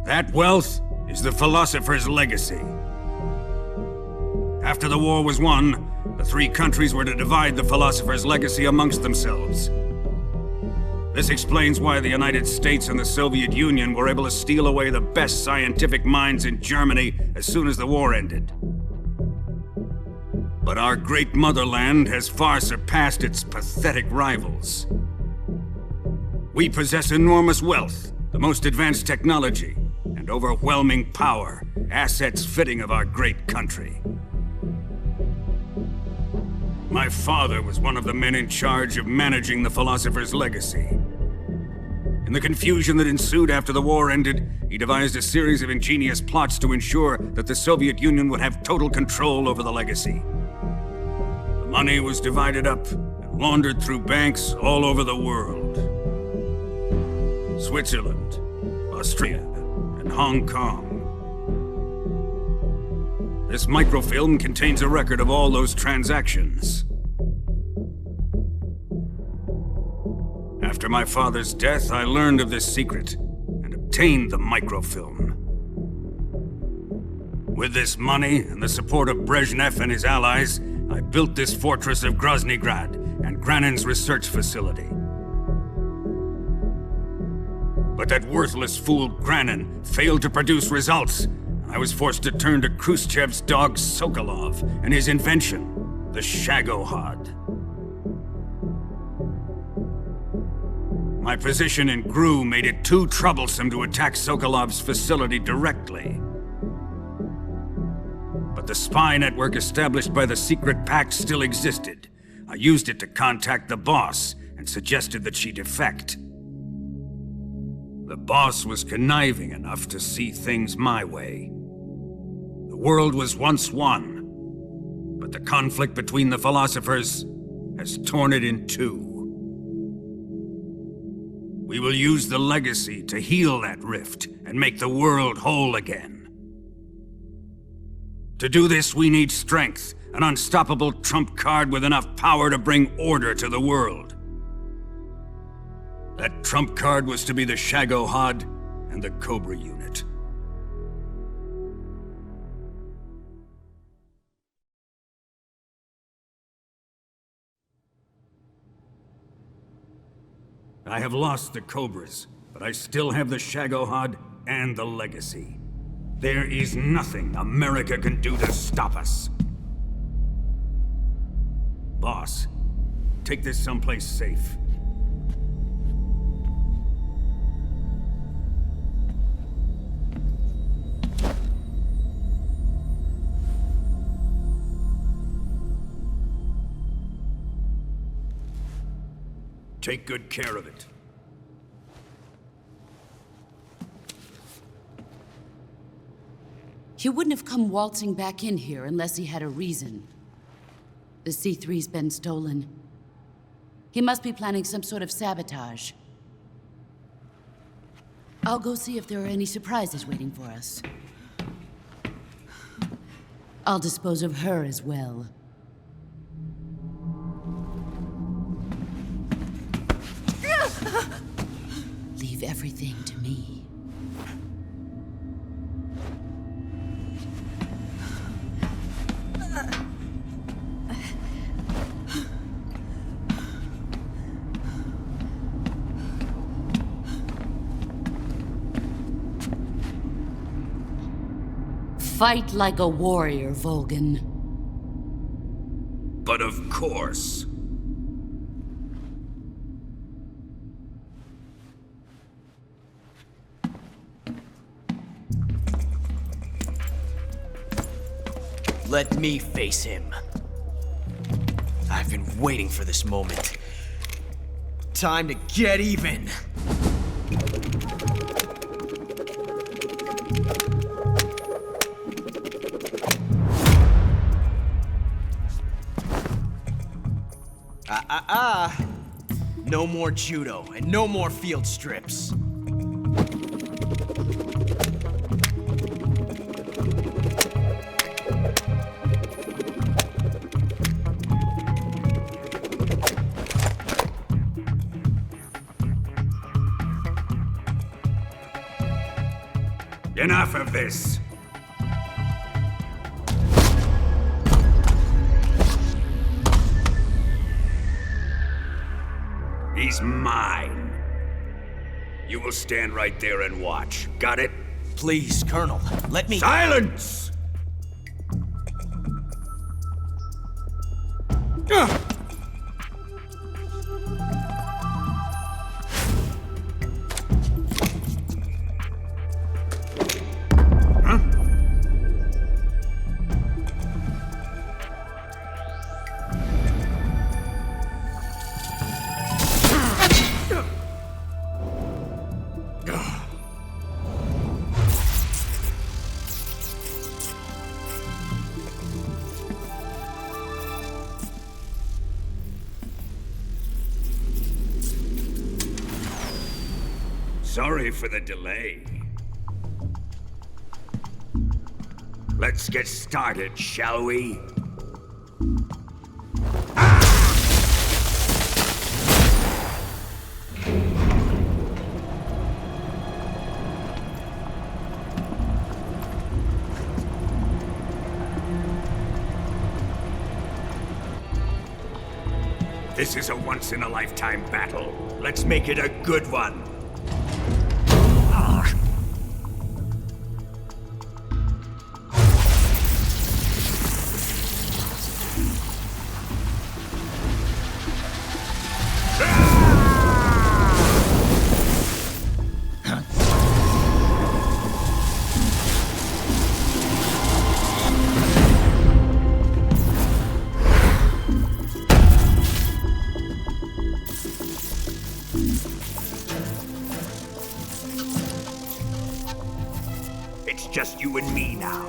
That wealth is the philosopher's legacy. After the war was won, the 3 countries were to divide the philosopher's legacy amongst themselves. This explains why the United States and the Soviet Union were able to steal away the best scientific minds in Germany as soon as the war ended. But our great motherland has far surpassed its pathetic rivals. We possess enormous wealth, the most advanced technology, and overwhelming power, assets fitting of our great country. My father was one of the men in charge of managing the philosopher's legacy. In the confusion that ensued after the war ended, he devised a series of ingenious plots to ensure that the Soviet Union would have total control over the legacy. The money was divided up and laundered through banks all over the world. Switzerland, Austria, and Hong Kong. This microfilm contains a record of all those transactions. After my father's death, I learned of this secret and obtained the microfilm. With this money and the support of Brezhnev and his allies, I built this fortress of Groznygrad and Granin's research facility. But that worthless fool Granin failed to produce results, and I was forced to turn to Khrushchev's dog Sokolov and his invention, the Shagohod. My position in GRU made it too troublesome to attack Sokolov's facility directly. But the spy network established by the secret pact still existed. I used it to contact the boss and suggested that she defect. The boss was conniving enough to see things my way. The world was once one, but the conflict between the philosophers has torn it in 2. We will use the legacy to heal that rift and make the world whole again. To do this, we need strength, an unstoppable trump card with enough power to bring order to the world. That trump card was to be the Shagohod and the Cobra unit. I have lost the Cobras, but I still have the Shagohod and the legacy. There is nothing America can do to stop us. Boss, take this someplace safe. Take good care of it. He wouldn't have come waltzing back in here unless he had a reason. The C3's been stolen. He must be planning some sort of sabotage. I'll go see if there are any surprises waiting for us. I'll dispose of her as well. Leave everything to me. Fight like a warrior, Volgan. But of course. Let me face him. I've been waiting for this moment. Time to get even. No more judo and no more field strips. Enough of this! He's mine. You will stand right there and watch. Got it? Please, Colonel, let me— Silence! Sorry for the delay. Let's get started, shall we? This is a once-in-a-lifetime battle. Let's make it a good one. It's just you and me now.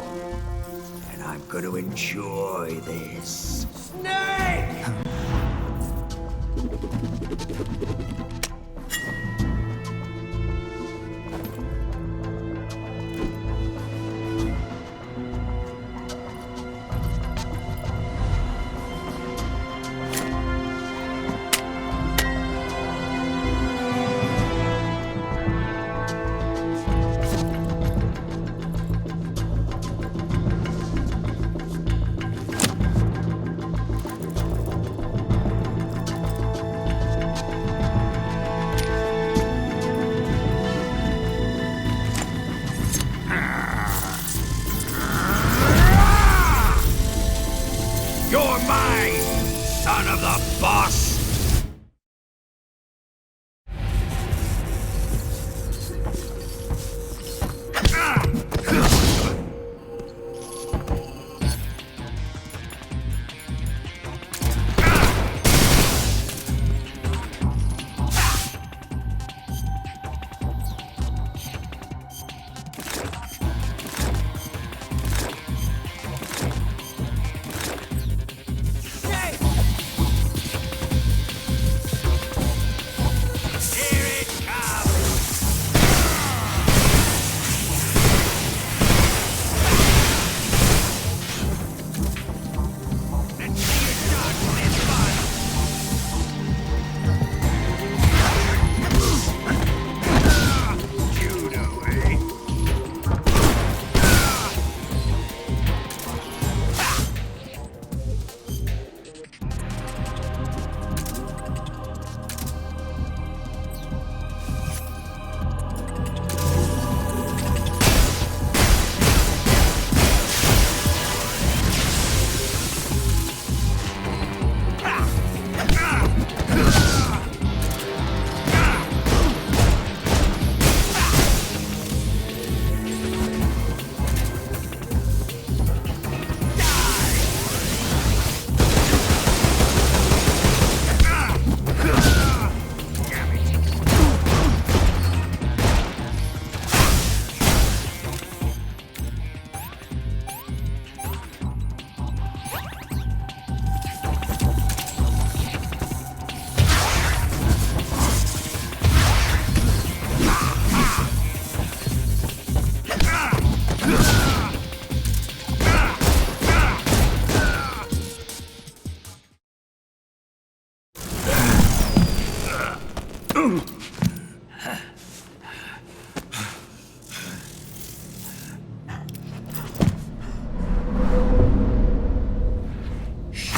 And I'm gonna enjoy this. Snake! You're mine, son of the boss!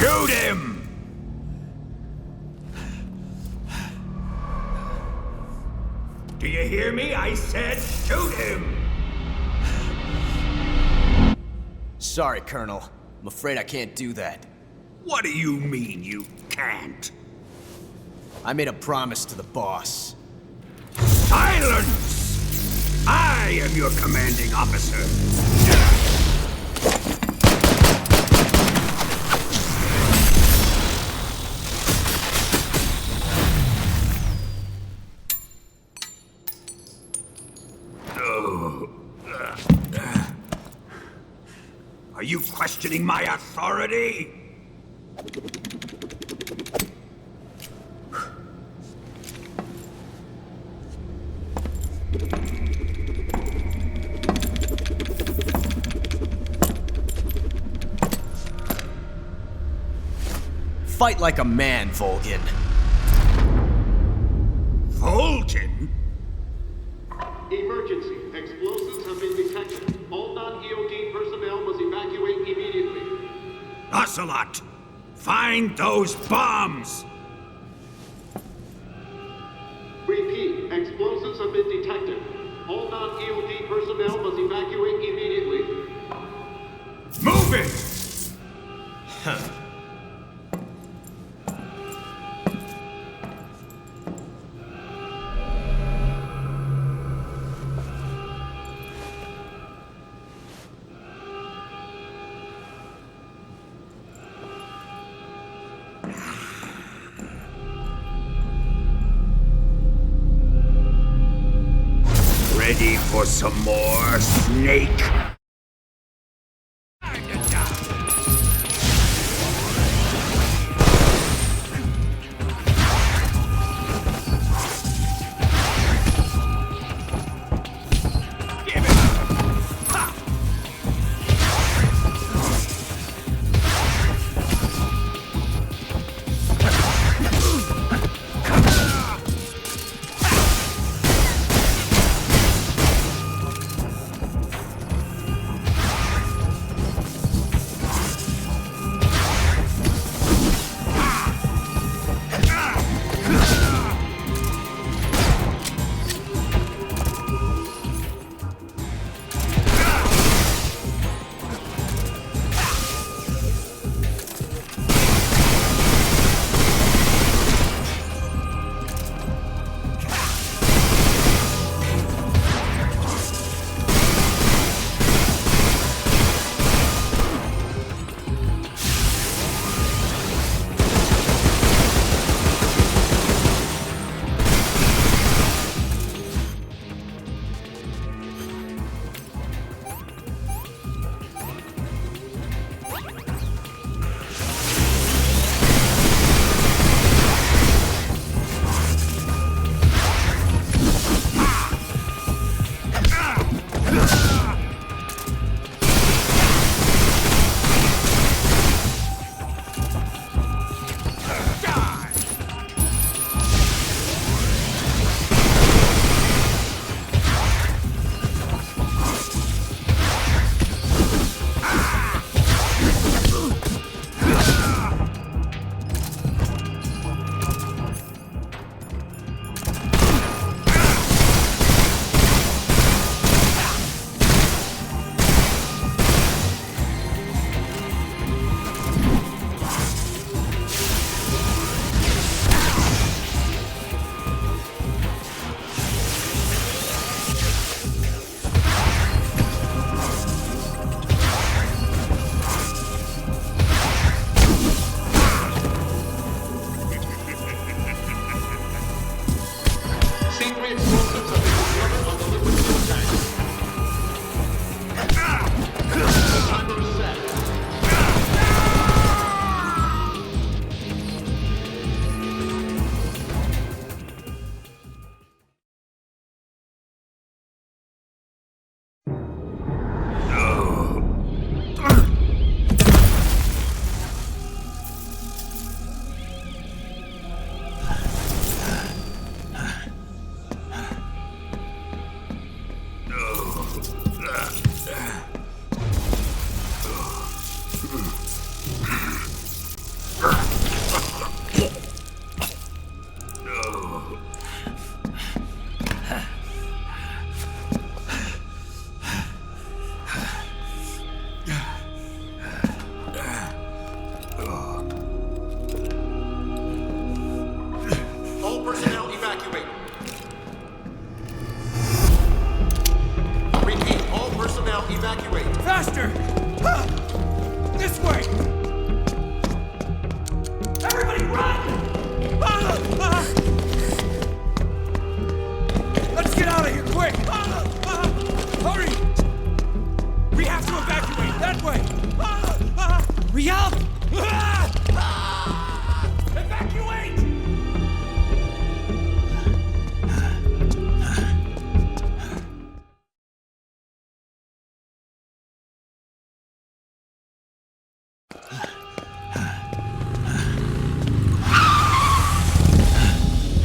Shoot him! Do you hear me? I said shoot him! Sorry, Colonel. I'm afraid I can't do that. What do you mean you can't? I made a promise to the boss. Silence! I am your commanding officer. Are you questioning my authority? Fight like a man, Volgin. Volgin? Emergency. Explosives have been detected. All non-EOD personnel must evacuate immediately. Ocelot! Find those bombs! Repeat. Explosives have been detected. All non-EOD personnel must evacuate immediately. Move it! Ready for some more, Snake? All personnel evacuate. Repeat, all personnel evacuate. Faster! This way! Everybody run! Let's get out of here, quick! Hurry! We have to evacuate that way! Hurry up! Evacuate!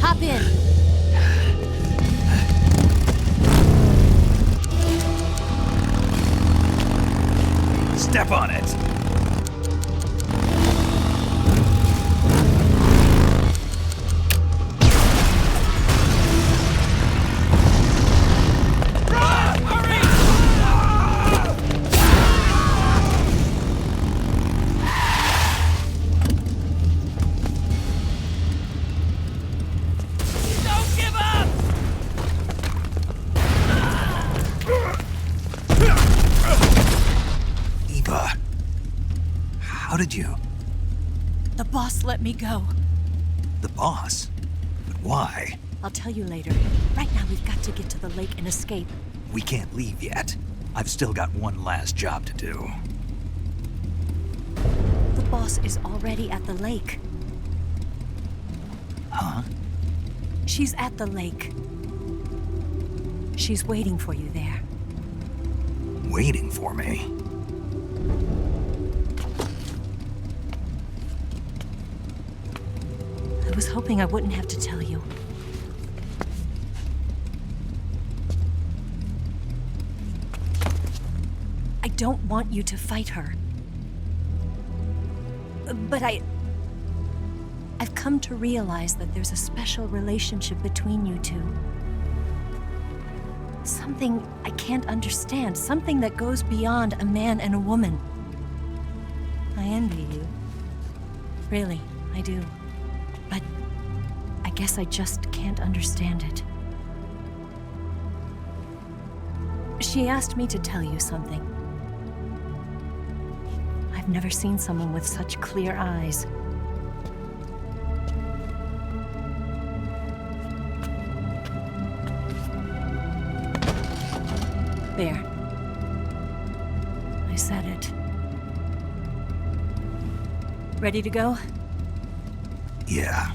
Hop in. Step on it. How did you? The boss let me go. The boss? But why? I'll tell you later. Right now, we've got to get to the lake and escape. We can't leave yet. I've still got one last job to do. The boss is already at the lake. Huh? She's at the lake. She's waiting for you there. Waiting for me? I was hoping I wouldn't have to tell you. I don't want you to fight her. But I've come to realize that there's a special relationship between you two. Something I can't understand, something that goes beyond a man and a woman. I envy you. Really, I do. But I guess I just can't understand it. She asked me to tell you something. I've never seen someone with such clear eyes. There. I said it. Ready to go? Yeah.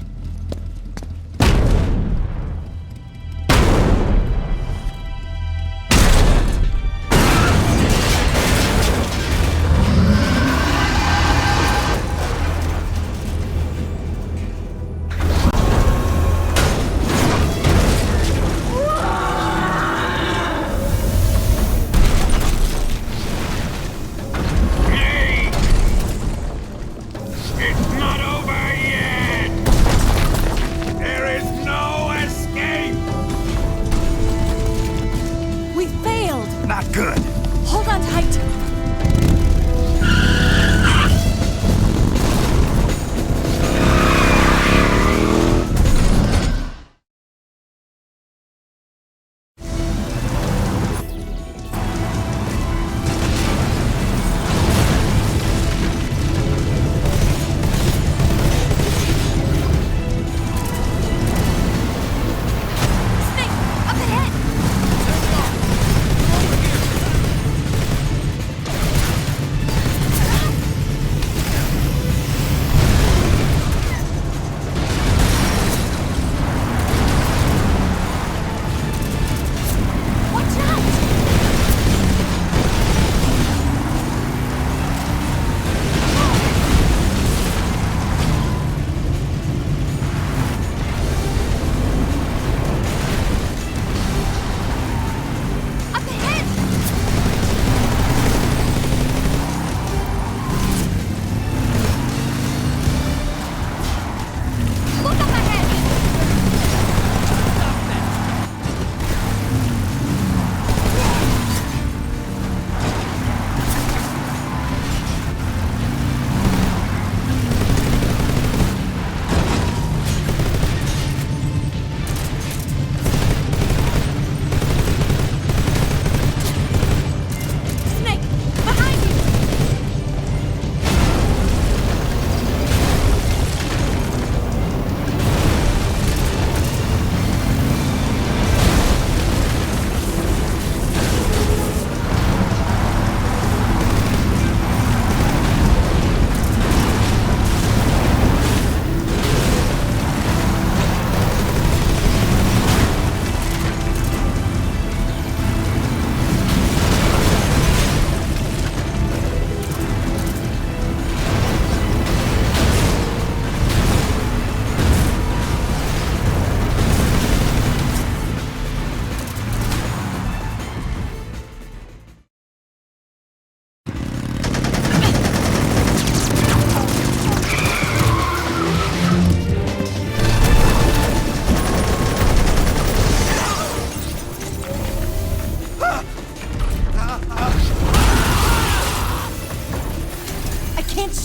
It's not over yet!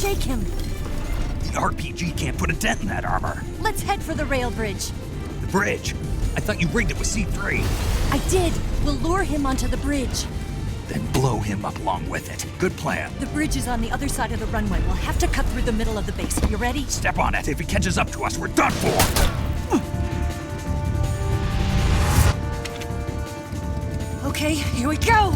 shake him. The RPG can't put a dent in that armor. Let's head for the rail bridge. The bridge? I thought you rigged it with C3. I did. We'll lure him onto the bridge. Then blow him up along with it. Good plan. The bridge is on the other side of the runway. We'll have to cut through the middle of the base. You ready? Step on it. If he catches up to us, we're done for. Okay, here we go!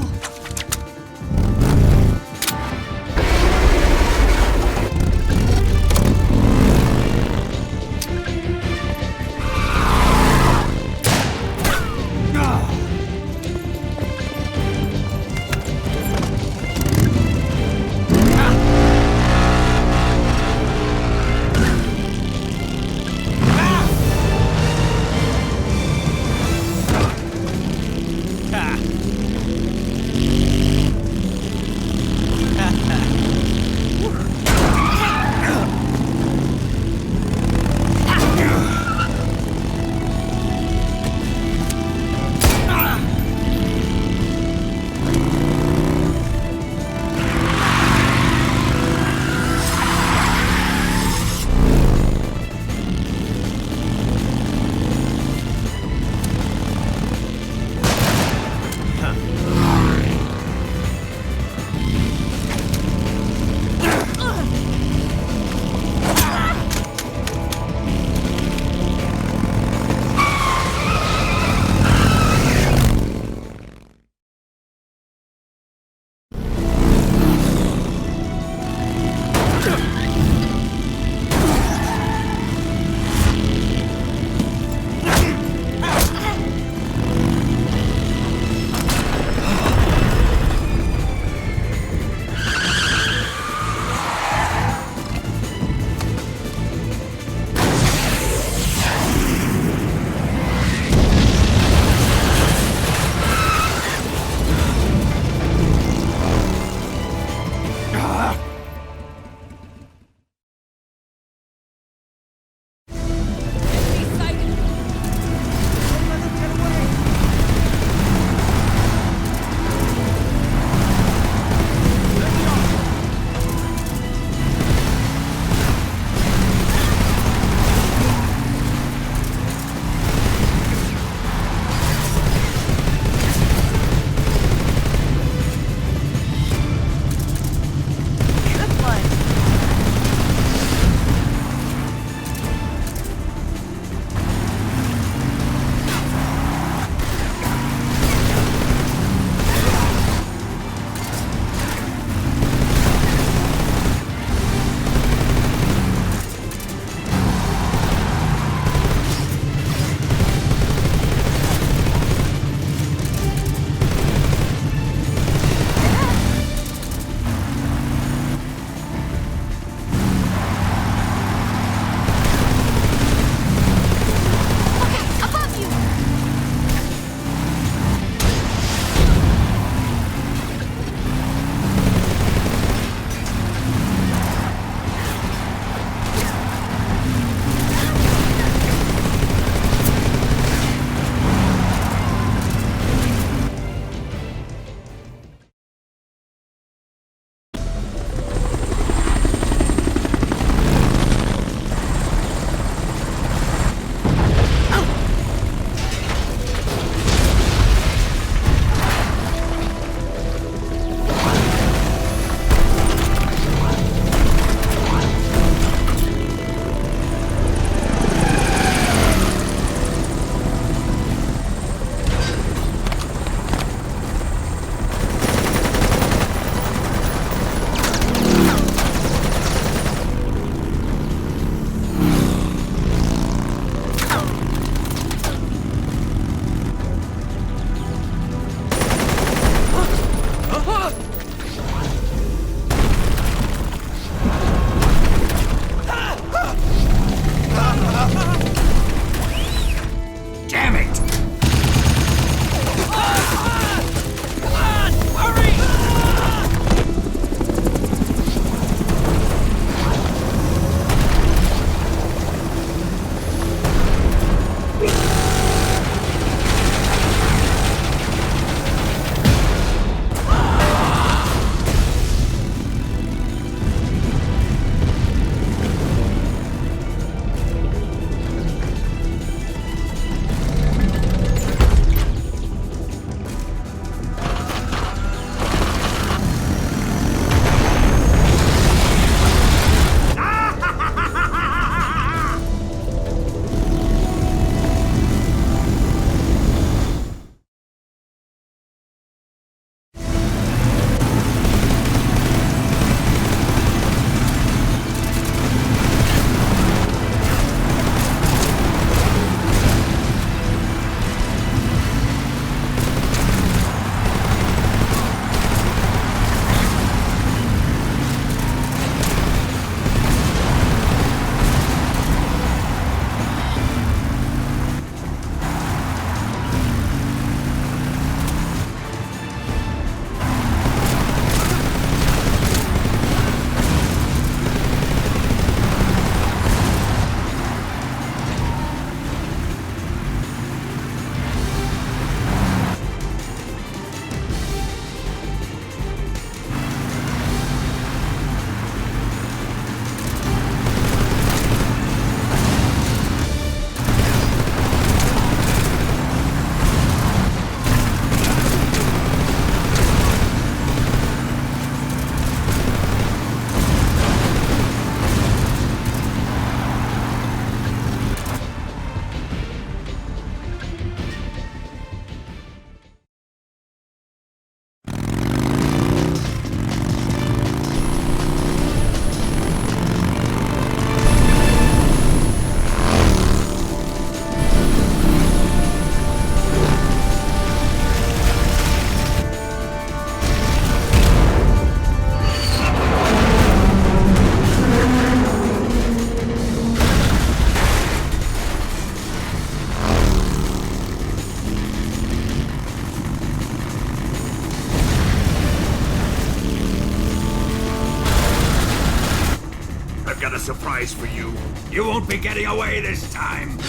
got a surprise for you. You won't be getting away this time.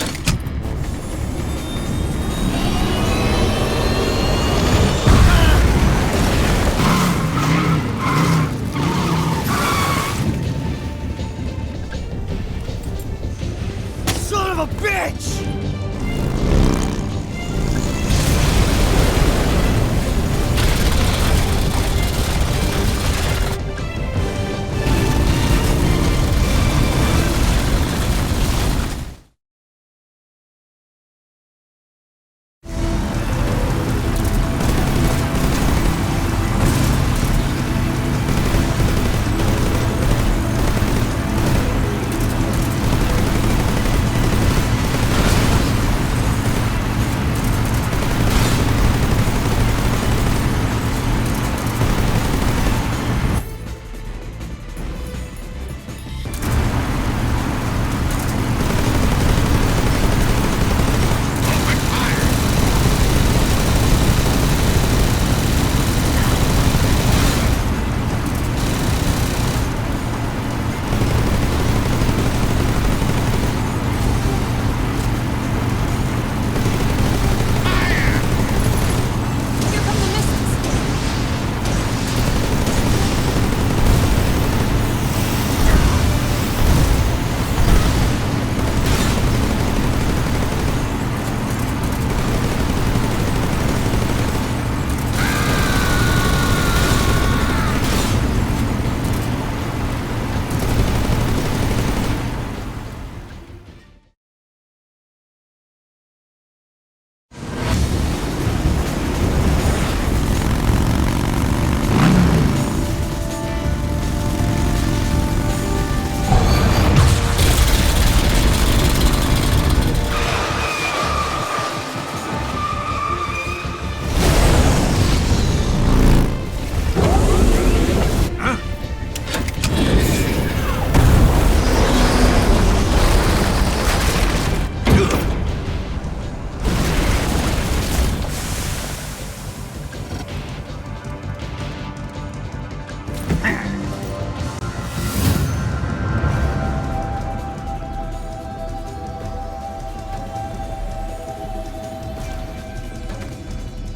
Son of a bitch!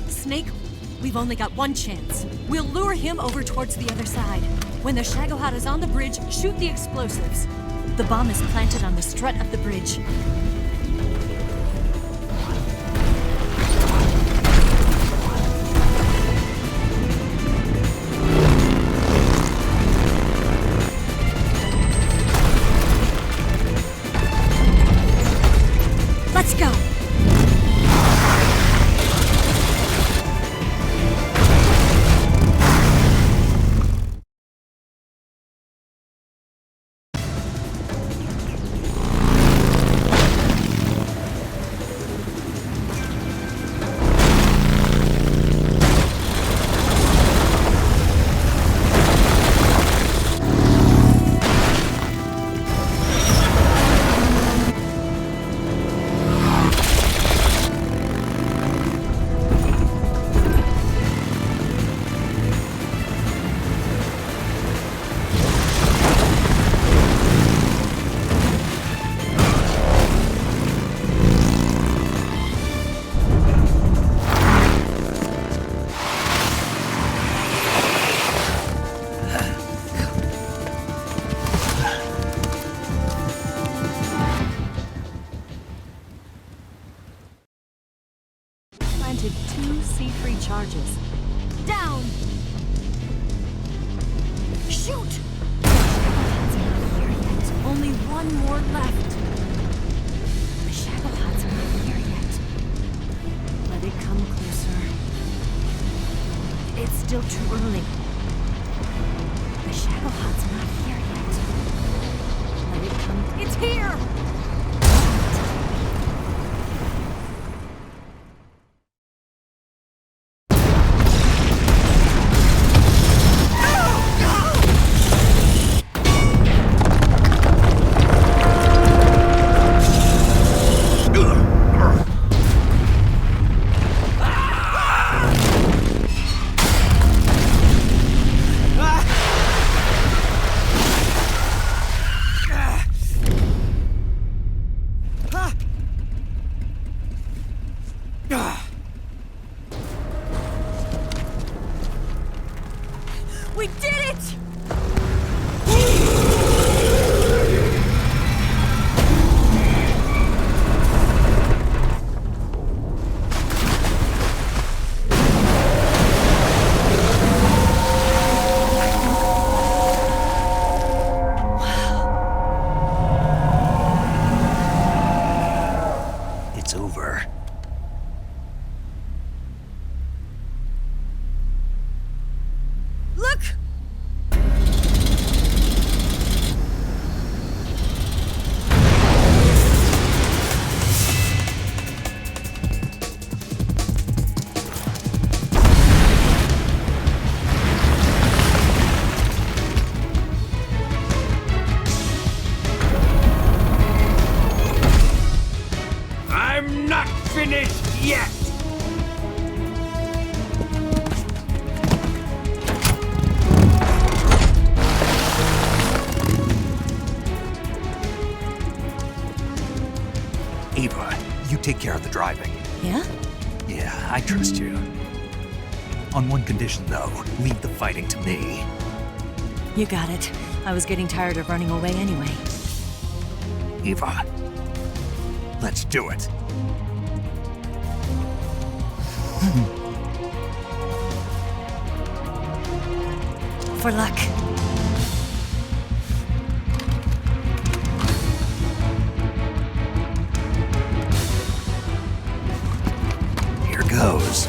Snake, we've only got one chance. We'll lure him over towards the other side. When the Shagohod is on the bridge, shoot the explosives. The bomb is planted on the strut of the bridge. Let's go! Planted 2 C3 charges. Down! Shoot! It's not here yet. Only one more left. The Shagohod's not here yet. Let it come closer. It's still too early. The Shagohod's not here yet. Let it come. It's here! yet! Eva, you take care of the driving. Yeah? Yeah, I trust you. On one condition, though, leave the fighting to me. You got it. I was getting tired of running away anyway. Eva, let's do it. For luck. Here goes.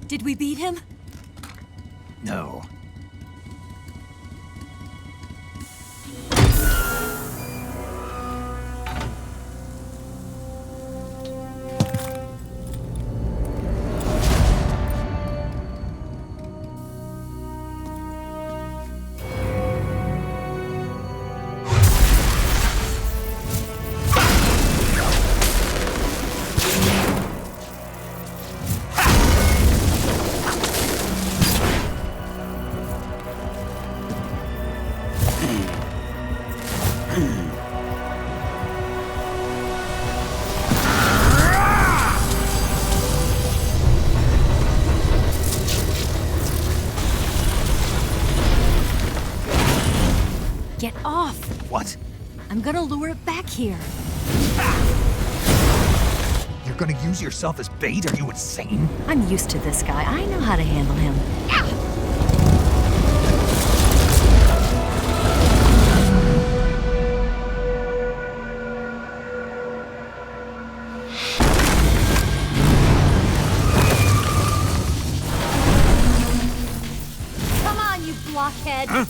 Did we beat him? No. off. What? I'm gonna lure it back here. You're gonna use yourself as bait? Are you insane? I'm used to this guy. I know how to handle him. Come on, you blockhead. Huh?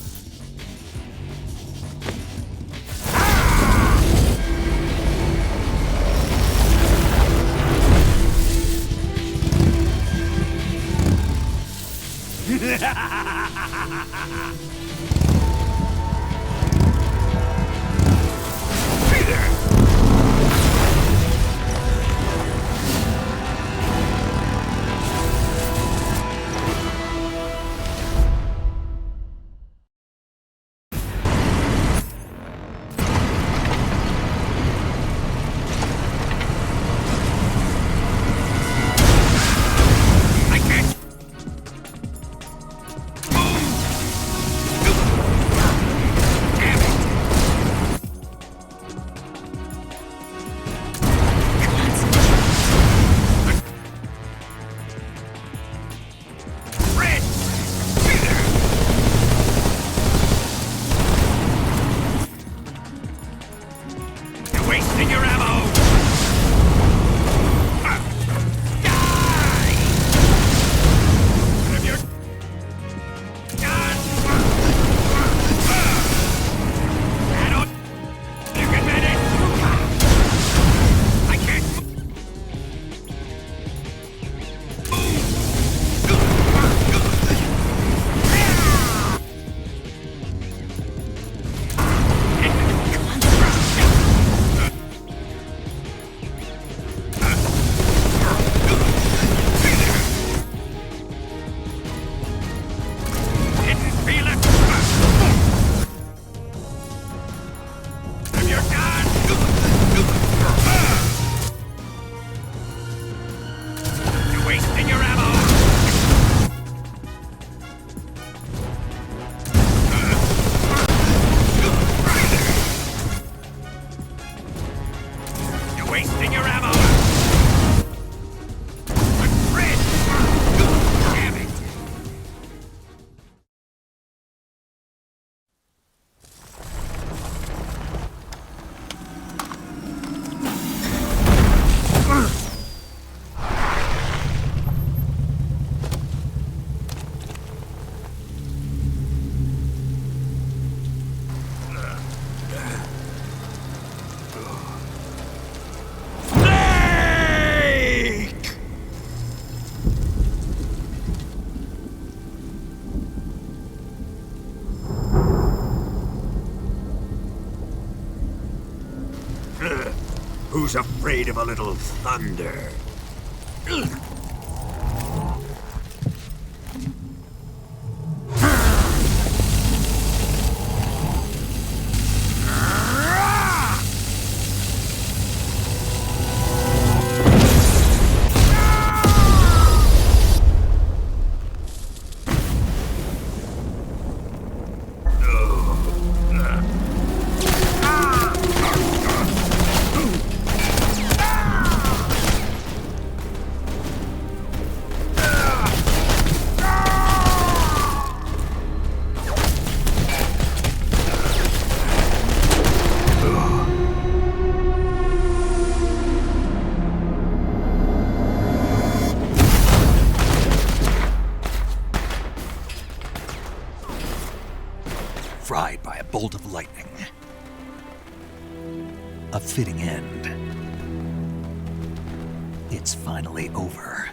Who's afraid of a little thunder? Fried by a bolt of lightning. A fitting end. It's finally over.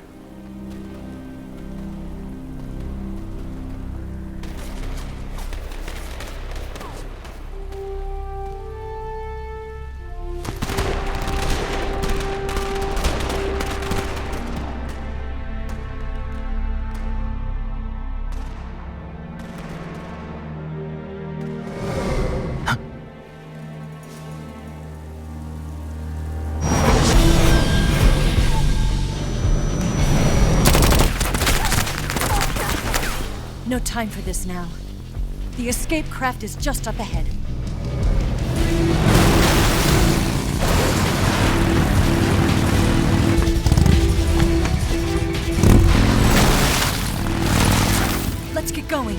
No time for this now. The escape craft is just up ahead. Let's get going.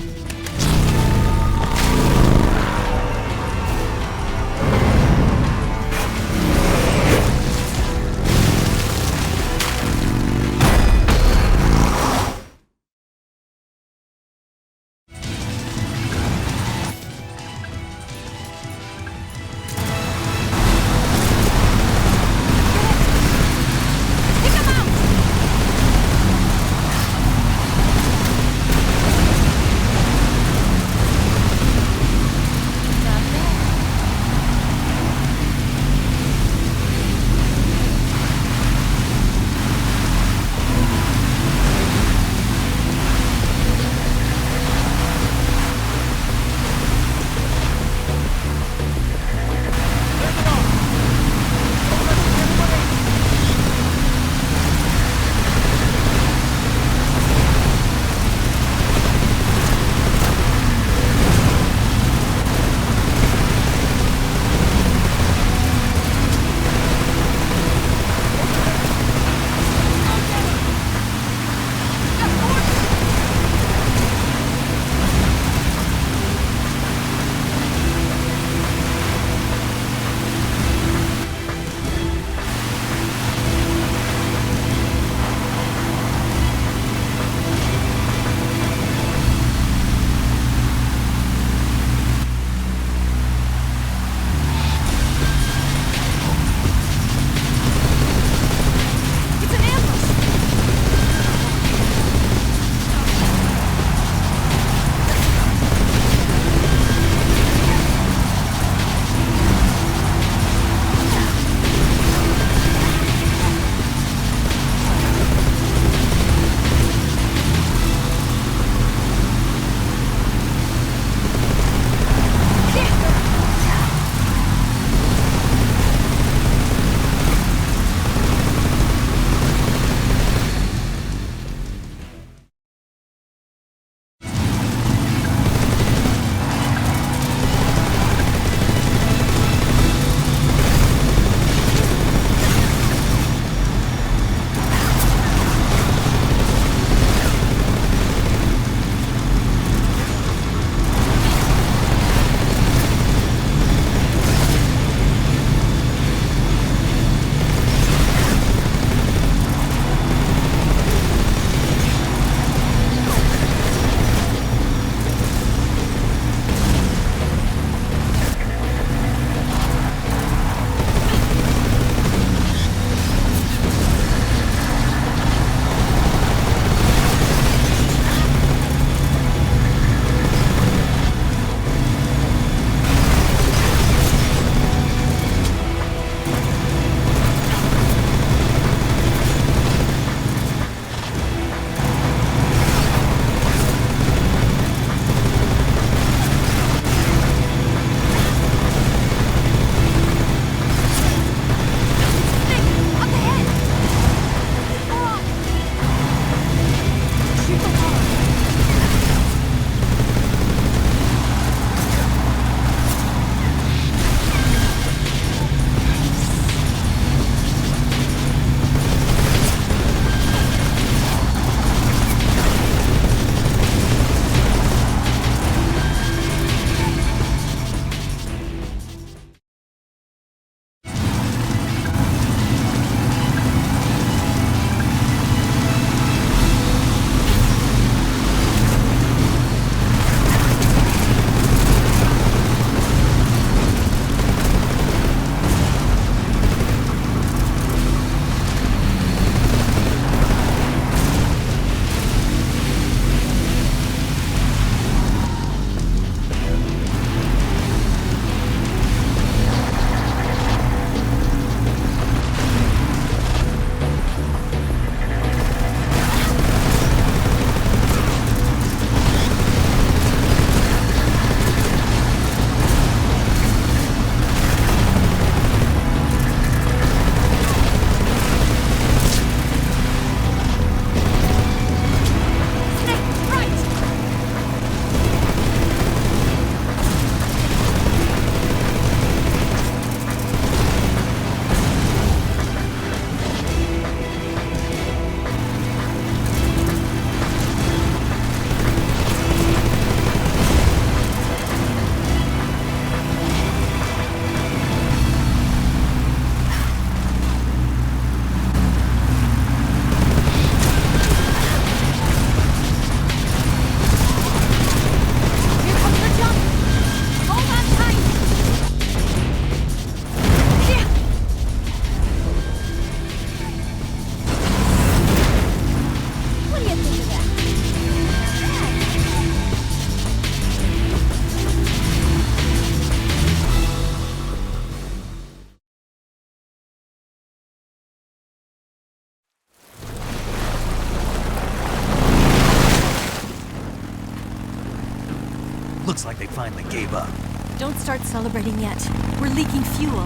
Looks like they finally gave up. Don't start celebrating yet. We're leaking fuel.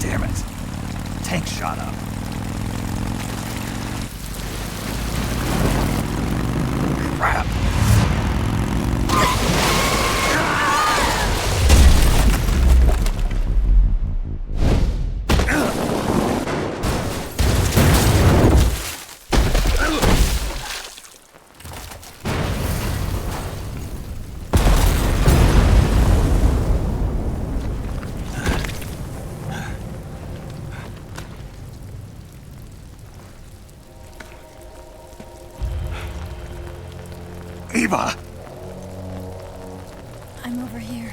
Damn it. Tank shot up. Crap. Eva! I'm over here.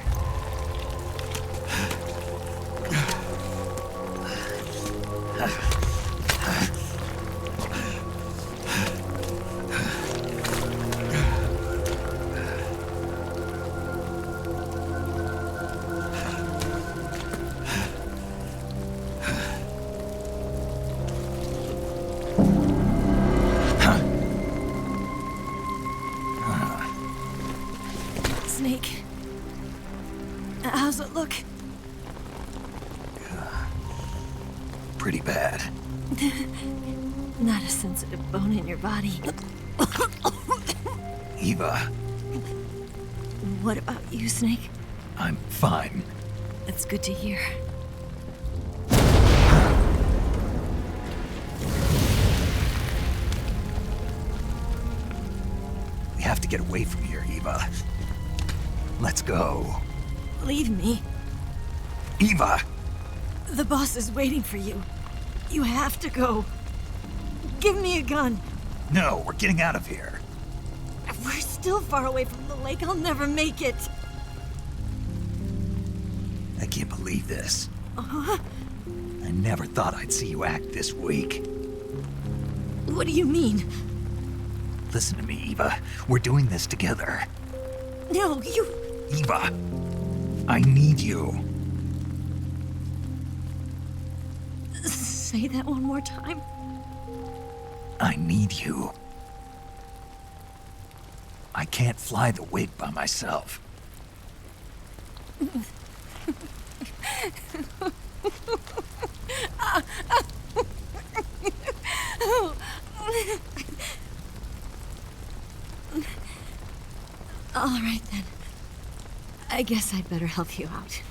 Snake. How's it look? Pretty bad. Not a sensitive bone in your body. Eva, What about you, Snake? I'm fine. That's good to hear. We have to get away from here, Eva. Let's go. Leave me. Eva! The boss is waiting for you. You have to go. Give me a gun. No, we're getting out of here. We're still far away from the lake. I'll never make it. I can't believe this. Uh-huh. I never thought I'd see you act this weak. What do you mean? Listen to me, Eva. We're doing this together. No, you... Eva, I need you. Say that one more time. I need you. I can't fly the wig by myself. All right, then. I guess I'd better help you out.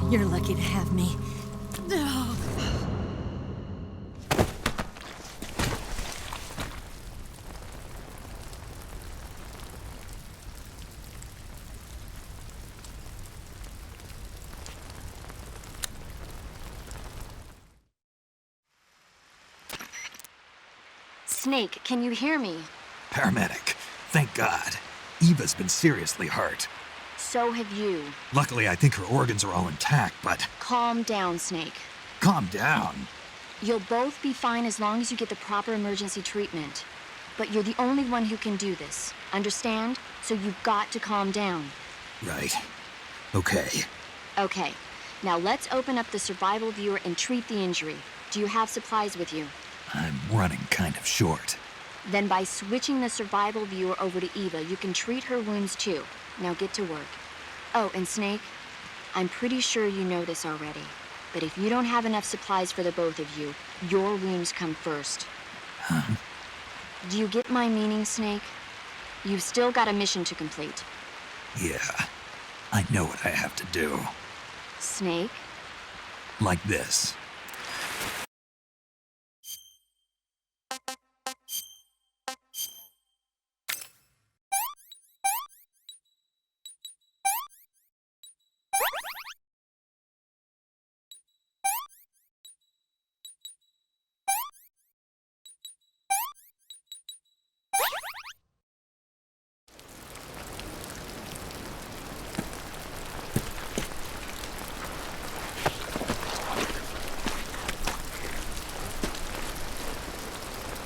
You're lucky to have me. Snake, can you hear me? Paramedic, thank God. Eva's been seriously hurt. So have you. Luckily, I think her organs are all intact, but... Calm down, Snake. Calm down. You'll both be fine as long as you get the proper emergency treatment. But you're the only one who can do this. Understand? So you've got to calm down. Right. Okay. Okay. Now let's open up the survival viewer and treat the injury. Do you have supplies with you? I'm running kind of short. Then by switching the survival viewer over to Eva, you can treat her wounds too. Now get to work. Oh, and Snake, I'm pretty sure you know this already, but if you don't have enough supplies for the both of you, your wounds come first. Huh? Do you get my meaning, Snake? You've still got a mission to complete. Yeah, I know what I have to do. Snake? Like this.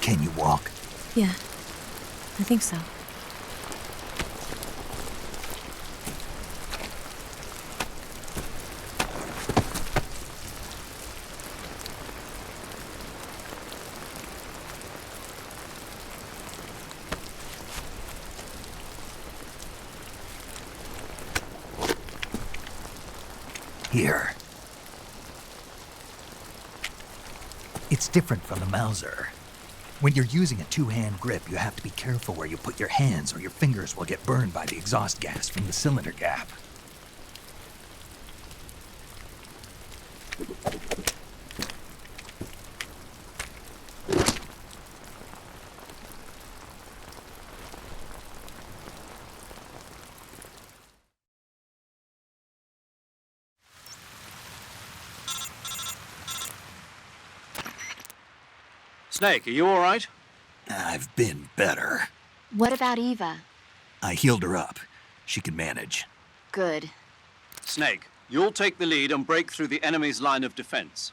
Can you walk? Yeah, I think so. Here. It's different from the Mauser. When you're using a two-hand grip, you have to be careful where you put your hands or your fingers will get burned by the exhaust gas from the cylinder gap. Snake, are you all right? I've been better. What about Eva? I healed her up. She can manage. Good. Snake, you'll take the lead and break through the enemy's line of defense.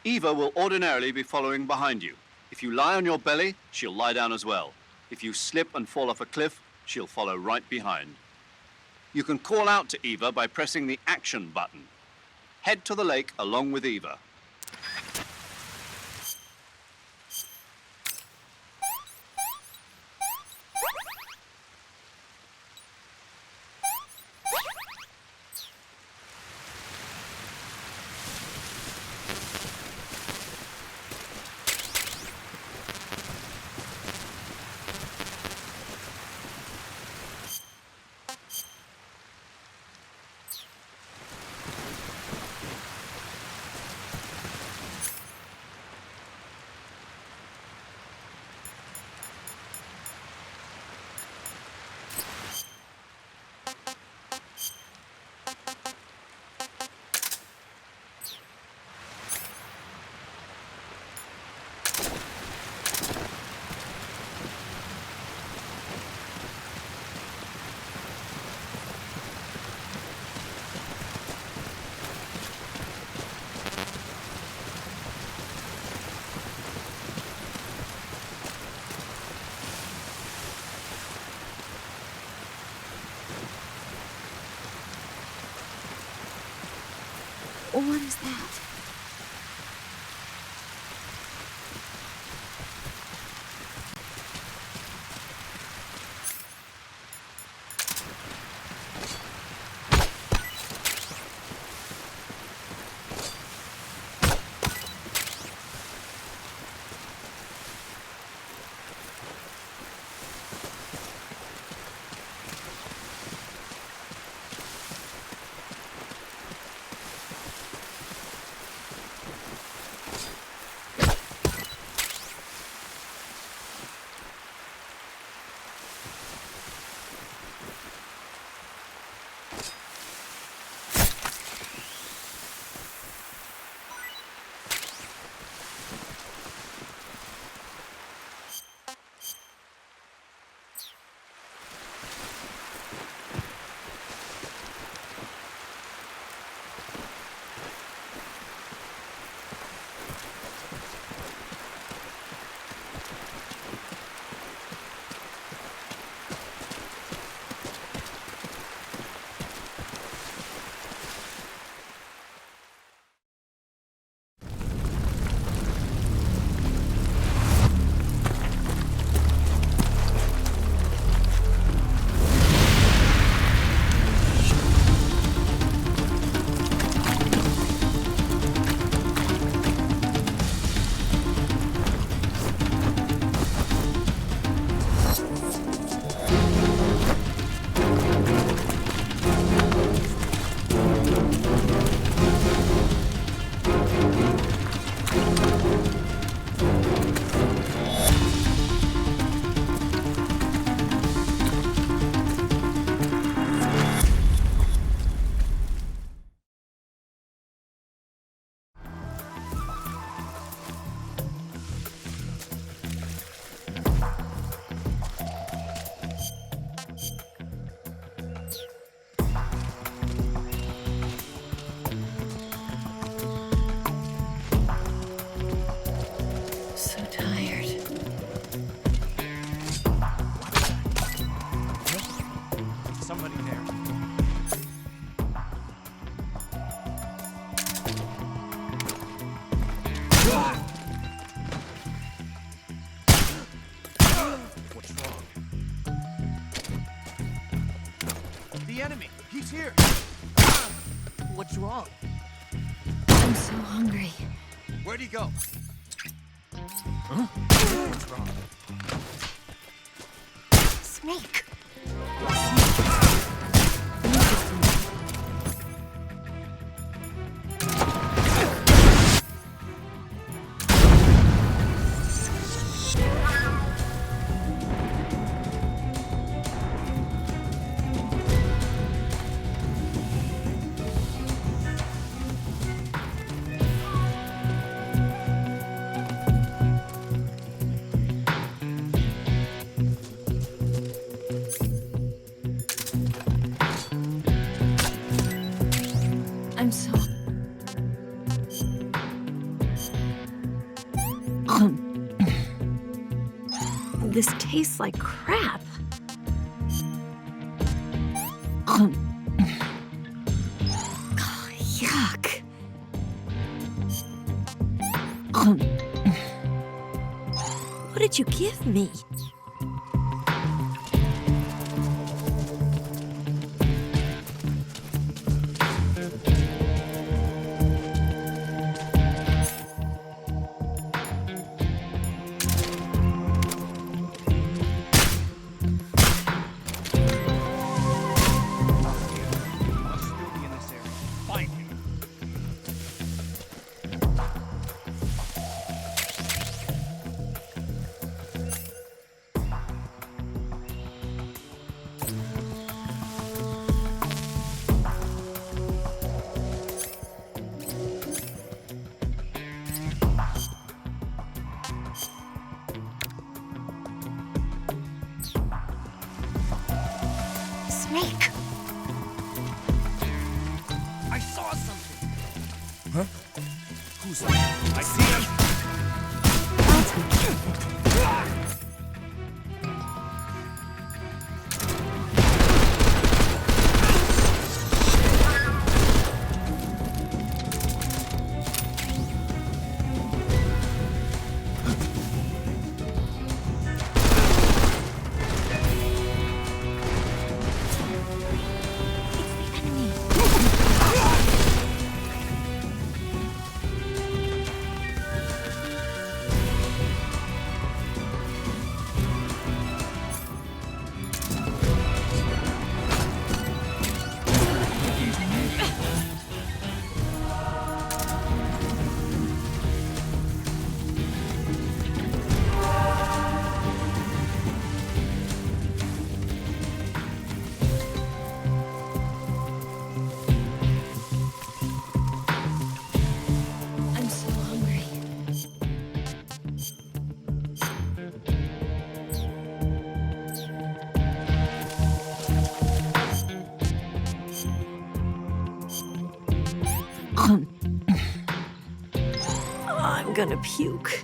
Eva will ordinarily be following behind you. If you lie on your belly, she'll lie down as well. If you slip and fall off a cliff, she'll follow right behind. You can call out to Eva by pressing the action button. Head to the lake along with Eva. What is that? What's wrong? I'm so hungry. Where'd he go? Huh? What's wrong? Snake. I'm so... This tastes like crap. Oh, yuck. What did you give me? Snake! I saw something. Huh? Who's that? I see him! I'm gonna puke.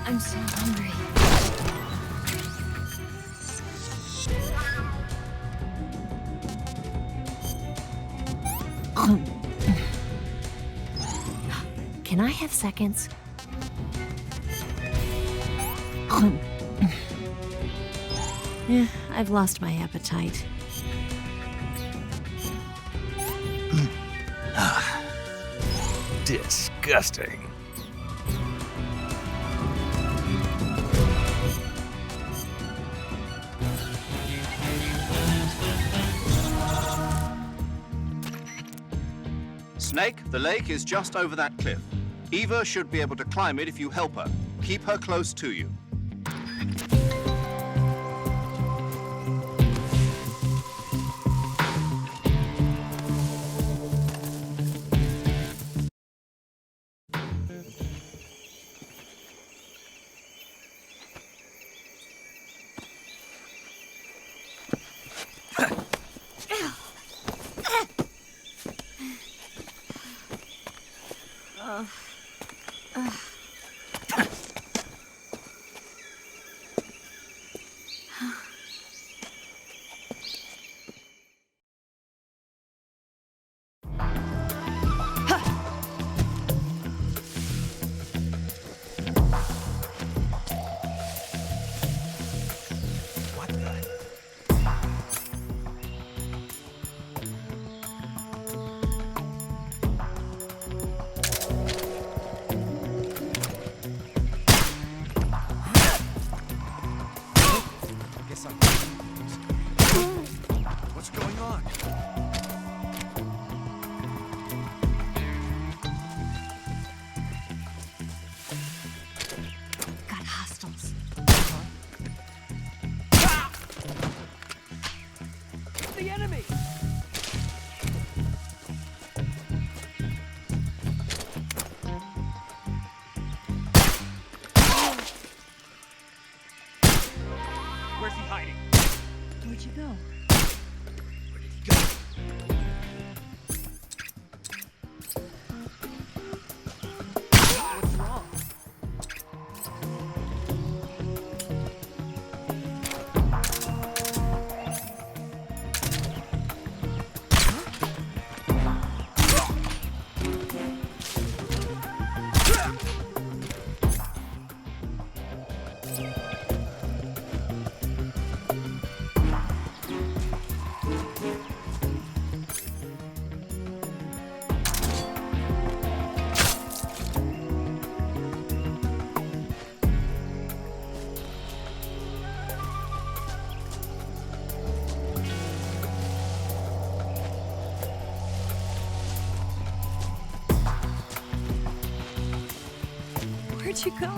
I'm so hungry. Can I have seconds? Yeah, I've lost my appetite. Disgusting. Snake, the lake is just over that cliff. Eva should be able to climb it if you help her. Keep her close to you. What's going on? Got hostiles. The enemy! Where's he hiding? Where'd you go? Where did he go? What's wrong? Where'd you go?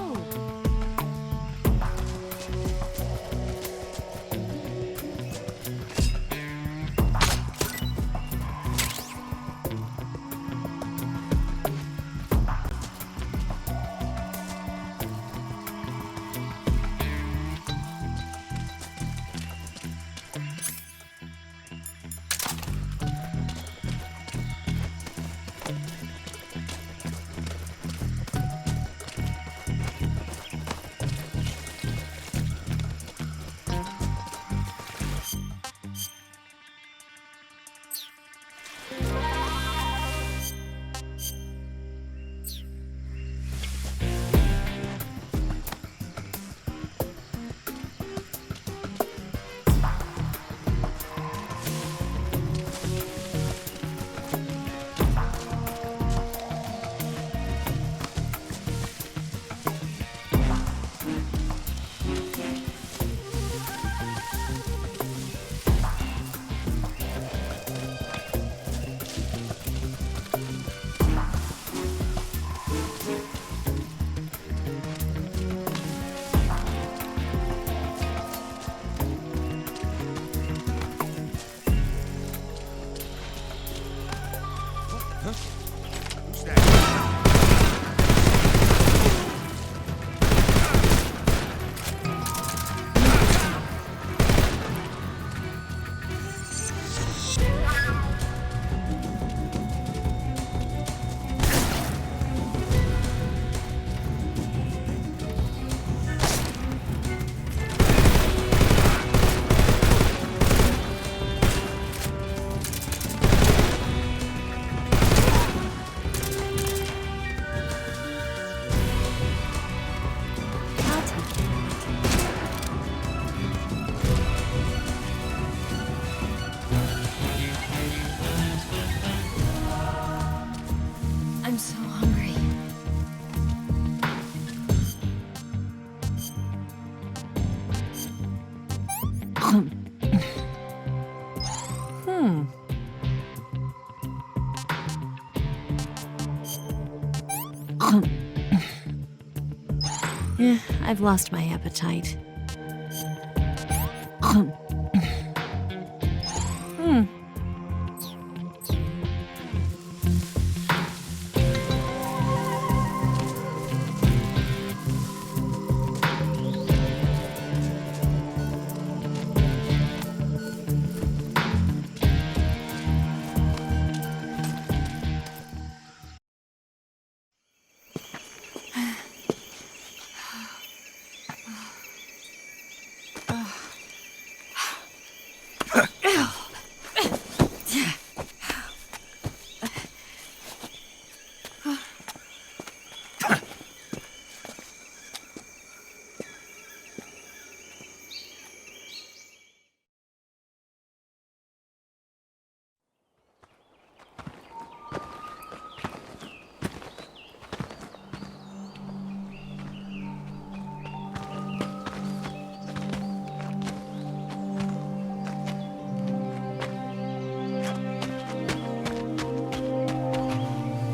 I've lost my appetite.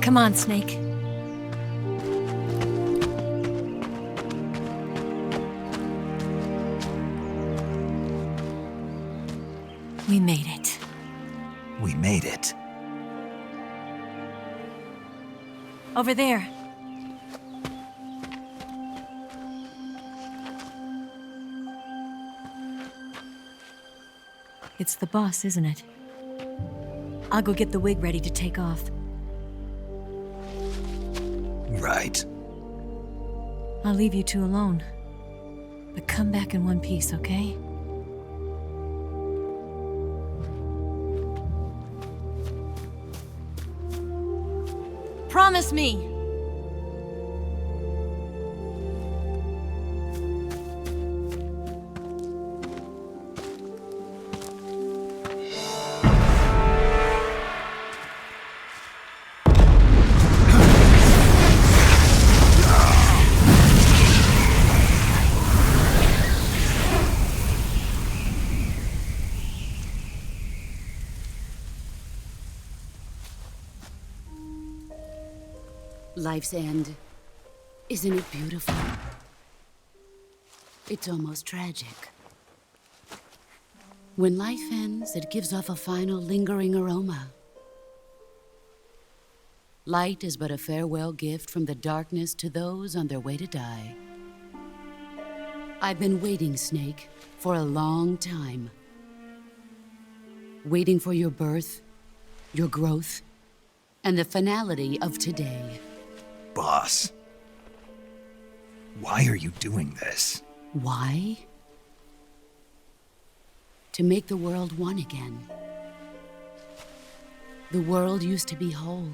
Come on, Snake. We made it. We made it. Over there. It's the boss, isn't it? I'll go get the wig ready to take off. Right. I'll leave you two alone. But come back in one piece, okay? Promise me! Life's end. Isn't it beautiful? It's almost tragic. When life ends, it gives off a final lingering aroma. Light is but a farewell gift from the darkness to those on their way to die. I've been waiting, Snake, for a long time. Waiting for your birth, your growth, and the finality of today. Boss, why are you doing this? Why? To make the world one again. The world used to be whole.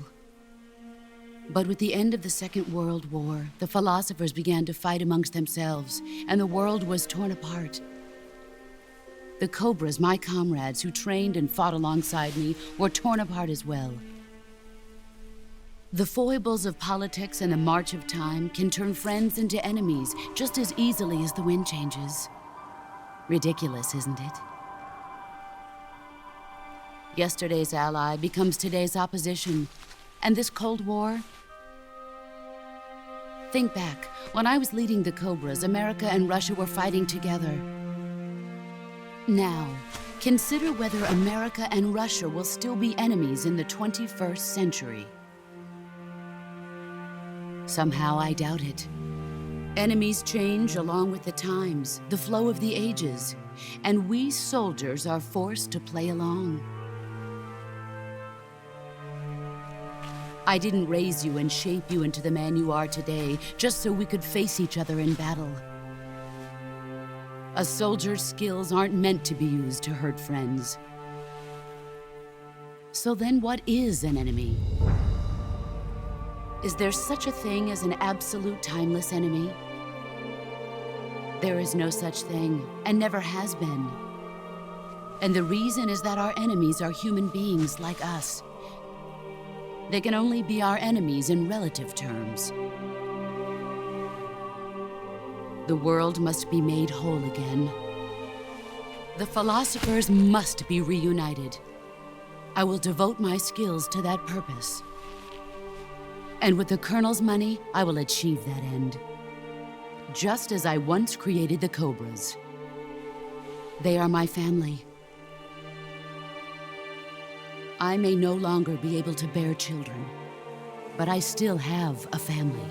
But with the end of the Second World War, the philosophers began to fight amongst themselves, and the world was torn apart. The Cobras, my comrades who trained and fought alongside me, were torn apart as well. The foibles of politics and the march of time can turn friends into enemies just as easily as the wind changes. Ridiculous, isn't it? Yesterday's ally becomes today's opposition, and this Cold War? Think back. When I was leading the Cobras, America and Russia were fighting together. Now, consider whether America and Russia will still be enemies in the 21st century. Somehow I doubt it. Enemies change along with the times, the flow of the ages, and we soldiers are forced to play along. I didn't raise you and shape you into the man you are today just so we could face each other in battle. A soldier's skills aren't meant to be used to hurt friends. So then what is an enemy? Is there such a thing as an absolute timeless enemy? There is no such thing, and never has been. And the reason is that our enemies are human beings like us. They can only be our enemies in relative terms. The world must be made whole again. The philosophers must be reunited. I will devote my skills to that purpose. And with the Colonel's money, I will achieve that end. Just as I once created the Cobras. They are my family. I may no longer be able to bear children, but I still have a family.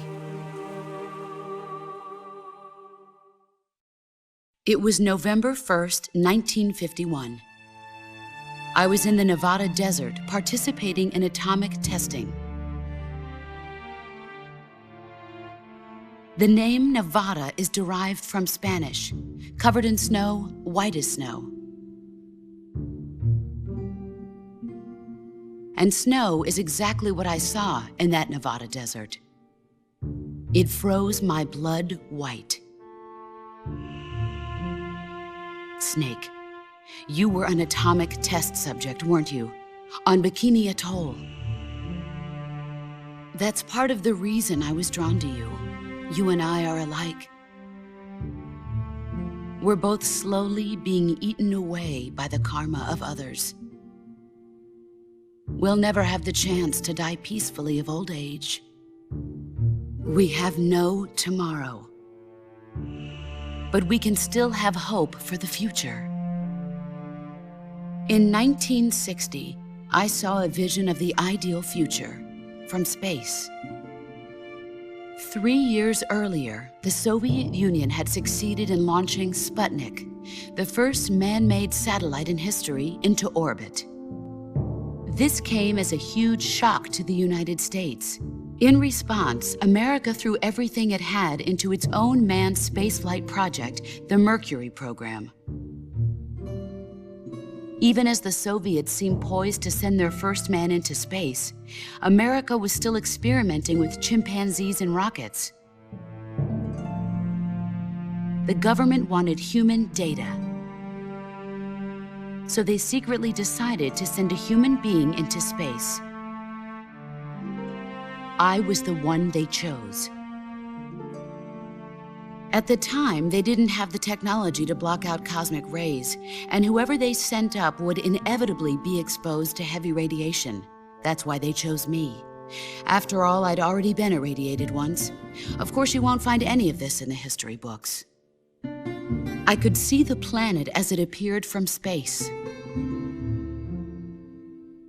It was November 1st, 1951. I was in the Nevada desert participating in atomic testing. The name Nevada is derived from Spanish, covered in snow, white as snow. And snow is exactly what I saw in that Nevada desert. It froze my blood white. Snake, you were an atomic test subject, weren't you? On Bikini Atoll. That's part of the reason I was drawn to you. You and I are alike. We're both slowly being eaten away by the karma of others. We'll never have the chance to die peacefully of old age. We have no tomorrow. But we can still have hope for the future. In 1960, I saw a vision of the ideal future from space. 3 years earlier, the Soviet Union had succeeded in launching Sputnik, the first man-made satellite in history, into orbit. This came as a huge shock to the United States. In response, America threw everything it had into its own manned spaceflight project, the Mercury program. Even as the Soviets seemed poised to send their first man into space, America was still experimenting with chimpanzees and rockets. The government wanted human data. So they secretly decided to send a human being into space. I was the one they chose. At the time, they didn't have the technology to block out cosmic rays, and whoever they sent up would inevitably be exposed to heavy radiation. That's why they chose me. After all, I'd already been irradiated once. Of course, you won't find any of this in the history books. I could see the planet as it appeared from space.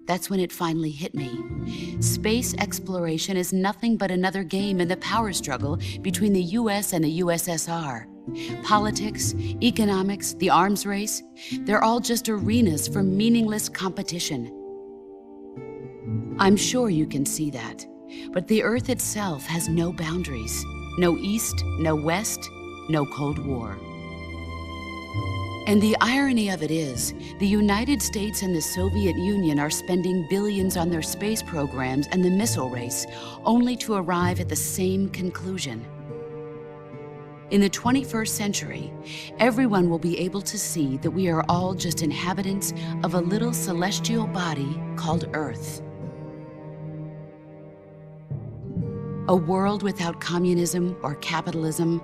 That's when it finally hit me. Space exploration is nothing but another game in the power struggle between the US and the USSR. Politics, economics, the arms race, they're all just arenas for meaningless competition. I'm sure you can see that, but the Earth itself has no boundaries. No East, no West, no Cold War. And the irony of it is, the United States and the Soviet Union are spending billions on their space programs and the missile race, only to arrive at the same conclusion. In the 21st century, everyone will be able to see that we are all just inhabitants of a little celestial body called Earth. A world without communism or capitalism,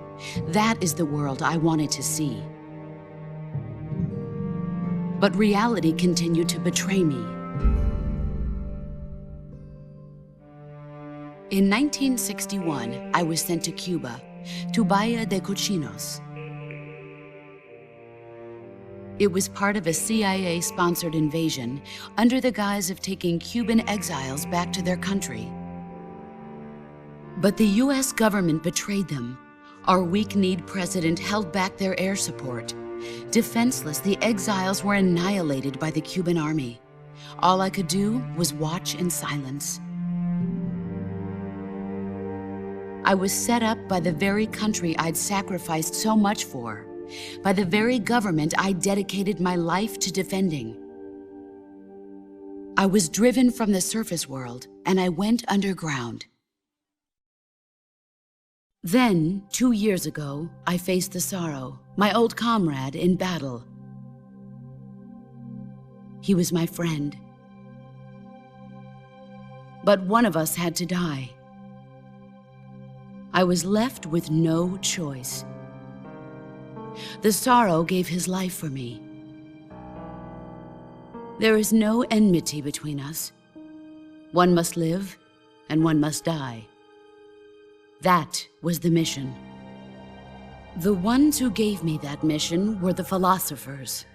that is the world I wanted to see. But reality continued to betray me. In 1961, I was sent to Cuba, to Bahia de Cochinos. It was part of a CIA-sponsored invasion under the guise of taking Cuban exiles back to their country. But the US government betrayed them. Our weak-kneed president held back their air support. Defenseless, the exiles were annihilated by the Cuban army. All I could do was watch in silence. I was set up by the very country I'd sacrificed so much for, by the very government I dedicated my life to defending. I was driven from the surface world, and I went underground. Then, 2 years ago, I faced the sorrow, my old comrade in battle. He was my friend. But one of us had to die. I was left with no choice. The sorrow gave his life for me. There is no enmity between us. One must live, and one must die. That was the mission. The ones who gave me that mission were the philosophers.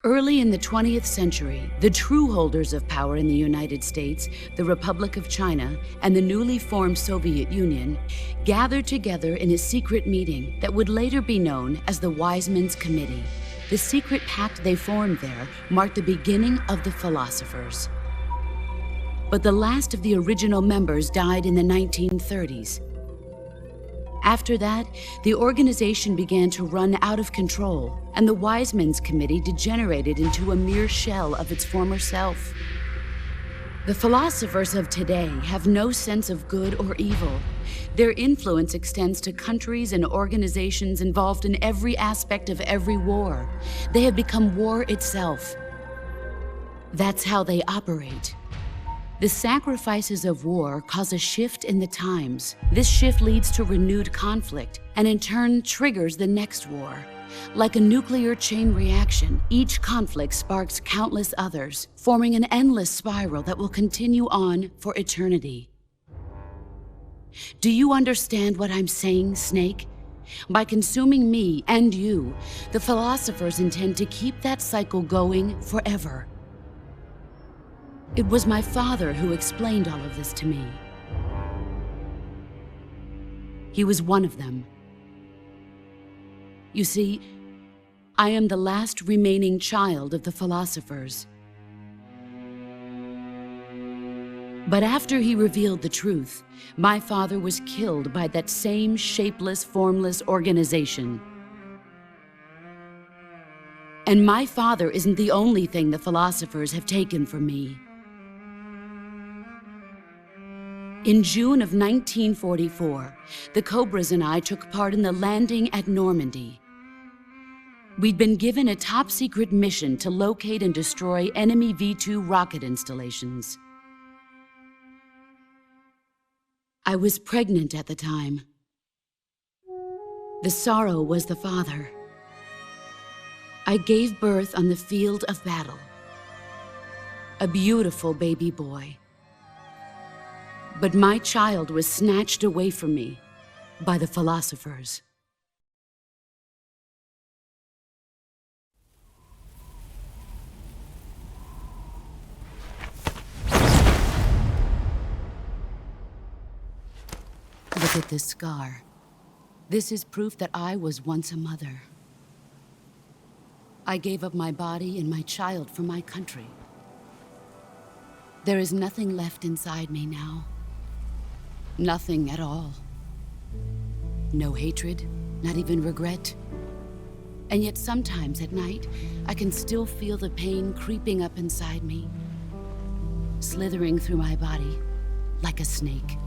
Early in the 20th century, the true holders of power in the United States, the Republic of China, and the newly formed Soviet Union gathered together in a secret meeting that would later be known as the Wise Men's Committee. The secret pact they formed there marked the beginning of the philosophers. But the last of the original members died in the 1930s. After that, the organization began to run out of control, and the Wise Men's Committee degenerated into a mere shell of its former self. The philosophers of today have no sense of good or evil. Their influence extends to countries and organizations involved in every aspect of every war. They have become war itself. That's how they operate. The sacrifices of war cause a shift in the times. This shift leads to renewed conflict, and in turn triggers the next war. Like a nuclear chain reaction, each conflict sparks countless others, forming an endless spiral that will continue on for eternity. Do you understand what I'm saying, Snake? By consuming me and you, the philosophers intend to keep that cycle going forever. It was my father who explained all of this to me. He was one of them. You see, I am the last remaining child of the philosophers. But after he revealed the truth, my father was killed by that same shapeless, formless organization. And my father isn't the only thing the philosophers have taken from me. In June of 1944, the Cobras and I took part in the landing at Normandy. We'd been given a top-secret mission to locate and destroy enemy V-2 rocket installations. I was pregnant at the time. The sorrow was the father. I gave birth on the field of battle. A beautiful baby boy. But my child was snatched away from me by the philosophers. Look at this scar. This is proof that I was once a mother. I gave up my body and my child for my country. There is nothing left inside me now. Nothing at all. No hatred, not even regret. And yet sometimes at night, I can still feel the pain creeping up inside me, slithering through my body like a snake.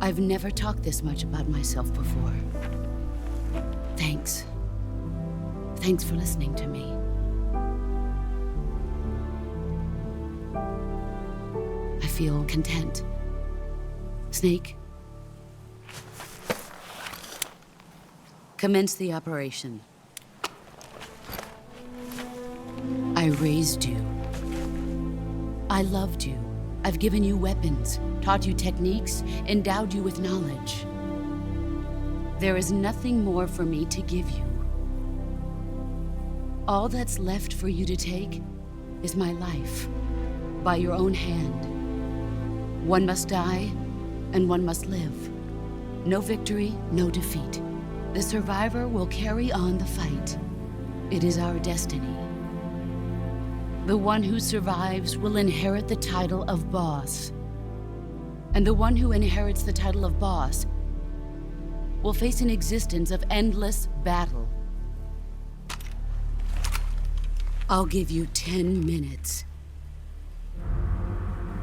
I've never talked this much about myself before. Thanks. Thanks for listening to me. I feel content. Snake, commence the operation. I raised you. I loved you. I've given you weapons, taught you techniques, endowed you with knowledge. There is nothing more for me to give you. All that's left for you to take is my life, by your own hand. One must die, and one must live. No victory, no defeat. The survivor will carry on the fight. It is our destiny. The one who survives will inherit the title of boss. And the one who inherits the title of boss will face an existence of endless battle. I'll give you 10 minutes.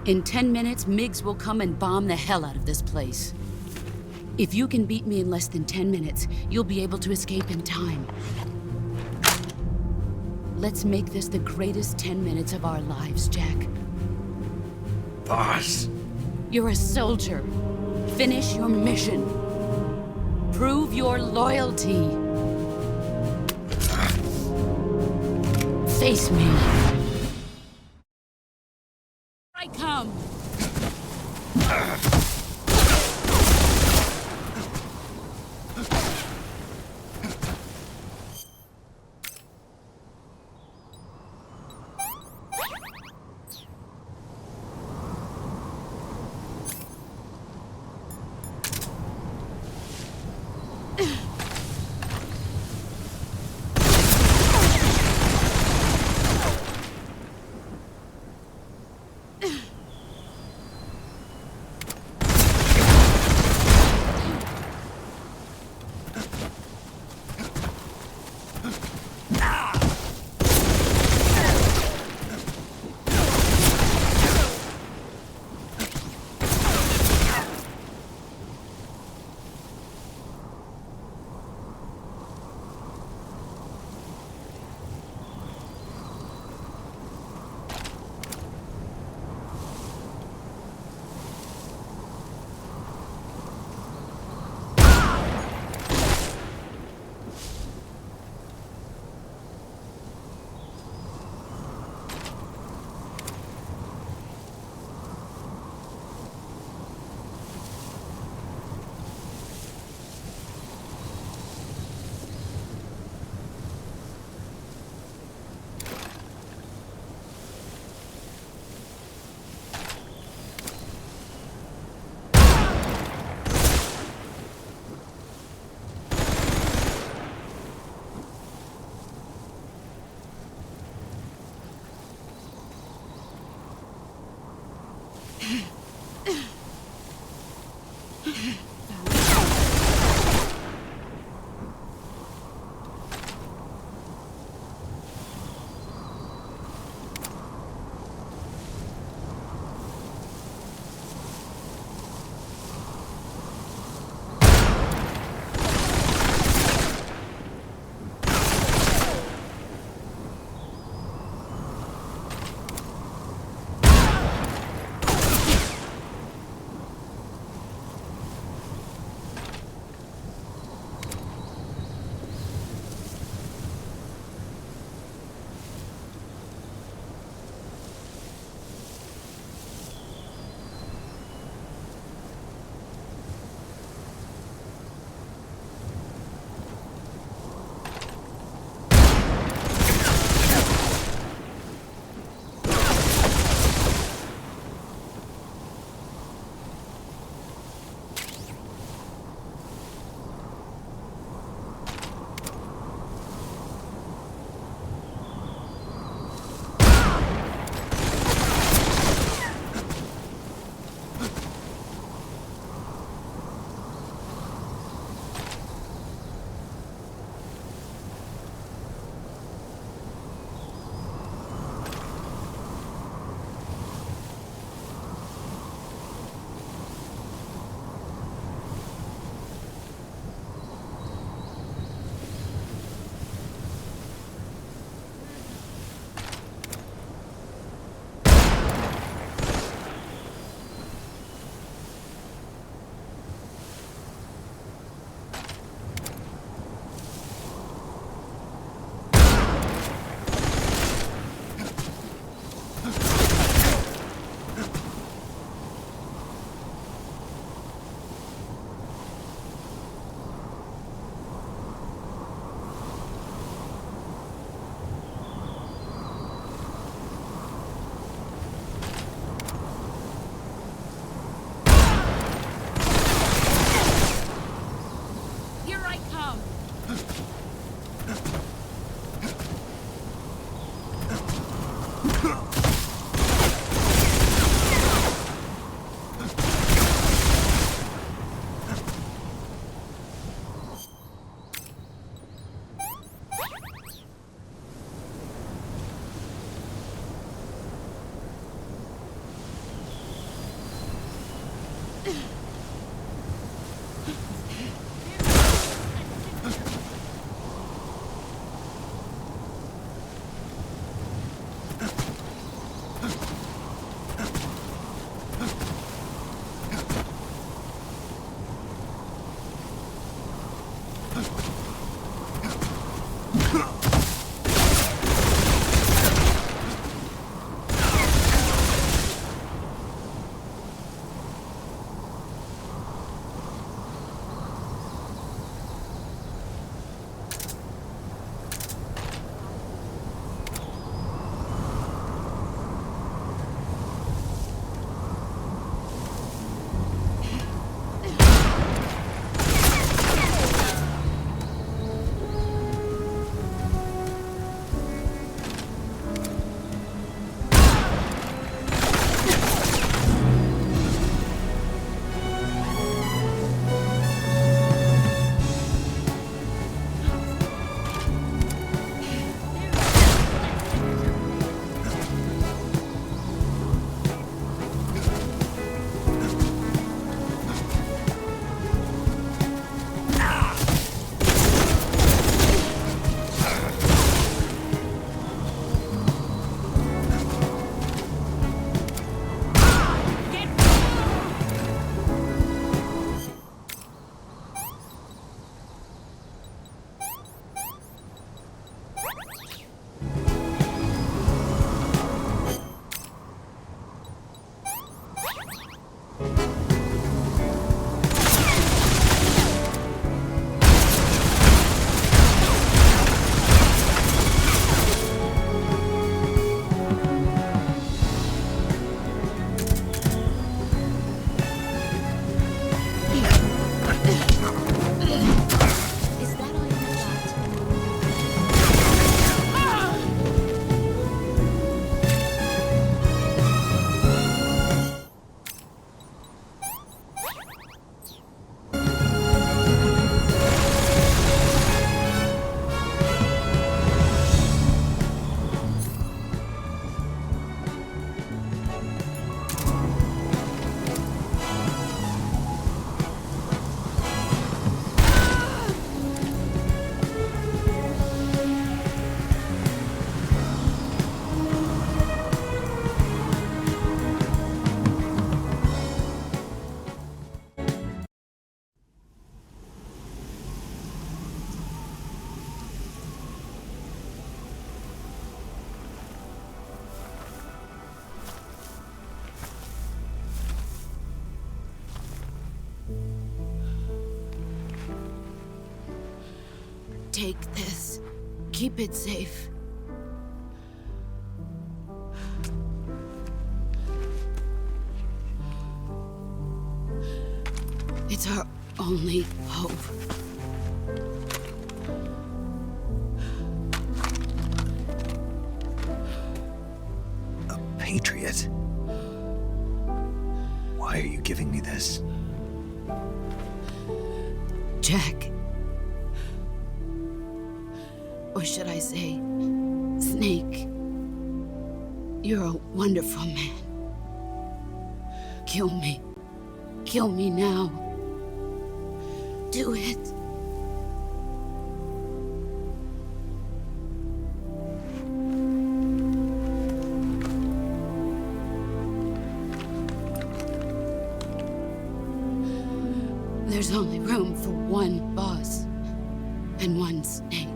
In 10 minutes, MiGs will come and bomb the hell out of this place. If you can beat me in less than 10 minutes, you'll be able to escape in time. Let's make this the greatest 10 minutes of our lives, Jack. Boss. You're a soldier. Finish your mission. Prove your loyalty. Face me. I come. Take this. Keep it safe. It's our only hope. A patriot? Why are you giving me this? Jack. Or should I say, Snake. You're a wonderful man. Kill me. Kill me now. Do it. There's only room for one boss and one snake.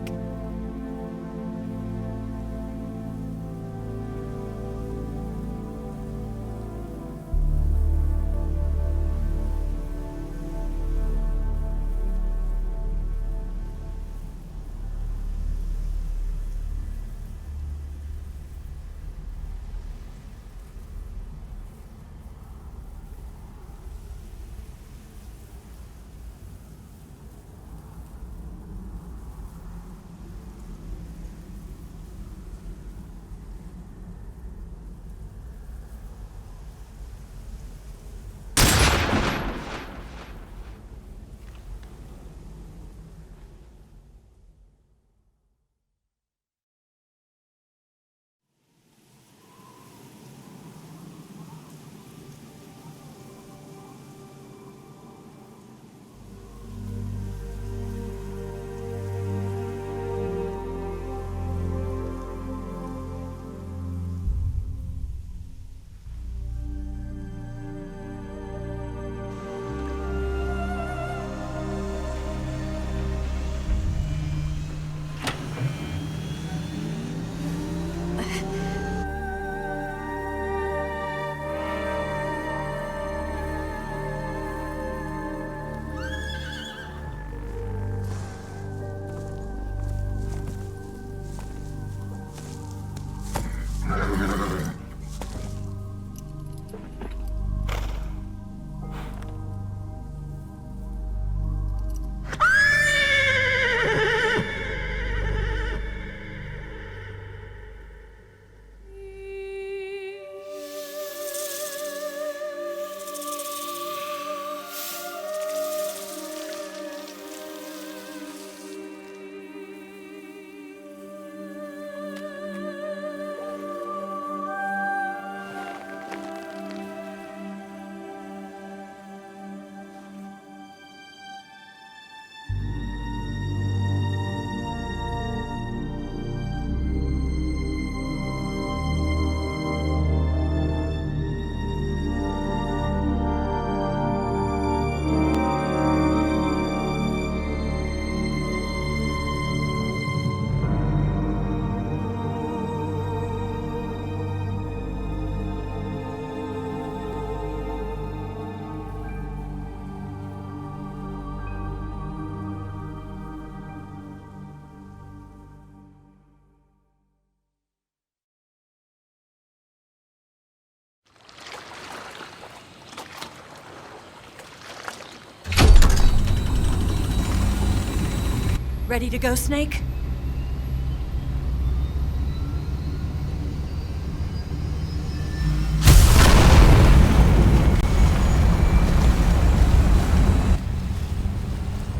Ready to go, Snake?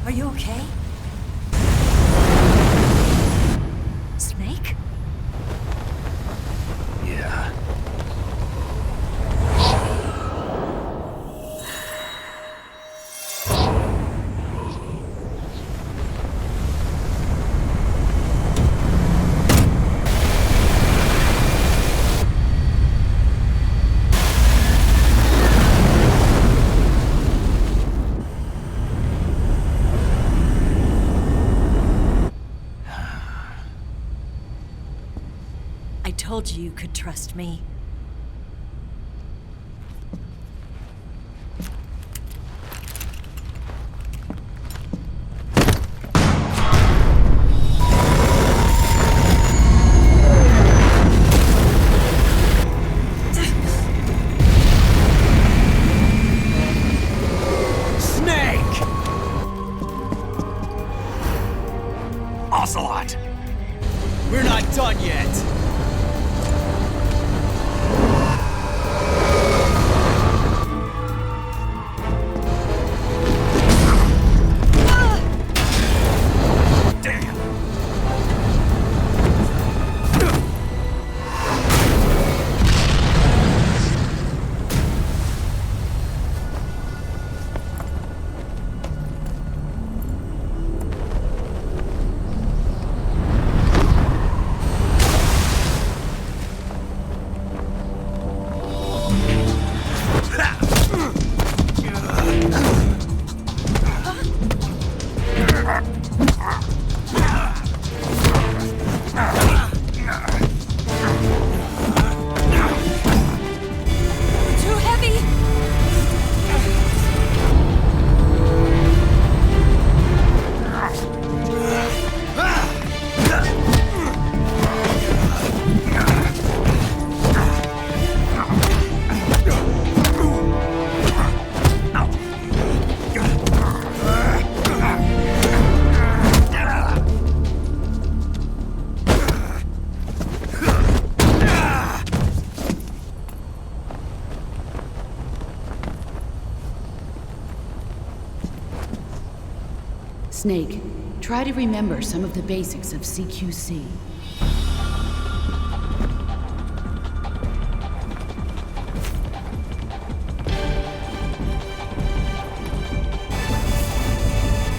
Are you okay? Snake? Yeah. I told you you could trust me. Snake, try to remember some of the basics of CQC.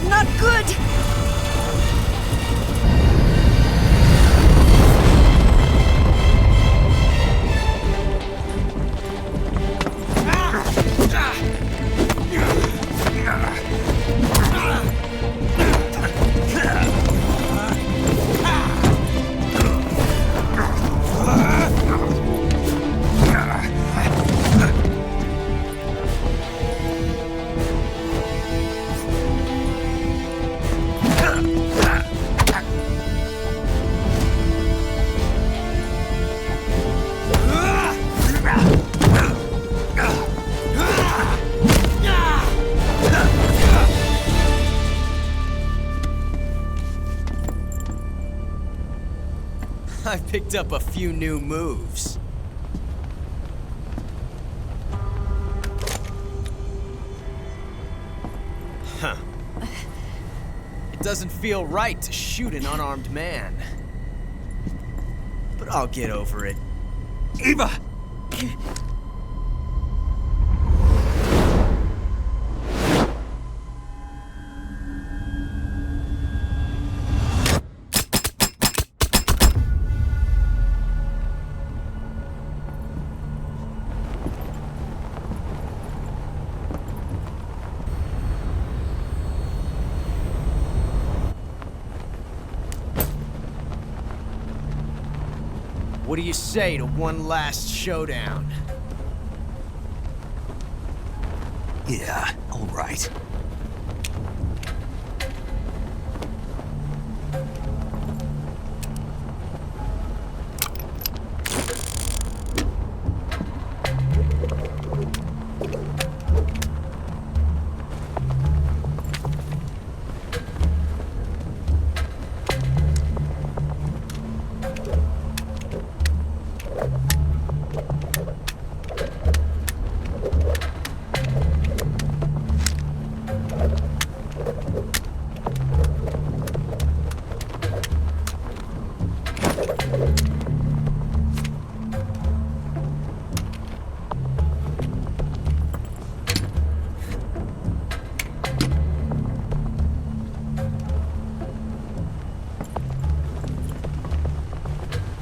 Not good! I picked up a few new moves. Huh. It doesn't feel right to shoot an unarmed man. But I'll get over it. Eva! What do you say to one last showdown? Yeah, all right.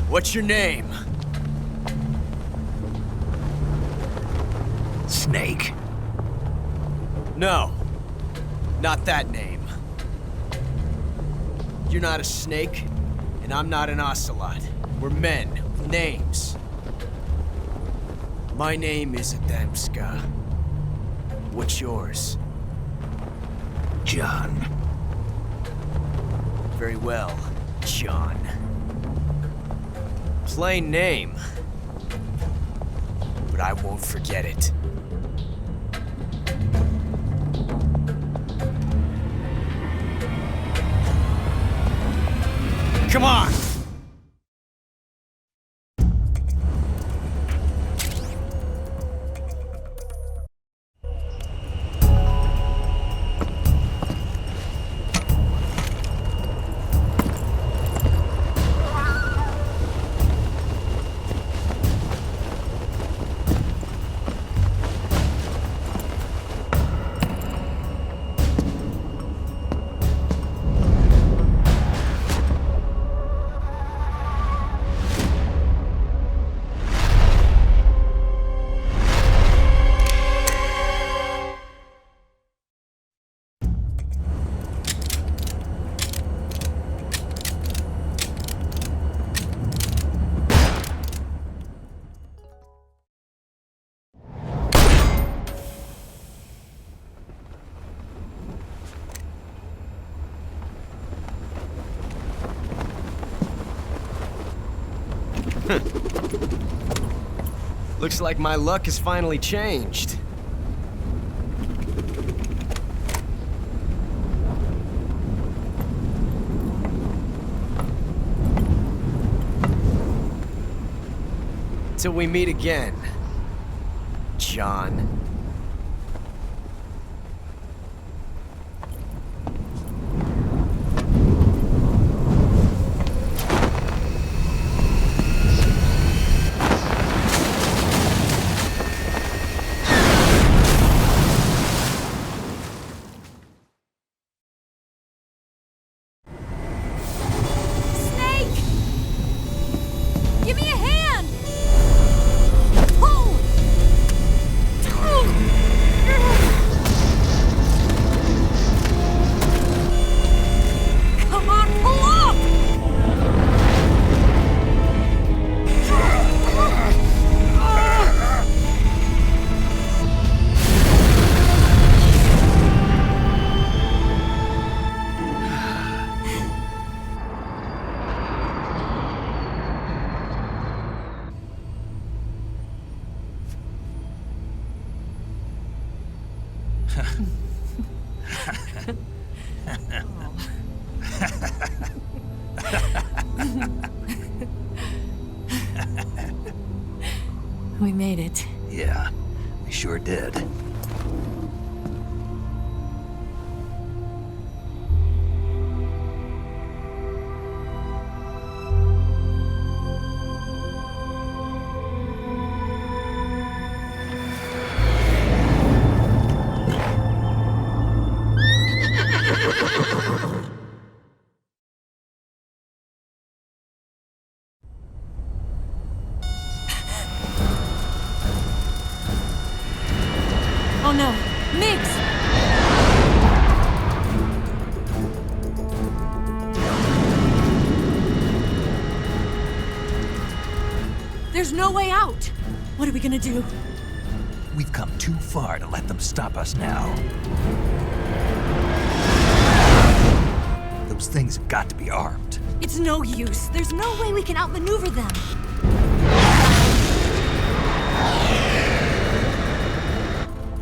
What's your name? Snake. No, not that name. You're not a snake, and I'm not an ocelot. We're men with names. My name is Adamska. What's yours? John. Very well, John. Plain name, but I won't forget it. Come on! Looks like my luck has finally changed. Till we meet again, John. We made it. Yeah, we sure did. Oh no! Migs! There's no way out! What are we gonna do? We've come too far to let them stop us now. Those things have got to be armed. It's no use. There's no way we can outmaneuver them.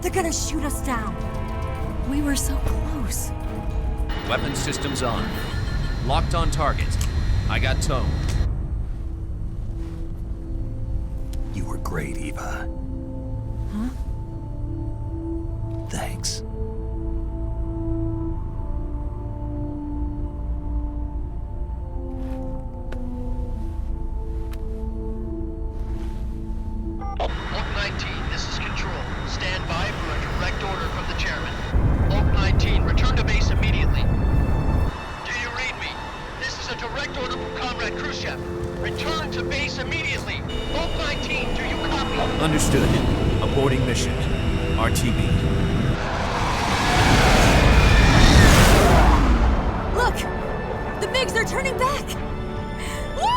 They're gonna shoot us down. We were so close. Weapon systems on. Locked on target. I got tone. You were great, Eva. Huh? Thanks. Oak 19, this is Control. Stand by for a direct order from the chairman. Oak 19, return to base immediately. Do you read me? This is a direct order from Comrade Khrushchev. Return to base immediately. Oak 19, do you copy? Understood. Aborting mission. RTB. Look! The MiGs are turning back! Woo!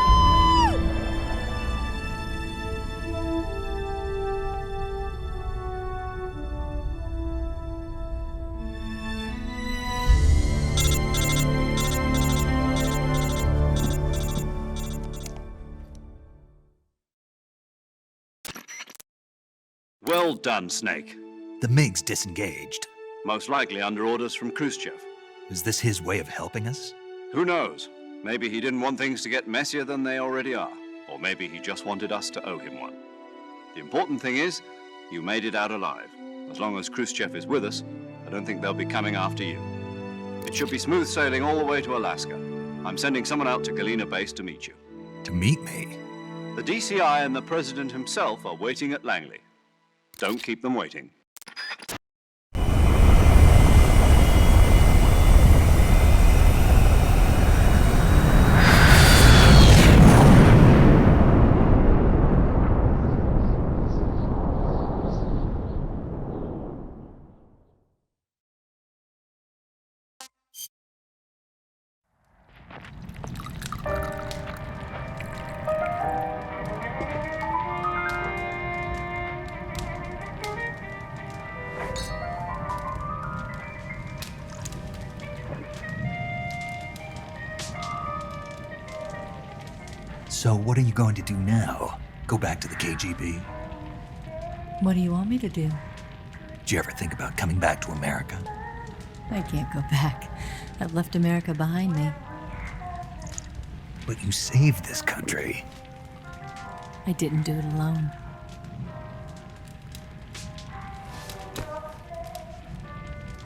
Well done, Snake. The MiGs disengaged. Most likely under orders from Khrushchev. Is this his way of helping us? Who knows? Maybe he didn't want things to get messier than they already are. Or maybe he just wanted us to owe him one. The important thing is, you made it out alive. As long as Khrushchev is with us, I don't think they'll be coming after you. It should be smooth sailing all the way to Alaska. I'm sending someone out to Galena Base to meet you. To meet me? The DCI and the President himself are waiting at Langley. Don't keep them waiting. So what are you going to do now? Go back to the KGB? What do you want me to do? Did you ever think about coming back to America? I can't go back. I've left America behind me. But you saved this country. I didn't do it alone.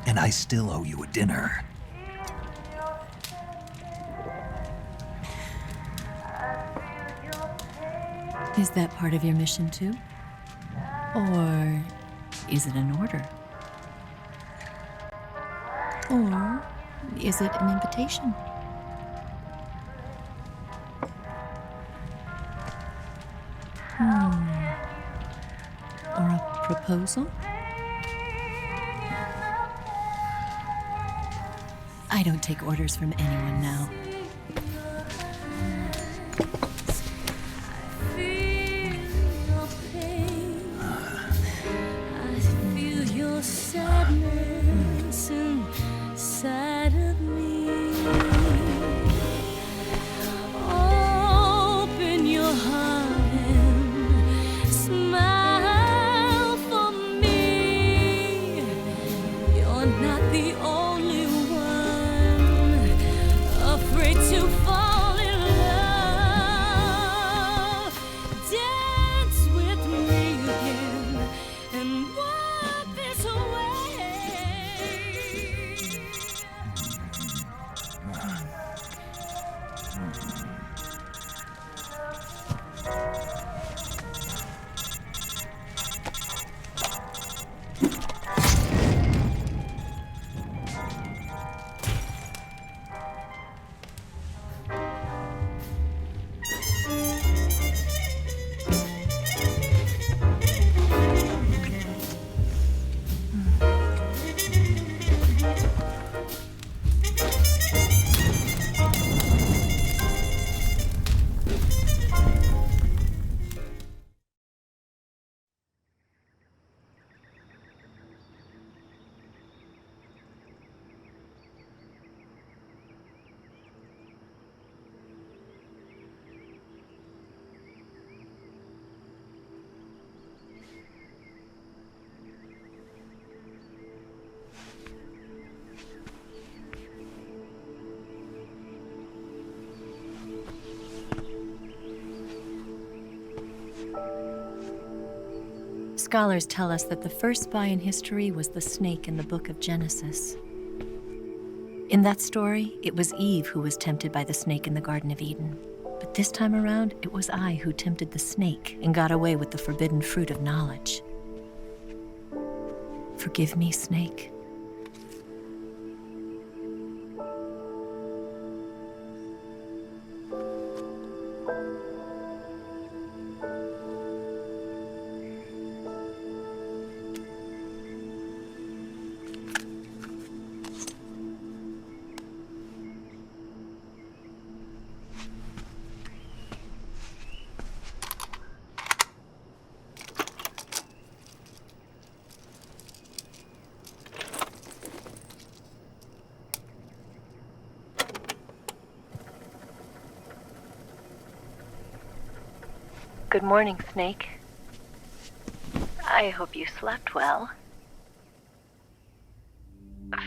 And I still owe you a dinner. Is that part of your mission too? Or is it an order? Or is it an invitation? Or a proposal? I don't take orders from anyone now. Sadness inside of me. Open your heart and smile for me. Scholars tell us that the first spy in history was the snake in the book of Genesis. In that story, it was Eve who was tempted by the snake in the Garden of Eden. But this time around, it was I who tempted the snake and got away with the forbidden fruit of knowledge. Forgive me, Snake. Good morning, Snake. I hope you slept well.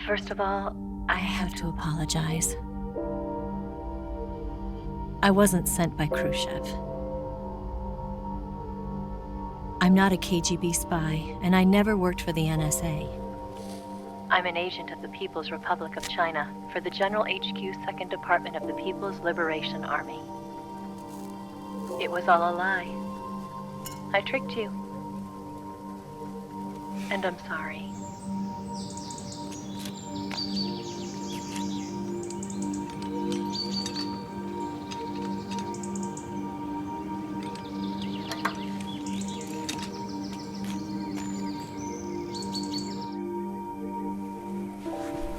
First of all, I have to apologize. I wasn't sent by Khrushchev. I'm not a KGB spy, and I never worked for the NSA. I'm an agent of the People's Republic of China for the General HQ 2nd Department of the People's Liberation Army. It was all a lie. I tricked you. And I'm sorry.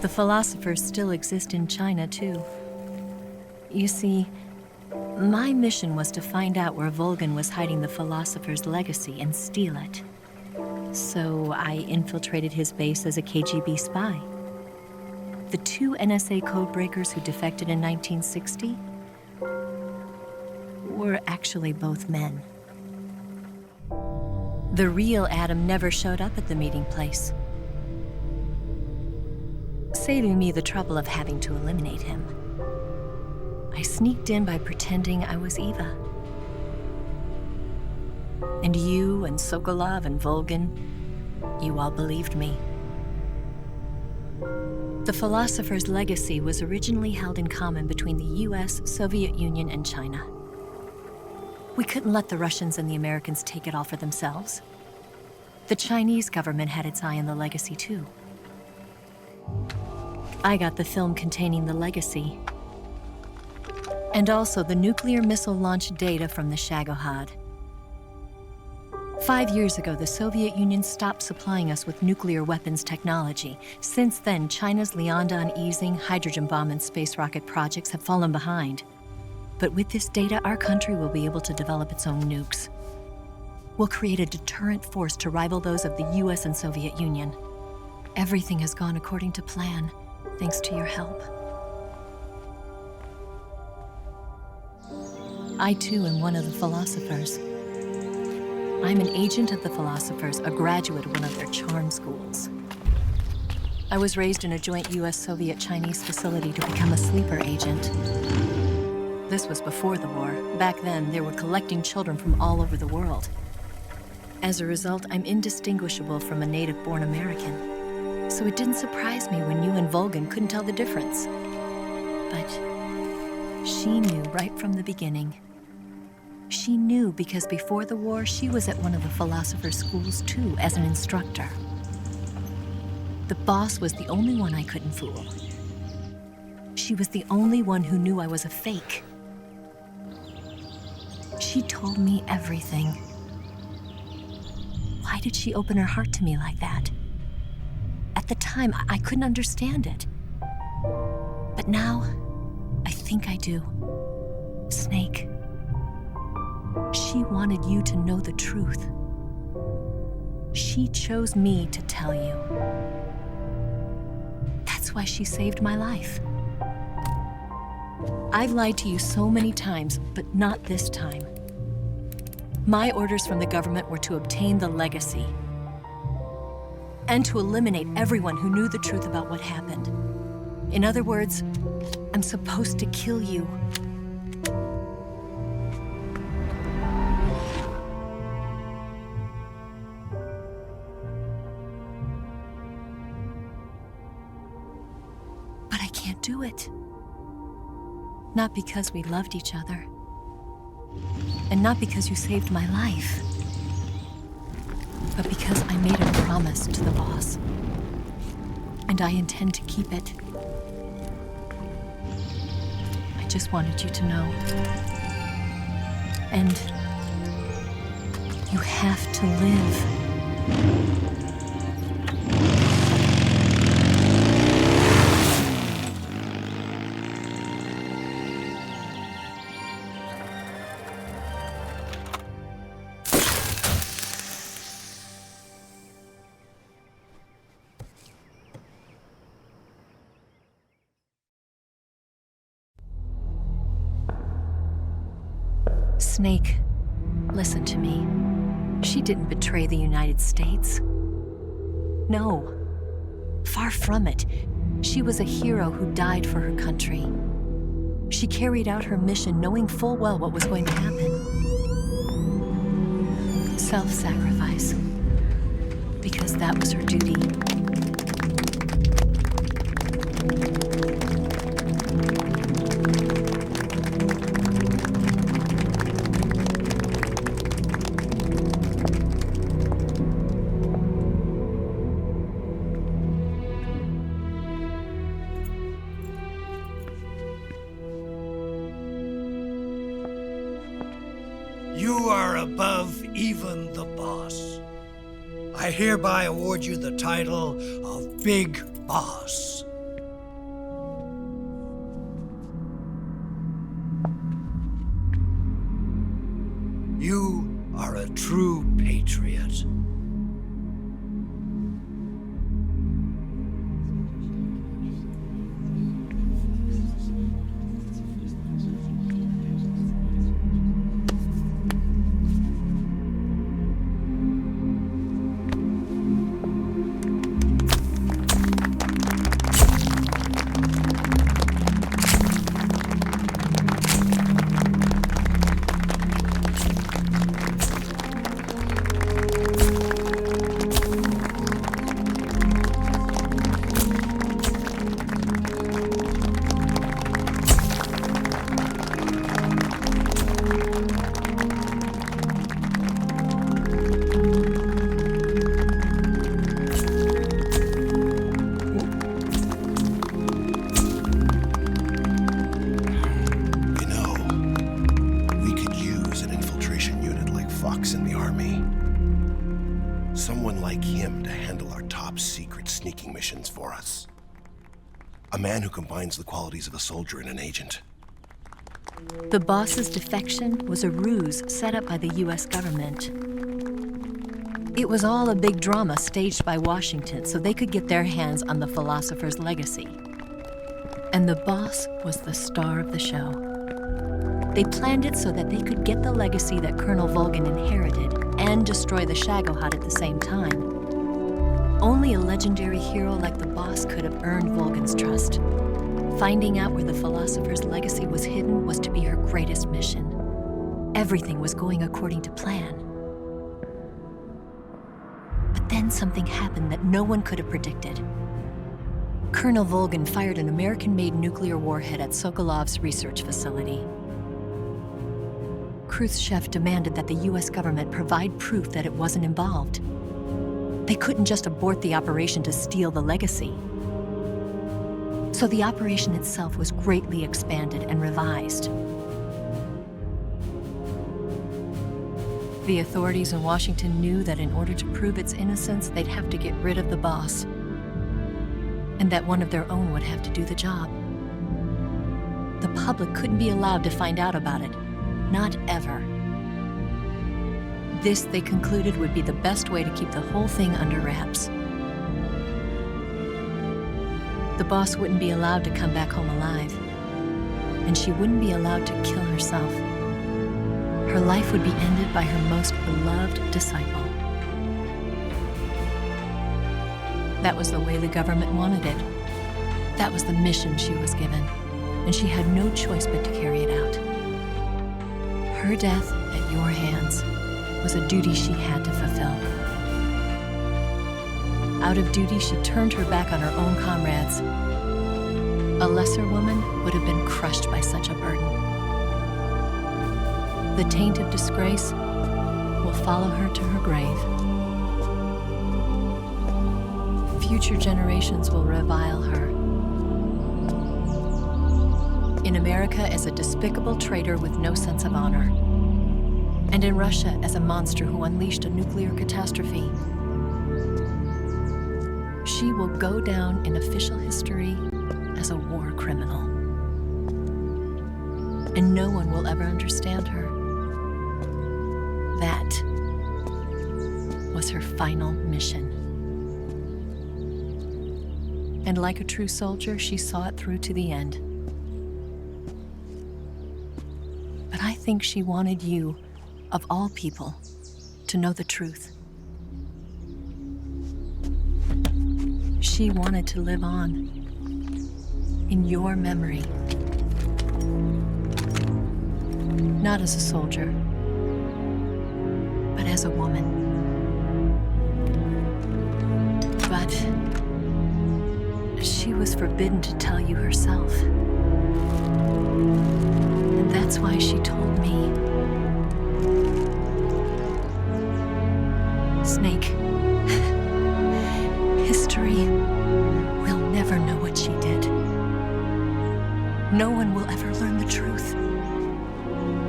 The philosophers still exist in China, too. You see, my mission was to find out where Volgan was hiding the philosopher's legacy and steal it. So I infiltrated his base as a KGB spy. The 2 NSA codebreakers who defected in 1960 were actually both men. The real Adam never showed up at the meeting place, saving me the trouble of having to eliminate him. I sneaked in by pretending I was Eva. And you and Sokolov and Volgan, you all believed me. The philosopher's legacy was originally held in common between the US, Soviet Union, and China. We couldn't let the Russians and the Americans take it all for themselves. The Chinese government had its eye on the legacy, too. I got the film containing the legacy, and also the nuclear missile launch data from the Shagohod. 5 years ago, the Soviet Union stopped supplying us with nuclear weapons technology. Since then, China's Liaodong easing, hydrogen bomb, and space rocket projects have fallen behind. But with this data, our country will be able to develop its own nukes. We'll create a deterrent force to rival those of the US and Soviet Union. Everything has gone according to plan, thanks to your help. I, too, am one of the philosophers. I'm an agent of the philosophers, a graduate of one of their charm schools. I was raised in a joint US-Soviet-Chinese facility to become a sleeper agent. This was before the war. Back then, they were collecting children from all over the world. As a result, I'm indistinguishable from a native-born American. So it didn't surprise me when you and Volgan couldn't tell the difference. But she knew right from the beginning. She knew because before the war, she was at one of the philosopher's schools too, as an instructor. The boss was the only one I couldn't fool. She was the only one who knew I was a fake. She told me everything. Why did she open her heart to me like that? At the time, I couldn't understand it. But now, I think I do. Snake. She wanted you to know the truth. She chose me to tell you. That's why she saved my life. I've lied to you so many times, but not this time. My orders from the government were to obtain the legacy and to eliminate everyone who knew the truth about what happened. In other words, I'm supposed to kill you. can't do it. Not because we loved each other. And not because you saved my life. But because I made a promise to the boss. And I intend to keep it. I just wanted you to know. And you have to live. Snake, listen to me. She didn't betray the United States. No, far from it. She was a hero who died for her country. She carried out her mission knowing full well what was going to happen. Self-sacrifice. Because that was her duty. You are above even the boss. I hereby award you the title of Big Boss. You are a true patriot. A man who combines the qualities of a soldier and an agent. The boss's defection was a ruse set up by the US government. It was all a big drama staged by Washington so they could get their hands on the philosopher's legacy. And the boss was the star of the show. They planned it so that they could get the legacy that Colonel Volgin inherited and destroy the Shagohod at the same time. Only a legendary hero like the boss could have earned Volgin's trust. Finding out where the philosopher's legacy was hidden was to be her greatest mission. Everything was going according to plan. But then something happened that no one could have predicted. Colonel Volgin fired an American-made nuclear warhead at Sokolov's research facility. Khrushchev demanded that the US government provide proof that it wasn't involved. They couldn't just abort the operation to steal the legacy. So the operation itself was greatly expanded and revised. The authorities in Washington knew that in order to prove its innocence, they'd have to get rid of the boss, and that one of their own would have to do the job. The public couldn't be allowed to find out about it, not ever. This, they concluded, would be the best way to keep the whole thing under wraps. The boss wouldn't be allowed to come back home alive, and she wouldn't be allowed to kill herself. Her life would be ended by her most beloved disciple. That was the way the government wanted it. That was the mission she was given, and she had no choice but to carry it out. Her death at your hands was a duty she had to fulfill. Out of duty, she turned her back on her own comrades. A lesser woman would have been crushed by such a burden. The taint of disgrace will follow her to her grave. Future generations will revile her. In America as a despicable traitor with no sense of honor. And in Russia as a monster who unleashed a nuclear catastrophe. She will go down in official history as a war criminal. And no one will ever understand her. That was her final mission. And like a true soldier, she saw it through to the end. But I think she wanted you, of all people, to know the truth. She wanted to live on in your memory. Not as a soldier, but as a woman. But she was forbidden to tell you herself. And that's why she told me. Snake, history will never know what she did. No one will ever learn the truth.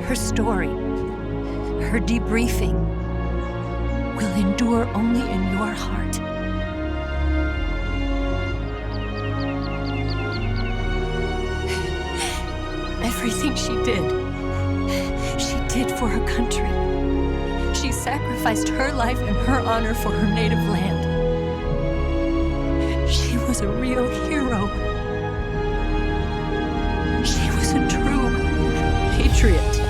Her story, her debriefing, will endure only in your heart. Everything she did for her country. She sacrificed her life and her honor for her native land. She was a real hero. She was a true patriot.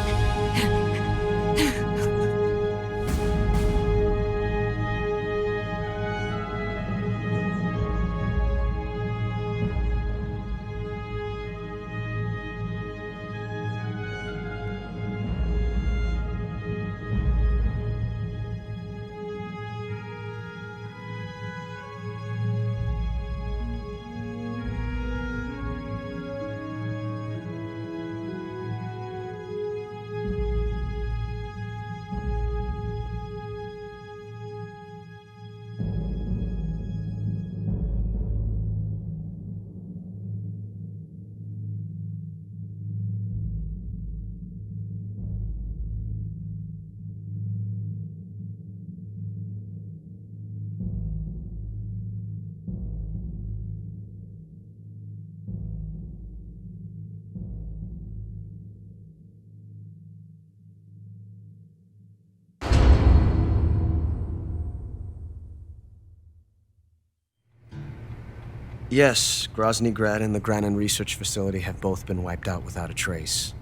Yes, Grozny Grad and the Granin Research Facility have both been wiped out without a trace.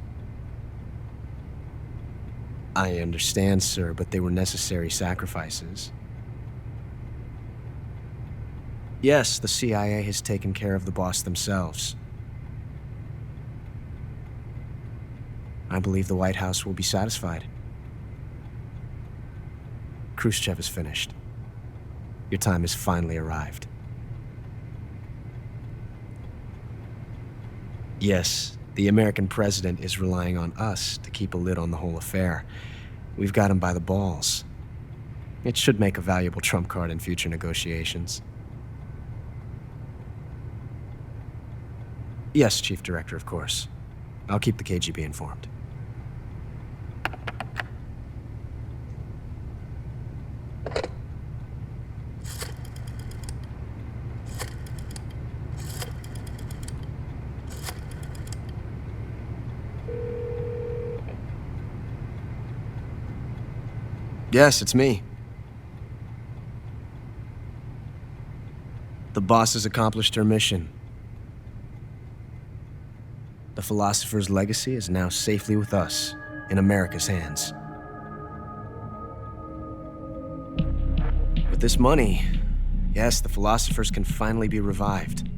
I understand, sir, but they were necessary sacrifices. Yes, the CIA has taken care of the boss themselves. I believe the White House will be satisfied. Khrushchev is finished. Your time has finally arrived. Yes, the American president is relying on us to keep a lid on the whole affair. We've got him by the balls. It should make a valuable trump card in future negotiations. Yes, Chief Director, of course. I'll keep the KGB informed. Yes, it's me. The boss has accomplished her mission. The philosopher's legacy is now safely with us, in America's hands. With this money, yes, the philosophers can finally be revived.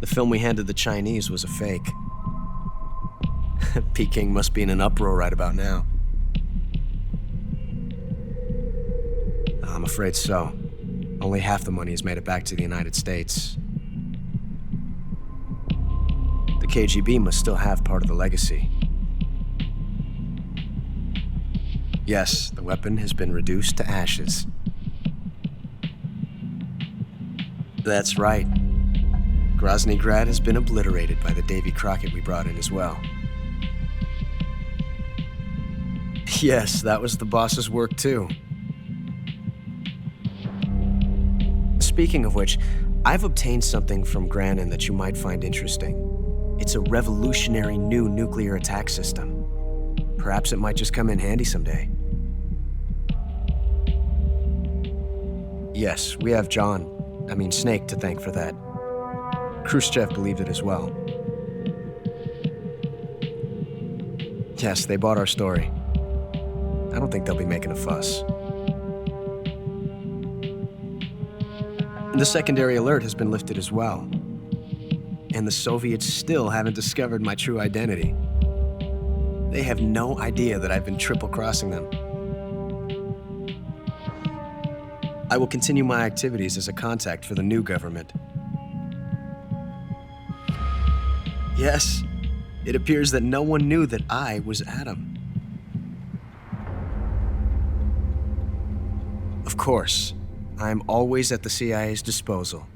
The film we handed the Chinese was a fake. Peking must be in an uproar right about now. I'm afraid so. Only half the money has made it back to the United States. The KGB must still have part of the legacy. Yes, the weapon has been reduced to ashes. That's right. Grozny Grad has been obliterated by the Davy Crockett we brought in as well. Yes, that was the boss's work too. Speaking of which, I've obtained something from Granin that you might find interesting. It's a revolutionary new nuclear attack system. Perhaps it might just come in handy someday. Yes, we have Snake to thank for that. Khrushchev believed it as well. Yes, they bought our story. I don't think they'll be making a fuss. The secondary alert has been lifted as well. And the Soviets still haven't discovered my true identity. They have no idea that I've been triple-crossing them. I will continue my activities as a contact for the new government. Yes, it appears that no one knew that I was Adam. Of course, I'm always at the CIA's disposal,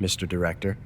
Mr. Director.